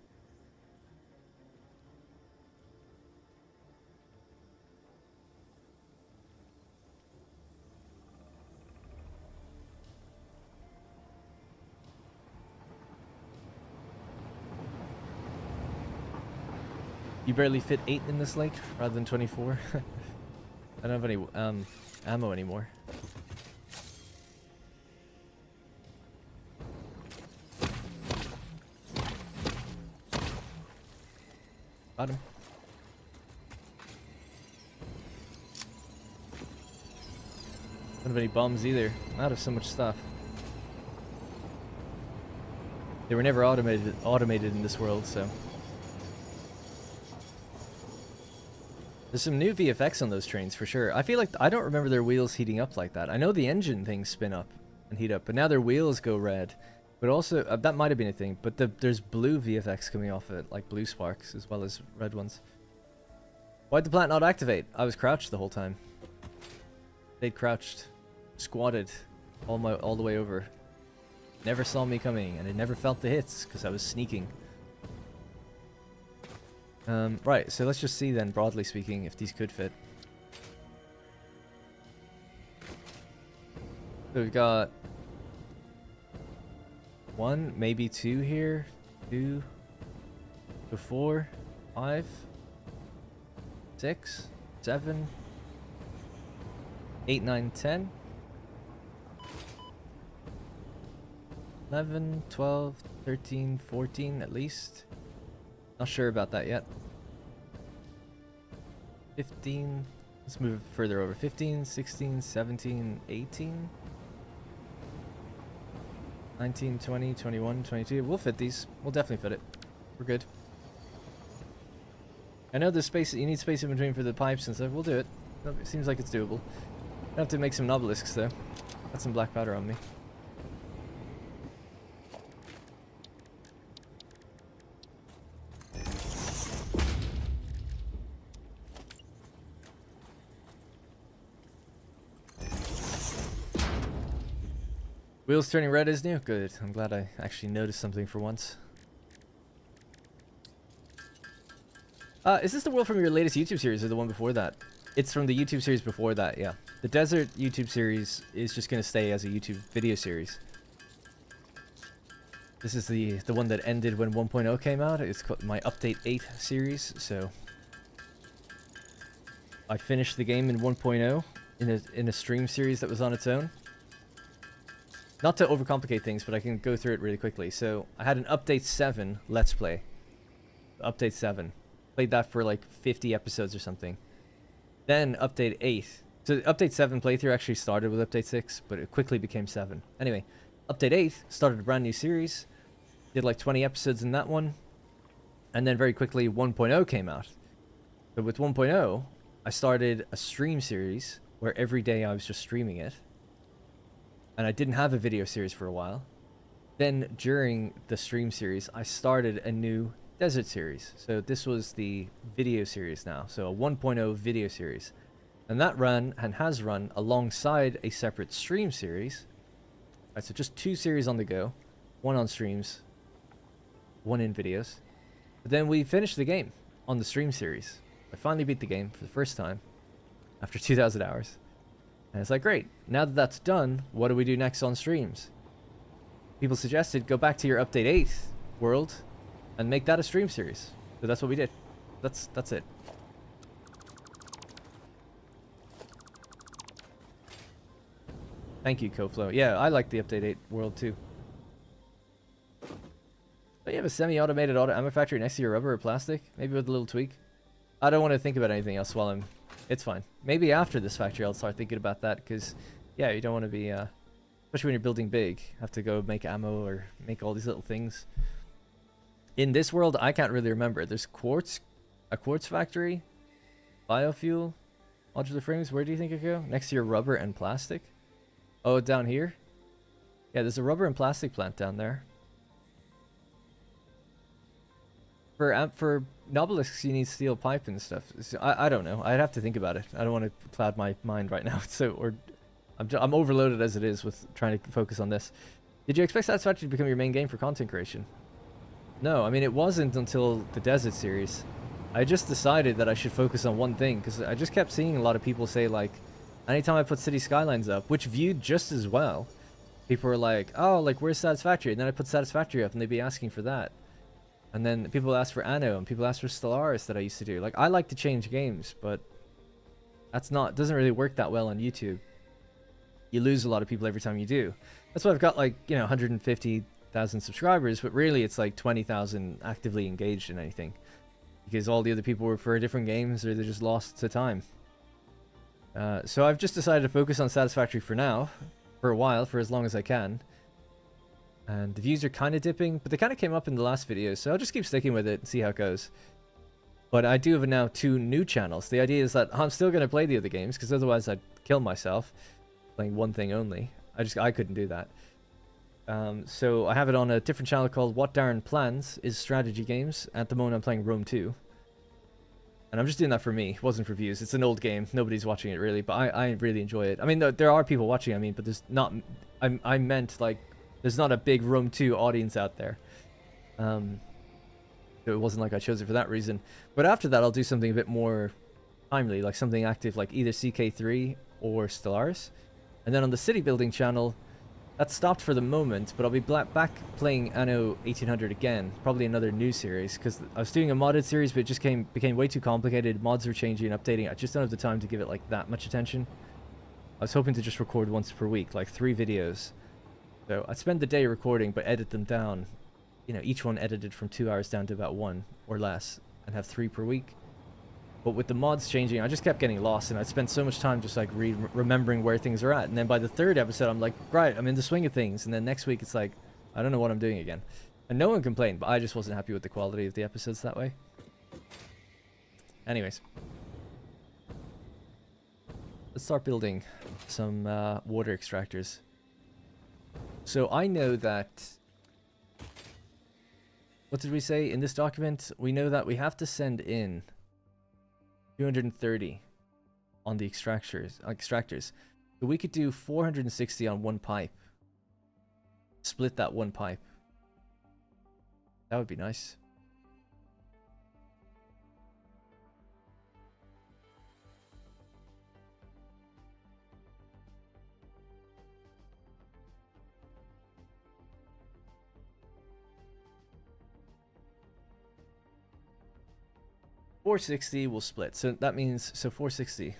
you barely fit 8 in this lake rather than 24. I don't have any ammo anymore. Got him. Don't have any bombs either. Out of so much stuff. They were never automated in this world, so. There's some new VFX on those trains for sure. I feel like I don't remember their wheels heating up like that. I know the engine things spin up and heat up, but now their wheels go red. But also, that might have been a thing, but there's blue VFX coming off it, like blue sparks as well as red ones. Why'd the plant not activate? I was crouched the whole time. They'd crouched, squatted all the way over. Never saw me coming, and it never felt the hits because I was sneaking. Right, so let's just see then, broadly speaking, if these could fit. So we've got 1, maybe 2 here. 2 to 4, 5, 6, 7, 8, 9, 10, 11, 12, 13, 14 at least. Not sure about that yet. 15. Let's move further over. 15, 16, 17, 18, 19, 20, 21, 22. We'll fit these. We'll definitely fit it. We're good. I know there's space. You need space in between for the pipes and stuff. We'll do it. It seems like it's doable. I have to make some obelisks though. Got some black powder on me. Wheels turning red is new? Good. I'm glad I actually noticed something for once. Is this the world from your latest YouTube series or the one before that? It's from the YouTube series before that, yeah. The desert YouTube series is just going to stay as a YouTube video series. This is the one that ended when 1.0 came out. It's called my Update 8 series, so... I finished the game in 1.0 in a stream series that was on its own. Not to overcomplicate things, but I can go through it really quickly. So, I had an Update 7 Let's Play. Update 7. Played that for like 50 episodes or something. Then Update 8. So, Update 7 playthrough actually started with Update 6, but it quickly became 7. Anyway, Update 8 started a brand new series. Did like 20 episodes in that one. And then very quickly 1.0 came out. But with 1.0, I started a stream series where every day I was just streaming it. And I didn't have a video series for a while. Then during the stream series, I started a new desert series. So this was the video series now. So a 1.0 video series. And that ran and has run alongside a separate stream series. Alright, so just 2 series on the go. 1 on streams. 1 in videos. But then we finished the game on the stream series. I finally beat the game for the first time. After 2,000 hours. And it's like, great, now that that's done, what do we do next on streams? People suggested go back to your Update 8 world and make that a stream series. So that's what we did. That's it. Thank you, CoFlow. Yeah, I like the Update 8 world too. But you have a semi-automated auto ammo factory next to your rubber or plastic? Maybe with a little tweak? I don't want to think about anything else while I'm... It's fine. Maybe after this factory I'll start thinking about that, because, yeah, you don't want to be, especially when you're building big, have to go make ammo or make all these little things. In this world, I can't really remember. There's quartz, a quartz factory, biofuel, modular frames. Where do you think it go? Next to your rubber and plastic? Oh, down here? Yeah, there's a rubber and plastic plant down there. For obelisks, you need steel pipe and stuff. So, I don't know. I'd have to think about it. I don't want to cloud my mind right now. So, I'm overloaded as it is with trying to focus on this. Did you expect Satisfactory to become your main game for content creation? No, I mean, it wasn't until the Desert series. I just decided that I should focus on one thing, because I just kept seeing a lot of people say, like, anytime I put City Skylines up, which viewed just as well, people were like, oh, like, where's Satisfactory? And then I put Satisfactory up, and they'd be asking for that. And then people ask for Anno, and people ask for Stellaris that I used to do. Like, I like to change games, but that's not, doesn't really work that well on YouTube. You lose a lot of people every time you do. That's why I've got, like, you know, 150,000 subscribers, but really it's like 20,000 actively engaged in anything. Because all the other people were for different games, or they're just lost to time. So I've just decided to focus on Satisfactory for now, for a while, for as long as I can. And the views are kind of dipping, but they kind of came up in the last video, so I'll just keep sticking with it and see how it goes. But I do have now 2 new channels. The idea is that I'm still going to play the other games, because otherwise I'd kill myself playing one thing only. I couldn't do that. So I have it on a different channel called What Darren Plans is Strategy Games. At the moment I'm playing Rome 2. And I'm just doing that for me. It wasn't for views. It's an old game. Nobody's watching it really, but I really enjoy it. I mean, there are people watching, I mean, but there's not... I meant, like... There's not a big Rome 2 audience out there. So it wasn't like I chose it for that reason. But after that, I'll do something a bit more timely, like something active, like either CK3 or Stellaris. And then on the city building channel, That stopped for the moment, but I'll be back playing Anno 1800 again. Probably another new series, because I was doing a modded series, but it just became way too complicated. Mods are changing and updating. I just don't have the time to give it like that much attention. I was hoping to just record once per week, like 3 videos. So I'd spend the day recording, but edit them down. You know, each one edited from 2 hours down to about 1 or less, and have 3 per week. But with the mods changing, I just kept getting lost, and I'd spend so much time just like remembering where things are at. And then by the 3rd episode, I'm like, right, I'm in the swing of things. And then next week, it's like, I don't know what I'm doing again. And no one complained, but I just wasn't happy with the quality of the episodes that way. Anyways. Let's start building some water extractors. So I know that... What did we say in this document? We know that we have to send in 230 on the extractors. So we could do 460 on one pipe. Split that one pipe. That would be nice. $460 will split, so that means 460.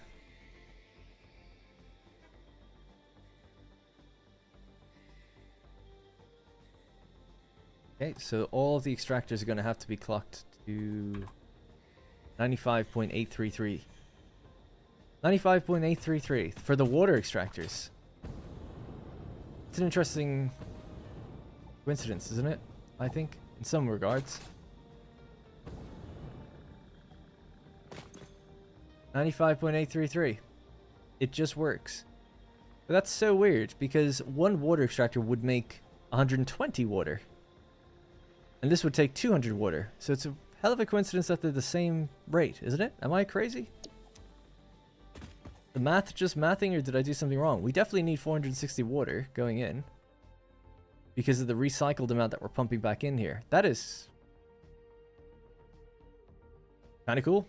Okay, so all of the extractors are going to have to be clocked to 95.833. 95.833 for the water extractors. It's an interesting coincidence, isn't it? I think, in some regards. 95.833. It just works. But that's so weird, because one water extractor would make 120 water. And this would take 200 water. So it's a hell of a coincidence that they're the same rate, isn't it? Am I crazy? The math just mathing, or did I do something wrong? We definitely need 460 water going in, because of the recycled amount that we're pumping back in here. That is kind of cool.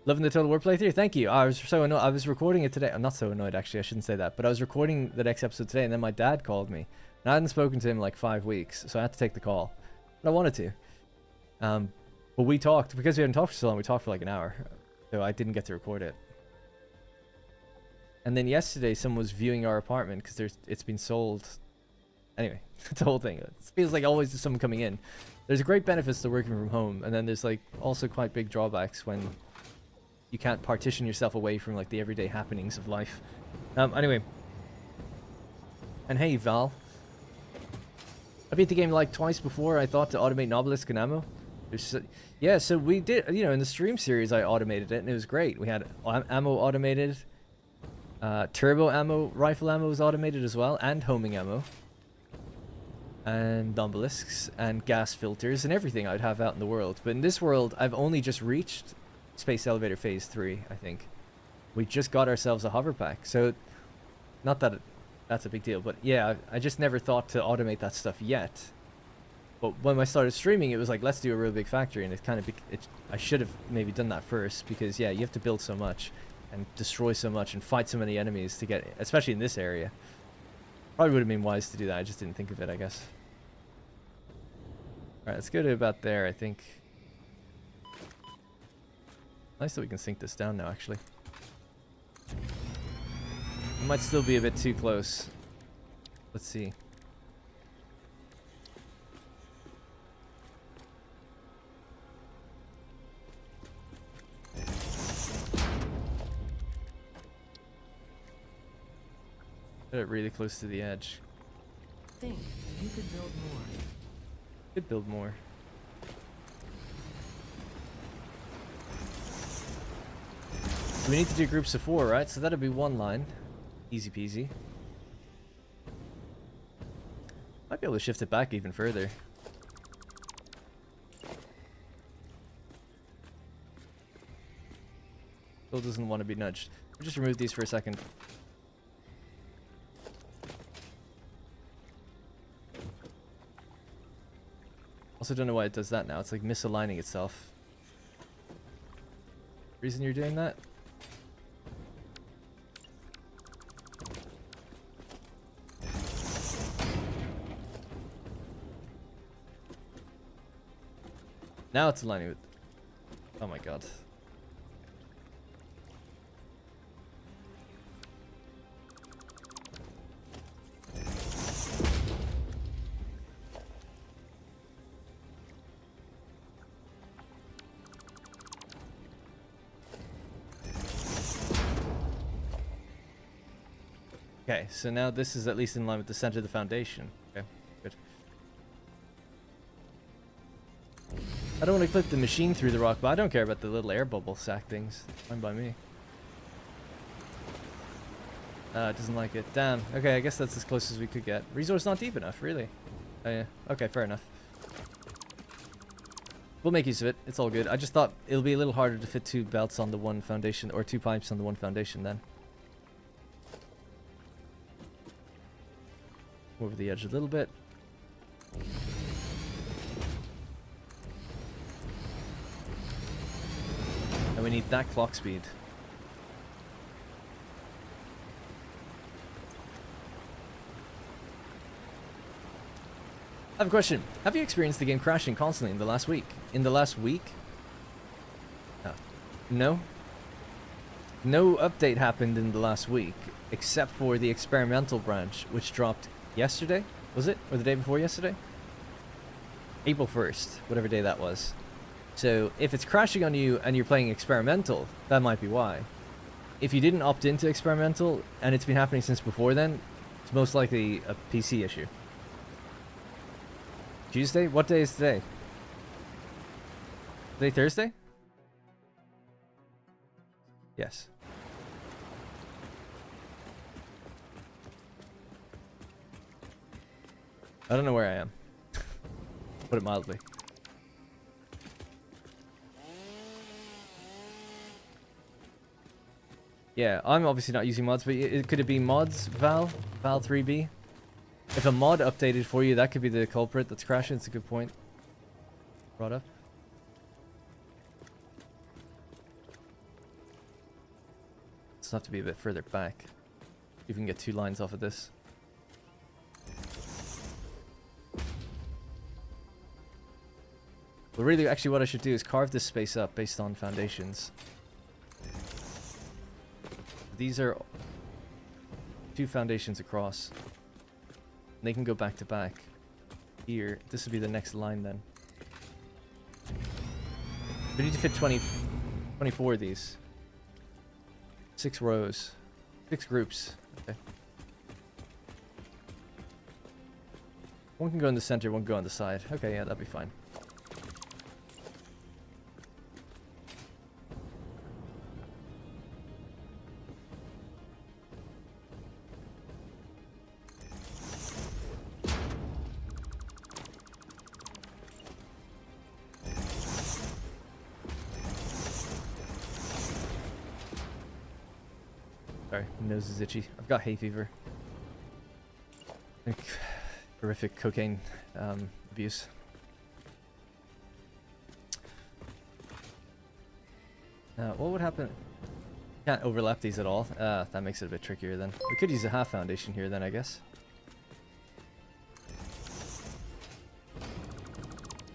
Loving the Total War playthrough. Thank you. I was so annoyed. I was recording it today. I'm not so annoyed, actually. I shouldn't say that. But I was recording the next episode today, and then my dad called me. And I hadn't spoken to him in like 5 weeks, so I had to take the call. But I wanted to. But we talked. Because we hadn't talked for so long, we talked for like an hour. So I didn't get to record it. And then yesterday, someone was viewing our apartment because it's been sold. Anyway, it's the whole thing. It feels like always there's someone coming in. There's great benefits to working from home, and then there's like also quite big drawbacks when you can't partition yourself away from like the everyday happenings of life. Anyway. And hey, Val. I beat the game like twice before. I thought to automate Novelist and ammo. Yeah, so we did, you know, in the stream series I automated it, and it was great. We had ammo automated. Turbo ammo, rifle ammo was automated as well, and homing ammo. And obelisks, and gas filters, and everything I'd have out in the world. But in this world, I've only just reached Space Elevator Phase 3, I think. We just got ourselves a hover pack, so not that that's a big deal, but yeah, I just never thought to automate that stuff yet. But when I started streaming, it was like, let's do a real big factory, and it kind of, I should have maybe done that first, because yeah, you have to build so much, and destroy so much, and fight so many enemies to get, especially in this area. Probably would have been wise to do that, I just didn't think of it, I guess. Alright, let's go to about there, I think. Nice that we can sink this down now, actually. It might still be a bit too close. Let's see. Put it really close to the edge. Think you could build more. Could build more. We need to do groups of 4, right? So that'll be 1 line. Easy peasy. Might be able to shift it back even further. Still doesn't want to be nudged. We'll just remove these for a second. Also don't know why it does that now. It's like misaligning itself. Reason you're doing that? Now it's aligning with... Oh my god. Okay, so now this is at least in line with the center of the foundation. Okay, good. I don't want to clip the machine through the rock, but I don't care about the little air bubble sack things. Fine by me. It doesn't like it. Damn. Okay, I guess that's as close as we could get. Resource not deep enough, really. Oh yeah. Okay, fair enough. We'll make use of it. It's all good. I just thought it'll be a little harder to fit 2 belts on the one foundation, or 2 pipes on the one foundation then. Over the edge a little bit. And we need that clock speed. I have a question. Have you experienced the game crashing constantly in the last week? In the last week? No? No update happened in the last week, except for the experimental branch, which dropped yesterday? Was it? Or the day before yesterday? April 1st, whatever day that was. So, if it's crashing on you and you're playing experimental, that might be why. If you didn't opt into experimental, and it's been happening since before then, it's most likely a PC issue. Tuesday? What day is today? Today Thursday? Yes. I don't know where I am. Put it mildly. Yeah, I'm obviously not using mods, but could it be mods, Val? Val 3B? If a mod updated for you, that could be the culprit that's crashing. It's a good point. Brought up. Just have to be a bit further back. You can get 2 lines off of this. But really, actually, what I should do is carve this space up based on foundations. These are 2 foundations across. They can go back to back. Here, this would be the next line then. We need to fit 24 of these. 6 rows. 6 groups. Okay. One can go in the center, one can go on the side. Okay, yeah, that'd be fine. Sorry, my nose is itchy. I've got hay fever. Like, horrific cocaine abuse. What would happen? Can't overlap these at all. That makes it a bit trickier then. We could use a half foundation here then, I guess.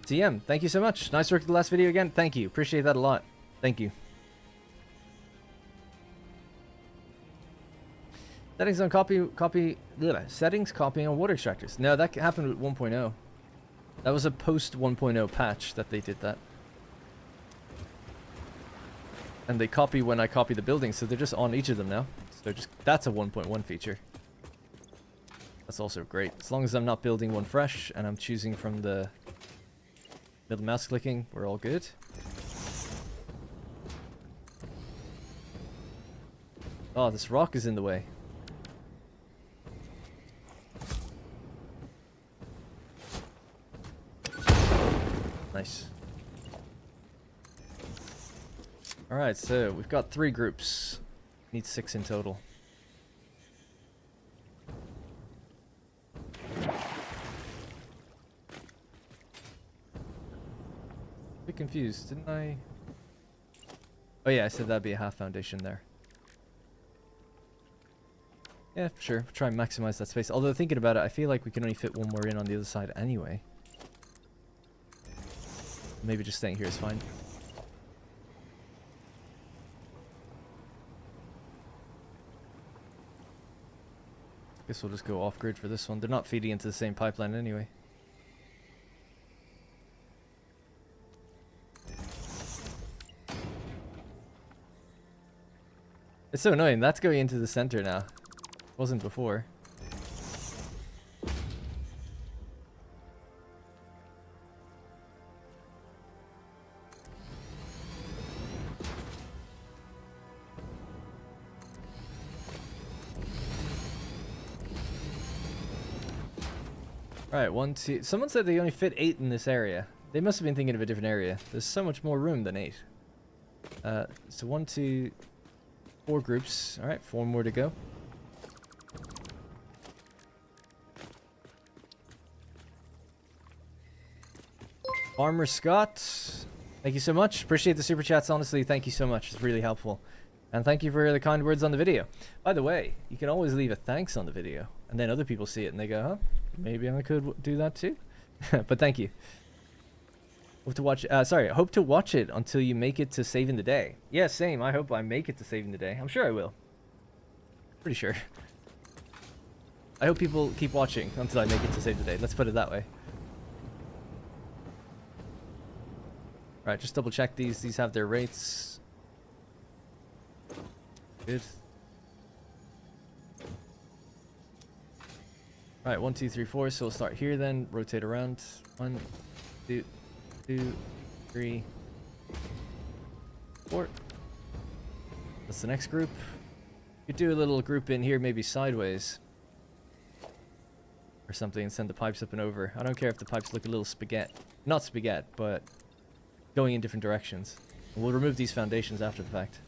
TM, thank you so much. Nice work with the last video again. Thank you. Appreciate that a lot. Thank you. Settings on settings copying on water extractors. No, that happened with 1.0. That was a post 1.0 patch that they did that. And they copy when I copy the buildings, so they're just on each of them now. So that's a 1.1 feature. That's also great. As long as I'm not building one fresh and I'm choosing from the middle mouse clicking, we're all good. Oh, this rock is in the way. Nice. Alright, so we've got 3 groups. Need 6 in total. A bit confused, didn't I? Oh yeah, I said that'd be a half foundation there. Yeah, sure. Try and maximize that space. Although thinking about it, I feel like we can only fit one more in on the other side anyway. Maybe just staying here is fine. Guess we'll just go off-grid for this one. They're not feeding into the same pipeline anyway. It's so annoying. That's going into the center now. It wasn't before. Alright, 1, 2... Someone said they only fit 8 in this area. They must have been thinking of a different area. There's so much more room than 8. So 1, 2... 4 groups. Alright, 4 more to go. Farmer Scott, thank you so much. Appreciate the super chats, honestly. Thank you so much. It's really helpful. And thank you for the kind words on the video. By the way, you can always leave a thanks on the video. And then other people see it and they go, huh, maybe I could do that too. But thank you. Hope to watch, hope to watch it until you make it to saving the day. Yeah, same. I hope I make it to saving the day. I'm sure I will. Pretty sure. I hope people keep watching until I make it to save the day. Let's put it that way. Alright, just double check these. These have their rates. Good. Alright, 1, 2, 3, 4. So we'll start here then. Rotate around. 1, 2, 3, 4. That's the next group. You could do a little group in here, maybe sideways. Or something, and send the pipes up and over. I don't care if the pipes look a little spaghetti. Not spaghetti, but going in different directions. And we'll remove these foundations after the fact.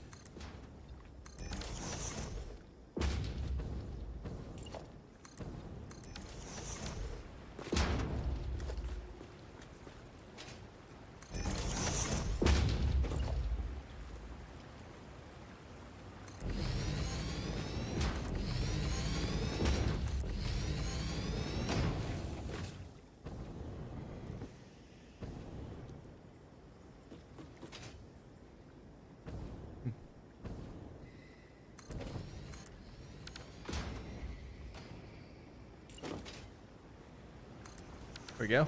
There we go.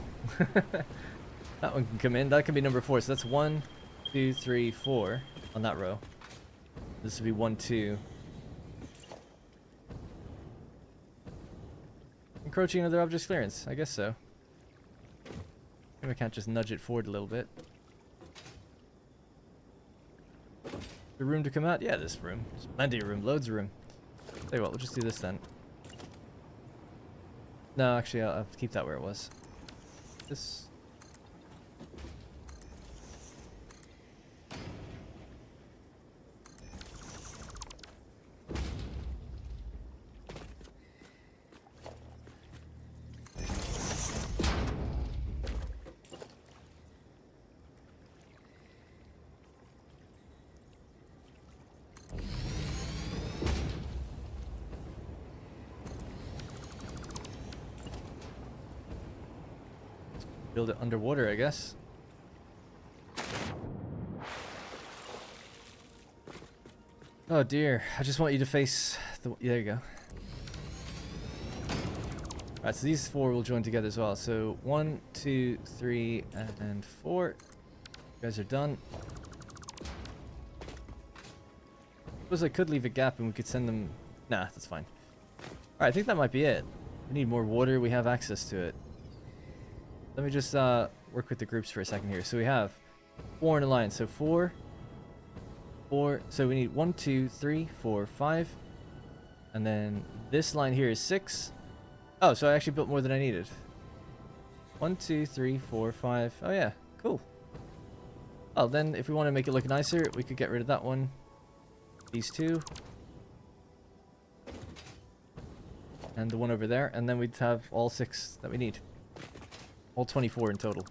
That one can come in. That can be number 4. So that's 1, 2, 3, 4 on that row. This would be 1, 2. Encroaching another object's clearance. I guess so. Maybe I can't just nudge it forward a little bit. The room to come out? Yeah, this room. There's plenty of room. Loads of room. Tell you what, we'll just do this then. No, actually, I'll keep that where it was. This. Build it underwater, I guess. Oh dear, I just want you to face the... Yeah, there you go. Alright, so these 4 will join together as well. So 1, 2, 3, and 4. You guys are done. Suppose I could leave a gap and we could send them... Nah, that's fine. Alright, I think that might be it. We need more water, we have access to it. Let me just work with the groups for a second here. So we have 4 in a line. So 4, 4. So we need 1, 2, 3, 4, 5. And then this line here is 6. Oh, so I actually built more than I needed. 1, 2, 3, 4, 5. Oh yeah, cool. Oh, then if we want to make it look nicer, we could get rid of that one. These 2. And the one over there. And then we'd have all 6 that we need. All 24 in total.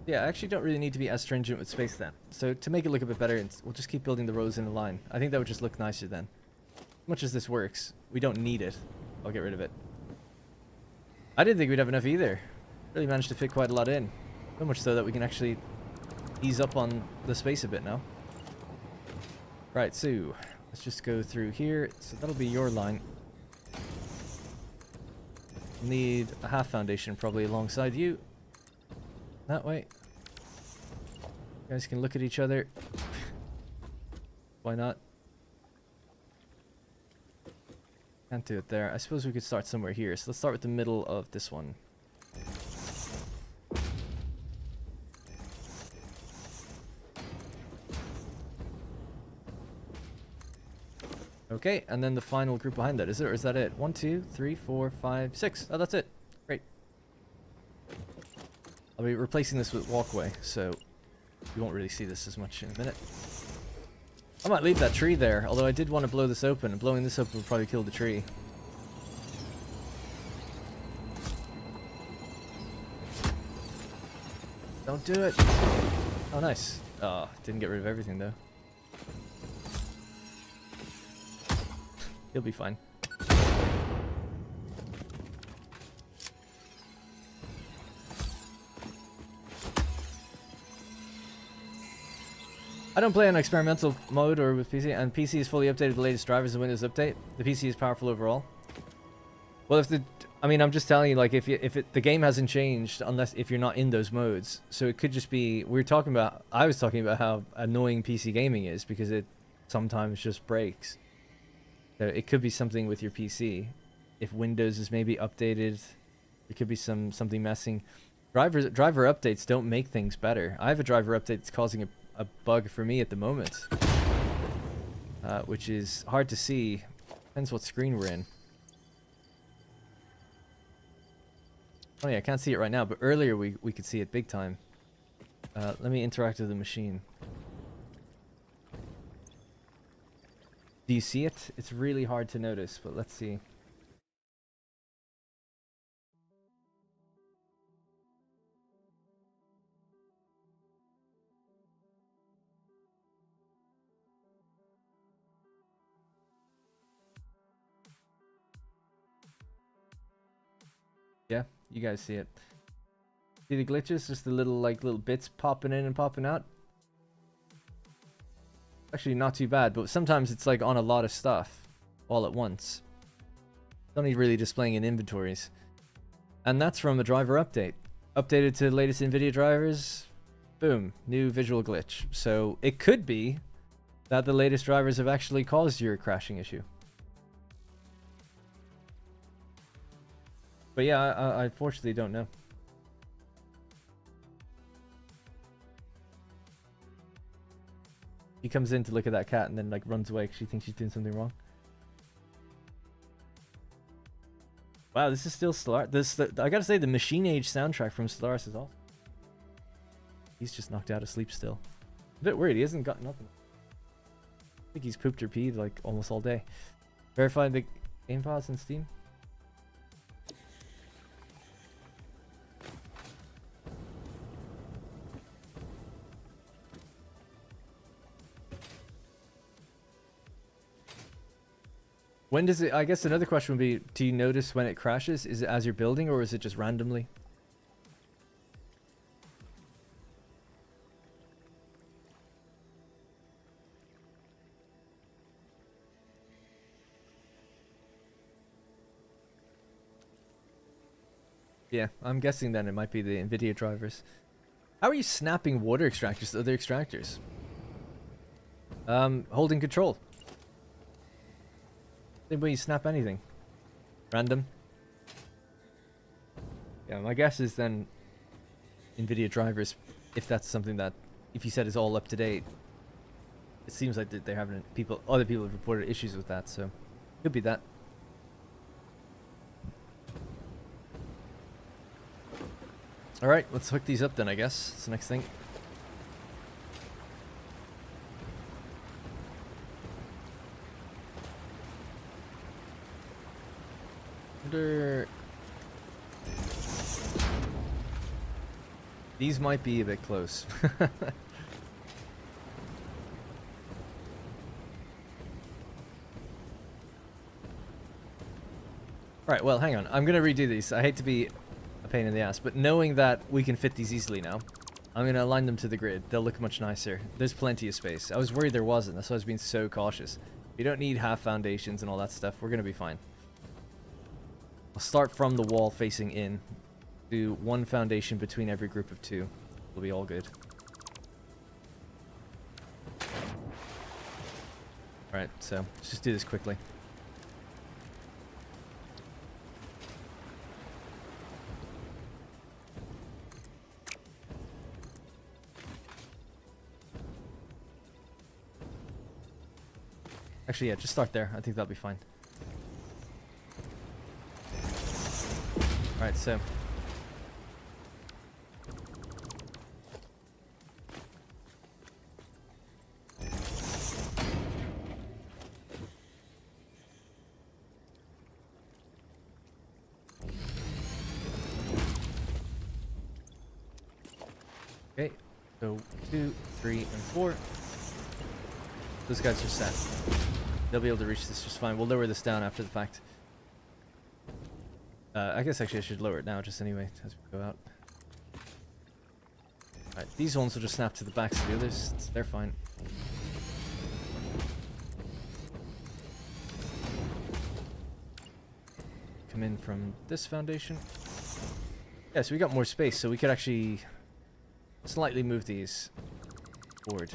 Yeah, I actually don't really need to be as stringent with space then. So to make it look a bit better, we'll just keep building the rows in a line. I think that would just look nicer then. As much as this works, we don't need it. I'll get rid of it. I didn't think we'd have enough either. Really managed to fit quite a lot in. So much so that we can actually ease up on the space a bit now. Right, so let's just go through here. So that'll be your line. Need a half foundation probably alongside you. That way. You guys can look at each other. Why not? Can't do it there. I suppose we could start somewhere here. So let's start with the middle of this one. Okay, and then the final group behind that, is it? Or is that it? 1, 2, 3, 4, 5, 6. Oh, that's it. Great. I'll be replacing this with walkway, so you won't really see this as much in a minute. I might leave that tree there, although I did want to blow this open, and blowing this open would probably kill the tree. Don't do it! Oh, nice. Oh, didn't get rid of everything, though. He'll be fine. I don't play on experimental mode or with PC, and PC is fully updated with the latest drivers and Windows Update. The PC is powerful overall. Well, if the, I mean, I'm just telling you, like, the game hasn't changed unless if you're not in those modes. So it could just be I was talking about how annoying PC gaming is because it sometimes just breaks. So it could be something with your PC. If Windows is maybe updated, it could be something messing. Driver updates don't make things better. I have a driver update that's causing a bug for me at the moment, which is hard to see. Depends what screen we're in. Oh yeah, I can't see it right now, but earlier we could see it big time. Let me interact with the machine. Do you see it? It's really hard to notice, but let's see. Yeah, you guys see it. See the glitches? Just the little bits popping in and popping out. Actually, not too bad, but sometimes it's like on a lot of stuff all at once. It's only really displaying in inventories. And that's from a driver update. Updated to the latest NVIDIA drivers. Boom, new visual glitch. So it could be that the latest drivers have actually caused your crashing issue. But yeah, I unfortunately don't know. She comes in to look at that cat and then like runs away because she thinks she's doing something wrong. Wow, this is still Stellaris. I gotta say, the Machine Age soundtrack from Stellaris is awesome. He's just knocked out of sleep still. A bit worried, he hasn't got nothing. I think he's pooped or peed like almost all day. Verified the game files in Steam. When does it, I guess another question would be, do you notice when it crashes? Is it as you're building or is it just randomly? Yeah, I'm guessing then it might be the NVIDIA drivers. How are you snapping water extractors to other extractors? Holding control. Same way you snap anything. Random. Yeah, my guess is then NVIDIA drivers, if that's something that, if you said is all up to date, it seems like they're having other people have reported issues with that, so could be that. Alright, let's hook these up then, I guess. That's the next thing. These might be a bit close. Right, well, hang on. I'm going to redo these. I hate to be a pain in the ass, but knowing that we can fit these easily now, I'm going to align them to the grid. They'll look much nicer. There's plenty of space. I was worried there wasn't. That's why I was being so cautious. You don't need half foundations and all that stuff. We're going to be fine. I'll start from the wall facing in. Do one foundation between every group of two. It'll be all good. Alright, so let's just do this quickly. Actually, yeah, just start there. I think that'll be fine. Alright, so. Okay, so 2, 3, and 4. Those guys are set. They'll be able to reach this just fine. We'll lower this down after the fact. I guess actually I should lower it now, just anyway, as we go out. Alright, these ones will just snap to the backs of the others. They're fine. Come in from this foundation. Yeah, so we got more space, so we could actually slightly move these forward.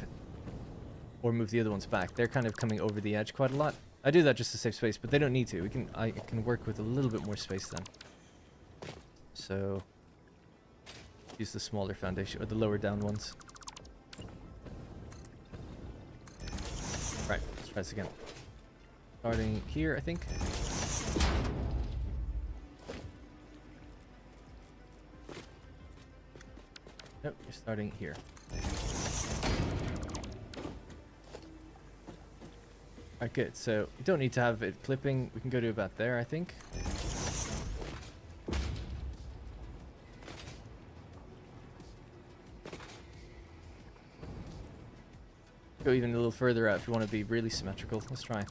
Or move the other ones back. They're kind of coming over the edge quite a lot. I do that just to save space, but they don't need to. I can work with a little bit more space then. So use the smaller foundation or the lower down ones. Right, let's try this again. Starting here, I think. Nope, you're starting here. Alright, good. So, you don't need to have it clipping. We can go to about there, I think. Go even a little further out if you want to be really symmetrical. Let's try.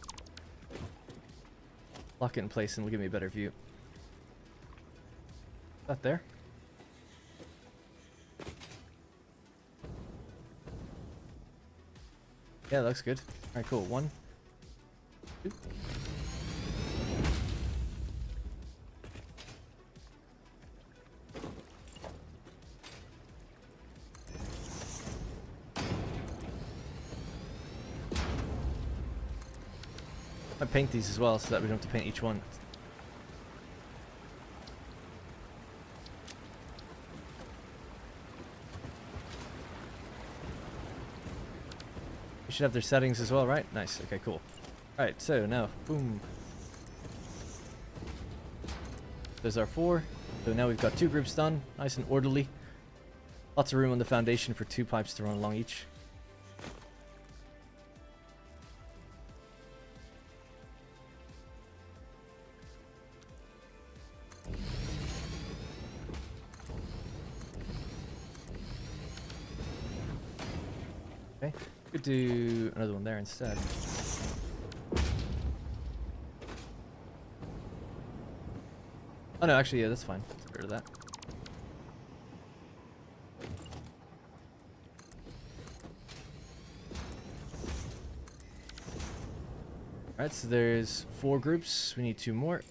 Lock it in place and it'll give me a better view. Is that there? Yeah, that looks good. Alright, cool. 1, 2. I paint these as well so that we don't have to paint each one. We should have their settings as well, right? Nice. Okay, cool. Alright, so now, boom. There's our 4. So now we've got 2 groups done. Nice and orderly. Lots of room on the foundation for 2 pipes to run along each. Okay, could do another one there instead. Oh no, actually, yeah, that's fine. Let's get rid of that. Alright, so there's 4 groups. We need 2 more.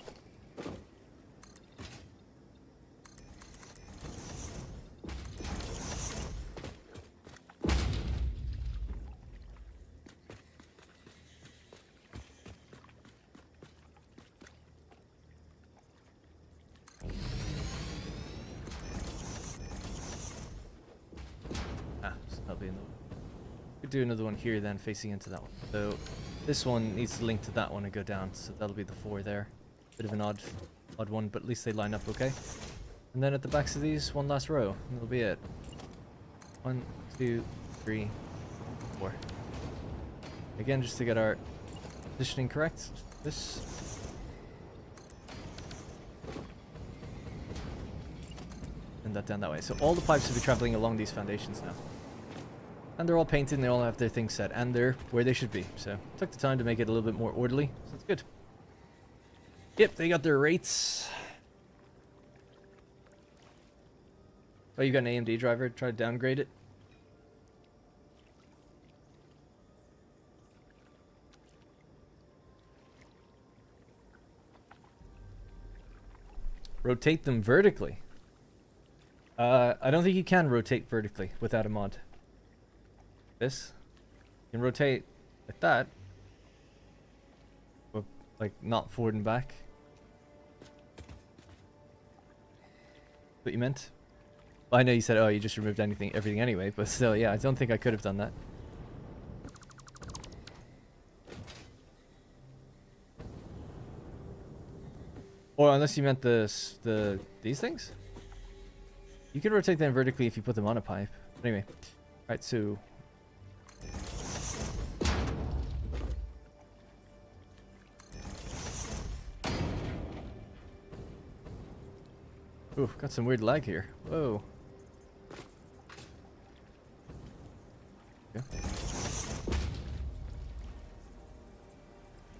Could do another one here then, facing into that one. So this one needs to link to that one and go down, so that'll be the 4 there. Bit of an odd one, but at least they line up okay. And then at the backs of these, one last row, and that'll be it. 1, 2, 3, 4. Again, just to get our positioning correct. This. And that down that way. So all the pipes will be traveling along these foundations now. And they're all painted and they all have their things set. And they're where they should be. So took the time to make it a little bit more orderly. So it's good. Yep, they got their rates. Oh, you got an AMD driver? Try to downgrade it. Rotate them vertically. I don't think you can rotate vertically without a mod. This? You can rotate like that. But, like, not forward and back. What you meant? Well, I know you said, oh, you just removed everything anyway, but still, yeah, I don't think I could have done that. Or unless you meant these things? You can rotate them vertically if you put them on a pipe. But anyway, alright, so... Ooh, got some weird lag here. Whoa. Okay.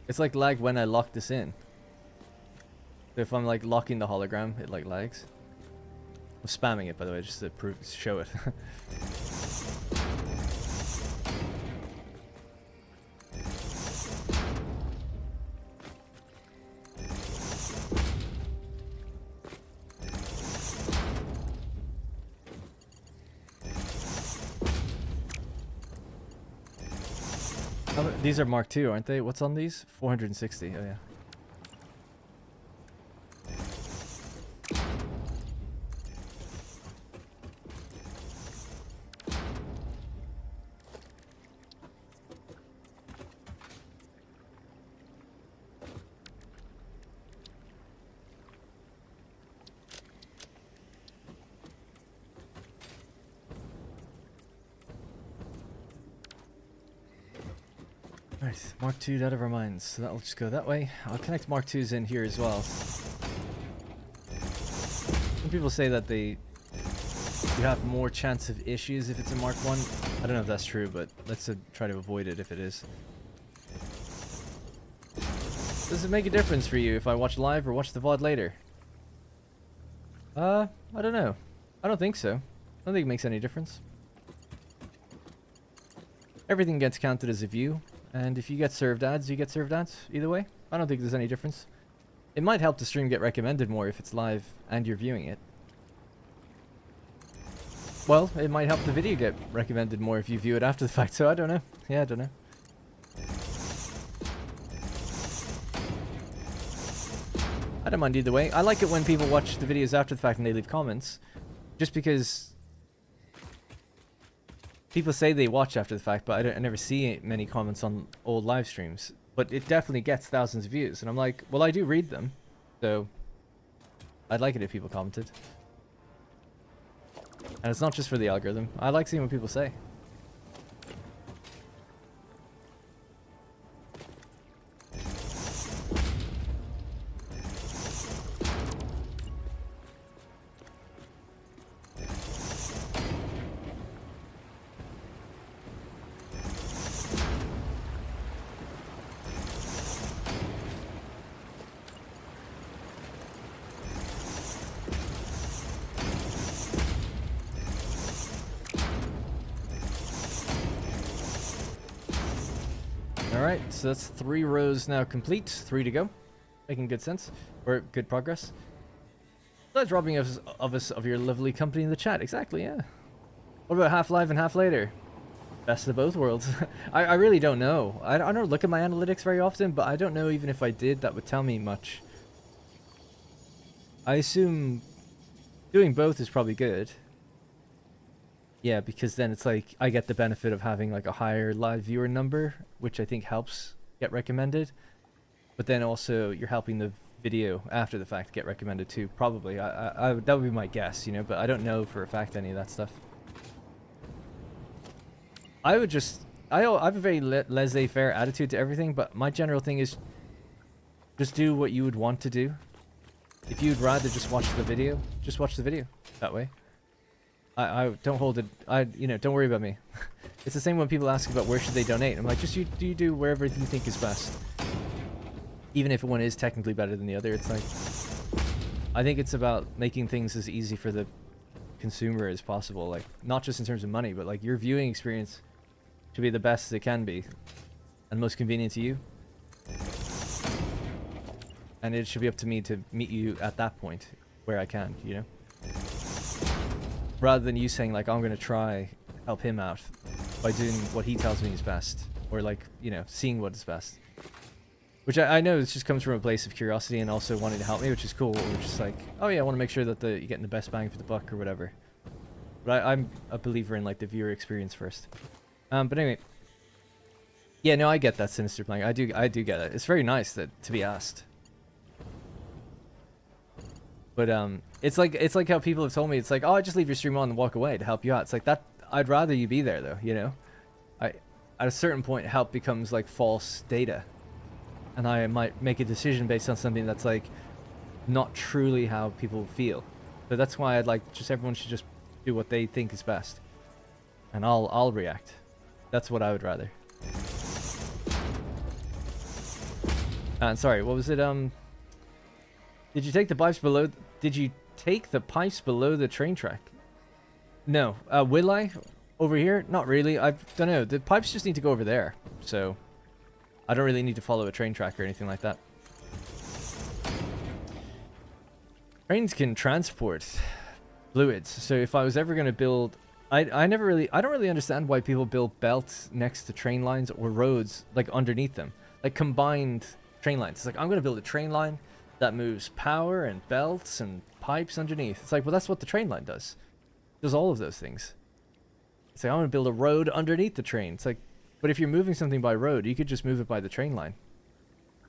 It's like lag when I lock this in. So if I'm like locking the hologram, it like lags. I'm spamming it, by the way, just to show it. These are Mark II, aren't they? What's on these? 460. Oh yeah. Alright, Mark II out of our minds, so that'll just go that way. I'll connect Mark IIs in here as well. Some people say that you have more chance of issues if it's a Mark I. I don't know if that's true, but let's try to avoid it if it is. Does it make a difference for you if I watch live or watch the VOD later? I don't know. I don't think so. I don't think it makes any difference. Everything gets counted as a view. And if you get served ads, you get served ads. Either way, I don't think there's any difference. It might help the stream get recommended more if it's live and you're viewing it. Well, it might help the video get recommended more if you view it after the fact, so I don't know. Yeah, I don't know. I don't mind either way. I like it when people watch the videos after the fact and they leave comments. Just because... people say they watch after the fact, but I never see many comments on old live streams. But it definitely gets thousands of views. And I'm like, well, I do read them. So, I'd like it if people commented. And it's not just for the algorithm. I like seeing what people say. Alright, so that's 3 rows now complete. 3 to go. Making good sense. Or good progress. That's robbing us of your lovely company in the chat. Exactly, yeah. What about half live and half later? Best of both worlds. I really don't know. I don't look at my analytics very often, but I don't know even if I did that would tell me much. I assume doing both is probably good. Yeah, because then it's like I get the benefit of having like a higher live viewer number, which I think helps get recommended. But then also you're helping the video after the fact get recommended too, probably. That would be my guess, you know, but I don't know for a fact any of that stuff. I would just... I have a very laissez-faire attitude to everything, but my general thing is just do what you would want to do. If you'd rather just watch the video, just watch the video that way. I don't hold it. You know, don't worry about me. It's the same when people ask about where should they donate. I'm like, just you do wherever you think is best. even if one is technically better than the other, it's like, I think it's about making things as easy for the consumer as possible. Like, not just in terms of money, but like your viewing experience should be the best it can be and most convenient to you. And it should be up to me to meet you at that point where I can, you know? Rather than you saying like, I'm going to try help him out by doing what he tells me is best, or like, you know, seeing what is best. Which I know it just comes from a place of curiosity and also wanting to help me, which is cool. Or just like, oh yeah, I want to make sure that you're getting the best bang for the buck or whatever. But I'm a believer in like the viewer experience first. But anyway, yeah, no, I get that sinister playing. I do get it. It's very nice that to be asked. But it's like how people have told me, it's like, oh, I just leave your stream on and walk away to help you out. It's like that. I'd rather you be there though, you know. At a certain point, help becomes like false data, and I might make a decision based on something that's like not truly how people feel. So that's why I'd like just everyone should just do what they think is best, and I'll react. That's what I would rather. And sorry, what was it? Did you take the pipes below? Did you take the pipes below the train track? No. Will I? Over here? Not really. I don't know. The pipes just need to go over there. So I don't really need to follow a train track or anything like that. Trains can transport fluids. So if I was ever going to build... I don't really understand why people build belts next to train lines or roads, like underneath them. Like combined train lines. It's like, I'm going to build a train line that moves power and belts and pipes underneath. It's like, well, that's what the train line does. It does all of those things. It's like, I'm going to build a road underneath the train. It's like, but if you're moving something by road, you could just move it by the train line.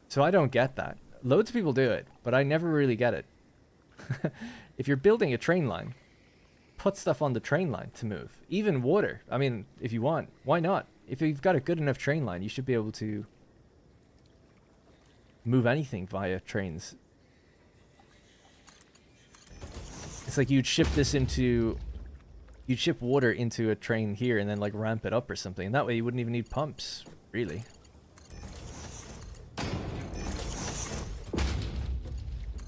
So I don't get that. Loads of people do it, but I never really get it. If you're building a train line, put stuff on the train line to move. Even water. I mean, if you want, why not? If you've got a good enough train line, you should be able to move anything via trains. It's like you'd ship water into a train here and then like ramp it up or something. And that way you wouldn't even need pumps, really.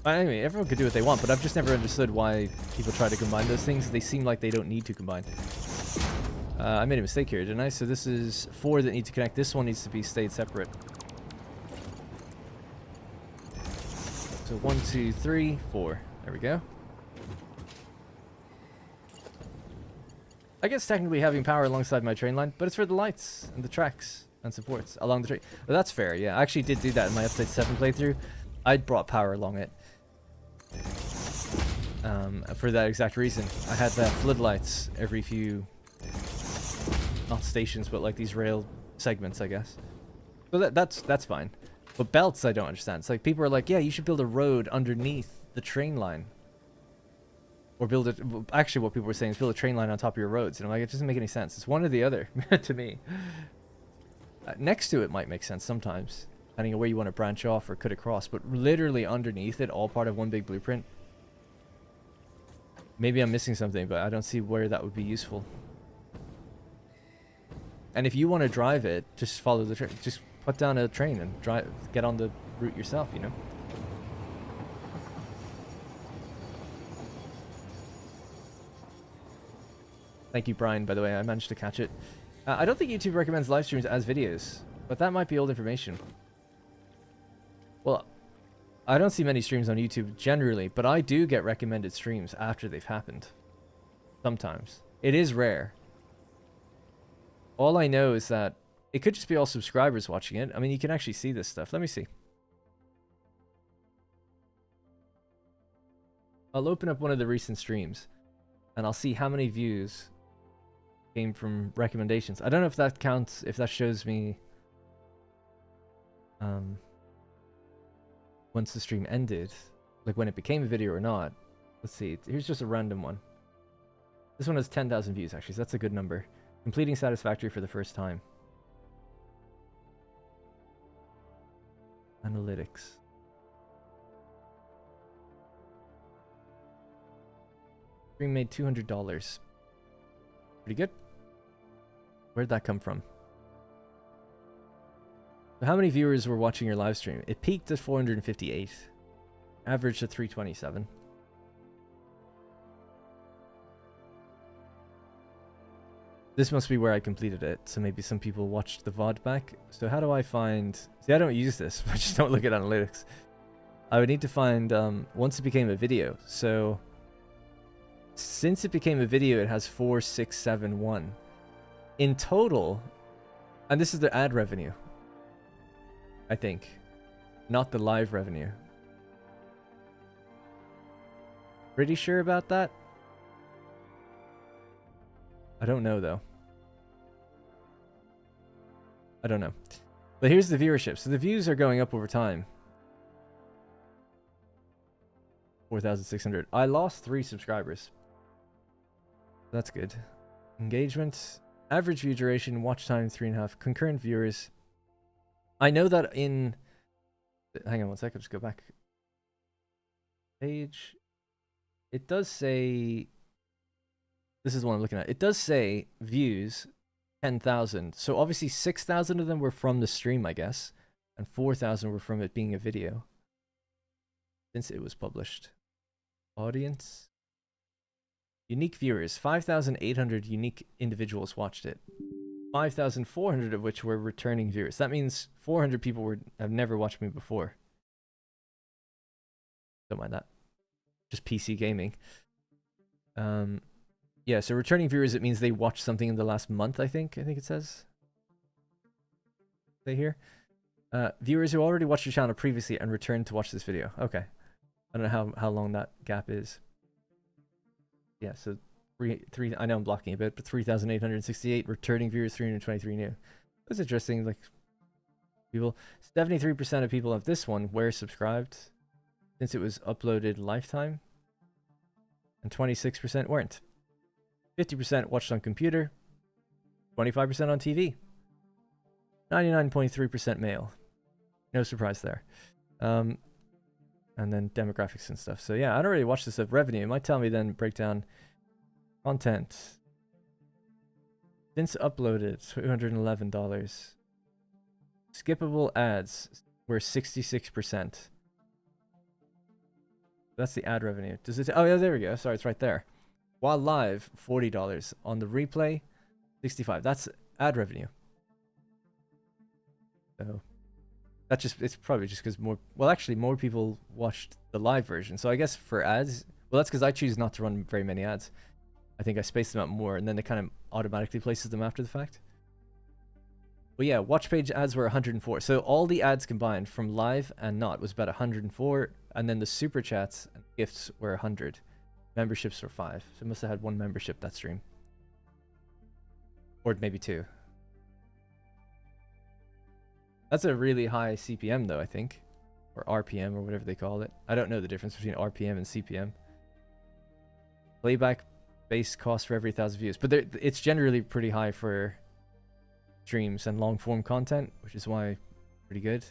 But anyway, everyone could do what they want, but I've just never understood why people try to combine those things. They seem like they don't need to combine. I made a mistake here, didn't I? So this is 4 that need to connect. This one needs to be stayed separate. So 1, 2, 3, 4. There we go. I guess technically having power alongside my train line, but it's for the lights and the tracks and supports along the train. Well, that's fair, yeah. I actually did do that in my Update 7 playthrough. I brought power along it. For that exact reason. I had floodlights every few... not stations, but like these rail segments, I guess. So that's fine. But belts, I don't understand. It's like people are like, yeah, you should build a road underneath the train line. Or build it... Actually, what people were saying is build a train line on top of your roads. And I'm like, it doesn't make any sense. It's one or the other, to me. Next to it might make sense sometimes, depending on where you want to branch off or cut across. But literally underneath it, all part of one big blueprint. Maybe I'm missing something, but I don't see where that would be useful. And if you want to drive it, just follow the train. Just put down a train and get on the route yourself, you know? Thank you, Brian, by the way. I managed to catch it. I don't think YouTube recommends live streams as videos, but that might be old information. Well, I don't see many streams on YouTube generally, but I do get recommended streams after they've happened. Sometimes. It is rare. All I know is that it could just be all subscribers watching it. I mean, you can actually see this stuff. Let me see. I'll open up one of the recent streams, and I'll see how many views came from recommendations. I don't know if that counts, if that shows me once the stream ended, like when it became a video or not. Let's see. Here's just a random one. This one has 10,000 views, actually, so that's a good number. Completing Satisfactory for the first time. Analytics. Stream made $200. Pretty good. Where'd that come from? So how many viewers were watching your live stream? It peaked at 458. Averaged at 327. This must be where I completed it, so maybe some people watched the VOD back. So how do I find... See, I don't use this, I just don't look at analytics. I would need to find, once it became a video. So, since it became a video, it has 4671. In total, and this is the ad revenue, I think, not the live revenue. Pretty sure about that? I don't know, though. I don't know. But here's the viewership. So the views are going up over time. 4,600. I lost 3 subscribers. That's good. Engagement. Average view duration. Watch time 3.5. Concurrent viewers. I know that in... Hang on one second. Just go back. Page. It does say... This is what I'm looking at. It does say views 10,000. So obviously 6,000 of them were from the stream, I guess. And 4,000 were from it being a video. Since it was published. Audience. Unique viewers. 5,800 unique individuals watched it. 5,400 of which were returning viewers. That means 400 people have never watched me before. Don't mind that. Just PC gaming. Yeah, so returning viewers, it means they watched something in the last month, I think it says. Say here. Viewers who already watched your channel previously and returned to watch this video. Okay. I don't know how long that gap is. Yeah, so three. I know I'm blocking a bit, but 3,868 returning viewers, 323 new. That's interesting. Like, people, 73% of people of this one were subscribed since it was uploaded lifetime, and 26% weren't. 50% watched on computer, 25% on TV, 99.3% male. No surprise there. And then demographics and stuff. So yeah, I don't really watch this of revenue. It might tell me then breakdown content. Since uploaded, $211. Skippable ads were 66%. That's the ad revenue. Does it? Oh yeah, there we go. Sorry, it's right there. While live, $40. On the replay, $65. That's ad revenue. So it's probably just because more people watched the live version. So I guess for ads, well, that's because I choose not to run very many ads. I think I space them out more, and then it kind of automatically places them after the fact. But yeah, watch page ads were 104. So all the ads combined from live and not was about 104, and then the super chats and gifts were 100. Memberships were 5. So it must have had 1 membership that stream. Or maybe 2. That's a really high CPM though, I think. Or RPM or whatever they call it. I don't know the difference between RPM and CPM. Playback base cost for every 1,000 views. But it's generally pretty high for streams and long form content, which is why pretty good.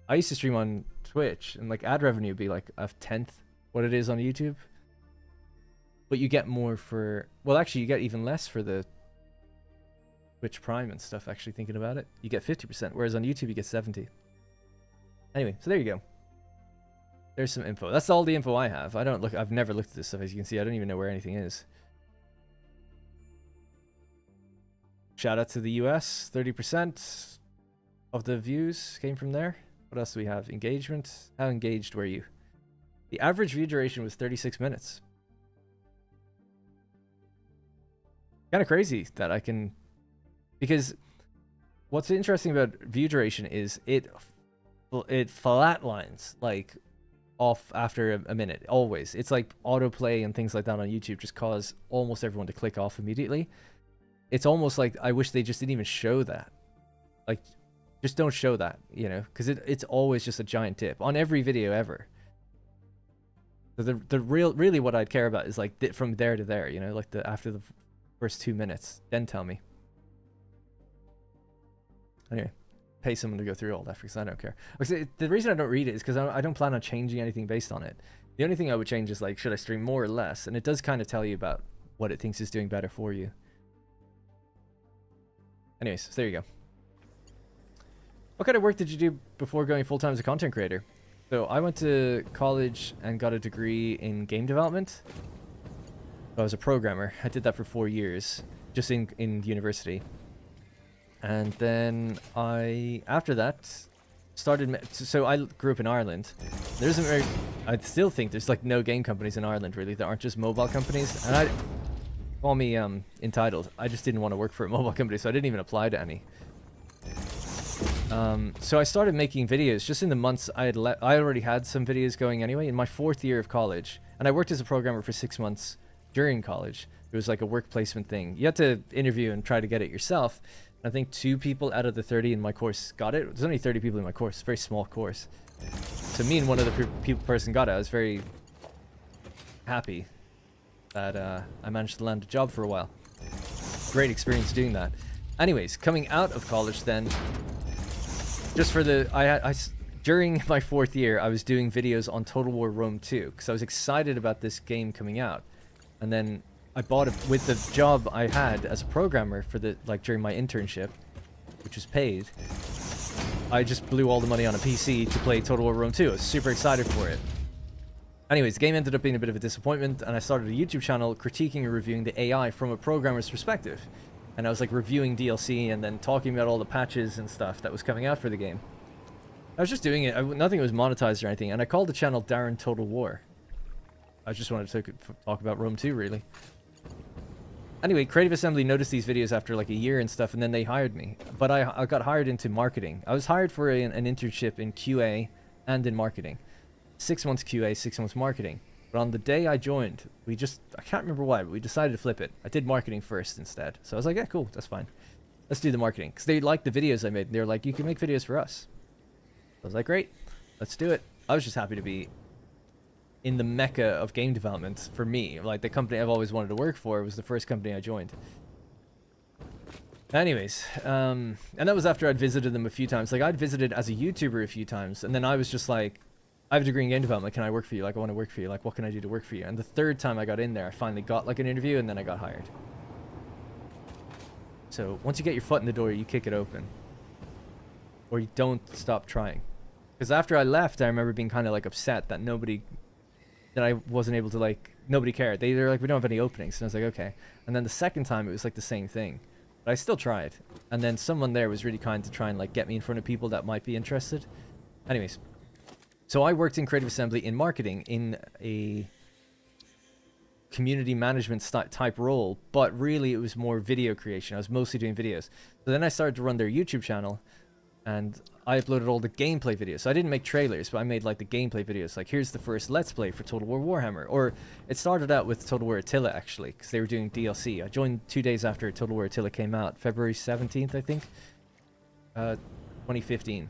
I used to stream on Twitch, and like ad revenue would be like a 10th what it is on YouTube. But you get more for, well, actually you get even less for the Twitch Prime and stuff, actually thinking about it. You get 50%, whereas on YouTube you get 70. Anyway, so there you go. There's some info. That's all the info I have. I've never looked at this stuff, as you can see. I don't even know where anything is. Shout out to the US, 30% of the views came from there. What else do we have? Engagement. How engaged were you? The average view duration was 36 minutes. Kind of crazy that I can, because what's interesting about view duration is it flatlines like off after a minute always. It's like autoplay and things like that on YouTube just cause almost everyone to click off immediately. It's almost like I wish they just didn't even show that. Like, just don't show that, you know, because it's always just a giant dip on every video ever. So really what I'd care about is like from there to there, you know, like after the first 2 minutes, then tell me. Anyway, pay someone to go through all that because I don't care. The reason I don't read it is because I don't plan on changing anything based on it. The only thing I would change is like, should I stream more or less? And it does kind of tell you about what it thinks is doing better for you. Anyways, so there you go. What kind of work did you do before going full-time as a content creator? So I went to college and got a degree in game development. I was a programmer. I did that for 4 years, just in university. And then after that, so I grew up in Ireland. There isn't very, I still think there's like no game companies in Ireland really that aren't just mobile companies. And call me entitled. I just didn't want to work for a mobile company, so I didn't even apply to any. So I started making videos just in the months I already had some videos going anyway in my 4th year of college. And I worked as a programmer for 6 months during college. It was like a work placement thing. You had to interview and try to get it yourself. I think 2 people out of the 30 in my course got it. There's only 30 people in my course. Very small course. So me and one other person got it. I was very happy that I managed to land a job for a while. Great experience doing that. Anyways, coming out of college then, just for during my 4th year, I was doing videos on Total War Rome 2 because I was excited about this game coming out. And then I bought it with the job I had as a programmer for during my internship, which was paid. I just blew all the money on a PC to play Total War Rome 2. I was super excited for it. Anyways, the game ended up being a bit of a disappointment, and I started a YouTube channel critiquing and reviewing the AI from a programmer's perspective. And I was like reviewing DLC and then talking about all the patches and stuff that was coming out for the game. I was just doing it. Nothing was monetized or anything, and I called the channel Darren Total War. I just wanted to talk about Rome 2, really. Anyway, Creative Assembly noticed these videos after like a year and stuff, and then they hired me. But I got hired into marketing. I was hired for an internship in QA and in marketing. 6 months QA, 6 months marketing. But on the day I joined, I can't remember why, but we decided to flip it. I did marketing first instead. So I was like, yeah, cool, that's fine. Let's do the marketing. Because they liked the videos I made. They were like, you can make videos for us. I was like, great, let's do it. I was just happy to be in the mecca of game development for me. Like, the company I've always wanted to work for was the first company I joined. Anyways, and that was after I'd visited them a few times. Like, I'd visited as a YouTuber a few times, and then I was just like, I have a degree in game development. Can I work for you? Like, I want to work for you. Like, what can I do to work for you? And the 3rd time I got in there, I finally got like an interview, and then I got hired. So once you get your foot in the door, you kick it open, or you don't stop trying. Because after I left, I remember being kind of like upset that I wasn't able to, like, nobody cared. They were like, we don't have any openings. And I was like, okay. And then the 2nd time, it was like the same thing. But I still tried. And then someone there was really kind to try and like get me in front of people that might be interested. Anyways. So I worked in Creative Assembly in marketing in a community management type role. But really, it was more video creation. I was mostly doing videos. So then I started to run their YouTube channel. And I uploaded all the gameplay videos. So I didn't make trailers, but I made like the gameplay videos. Like, here's the first Let's Play for Total War Warhammer. Or it started out with Total War Attila, actually, because they were doing DLC. I joined 2 days after Total War Attila came out. February 17th, I think. 2015.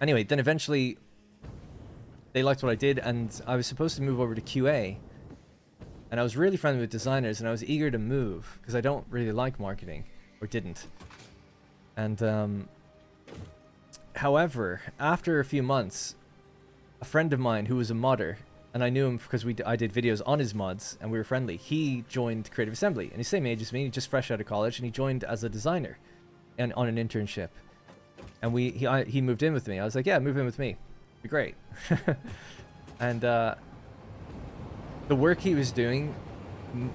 Anyway, then eventually they liked what I did, and I was supposed to move over to QA. And I was really friendly with designers, and I was eager to move, because I don't really like marketing. Or didn't. And, however, after a few months, a friend of mine who was a modder, and I knew him because I did videos on his mods, and we were friendly, he joined Creative Assembly, and he's the same age as me, just fresh out of college, and he joined as a designer and on an internship. And he moved in with me. I was like, yeah, move in with me. It'd be great. And the work he was doing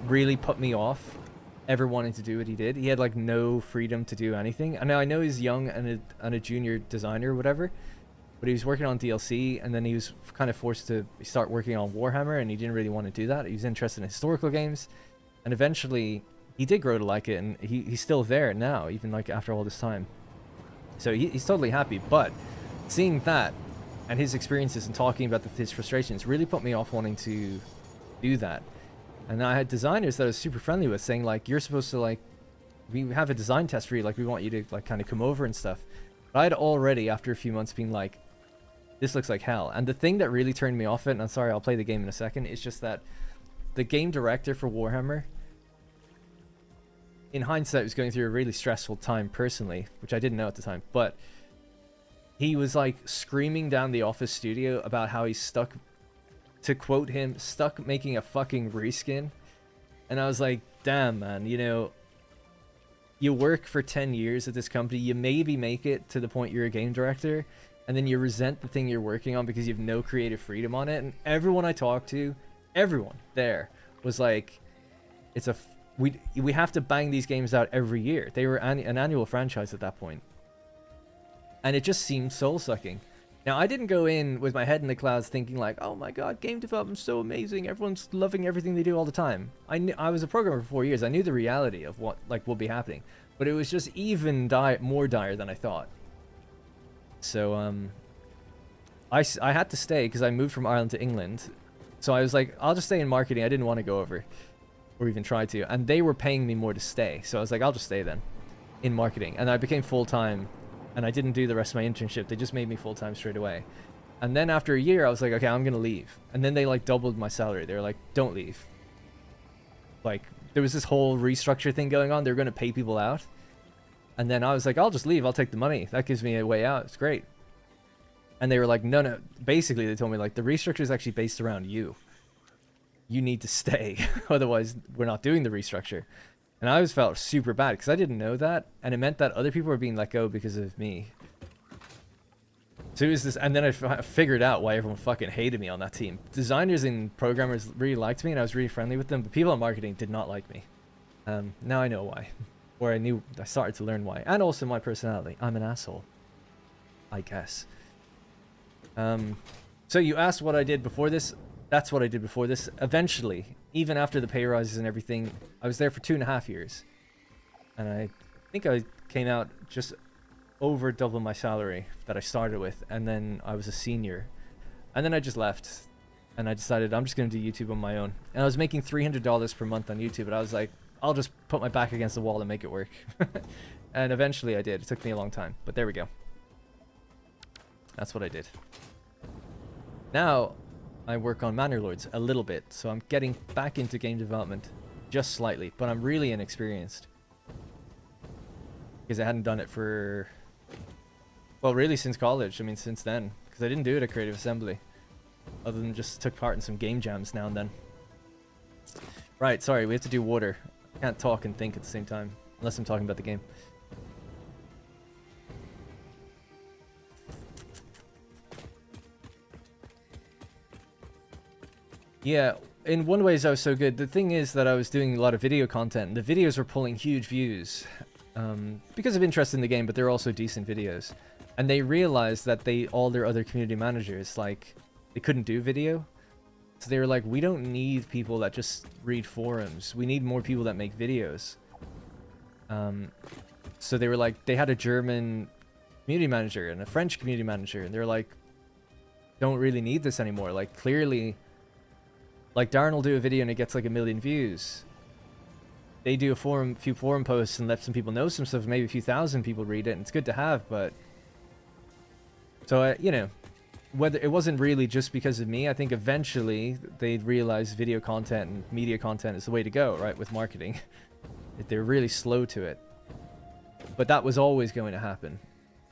really put me off ever wanting to do what he did. He had like no freedom to do anything. And now I know he's young and a junior designer or whatever, but he was working on DLC, and then he was kind of forced to start working on Warhammer, and he didn't really want to do that. He was interested in historical games, and eventually he did grow to like it, and he's still there now, even like after all this time. So he's totally happy. But seeing that and his experiences and talking about his frustrations really put me off wanting to do that. And I had designers that I was super friendly with saying, like, you're supposed to, like, we have a design test for you, like, we want you to, like, kind of come over and stuff. But I had already, after a few months, been like, this looks like hell. And the thing that really turned me off it, and I'm sorry, I'll play the game in a second, is just that the game director for Warhammer, in hindsight, was going through a really stressful time personally, which I didn't know at the time, but he was, like, screaming down the office studio about how he's stuck, to quote him, stuck making a fucking reskin. And I was like, damn, man, you know, you work for 10 years at this company, you maybe make it to the point you're a game director, and then you resent the thing you're working on because you have no creative freedom on it. And everyone I talked to, everyone there was like, we have to bang these games out every year. They were an annual franchise at that point. And it just seemed soul-sucking. Now, I didn't go in with my head in the clouds thinking like, oh my god, game development's so amazing, everyone's loving everything they do all the time. I was a programmer for 4 years. I knew the reality of what will be happening. But it was just even more dire than I thought. So, I had to stay because I moved from Ireland to England. So I was like, I'll just stay in marketing. I didn't want to go over or even try to. And they were paying me more to stay. So I was like, I'll just stay then in marketing. And I became full-time. And I didn't do the rest of my internship. They just made me full-time straight away. And then after a year, I was like, okay, I'm going to leave. And then they like doubled my salary. They were like, don't leave. Like, there was this whole restructure thing going on. They were going to pay people out. And then I was like, I'll just leave. I'll take the money. That gives me a way out. It's great. And they were like, no. Basically, they told me, like, the restructure is actually based around you. You need to stay. Otherwise, we're not doing the restructure. And I always felt super bad because I didn't know that. And it meant that other people were being let go because of me. So it was this, and then I figured out why everyone fucking hated me on that team. Designers and programmers really liked me and I was really friendly with them, but people in marketing did not like me. Now I know why. Or I started to learn why. And also my personality. I'm an asshole. I guess. So you asked what I did before this. That's what I did before this. Eventually, even after the pay rises and everything, I was there for 2.5 years. And I think I came out just over double my salary that I started with. And then I was a senior. And then I just left. And I decided I'm just going to do YouTube on my own. And I was making $300 per month on YouTube. But I was like, I'll just put my back against the wall and make it work. And eventually I did. It took me a long time. But there we go. That's what I did. Now, I work on Manor Lords a little bit, so I'm getting back into game development just slightly, but I'm really inexperienced. Because I hadn't done it for, well, really since college. I mean, since then. Because I didn't do it at Creative Assembly. Other than just took part in some game jams now and then. Right, sorry, we have to do water. I can't talk and think at the same time. Unless I'm talking about the game. Yeah, in one ways I was so good. The thing is that I was doing a lot of video content. And the videos were pulling huge views because of interest in the game, but they're also decent videos. And they realized that all their other community managers, like, they couldn't do video. So they were like, we don't need people that just read forums. We need more people that make videos. So they were like, they had a German community manager and a French community manager. And they're like, don't really need this anymore. Like, clearly... Like, Darren will do a video and it gets like 1 million views. They do a few forum posts and let some people know some stuff. Maybe a few thousand people read it, and it's good to have, but... So, you know, whether it wasn't really just because of me. I think eventually they'd realize video content and media content is the way to go, right, with marketing. They're really slow to it. But that was always going to happen.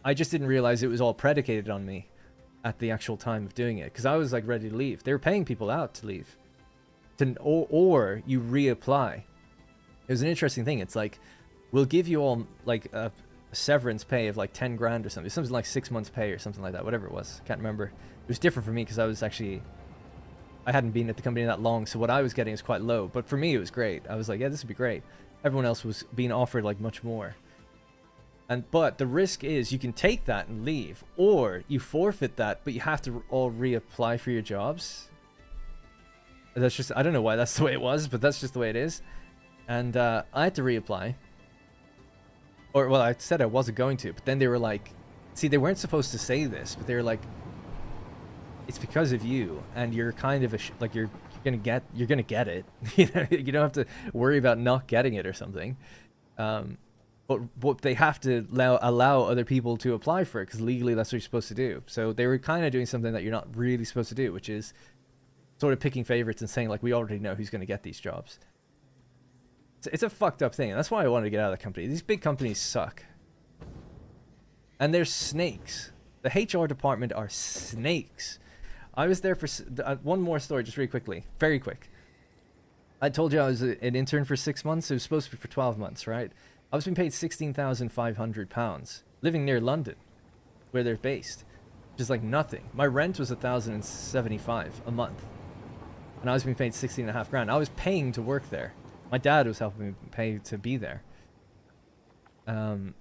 I just didn't realize it was all predicated on me at the actual time of doing it, because I was like ready to leave. They were paying people out to leave. Or you reapply. It was an interesting thing. It's like, we'll give you all like a severance pay of like 10 grand or something. Something like 6 months pay or something like that. Whatever it was. Can't remember. It was different for me because I hadn't been at the company that long. So what I was getting is quite low. But for me, it was great. I was like, yeah, this would be great. Everyone else was being offered like much more. But the risk is you can take that and leave, or you forfeit that, but you have to all reapply for your jobs. That's just, I don't know why that's the way it was, but that's just the way it is. And I had to reapply. Or, well, I said I wasn't going to, but then they were like, see, they weren't supposed to say this, but they were like, it's because of you, and you're kind of like you're gonna get it. You know, you don't have to worry about not getting it or something. But they have to allow other people to apply for it, because legally that's what you're supposed to do. So they were kind of doing something that you're not really supposed to do, which is sort of picking favorites and saying, like, we already know who's going to get these jobs. It's a fucked up thing. That's why I wanted to get out of the company. These big companies suck. And they're snakes. The HR department are snakes. I was there for... one more story, just really quickly. Very quick. I told you I was an intern for 6 months. It was supposed to be for 12 months, right? I was being paid £16,500, living near London, where they're based, which is like nothing. My rent was 1,075 a month, and I was being paid 16.5 grand. I was paying to work there. My dad was helping me pay to be there. But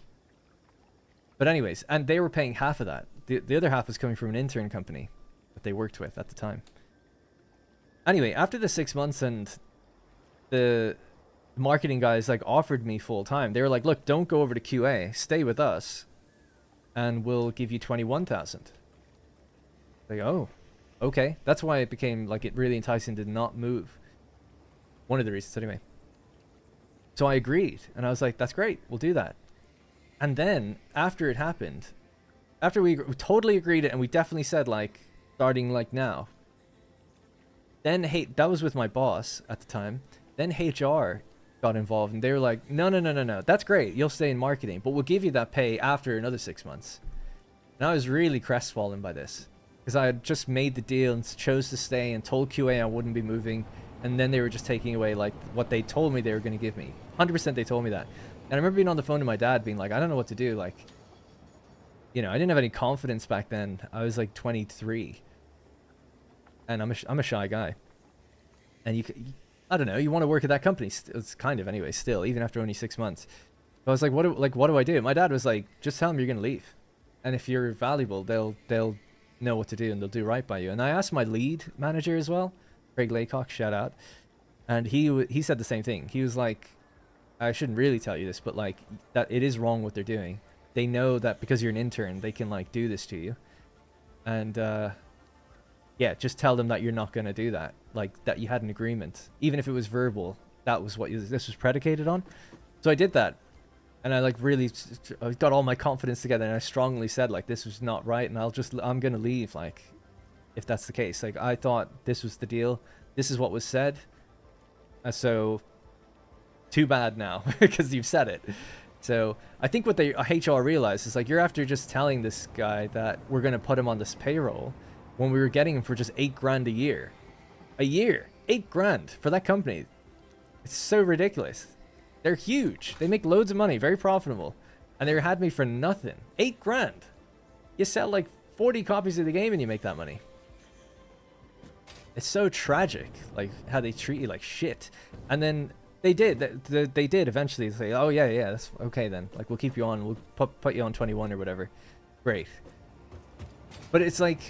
anyways, and they were paying half of that. The other half was coming from an intern company that they worked with at the time. Anyway, after the 6 months and the marketing guys like offered me full time, they were like, look, don't go over to QA, stay with us and we'll give you 21,000. Like, oh, okay. That's why it became like it really enticing to not move. One of the reasons anyway. So I agreed and I was like, that's great, we'll do that. And then after it happened, after we totally agreed it and we definitely said like starting like now, then that was with my boss at the time. Then HR got involved and they were like, no, that's great, you'll stay in marketing, but we'll give you that pay after another 6 months. And I was really crestfallen by this because I had just made the deal and chose to stay and told QA I wouldn't be moving, and then they were just taking away like what they told me they were going to give me. 100% they told me that. And I remember being on the phone to my dad being like, I don't know what to do. Like, you know, I didn't have any confidence back then. I was like 23 and I'm a shy guy, and I don't know, you want to work at that company. It's kind of anyway, still, even after only 6 months. But I was like, what do I do? My dad was like, just tell them you're going to leave. And if you're valuable, they'll know what to do and they'll do right by you. And I asked my lead manager as well, Craig Laycock, shout out. And he said the same thing. He was like, I shouldn't really tell you this, but like that it is wrong what they're doing. They know that because you're an intern, they can like do this to you. And yeah, just tell them that you're not going to do that. Like that you had an agreement, even if it was verbal. That was what this was predicated on. So I did that. And I like really I got all my confidence together and I strongly said like this was not right and I'm going to leave, like if that's the case. Like I thought this was the deal. This is what was said. So too bad now because you've said it. So I think what they HR realized is like, you're after just telling this guy that we're going to put him on this payroll when we were getting him for just 8 grand a year. 8 grand for that company. It's so ridiculous. They're huge. They make loads of money, very profitable. And they had me for nothing. 8 grand. You sell like 40 copies of the game and you make that money. It's so tragic, like how they treat you like shit. And then they did eventually say, oh yeah, that's okay then. Like we'll keep you on, we'll put you on 21 or whatever. Great. But it's like,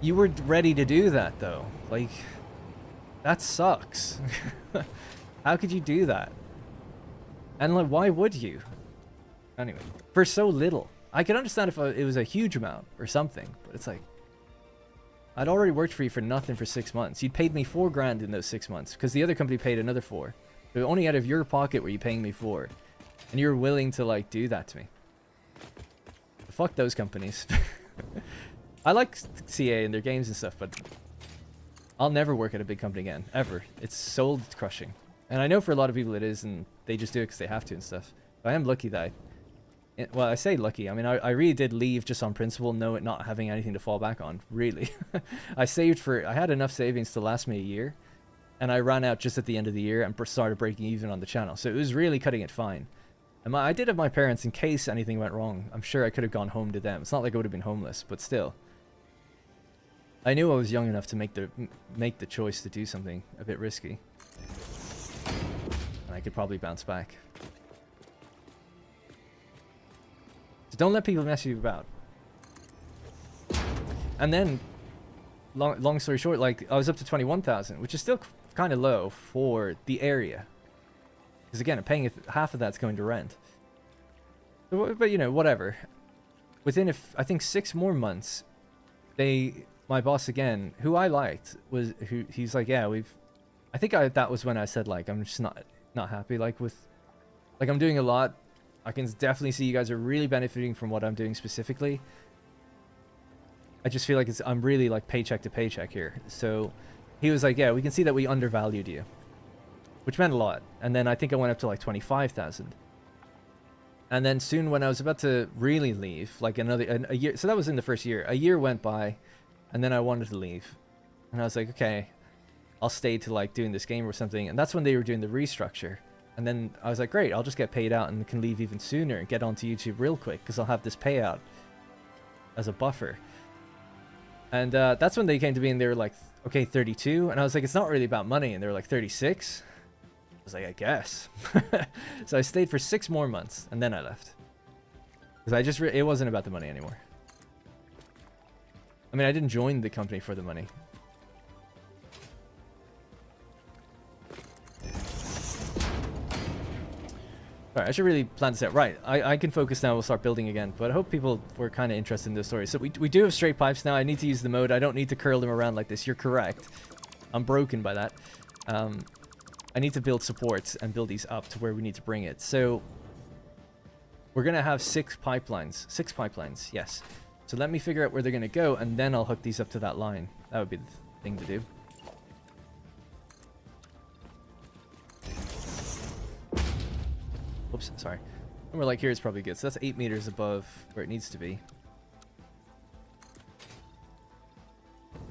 you were ready to do that though. Like, that sucks. How could you do that? And like, why would you? Anyway, for so little. I could understand if it was a huge amount or something, but it's like, I'd already worked for you for nothing for 6 months. You'd paid me 4 grand in those 6 months because the other company paid another 4. So only out of your pocket were you paying me 4, and you're willing to like do that to me. Fuck those companies. I like CA and their games and stuff, but I'll never work at a big company again, ever. It's soul crushing. And I know for a lot of people it is, and they just do it because they have to and stuff. But I am lucky that well, I say lucky. I mean, I really did leave just on principle, not having anything to fall back on, really. I had enough savings to last me a year, and I ran out just at the end of the year and started breaking even on the channel. So it was really cutting it fine. And I did have my parents in case anything went wrong. I'm sure I could have gone home to them. It's not like I would have been homeless, but still. I knew I was young enough to make the choice to do something a bit risky. And I could probably bounce back. So don't let people mess you about. And then, long story short, like I was up to 21,000, which is still kind of low for the area. Because again, I'm paying half of that's going to rent. But you know, whatever. Within I think 6 more months, my boss again, who I liked, he's like, yeah, I think that was when I said like, I'm just not happy like I'm doing a lot. I can definitely see you guys are really benefiting from what I'm doing specifically. I just feel like I'm really like paycheck to paycheck here. So he was like, yeah, we can see that we undervalued you, which meant a lot. And then I think I went up to like 25,000. And then soon when I was about to really leave, like a year, so that was in the first year. A year went by, and then I wanted to leave. And I was like, okay, I'll stay to like doing this game or something. And that's when they were doing the restructure. And then I was like, great, I'll just get paid out and can leave even sooner and get onto YouTube real quick because I'll have this payout as a buffer. And that's when they came to me and they were like, okay, 32. And I was like, it's not really about money. And they were like, 36. I was like, I guess. So I stayed for 6 more months and then I left. Because I just, it wasn't about the money anymore. I mean, I didn't join the company for the money. Alright, I should really plan this out. Right, I can focus now. We'll start building again. But I hope people were kind of interested in this story. So we do have straight pipes now. I need to use the mode. I don't need to curl them around like this. You're correct. I'm broken by that. I need to build supports and build these up to where we need to bring it. So we're going to have 6 pipelines. 6 pipelines, yes. So let me figure out where they're going to go, and then I'll hook these up to that line. That would be the thing to do. Oops, sorry. Somewhere like here is probably good. So that's 8 meters above where it needs to be.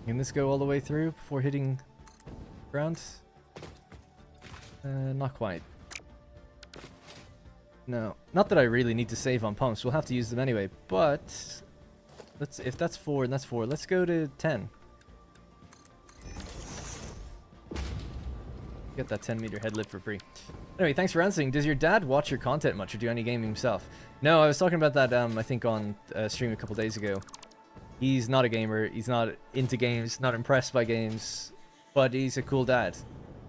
Can this go all the way through before hitting ground? Not quite. No. Not that I really need to save on pumps. We'll have to use them anyway, but let's, if that's 4 and that's 4, let's go to 10. Get that 10 meter head lift for free. Anyway, thanks for answering. Does your dad watch your content much or do any gaming himself? No, I was talking about that, I think on stream a couple days ago. He's not a gamer. He's not into games, not impressed by games, but he's a cool dad.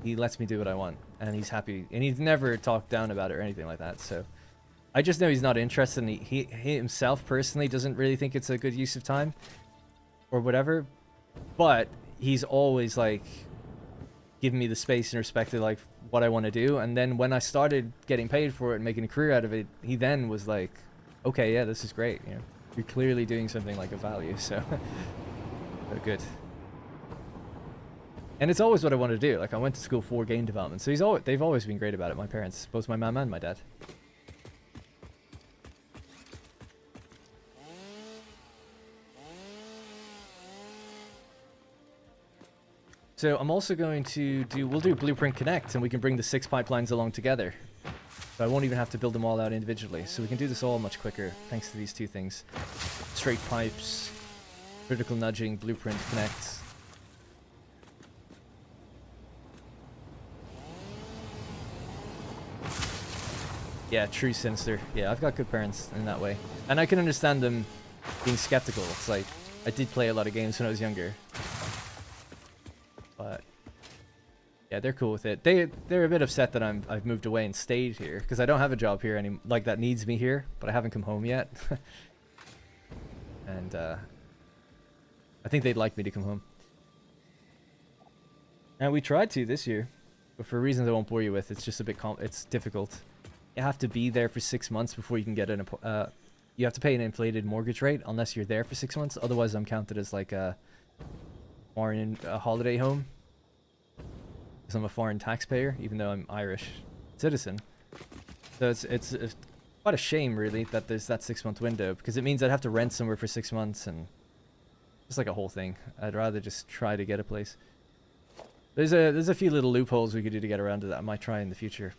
He lets me do what I want, and he's happy. And he's never talked down about it or anything like that, so I just know he's not interested, and he himself personally doesn't really think it's a good use of time or whatever, but he's always like giving me the space and respect to like what I want to do. And then when I started getting paid for it and making a career out of it, he then was like, okay, yeah, this is great, you know, you're clearly doing something like of value. So good. And it's always what I want to do. Like, I went to school for game development, so they've always been great about it, my parents, both my mom and my dad. So I'm also going to we'll do Blueprint Connect, and we can bring the 6 pipelines along together. So I won't even have to build them all out individually. So we can do this all much quicker, thanks to these 2 things. Straight pipes, critical nudging, Blueprint Connect. Yeah, true sinister. Yeah, I've got good parents in that way. And I can understand them being skeptical. It's like, I did play a lot of games when I was younger. But yeah, they're cool with it. They're a bit upset that I've moved away and stayed here because I don't have a job here like that needs me here, but I haven't come home yet. And I think they'd like me to come home. And we tried to this year, but for reasons I won't bore you with, it's just a bit it's difficult. You have to be there for 6 months before you can get an you have to pay an inflated mortgage rate unless you're there for 6 months. Otherwise, I'm counted as like a foreign holiday home, because I'm a foreign taxpayer, even though I'm Irish citizen. So it's quite a shame, really, that there's that 6-month window, because it means I'd have to rent somewhere for 6 months, and just like a whole thing. I'd rather just try to get a place. There's a few little loopholes we could do to get around to that. I might try in the future.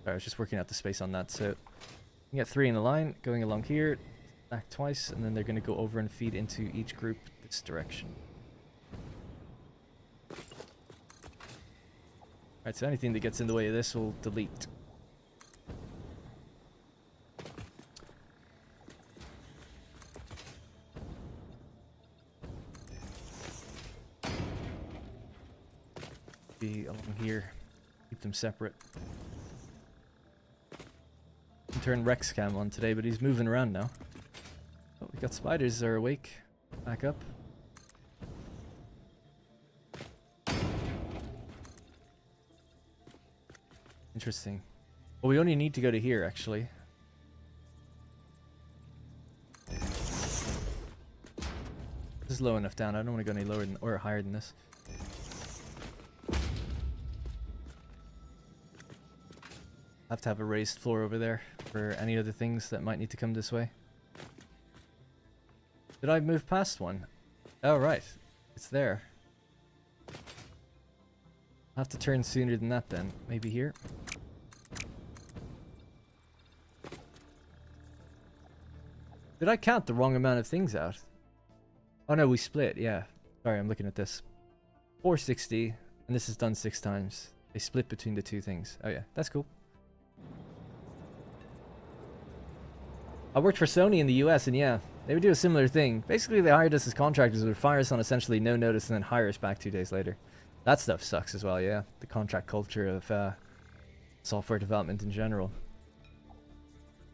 I was just working out the space on that. So you get 3 in a line going along here, back twice, and then they're going to go over and feed into each group this direction. Alright, so anything that gets in the way of this will delete. Be along here. Keep them separate. Turn Rex cam on today, but he's moving around now. Oh, we got spiders that are awake. Back up. Interesting. Well, we only need to go to here, actually. This is low enough down. I don't want to go any lower than, or higher than this. Have to have a raised floor over there for any other things that might need to come this way. Did I move past one? Oh, right. It's there. I'll have to turn sooner than that then. Maybe here. Did I count the wrong amount of things out? Oh no, we split, yeah. Sorry, I'm looking at this. 460, and this is done 6 times. They split between the two things. Oh yeah, that's cool. I worked for Sony in the US, and yeah, they would do a similar thing. Basically, they hired us as contractors, would fire us on essentially no notice, and then hire us back 2 days later. That stuff sucks as well, yeah. The contract culture of software development in general.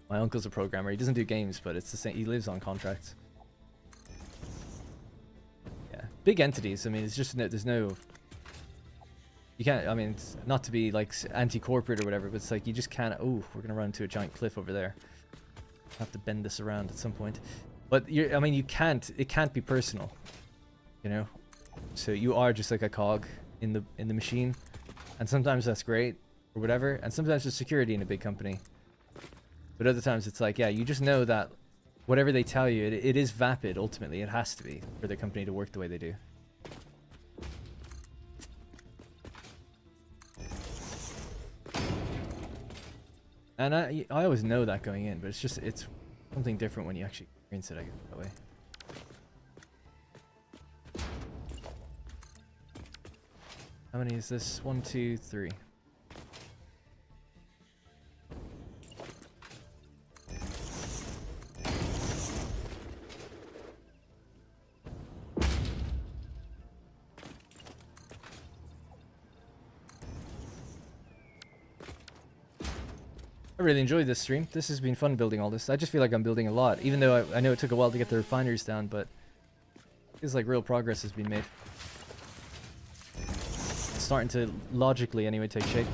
My uncle's a programmer. He doesn't do games, but it's the same. He lives on contracts. Yeah, big entities. I mean, it's just there's no. You can't. I mean, it's not to be like anti-corporate or whatever, but it's like you just can't. Oh, we're gonna run into a giant cliff over there. Have to bend this around at some point. But you're. I mean, you can't. It can't be personal. You know. So you are just like a cog in the machine, and sometimes that's great or whatever, and sometimes there's security in a big company. But other times it's like, yeah, you just know that whatever they tell you, it is vapid ultimately. It has to be for the company to work the way they do. And I always know that going in, but it's something different when you actually experience it, I guess, that way. How many is this? 1, 2, 3. I really enjoyed this stream. This has been fun building all this. I just feel like I'm building a lot, even though I know it took a while to get the refineries down, but it feels like real progress has been made. It's starting to, logically anyway, take shape.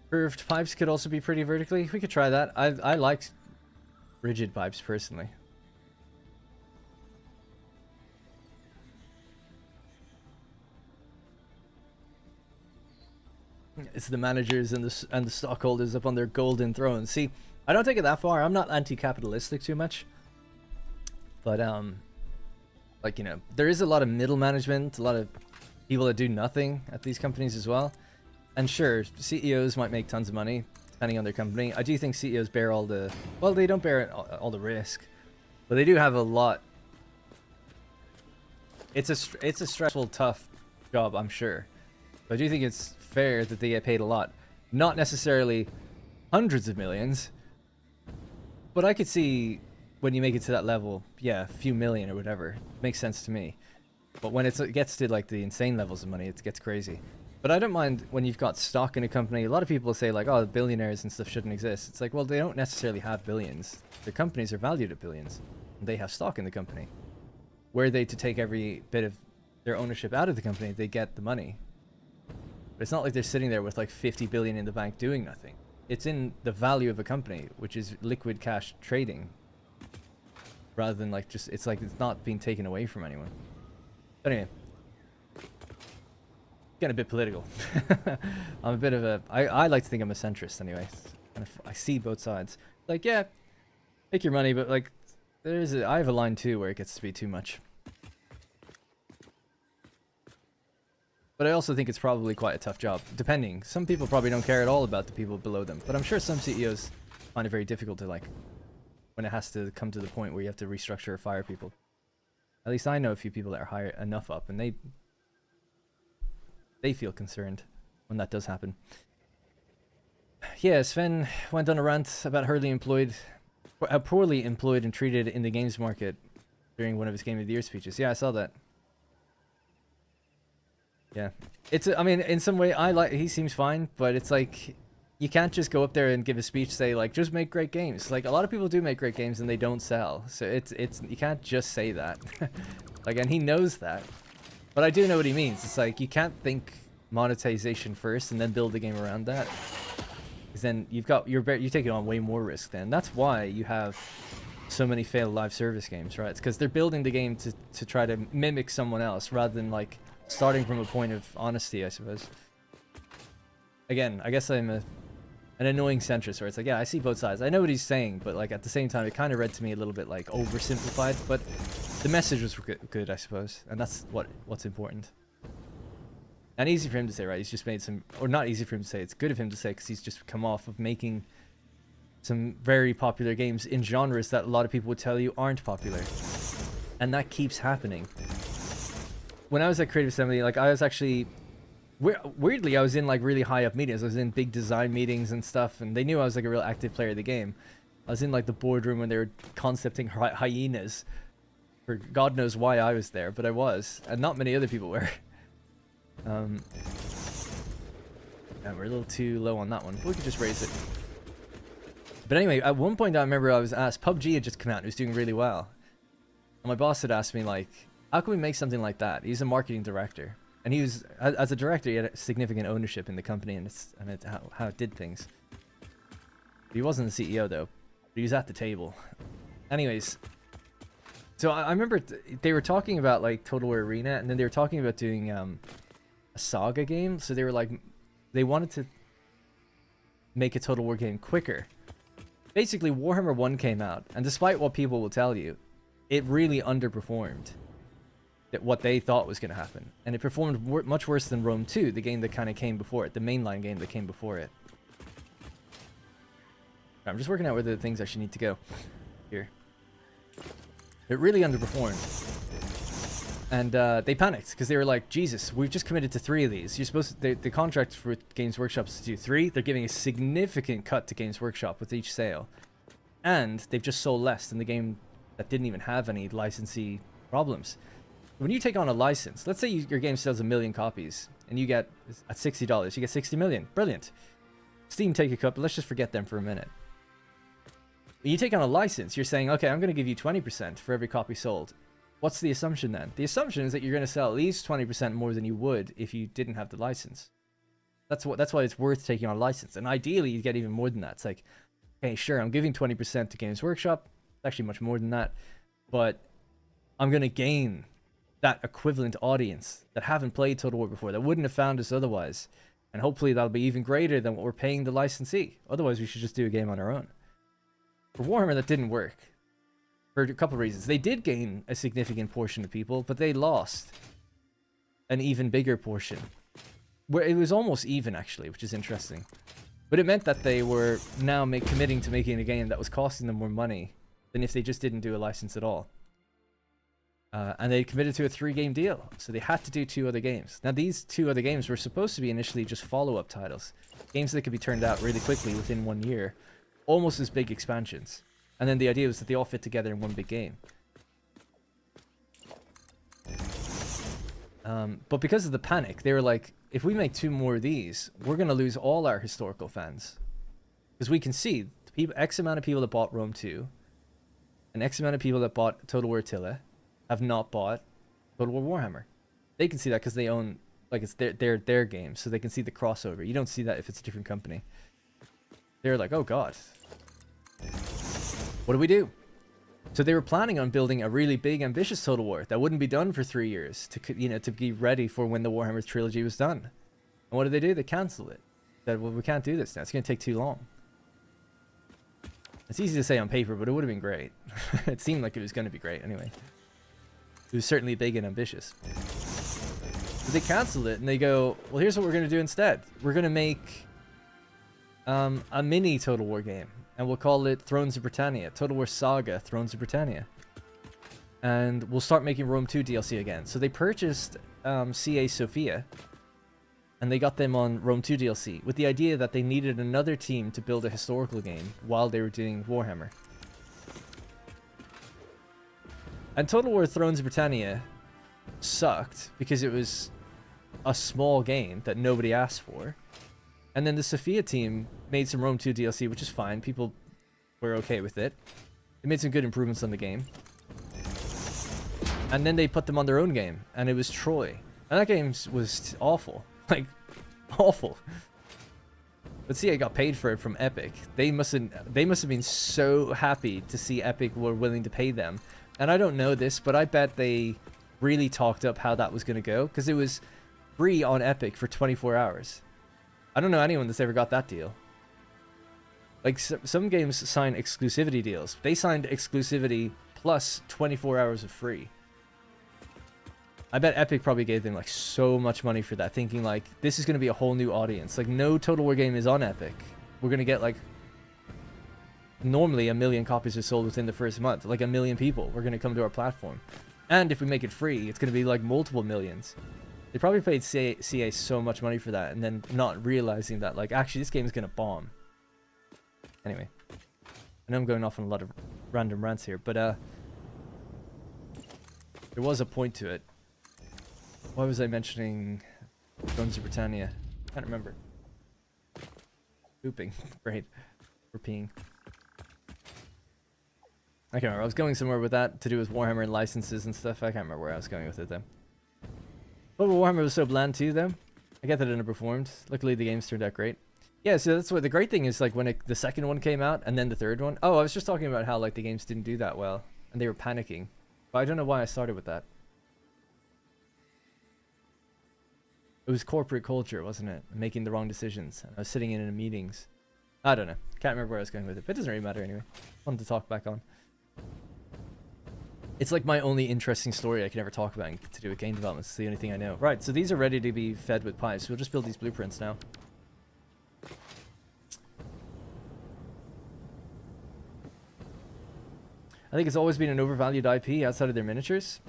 Curved pipes could also be pretty vertically. We could try that. I like rigid pipes personally. It's the managers and the stockholders up on their golden thrones. See, I don't take it that far. I'm not anti-capitalistic too much, but like, you know, there is a lot of middle management, a lot of people that do nothing at these companies as well. And sure, CEOs might make tons of money depending on their company. I do think CEOs bear all the, well, they don't bear all the risk, but they do have a lot. It's a stressful, tough job, I'm sure. But I do think it's fair that they get paid a lot. Not necessarily hundreds of millions, but I could see when you make it to that level, yeah, a few million or whatever. Makes sense to me. But when it gets to like the insane levels of money, it gets crazy. But I don't mind when you've got stock in a company. A lot of people say like, oh, billionaires and stuff shouldn't exist. It's like, well, they don't necessarily have billions. Their companies are valued at billions. And they have stock in the company. Were they to take every bit of their ownership out of the company, they get the money. But it's not like they're sitting there with like 50 billion in the bank doing nothing. It's in the value of a company, which is liquid cash trading. Rather than like just, it's like it's not being taken away from anyone. But anyway. Getting a bit political. I'm a bit of a, I like to think I'm a centrist anyway. I see both sides. Like, yeah, make your money, but like, I have a line too where it gets to be too much. But I also think it's probably quite a tough job, depending. Some people probably don't care at all about the people below them, but I'm sure some CEOs find it very difficult to, like, when it has to come to the point where you have to restructure or fire people. At least I know a few people that are higher enough up, and they feel concerned when that does happen. Yeah, Sven went on a rant about how poorly employed and treated in the games market during one of his Game of the Year speeches. Yeah, I saw that. Yeah, I mean, in some way, he seems fine, but it's like, you can't just go up there and give a speech, say like, just make great games. Like, a lot of people do make great games and they don't sell. So you can't just say that. Like, and he knows that. But I do know what he means. It's like, you can't think monetization first and then build the game around that. Because then you're taking on way more risk then. That's why you have so many failed live service games, right? It's because they're building the game to try to mimic someone else rather than like starting from a point of honesty, I suppose. Again, I guess I'm a an annoying centrist where it's like, yeah, I see both sides. I know what he's saying, but like at the same time, it kind of read to me a little bit like oversimplified. But the message was good, I suppose, and that's what's important. And easy for him to say, right? He's just made some, or not easy for him to say. It's good of him to say because he's just come off of making some very popular games in genres that a lot of people would tell you aren't popular, and that keeps happening. When I was at Creative Assembly, like I was actually. Weirdly, I was in like really high up meetings. I was in big design meetings and stuff, and they knew I was like a real active player of the game. I was in like the boardroom when they were concepting hyenas. For God knows why I was there, but I was, and not many other people were. Yeah, we're a little too low on that one. We could just raise it. But anyway, at one point I remember I was asked, PUBG had just come out and it was doing really well. And my boss had asked me like, how can we make something like that? He's a marketing director. And he was, as a director, he had significant ownership in the company and how it did things. He wasn't the CEO though, but he was at the table. Anyways, so I remember they were talking about like Total War Arena, and then they were talking about doing a Saga game. So they were like, they wanted to make a Total War game quicker. Basically, Warhammer 1 came out, and despite what people will tell you, it really underperformed what they thought was going to happen, and it performed much worse than Rome 2, the game that kind of came before it, the mainline game that came before it. I'm just working out where the things actually need to go here. It really underperformed, and they panicked because they were like, Jesus, we've just committed to 3 of these. You're supposed to, the contract for Games Workshop is to do 3. They're giving a significant cut to Games Workshop with each sale, and they've just sold less than the game that didn't even have any licensee problems. When you take on a license, let's say your game sells 1 million copies, and you get, at $60, you get 60 million. Brilliant. Steam take a cut, but let's just forget them for a minute. When you take on a license, you're saying, okay, I'm going to give you 20% for every copy sold. What's the assumption then? The assumption is that you're going to sell at least 20% more than you would if you didn't have the license. That's why it's worth taking on a license. And ideally, you get even more than that. It's like, okay, sure, I'm giving 20% to Games Workshop. It's actually much more than that. But I'm going to gain that equivalent audience that haven't played Total War before, that wouldn't have found us otherwise. And hopefully that'll be even greater than what we're paying the licensee. Otherwise, we should just do a game on our own. For Warhammer, that didn't work. For a couple of reasons. They did gain a significant portion of people, but they lost an even bigger portion. Where it was almost even, actually, which is interesting. But it meant that they were now committing to making a game that was costing them more money than if they just didn't do a license at all. And they committed to a 3-game deal, so they had to do 2 other games. Now, these 2 other games were supposed to be initially just follow-up titles. Games that could be turned out really quickly within 1 year. Almost as big expansions. And then the idea was that they all fit together in one big game. But because of the panic, they were like, if we make 2 more of these, we're going to lose all our historical fans. Because we can see X amount of people that bought Rome 2, and X amount of people that bought Total War Attila have not bought Total War Warhammer. They can see that because they own, like, it's their game, so they can see the crossover. You don't see that if it's a different company. They're like, oh god, what do we do? So they were planning on building a really big, ambitious Total War that wouldn't be done for 3 years to be ready for when the Warhammer trilogy was done. And what did they do? They canceled it. Said, well, we can't do this now. It's going to take too long. It's easy to say on paper, but it would have been great. It seemed like it was going to be great anyway. It was certainly big and ambitious. But they canceled it, and they go, well, here's what we're going to do instead. We're going to make a mini Total War game, and we'll call it Thrones of Britannia. Total War Saga, Thrones of Britannia. And we'll start making Rome 2 DLC again. So they purchased CA Sophia, and they got them on Rome 2 DLC, with the idea that they needed another team to build a historical game while they were doing Warhammer. And Total War Thrones of Britannia sucked because it was a small game that nobody asked for. And then the Sophia team made some Rome 2 DLC, which is fine. People were okay with it. They made some good improvements on the game. And then they put them on their own game, and it was Troy. And that game was awful. Like, awful. But see, I got paid for it from Epic. They must have been so happy to see Epic were willing to pay them. And I don't know this, but I bet they really talked up how that was going to go, because it was free on Epic for 24 hours. I don't know anyone that's ever got that deal. Like some games sign exclusivity deals. They signed exclusivity plus 24 hours of free. I bet Epic probably gave them like so much money for that, thinking like this is going to be a whole new audience. Like no Total War game is on Epic. We're going to get like normally 1 million copies are sold within the first month. Like 1 million people we're going to come to our platform. And if we make it free, it's going to be like multiple millions. They probably paid CA so much money for that and then not realizing that like actually this game is going to bomb. Anyway, I know I'm going off on a lot of random rants here, but there was a point to it. Why was I mentioning Guns of Britannia? Can't remember. Pooping. Great. Or peeing. I can't remember. I was going somewhere with that to do with Warhammer and licenses and stuff. I can't remember where I was going with it though. But Warhammer was so bland too though. I get that it underperformed. Luckily the games turned out great. Yeah, so that's what the great thing is, like when the second one came out and then the third one. Oh, I was just talking about how like the games didn't do that well and they were panicking. But I don't know why I started with that. It was corporate culture, wasn't it? Making the wrong decisions. I was sitting in meetings. I don't know. Can't remember where I was going with it. But it doesn't really matter anyway. Fun to talk back on. It's like my only interesting story I can ever talk about to do with game development. It's the only thing I know. Right, so these are ready to be fed with pipes. We'll just build these blueprints now. I think it's always been an overvalued IP outside of their miniatures.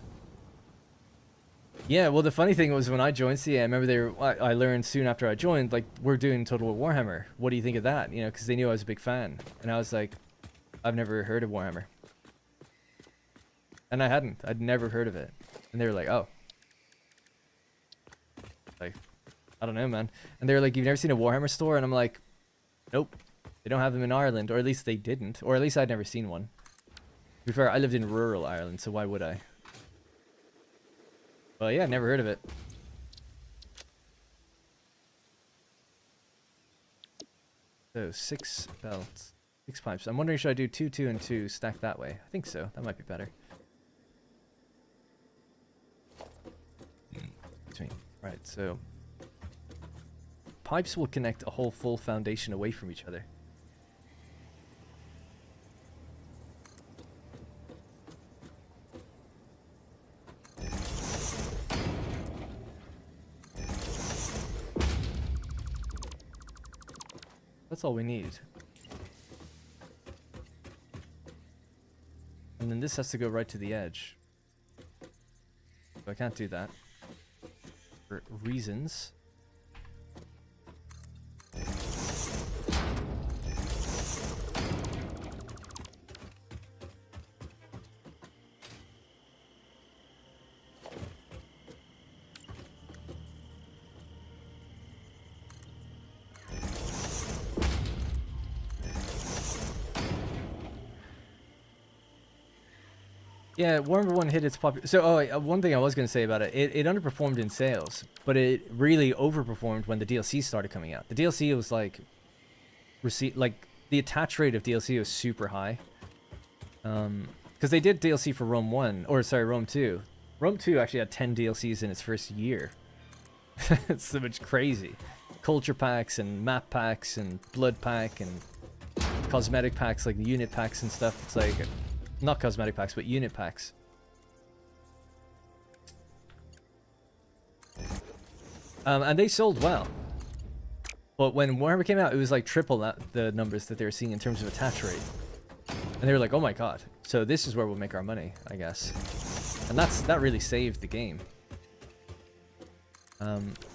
Yeah, well, the funny thing was when I joined CA, I remember I learned soon after I joined, like, we're doing Total War Warhammer. What do you think of that? You know, because they knew I was a big fan. And I was like, I've never heard of Warhammer. And I hadn't. I'd never heard of it. And they were like, oh. Like, I don't know, man. And they were like, you've never seen a Warhammer store? And I'm like, nope. They don't have them in Ireland. Or at least they didn't. Or at least I'd never seen one. To be fair, I lived in rural Ireland, so why would I? Well, yeah, never heard of it. So, 6 belts, 6 pipes. I'm wondering, should I do 2, 2, and 2 stacked that way? I think so. That might be better. Between. Right, so pipes will connect a whole full foundation away from each other. That's all we need. And then this has to go right to the edge. So I can't do that. For reasons. Yeah, Warhammer 1 hit its popular. So, one thing I was going to say about it, it underperformed in sales, but it really overperformed when the DLC started coming out. The DLC was like, the attach rate of DLC was super high. Because they did DLC for Rome 1, or sorry, Rome 2. Rome 2 actually had 10 DLCs in its first year. It's so much crazy. Culture packs and map packs and blood pack and cosmetic packs, like the unit packs and stuff. It's like, not cosmetic packs, but unit packs. And they sold well. But when Warhammer came out, it was like triple the numbers that they were seeing in terms of attach rate. And they were like, oh my god. So this is where we'll make our money, I guess. And that really saved the game.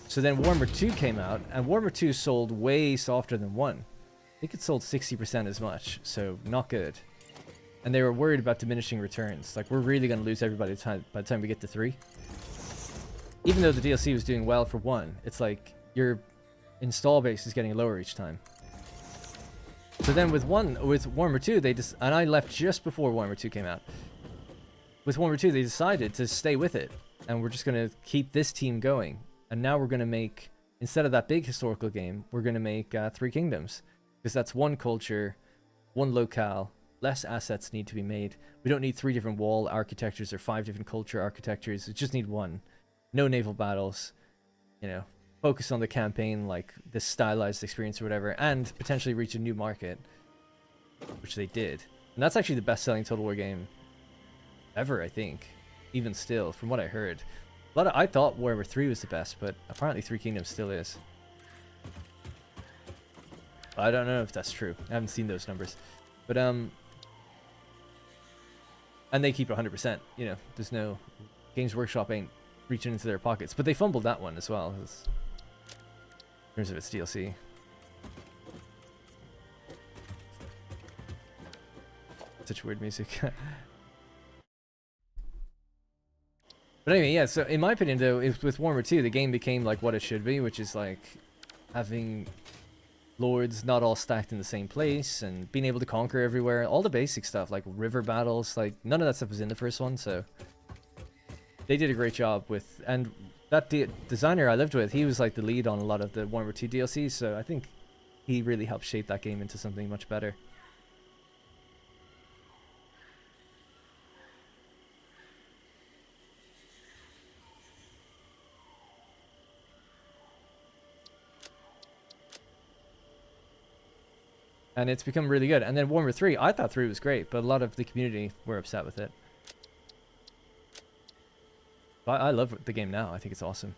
So then Warhammer 2 came out, and Warhammer 2 sold way softer than 1. I think it sold 60% as much, so not good. And they were worried about diminishing returns. Like, we're really going to lose everybody by the time we get to 3. Even though the DLC was doing well for 1, it's like your install base is getting lower each time. So then with Warhammer 2, and I left just before Warhammer 2 came out. With Warhammer 2, they decided to stay with it. And we're just going to keep this team going. And now we're going to make, instead of that big historical game, we're going to make 3 kingdoms. Because that's 1 culture, 1 locale. Less assets need to be made. We don't need 3 different wall architectures or 5 different culture architectures. We just need 1. No naval battles. You know, focus on the campaign, like the stylized experience or whatever, and potentially reach a new market. which they did. And that's actually the best-selling Total War game ever, I think. Even still, from what I heard. I thought Warhammer 3 was the best, but apparently Three Kingdoms still is. I don't know if that's true. I haven't seen those numbers. But, and they keep 100%, you know. There's no... Games Workshop ain't reaching into their pockets. But they fumbled that one as well, in terms of its DLC. Such weird music. But anyway, yeah, so in my opinion, though, with Warhammer 2, the game became like what it should be, which is like having lords not all stacked in the same place and being able to conquer everywhere. All the basic stuff, like river battles, like none of that stuff was in the first one, so they did a great job with... And that designer I lived with, he was like the lead on a lot of the Warhammer 2 DLCs, so I think he really helped shape that game into something much better. And it's become really good. And then Warhammer 3, I thought 3 was great, but a lot of the community were upset with it. But I love the game now. I think it's awesome.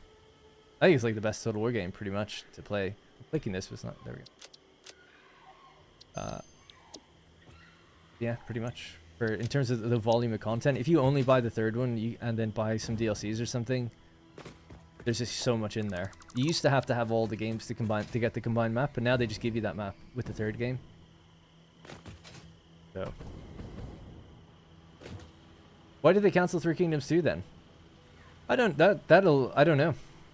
I think it's like the best Total War game, pretty much, to play. Clicking this was not... There we go. Yeah, pretty much. In terms of the volume of content, if you only buy the third one and then buy some DLCs or something, there's just so much in there. You used to have all the games to get the combined map, but now they just give you that map with the third game. So, why did they cancel Three Kingdoms 2 then? I don't know.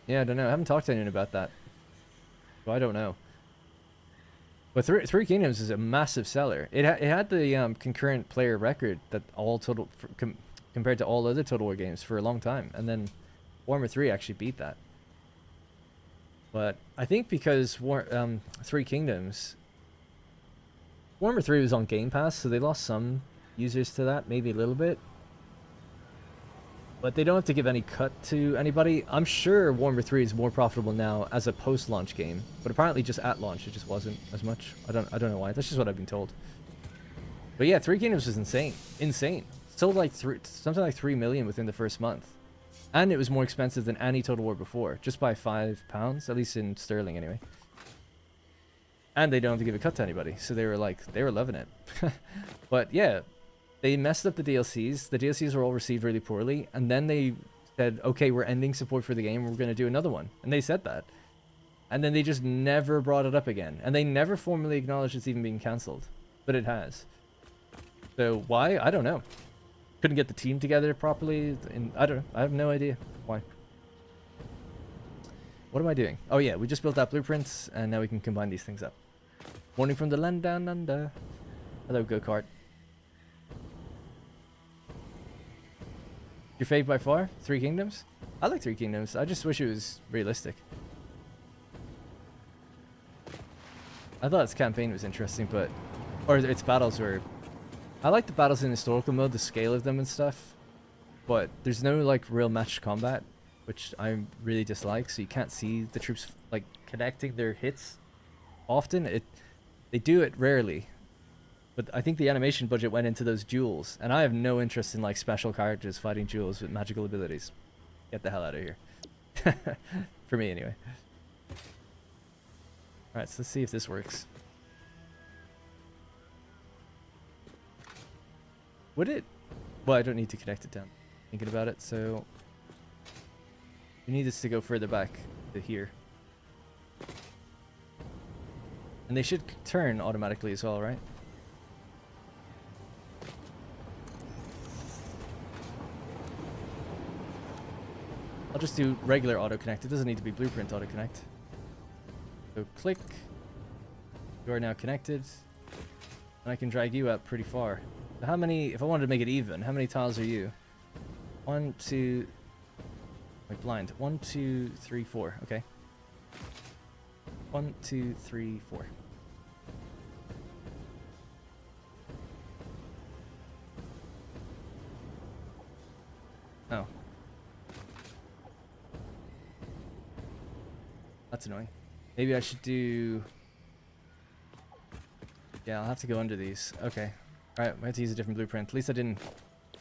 Yeah, I don't know. I haven't talked to anyone about that, so I don't know. But Three Kingdoms is a massive seller. It had the concurrent player record that compared to all other Total War games for a long time, and then Warhammer 3 actually beat that. But I think because Three Kingdoms, Warhammer 3 was on Game Pass, so they lost some users to that, maybe a little bit. But they don't have to give any cut to anybody. I'm sure Warhammer 3 is more profitable now as a post-launch game, but apparently just at launch it just wasn't as much. I don't know why. That's just what I've been told. But yeah, Three Kingdoms was insane. Sold like something like 3 million within the first month. And it was more expensive than any Total War before, just by £5, at least in sterling anyway. And they don't have to give a cut to anybody, so they were loving it. But yeah, they messed up the DLCs. The DLCs were all received really poorly, and then they said, okay, we're ending support for the game, we're going to do another one. And they said that. And then they just never brought it up again. And they never formally acknowledged it's even being cancelled. But it has. So why? I don't know. Couldn't get the team together properly, and I don't know. I have no idea why. What am I doing? Oh yeah, we just built that blueprint, and now we can combine these things up. Morning from the land down under. Hello, go-kart. Your fave by far? Three Kingdoms? I like Three Kingdoms. I just wish it was realistic. I thought its campaign was interesting, or its battles were... I like the battles in historical mode, the scale of them and stuff, but there's no like real matched combat, which I really dislike. So you can't see the troops like connecting their hits often. They do it rarely, but I think the animation budget went into those duels, and I have no interest in like special characters fighting duels with magical abilities. Get the hell out of here. For me anyway. All right, so let's see if this works. Would it? Well, I don't need to connect it down. Thinking about it, so we need this to go further back to here. And they should turn automatically as well, right? I'll just do regular auto connect. It doesn't need to be blueprint auto connect. So click. You are now connected. And I can drag you out pretty far. So how many, if I wanted to make it even, how many tiles are you? 1, 2, like blind. 1, 2, 3, 4. Okay. 1, 2, 3, 4. Oh. That's annoying. Maybe I should do... Yeah, I'll have to go under these. Okay. Alright, I have to use a different blueprint. At least I didn't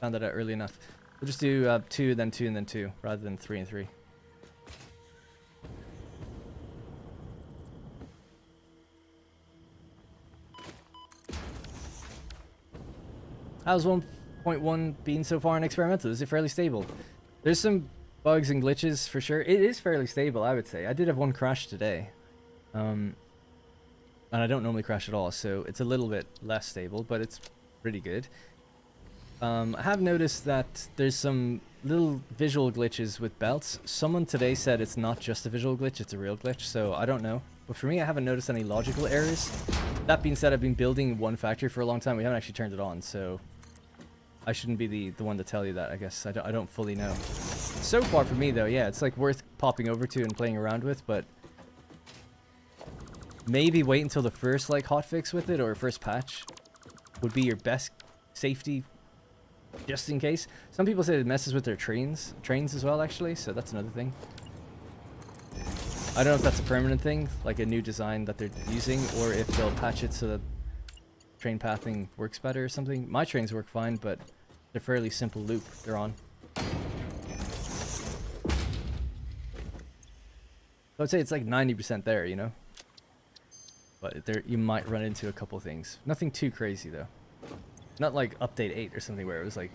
found that out early enough. We'll just do 2, then 2, and then 2, rather than 3 and 3. How's 1.1 been so far in experimental? Is it fairly stable? There's some bugs and glitches for sure. It is fairly stable, I would say. I did have one crash today. And I don't normally crash at all, so it's a little bit less stable, but it's pretty good. I have noticed that there's some little visual glitches with belts. Someone today said it's not just a visual glitch, it's a real glitch, so I don't know. But for me, I haven't noticed any logical errors. That being said, I've been building one factory for a long time. We haven't actually turned it on, so I shouldn't be the one to tell you that, I guess. I don't fully know. So far for me, though, yeah, it's like worth popping over to and playing around with, but maybe wait until the first like hotfix with it or first patch would be your best safety, just in case. Some people say it messes with their trains as well, actually, so that's another thing. I don't know if that's a permanent thing, like a new design that they're using, or if they'll patch it so that train pathing works better or something. My trains work fine, but they're fairly simple loop they're on. So I'd say it's like 90% there, you know? But there you might run into a couple things. Nothing too crazy, though. Not like update 8 or something where it was like,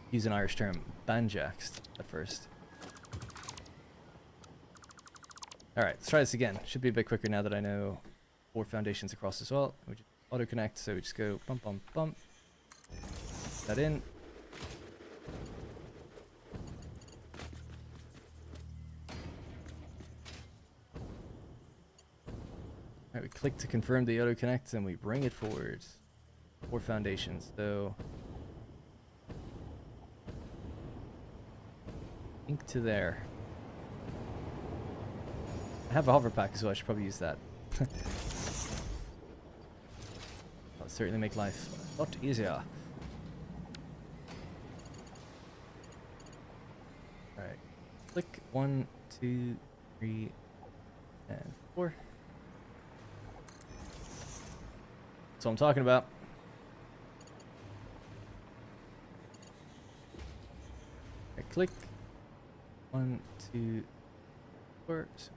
use an Irish term, banjaxed at first. Alright, let's try this again. Should be a bit quicker now that I know 4 foundations across as well. We just auto connect, so we just go bump, bump, bump. That in. Alright, we click to confirm the auto connect and we bring it forward. 4 foundations, so ink to there. I have a hover pack as well, I should probably use that. That'll certainly make life a lot easier. Alright, click 1, 2, 3, and 4. That's what I'm talking about. I click 1, 2, 4. So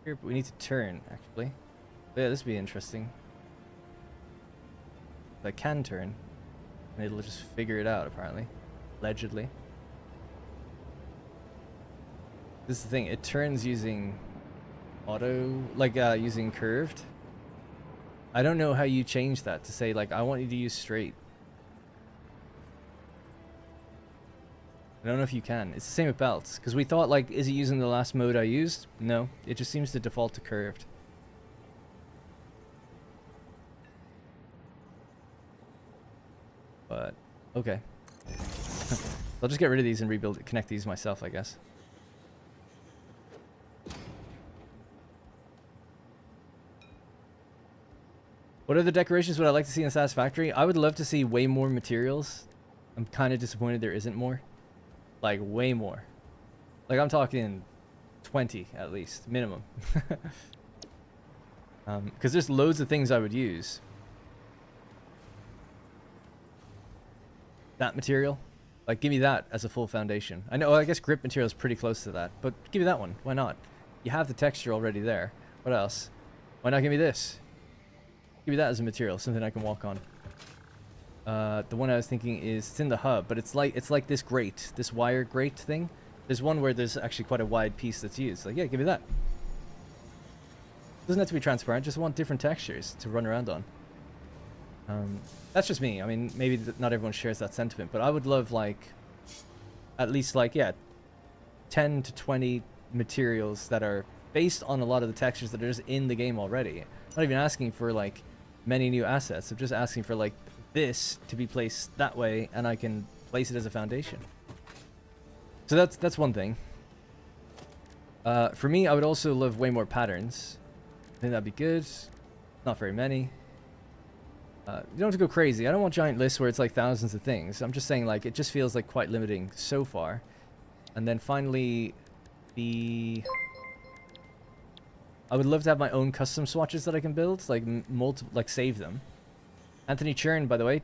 here, but we need to turn actually. Yeah, this would be interesting. If I can turn, and it'll just figure it out apparently, allegedly. This is the thing. It turns using auto, like using curved. I don't know how you change that to say like I want you to use straight. I don't know if you can. It's the same with belts, because we thought like, is it using the last mode I used? No, it just seems to default to curved. But okay. I'll just get rid of these and rebuild, connect these myself, I guess. What other decorations would I like to see in Satisfactory? I would love to see way more materials. I'm kind of disappointed there isn't more. Like, way more. Like, I'm talking 20 at least, minimum. Because there's loads of things I would use. That material. Like, give me that as a full foundation. I know, I guess grip material is pretty close to that. But give me that one. Why not? You have the texture already there. What else? Why not give me this? Give me that as a material, something I can walk on. The one I was thinking is, it's in the hub, but it's like this grate, this wire grate thing. There's one where there's actually quite a wide piece that's used. Like, yeah, give me that. Doesn't have to be transparent, just want different textures to run around on. That's just me. I mean, maybe not everyone shares that sentiment, but I would love, like, at least, like, yeah, 10 to 20 materials that are based on a lot of the textures that are just in the game already. I'm not even asking for, like, many new assets. I'm just asking for, like, this to be placed that way, and I can place it as a foundation. So that's one thing. For me, I would also love way more patterns. I think that'd be good. Not very many. You don't have to go crazy. I don't want giant lists where it's like thousands of things. I'm just saying, like, it just feels like quite limiting so far. And then finally, the I would love to have my own custom swatches that I can build, like multiple, like save them. Anthony Churn, by the way,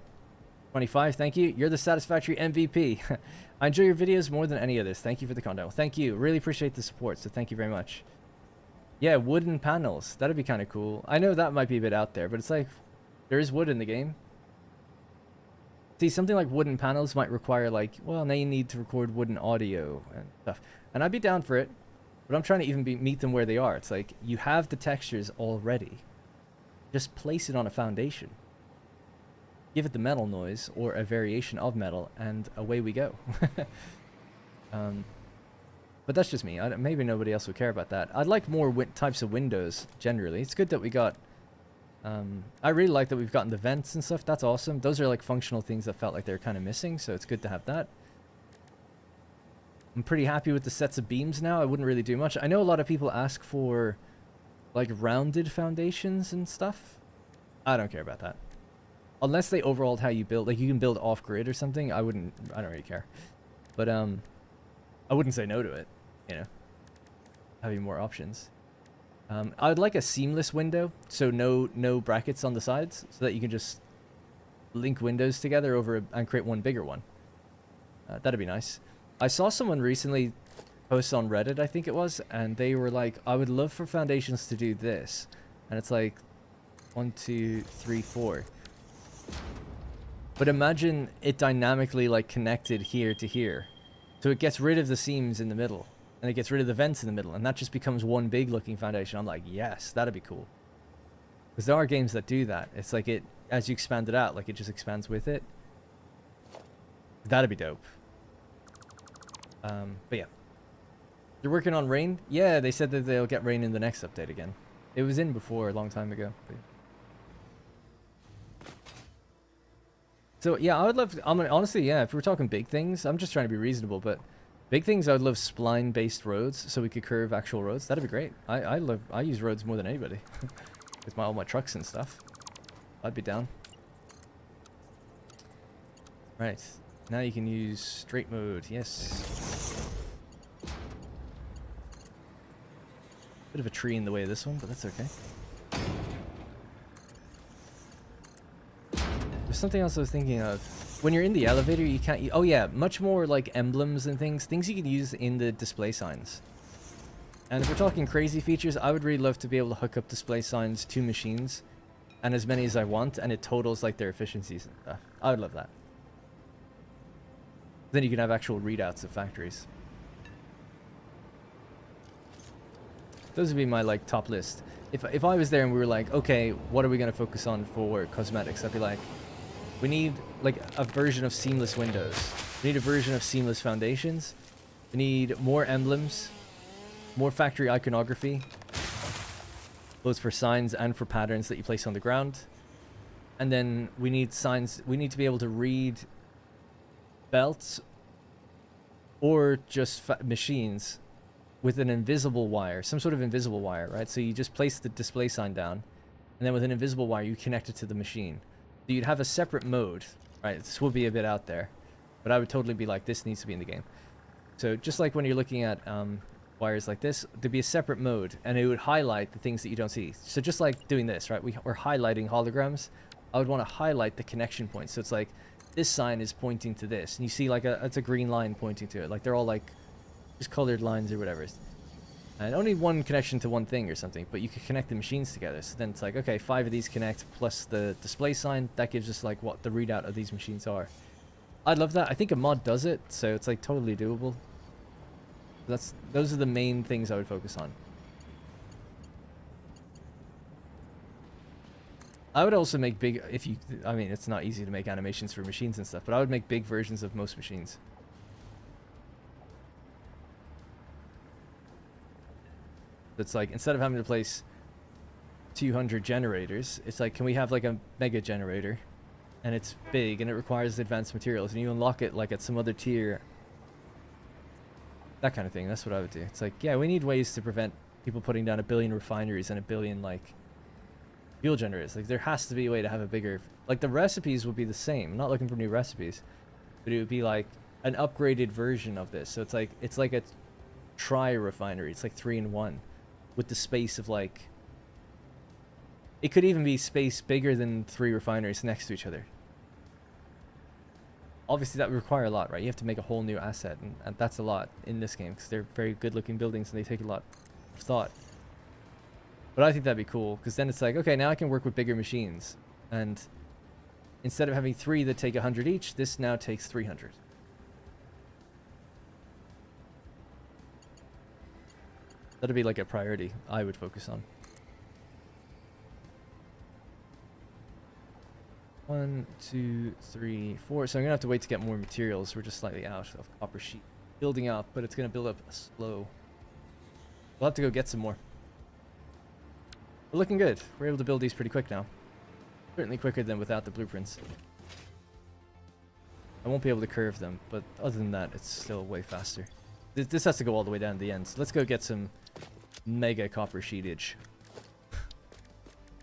25, thank you. You're the Satisfactory MVP. I enjoy your videos more than any others. Thank you for the content. Well, thank you. Really appreciate the support, so thank you very much. Yeah, wooden panels. That'd be kind of cool. I know that might be a bit out there, but it's like, there is wood in the game. See, something like wooden panels might require like, well, now you need to record wooden audio and stuff. And I'd be down for it, but I'm trying to even meet them where they are. It's like, you have the textures already. Just place it on a foundation. Give it the metal noise or a variation of metal, and away we go. But that's just me. Maybe nobody else would care about that. I'd like more types of windows, generally. It's good that we got... I really like that we've gotten the vents and stuff. That's awesome. Those are like functional things that felt like they were kind of missing, so it's good to have that. I'm pretty happy with the sets of beams now. I wouldn't really do much. I know a lot of people ask for like rounded foundations and stuff. I don't care about that. Unless they overhauled how you build, like you can build off-grid or something, I don't really care. But I wouldn't say no to it, you know, having more options. I would like a seamless window, so no brackets on the sides, so that you can just link windows together and create one bigger one. That'd be nice. I saw someone recently post on Reddit, I think it was, and they were like, I would love for foundations to do this. And it's like 1, 2, 3, 4. But imagine it dynamically like connected here to here. So it gets rid of the seams in the middle, and it gets rid of the vents in the middle, and that just becomes one big looking foundation. I'm like, yes, that'd be cool. Because there are games that do that. It's like it, as you expand it out, like it just expands with it. That'd be dope. But yeah. They're working on rain? Yeah, they said that they'll get rain in the next update again. It was in before a long time ago. But... So yeah, I would love to, honestly, yeah, if we're talking big things, I'm just trying to be reasonable, but big things, I would love spline-based roads so we could curve actual roads. That'd be great. I use roads more than anybody. With all my trucks and stuff. I'd be down. Right. Now you can use straight mode. Yes. Bit of a tree in the way of this one, but that's okay. There's something else I was thinking of. When you're in the elevator, you can't... oh yeah, much more like emblems and things. Things you can use in the display signs. And if we're talking crazy features, I would really love to be able to hook up display signs to machines. And as many as I want, and it totals like their efficiencies and stuff. I would love that. Then you can have actual readouts of factories. Those would be my like top list. If I was there and we were like, okay, what are we going to focus on for cosmetics? I'd be like, we need like a version of seamless windows. We need a version of seamless foundations. We need more emblems, more factory iconography, both for signs and for patterns that you place on the ground. And then we need signs. We need to be able to read belts or just machines with an invisible wire, some sort of invisible wire, right? So you just place the display sign down, and then with an invisible wire, you connect it to the machine. So you'd have a separate mode, right? This would be a bit out there, but I would totally be like, this needs to be in the game. So just like when you're looking at wires like this, there'd be a separate mode, and it would highlight the things that you don't see. So just like doing this, right? We're highlighting holograms. I would want to highlight the connection points. So it's like, this sign is pointing to this, and you see like it's a green line pointing to it. Like they're all like just colored lines or whatever. And only one connection to one thing or something, but you could connect the machines together. So then it's like, okay, 5 of these connect plus the display sign. That gives us like what the readout of these machines are. I'd love that. I think a mod does it, so it's like totally doable. Those are the main things I would focus on. I would also make big, I mean, it's not easy to make animations for machines and stuff, but I would make big versions of most machines. It's like, instead of having to place 200 generators, it's like, can we have like a mega generator? And it's big, and it requires advanced materials, and you unlock it like at some other tier. That kind of thing, that's what I would do. It's like, yeah, we need ways to prevent people putting down 1 billion refineries and 1 billion, like, fuel generators. Like, there has to be a way to have a bigger... Like, the recipes would be the same. I'm not looking for new recipes. But it would be, like, an upgraded version of this. So it's like a tri-refinery. It's like 3 in 1. with the space of like, it could even be space bigger than 3 refineries next to each other. Obviously that would require a lot, right? You have to make a whole new asset, and that's a lot in this game because they're very good looking buildings and they take a lot of thought. But I think that'd be cool because then it's like, okay, now I can work with bigger machines, and instead of having 3 that take 100 each, this now takes 300. That'd be like a priority I would focus on. 1, 2, 3, 4. So I'm gonna have to wait to get more materials. We're just slightly out of copper sheet building up, but it's gonna build up slow. We'll have to go get some more. We're looking good. We're able to build these pretty quick now. Certainly quicker than without the blueprints. I won't be able to curve them, but other than that, it's still way faster. This has to go all the way down to the end. So let's go get some mega copper sheetage.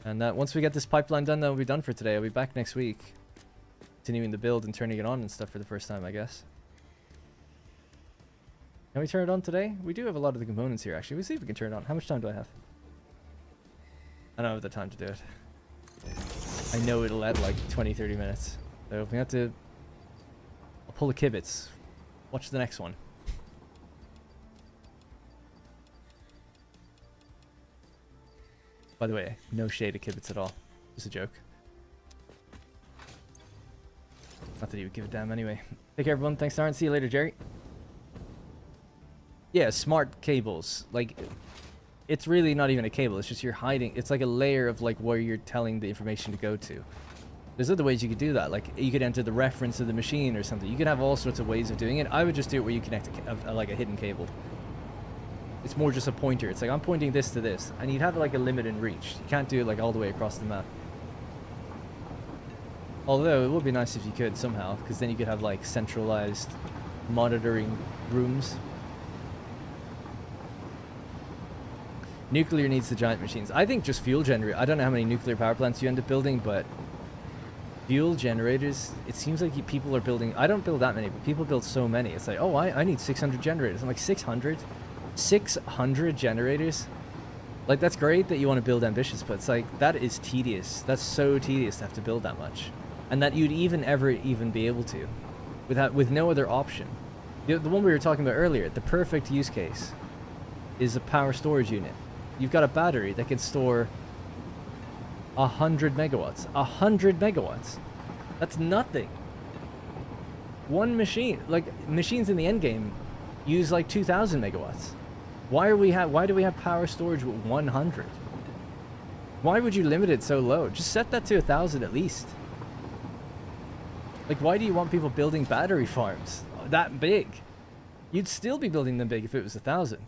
And once we get this pipeline done, that'll be done for today. I'll be back next week, continuing the build and turning it on and stuff for the first time, I guess. Can we turn it on today? We do have a lot of the components here, actually. We'll see if we can turn it on. How much time do I have? I don't have the time to do it. I know it'll add like 20-30 minutes. So if we have to... I'll pull the kibitz. Watch the next one. By the way, no shade of kibitz at all. Just a joke. Not that he would give a damn anyway. Take care, everyone. Thanks, Darren. See you later, Jerry. Yeah, smart cables. Like, it's really not even a cable. It's just you're hiding. It's like a layer of like where you're telling the information to go to. There's other ways you could do that. Like, you could enter the reference of the machine or something. You could have all sorts of ways of doing it. I would just do it where you connect like a hidden cable. It's more just a pointer. It's like, I'm pointing this to this. And you'd have like a limit in reach. You can't do it like all the way across the map. Although, it would be nice if you could somehow. Because then you could have like centralized monitoring rooms. Nuclear needs the giant machines. I think just fuel generator. I don't know how many nuclear power plants you end up building, but fuel generators, it seems like people are building... I don't build that many, but people build so many. It's like, oh, I need 600 generators. I'm like, 600? 600 generators? Like, that's great that you want to build ambitious, but it's like, that is tedious. That's so tedious to have to build that much. And that you'd ever be able to. With no other option. The one we were talking about earlier, the perfect use case is a power storage unit. You've got a battery that can store 100 megawatts. 100 megawatts. That's nothing. One machine, like machines in the end game, use like 2,000 megawatts. Why do we have power storage with 100? Why would you limit it so low? Just set that to 1,000 at least. Like, why do you want people building battery farms that big? You'd still be building them big if it was 1,000.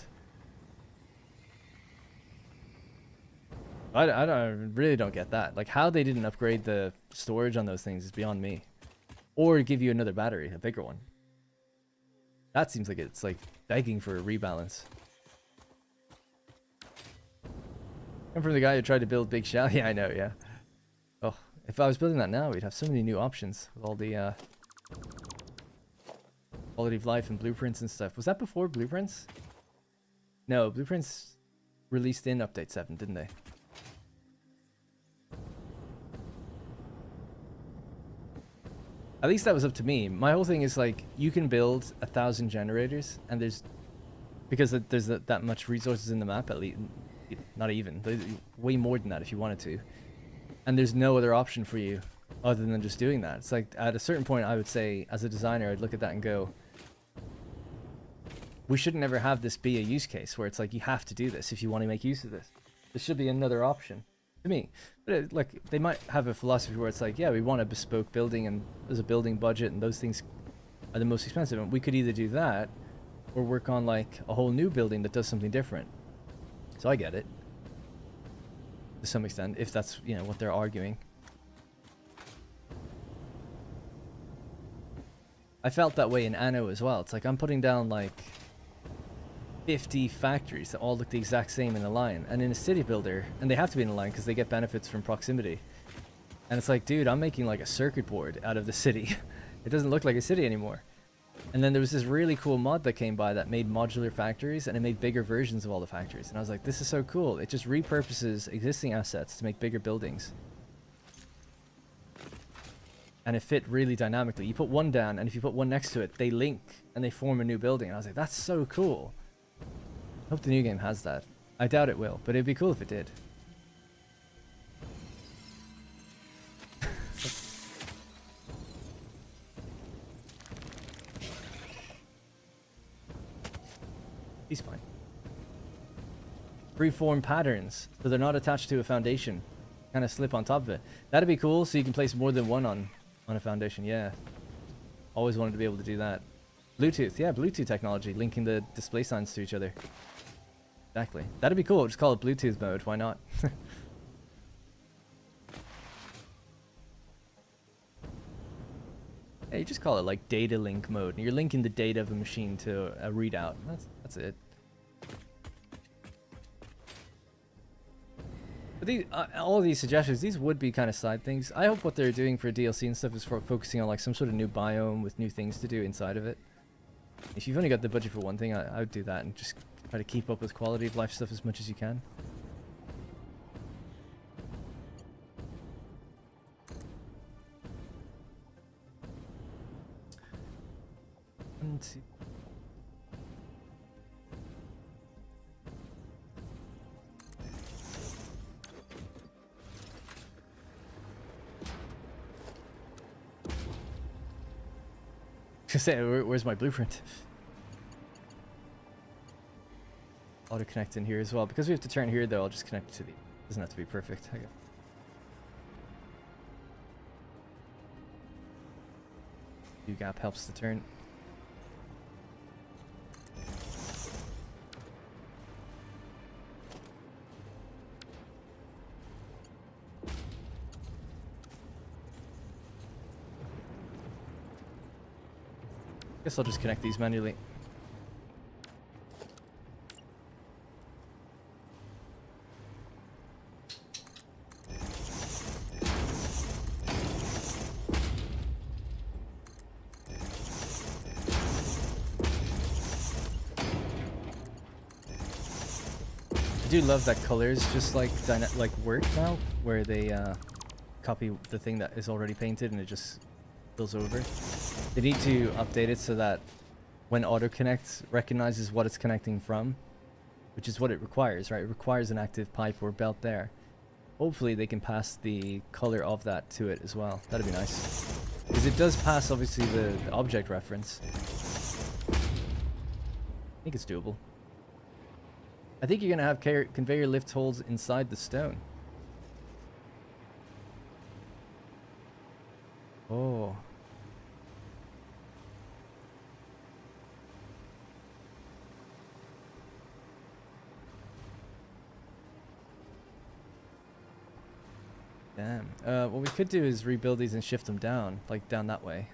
I really don't get that. Like, how they didn't upgrade the storage on those things is beyond me. Or give you another battery, a bigger one. That seems like it's like begging for a rebalance. I'm from the guy who tried to build Big Shell. Yeah, I know, yeah. Oh, if I was building that now, we'd have so many new options with all the quality of life and blueprints and stuff. Was that before blueprints? No, blueprints released in update 7, didn't they? At least that was up to me. My whole thing is like, you can build 1,000 generators, and because there's that much resources in the map, at least, not even, there's way more than that if you wanted to. And there's no other option for you other than just doing that. It's like, at a certain point, I would say, as a designer, I'd look at that and go, we shouldn't ever have this be a use case where it's like, you have to do this if you want to make use of this. There should be another option. To me, but like, they might have a philosophy where it's like, yeah, we want a bespoke building and there's a building budget and those things are the most expensive, and we could either do that or work on like a whole new building that does something different. So I get it to some extent, if that's, you know, what they're arguing. I felt that way in Anno as well. It's like, I'm putting down like 50 factories that all look the exact same in a line, and in a city builder, and they have to be in a line because they get benefits from proximity, and it's like, dude, I'm making like a circuit board out of the city. It doesn't look like a city anymore. And then there was this really cool mod that came by that made modular factories, and it made bigger versions of all the factories. And I was like, this is so cool. It just repurposes existing assets to make bigger buildings. And it fit really dynamically. You put one down, and if you put one next to it, they link and they form a new building. And I was like, that's so cool. I hope the new game has that. I doubt it will, but it'd be cool if it did. He's fine. Freeform patterns, so they're not attached to a foundation. Kind of slip on top of it. That'd be cool, so you can place more than one on a foundation. Yeah. Always wanted to be able to do that. Bluetooth, yeah, Bluetooth technology, linking the display signs to each other. Exactly. That'd be cool. Just call it Bluetooth mode. Why not? Yeah, you just call it like data link mode. You're linking the data of a machine to a readout. That's it. But these, all of these suggestions, these would be kind of side things. I hope what they're doing for DLC and stuff is focusing on like some sort of new biome with new things to do inside of it. If you've only got the budget for one thing, I would do that and just try to keep up with quality of life stuff as much as you can. One, two. Just say, where's my blueprint? Auto connect in here as well. Because we have to turn here though, I'll just connect it to the... Doesn't have to be perfect. Okay. U gap helps the turn. Guess I'll just connect these manually. I do love that colors just like work now, where they copy the thing that is already painted and it just spills over. They need to update it so that when auto connects recognizes what it's connecting from, which is what it requires, right? It requires an active pipe or belt there. Hopefully they can pass the color of that to it as well. That'd be nice. Because it does pass obviously the object reference. I think it's doable. I think you're gonna have conveyor lift holes inside the stone. Oh. Damn. What we could do is rebuild these and shift them down, like down that way.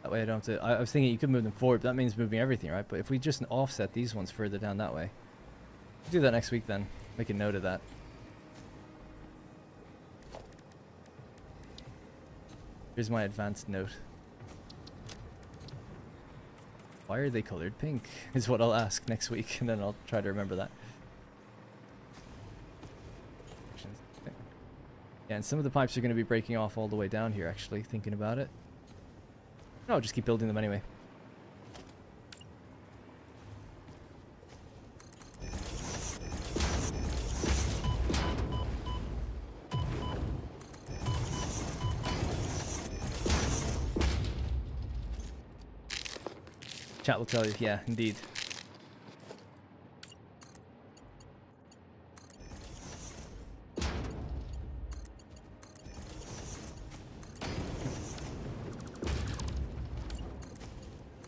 That way I don't have to... I was thinking you could move them forward, but that means moving everything, right? But if we just offset these ones further down that way. We'll do that next week then. Make a note of that. Here's my advanced note. Why are they colored pink? Is what I'll ask next week, and then I'll try to remember that. Yeah, and some of the pipes are going to be breaking off all the way down here, actually, thinking about it. No, I'll just keep building them anyway. Chat will tell you, yeah, indeed.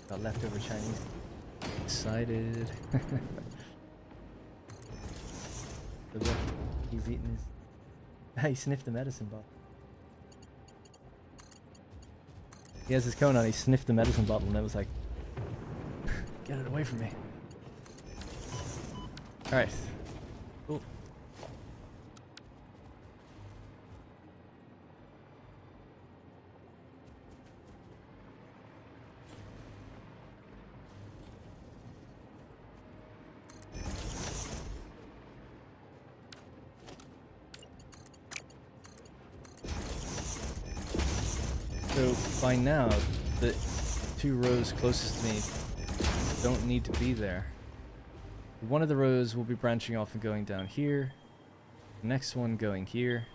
Got leftover Chinese. Excited. Look, he's eating his... He sniffed the medicine bottle. He has his cone on, he sniffed the medicine bottle and it was like... Get it away from me. Alright. Cool. by now, the 2 rows closest to me don't need to be there. One of the rows will be branching off and going down here. The next one going here.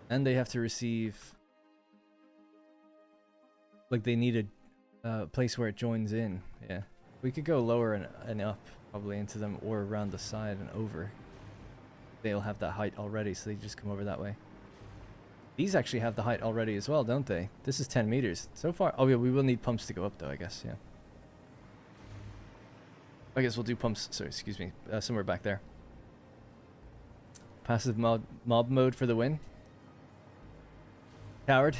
And they have to receive... Like, they need a place where it joins in. Yeah. We could go lower and up, probably, into them, or around the side and over. They'll have that height already, so they just come over that way. These actually have the height already as well, don't they? This is 10 meters. So far... Oh, yeah, we will need pumps to go up, though, I guess, yeah. I guess we'll do pumps... Sorry, excuse me. Somewhere back there. Passive mob mode for the win. Coward.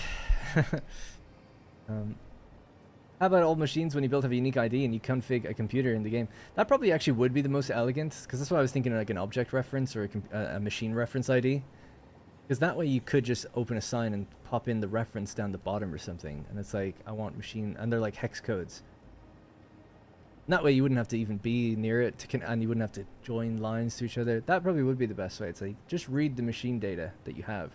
How about old machines when you build have a unique ID and you config a computer in the game? That probably actually would be the most elegant, because that's why I was thinking like an object reference or a machine reference ID. Because that way you could just open a sign and pop in the reference down the bottom or something, and it's like, I want machine, and they're like hex codes. And that way you wouldn't have to even be near it, and you wouldn't have to join lines to each other. That probably would be the best way. It's like, just read the machine data that you have.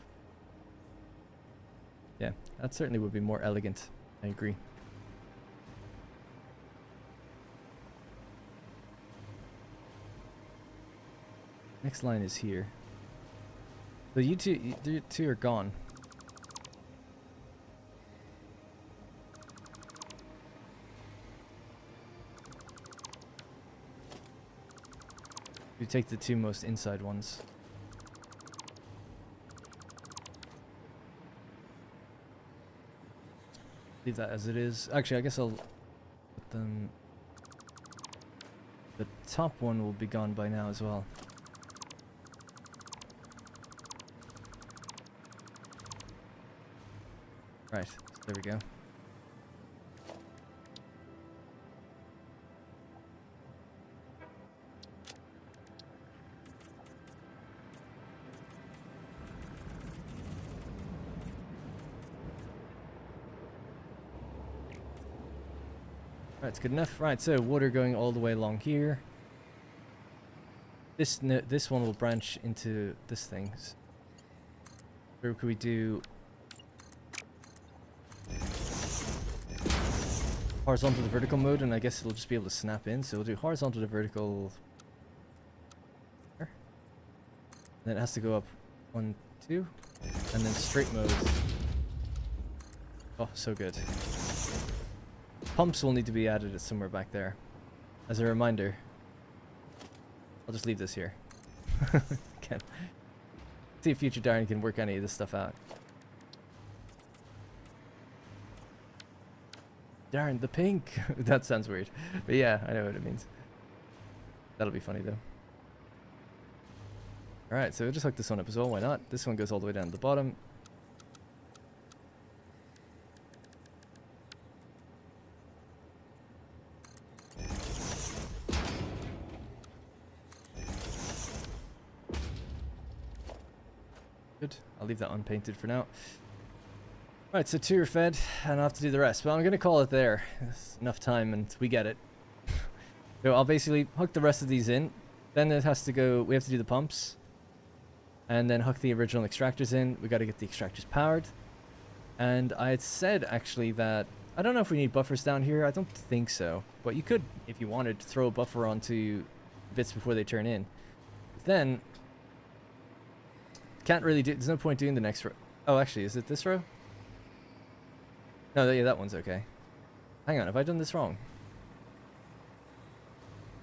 Yeah, that certainly would be more elegant. I agree. Next line is here. So you two are gone. You take the 2 most inside ones. Leave that as it is. Actually, I guess I'll put them... The top one will be gone by now as well. Right, there we go. Right, it's good enough. Right, so water going all the way along here. This one will branch into this thing. Or could we do horizontal to vertical mode, and I guess it'll just be able to snap in. So we'll do horizontal to vertical. There. And then it has to go up 1, 2, and then straight mode. Oh, so good. Pumps will need to be added somewhere back there. As a reminder, I'll just leave this here. Can see if future Darren can work any of this stuff out. Darren, the pink! That sounds weird. But yeah, I know what it means. That'll be funny though. Alright, so we'll just hook this one up as well, why not? This one goes all the way down to the bottom. Good. I'll leave that unpainted for now. Right, so 2 are fed, and I'll have to do the rest. But I'm going to call it there. It's enough time, and we get it. So I'll basically hook the rest of these in. Then it has to go... We have to do the pumps. And then hook the original extractors in. We got to get the extractors powered. And I had said, actually, that... I don't know if we need buffers down here. I don't think so. But you could, if you wanted, throw a buffer onto bits before they turn in. Then... Can't really do... There's no point doing the next row. Oh, actually, is it this row? No, yeah, that one's okay. Hang on, have I done this wrong?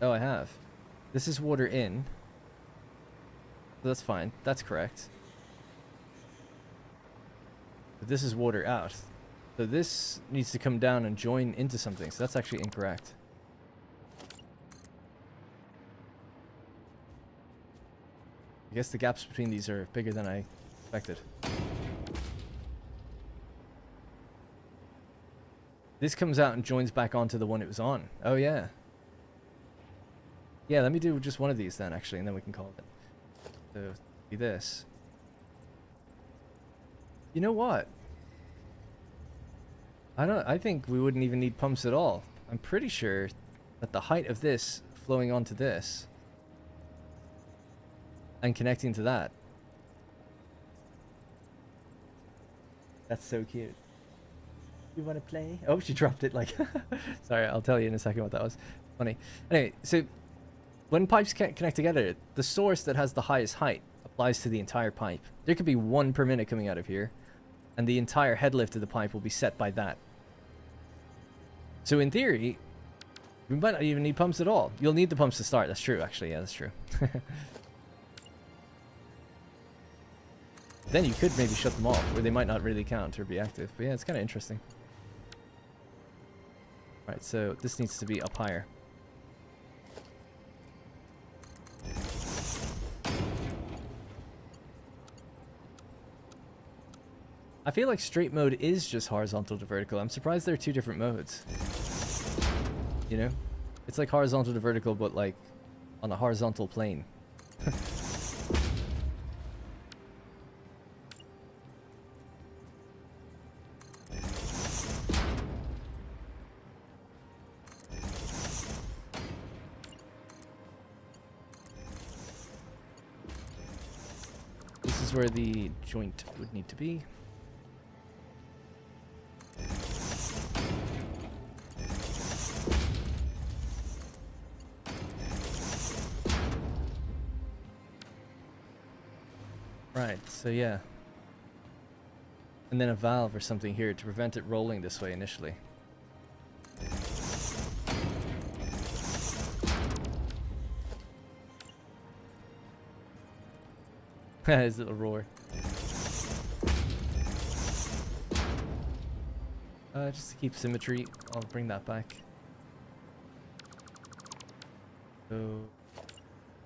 Oh, I have. This is water in. So that's fine. That's correct. But this is water out. So this needs to come down and join into something. So that's actually incorrect. I guess the gaps between these are bigger than I expected. This comes out and joins back onto the one it was on. Oh, yeah. Yeah, let me do just one of these then, actually, and then we can call it. So, do this. You know what? I think we wouldn't even need pumps at all. I'm pretty sure that the height of this flowing onto this and connecting to that That's so cute. You want to play? Oh, she dropped it like... Sorry, I'll tell you in a second what that was. Funny. Anyway, so when pipes connect together, the source that has the highest height applies to the entire pipe. There could be 1 per minute coming out of here, and the entire head lift of the pipe will be set by that. So in theory, we might not even need pumps at all. You'll need the pumps to start. That's true, actually. Yeah, that's true. Then you could maybe shut them off, where they might not really count or be active. But yeah, it's kind of interesting. Alright, so this needs to be up higher. I feel like straight mode is just horizontal to vertical. I'm surprised there are 2 different modes. You know? It's like horizontal to vertical, but like on a horizontal plane. This is where the joint would need to be. Right, so yeah. And then a valve or something here to prevent it rolling this way initially. His little roar. Just to keep symmetry, I'll bring that back. So,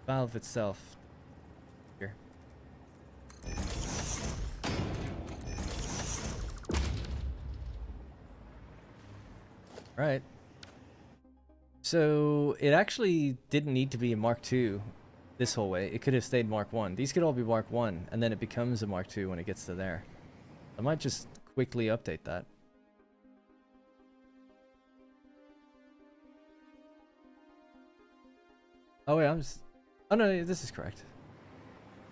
valve itself. Here. Right. So, it actually didn't need to be a Mark II this whole way. It could have stayed Mark 1. These could all be Mark 1, and then it becomes a Mark II when it gets to there. I might just quickly update that. Oh wait, oh no, this is correct.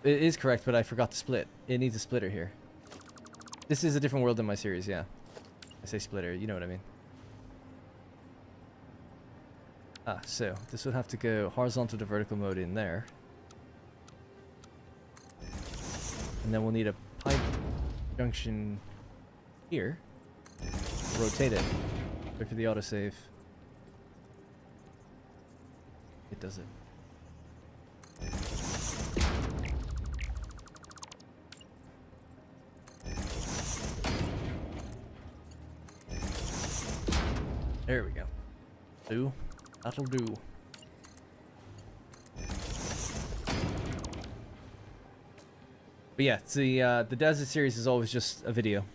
It is correct, but I forgot to split. It needs a splitter here. This is a different world than my series, yeah. I say splitter, you know what I mean. Ah, so this would have to go horizontal to vertical mode in there. And then we'll need a pipe junction here. Rotate it. Wait for the autosave. It does it. There we go. That'll do. But yeah, it's the Desert series is always just a video.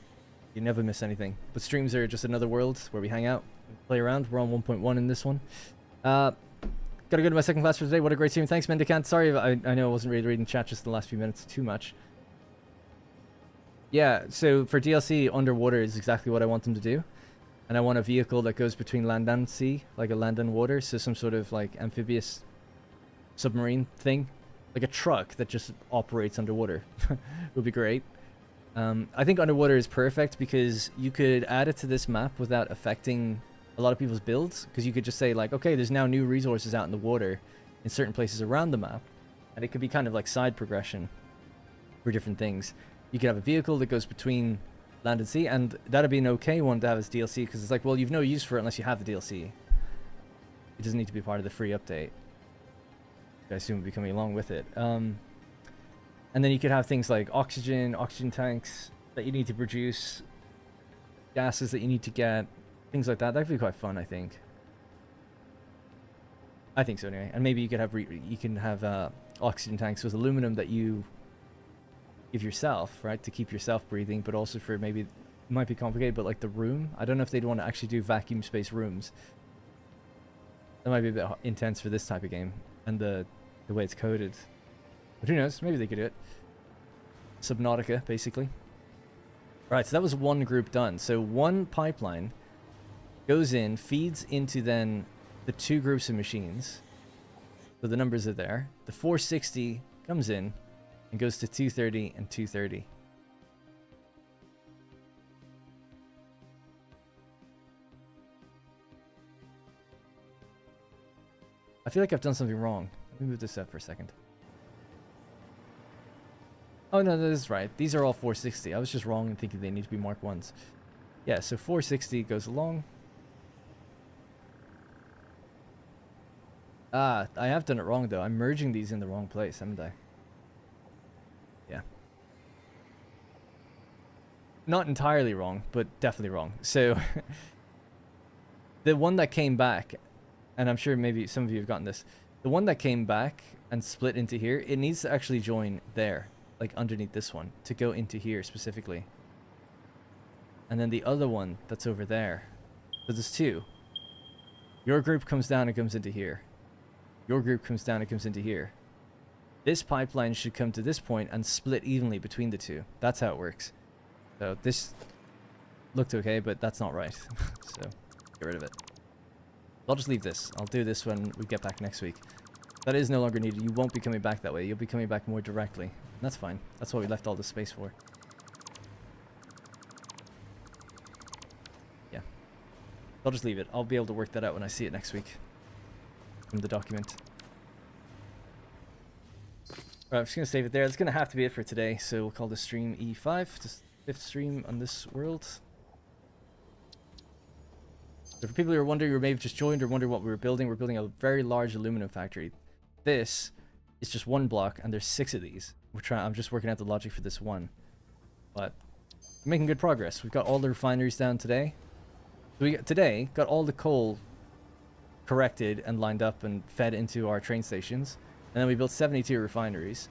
You never miss anything. But streams are just another world where we hang out, play around. We're on 1.1 in this one. Gotta go to my second class for today. What a great stream. Thanks, Mendicant. Sorry, I know I wasn't really reading chat just the last few minutes too much. Yeah, so for DLC, underwater is exactly what I want them to do. And I want a vehicle that goes between land and sea, like a land and water. So some sort of like amphibious submarine thing. Like a truck that just operates underwater. Would be great. I think underwater is perfect because you could add it to this map without affecting a lot of people's builds. Because you could just say like, okay, there's now new resources out in the water in certain places around the map. And it could be kind of like side progression for different things. You could have a vehicle that goes between land and sea, and that'd be an okay one to have as DLC, because it's like, well, you've no use for it unless you have the DLC. It doesn't need to be part of the free update. I assume will be coming along with it. And then you could have things like oxygen tanks that you need to produce, gases that you need to get, things like that. That'd be quite fun, I think. I think so anyway. And maybe you could have oxygen tanks with aluminum that you give yourself, right, to keep yourself breathing, but also for maybe, it might be complicated, but like the room, I don't know if they'd want to actually do vacuum space rooms. That might be a bit intense for this type of game and the way it's coded, but who knows, maybe they could do it. Subnautica, basically. Right, so that was one group done. So one pipeline goes in, feeds into then the 2 groups of machines, so the numbers are there. The 460 comes in and goes to 230 and 230. I feel like I've done something wrong. Let me move this up for a second. Oh no, that is right. These are all 460. I was just wrong in thinking they need to be Mark 1s. Yeah, so 460 goes along. Ah, I have done it wrong though. I'm merging these in the wrong place, haven't I? Yeah. Not entirely wrong, but definitely wrong. So, the one that came back, and I'm sure maybe some of you have gotten this, the one that came back and split into here, it needs to actually join there, like underneath this one, to go into here specifically. And then the other one that's over there. So there's two. Your group comes down and comes into here. Your group comes down and comes into here. This pipeline should come to this point and split evenly between the two. That's how it works. So this looked okay, but that's not right. So get rid of it. I'll just leave this. I'll do this when we get back next week. That is no longer needed. You won't be coming back that way. You'll be coming back more directly. And that's fine. That's what we left all this space for. Yeah. I'll just leave it. I'll be able to work that out when I see it next week. From the document. Right, I'm just going to save it there. That's going to have to be it for today. So we'll call this stream E5. Just 5th stream on this world. So for people who are wondering, or maybe just joined or wondering what we're building a very large aluminum factory. This is just one block, and there's 6 of these. I'm just working out the logic for this one. But we're making good progress. We've got all the refineries down today. So we today got all the coal corrected and lined up and fed into our train stations. And then we built 72 refineries.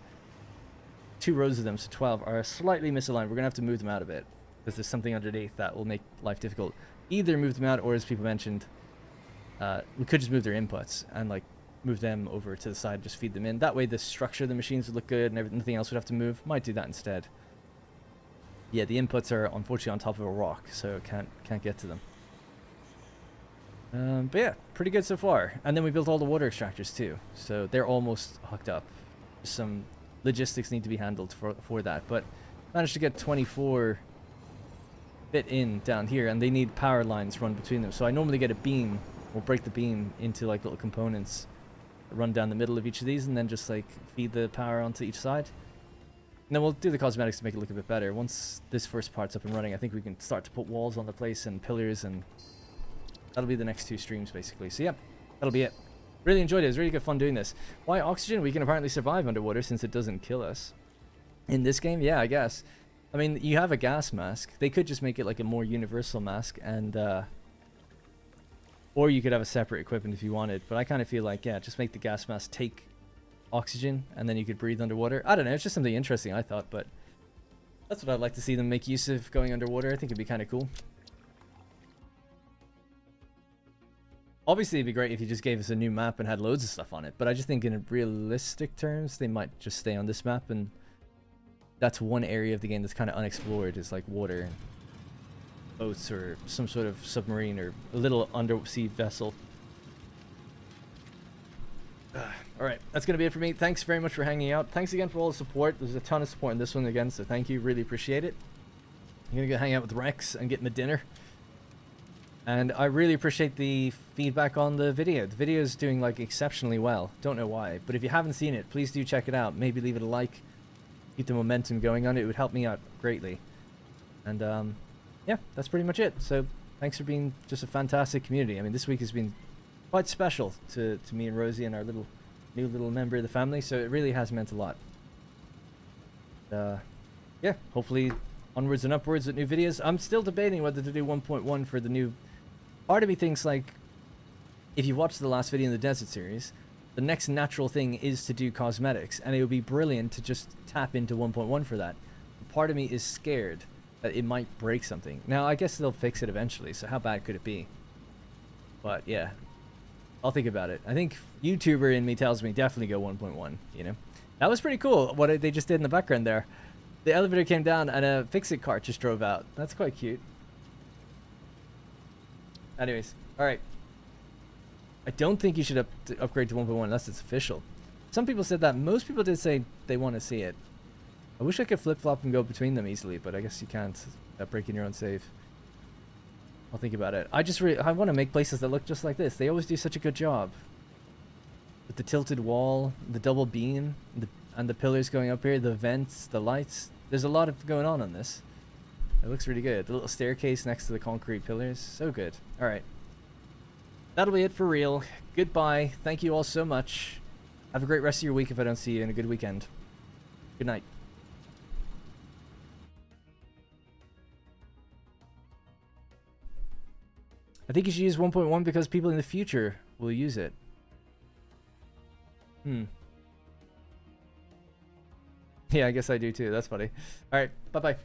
2 rows of them, so 12, are slightly misaligned. We're going to have to move them out a bit, because there's something underneath that will make life difficult. Either move them out, or as people mentioned, we could just move their inputs and like move them over to the side, just feed them in. That way the structure of the machines would look good and nothing else would have to move. Might do that instead. Yeah, the inputs are unfortunately on top of a rock, so can't get to them. But yeah, pretty good so far. And then we built all the water extractors too, so they're almost hooked up. Some logistics need to be handled for that, but managed to get 24 bit in down here, and they need power lines run between them. So I normally get a beam, we'll break the beam into like little components that run down the middle of each of these, and then just like feed the power onto each side. And then we'll do the cosmetics to make it look a bit better. Once this first part's up and running, I think we can start to put walls on the place and pillars, and that'll be the next 2 streams basically. So yeah, that'll be it. Really enjoyed it. It was really good fun doing this. Why oxygen? We can apparently survive underwater since it doesn't kill us. In this game? Yeah, I guess. I mean, you have a gas mask. They could just make it like a more universal mask, and or you could have a separate equipment if you wanted. But I kind of feel like, yeah, just make the gas mask take oxygen, and then you could breathe underwater. I don't know. It's just something interesting, I thought, but that's what I'd like to see them make use of going underwater. I think it'd be kind of cool. Obviously, it'd be great if you just gave us a new map and had loads of stuff on it. But I just think in realistic terms, they might just stay on this map. And that's one area of the game that's kind of unexplored, is like water and boats or some sort of submarine or a little undersea vessel. Alright, that's going to be it for me. Thanks very much for hanging out. Thanks again for all the support. There's a ton of support in this one again, so thank you. Really appreciate it. I'm going to go hang out with Rex and get my dinner. And I really appreciate the feedback on the video. The video is doing like exceptionally well. Don't know why, but if you haven't seen it, please do check it out. Maybe leave it a like. Keep the momentum going on it. It would help me out greatly. And yeah, that's pretty much it. So thanks for being just a fantastic community. I mean, this week has been quite special to me and Rosie and our new little member of the family. So it really has meant a lot. Yeah, hopefully onwards and upwards with new videos. I'm still debating whether to do 1.1 for the new. Part of me thinks, like, if you watched the last video in the Desert series, the next natural thing is to do cosmetics, and it would be brilliant to just tap into 1.1 for that. Part of me is scared that it might break something. Now, I guess they'll fix it eventually, so how bad could it be? But, yeah. I'll think about it. I think YouTuber in me tells me definitely go 1.1, you know? That was pretty cool, what they just did in the background there. The elevator came down, and a fix-it cart just drove out. That's quite cute. Anyways, alright. I don't think you should upgrade to 1.1 unless it's official. Some people said that. Most people did say they want to see it. I wish I could flip-flop and go between them easily, but I guess you can't without breaking your own save. I'll think about it. I want to make places that look just like this. They always do such a good job. the tilted wall, the double beam, and the pillars going up here, the vents, the lights. There's a lot of going on this. It looks really good. The little staircase next to the concrete pillars. So good. Alright. That'll be it for real. Goodbye. Thank you all so much. Have a great rest of your week if I don't see you, and a good weekend. Good night. I think you should use 1.1 because people in the future will use it. Yeah, I guess I do too. That's funny. Alright, bye-bye.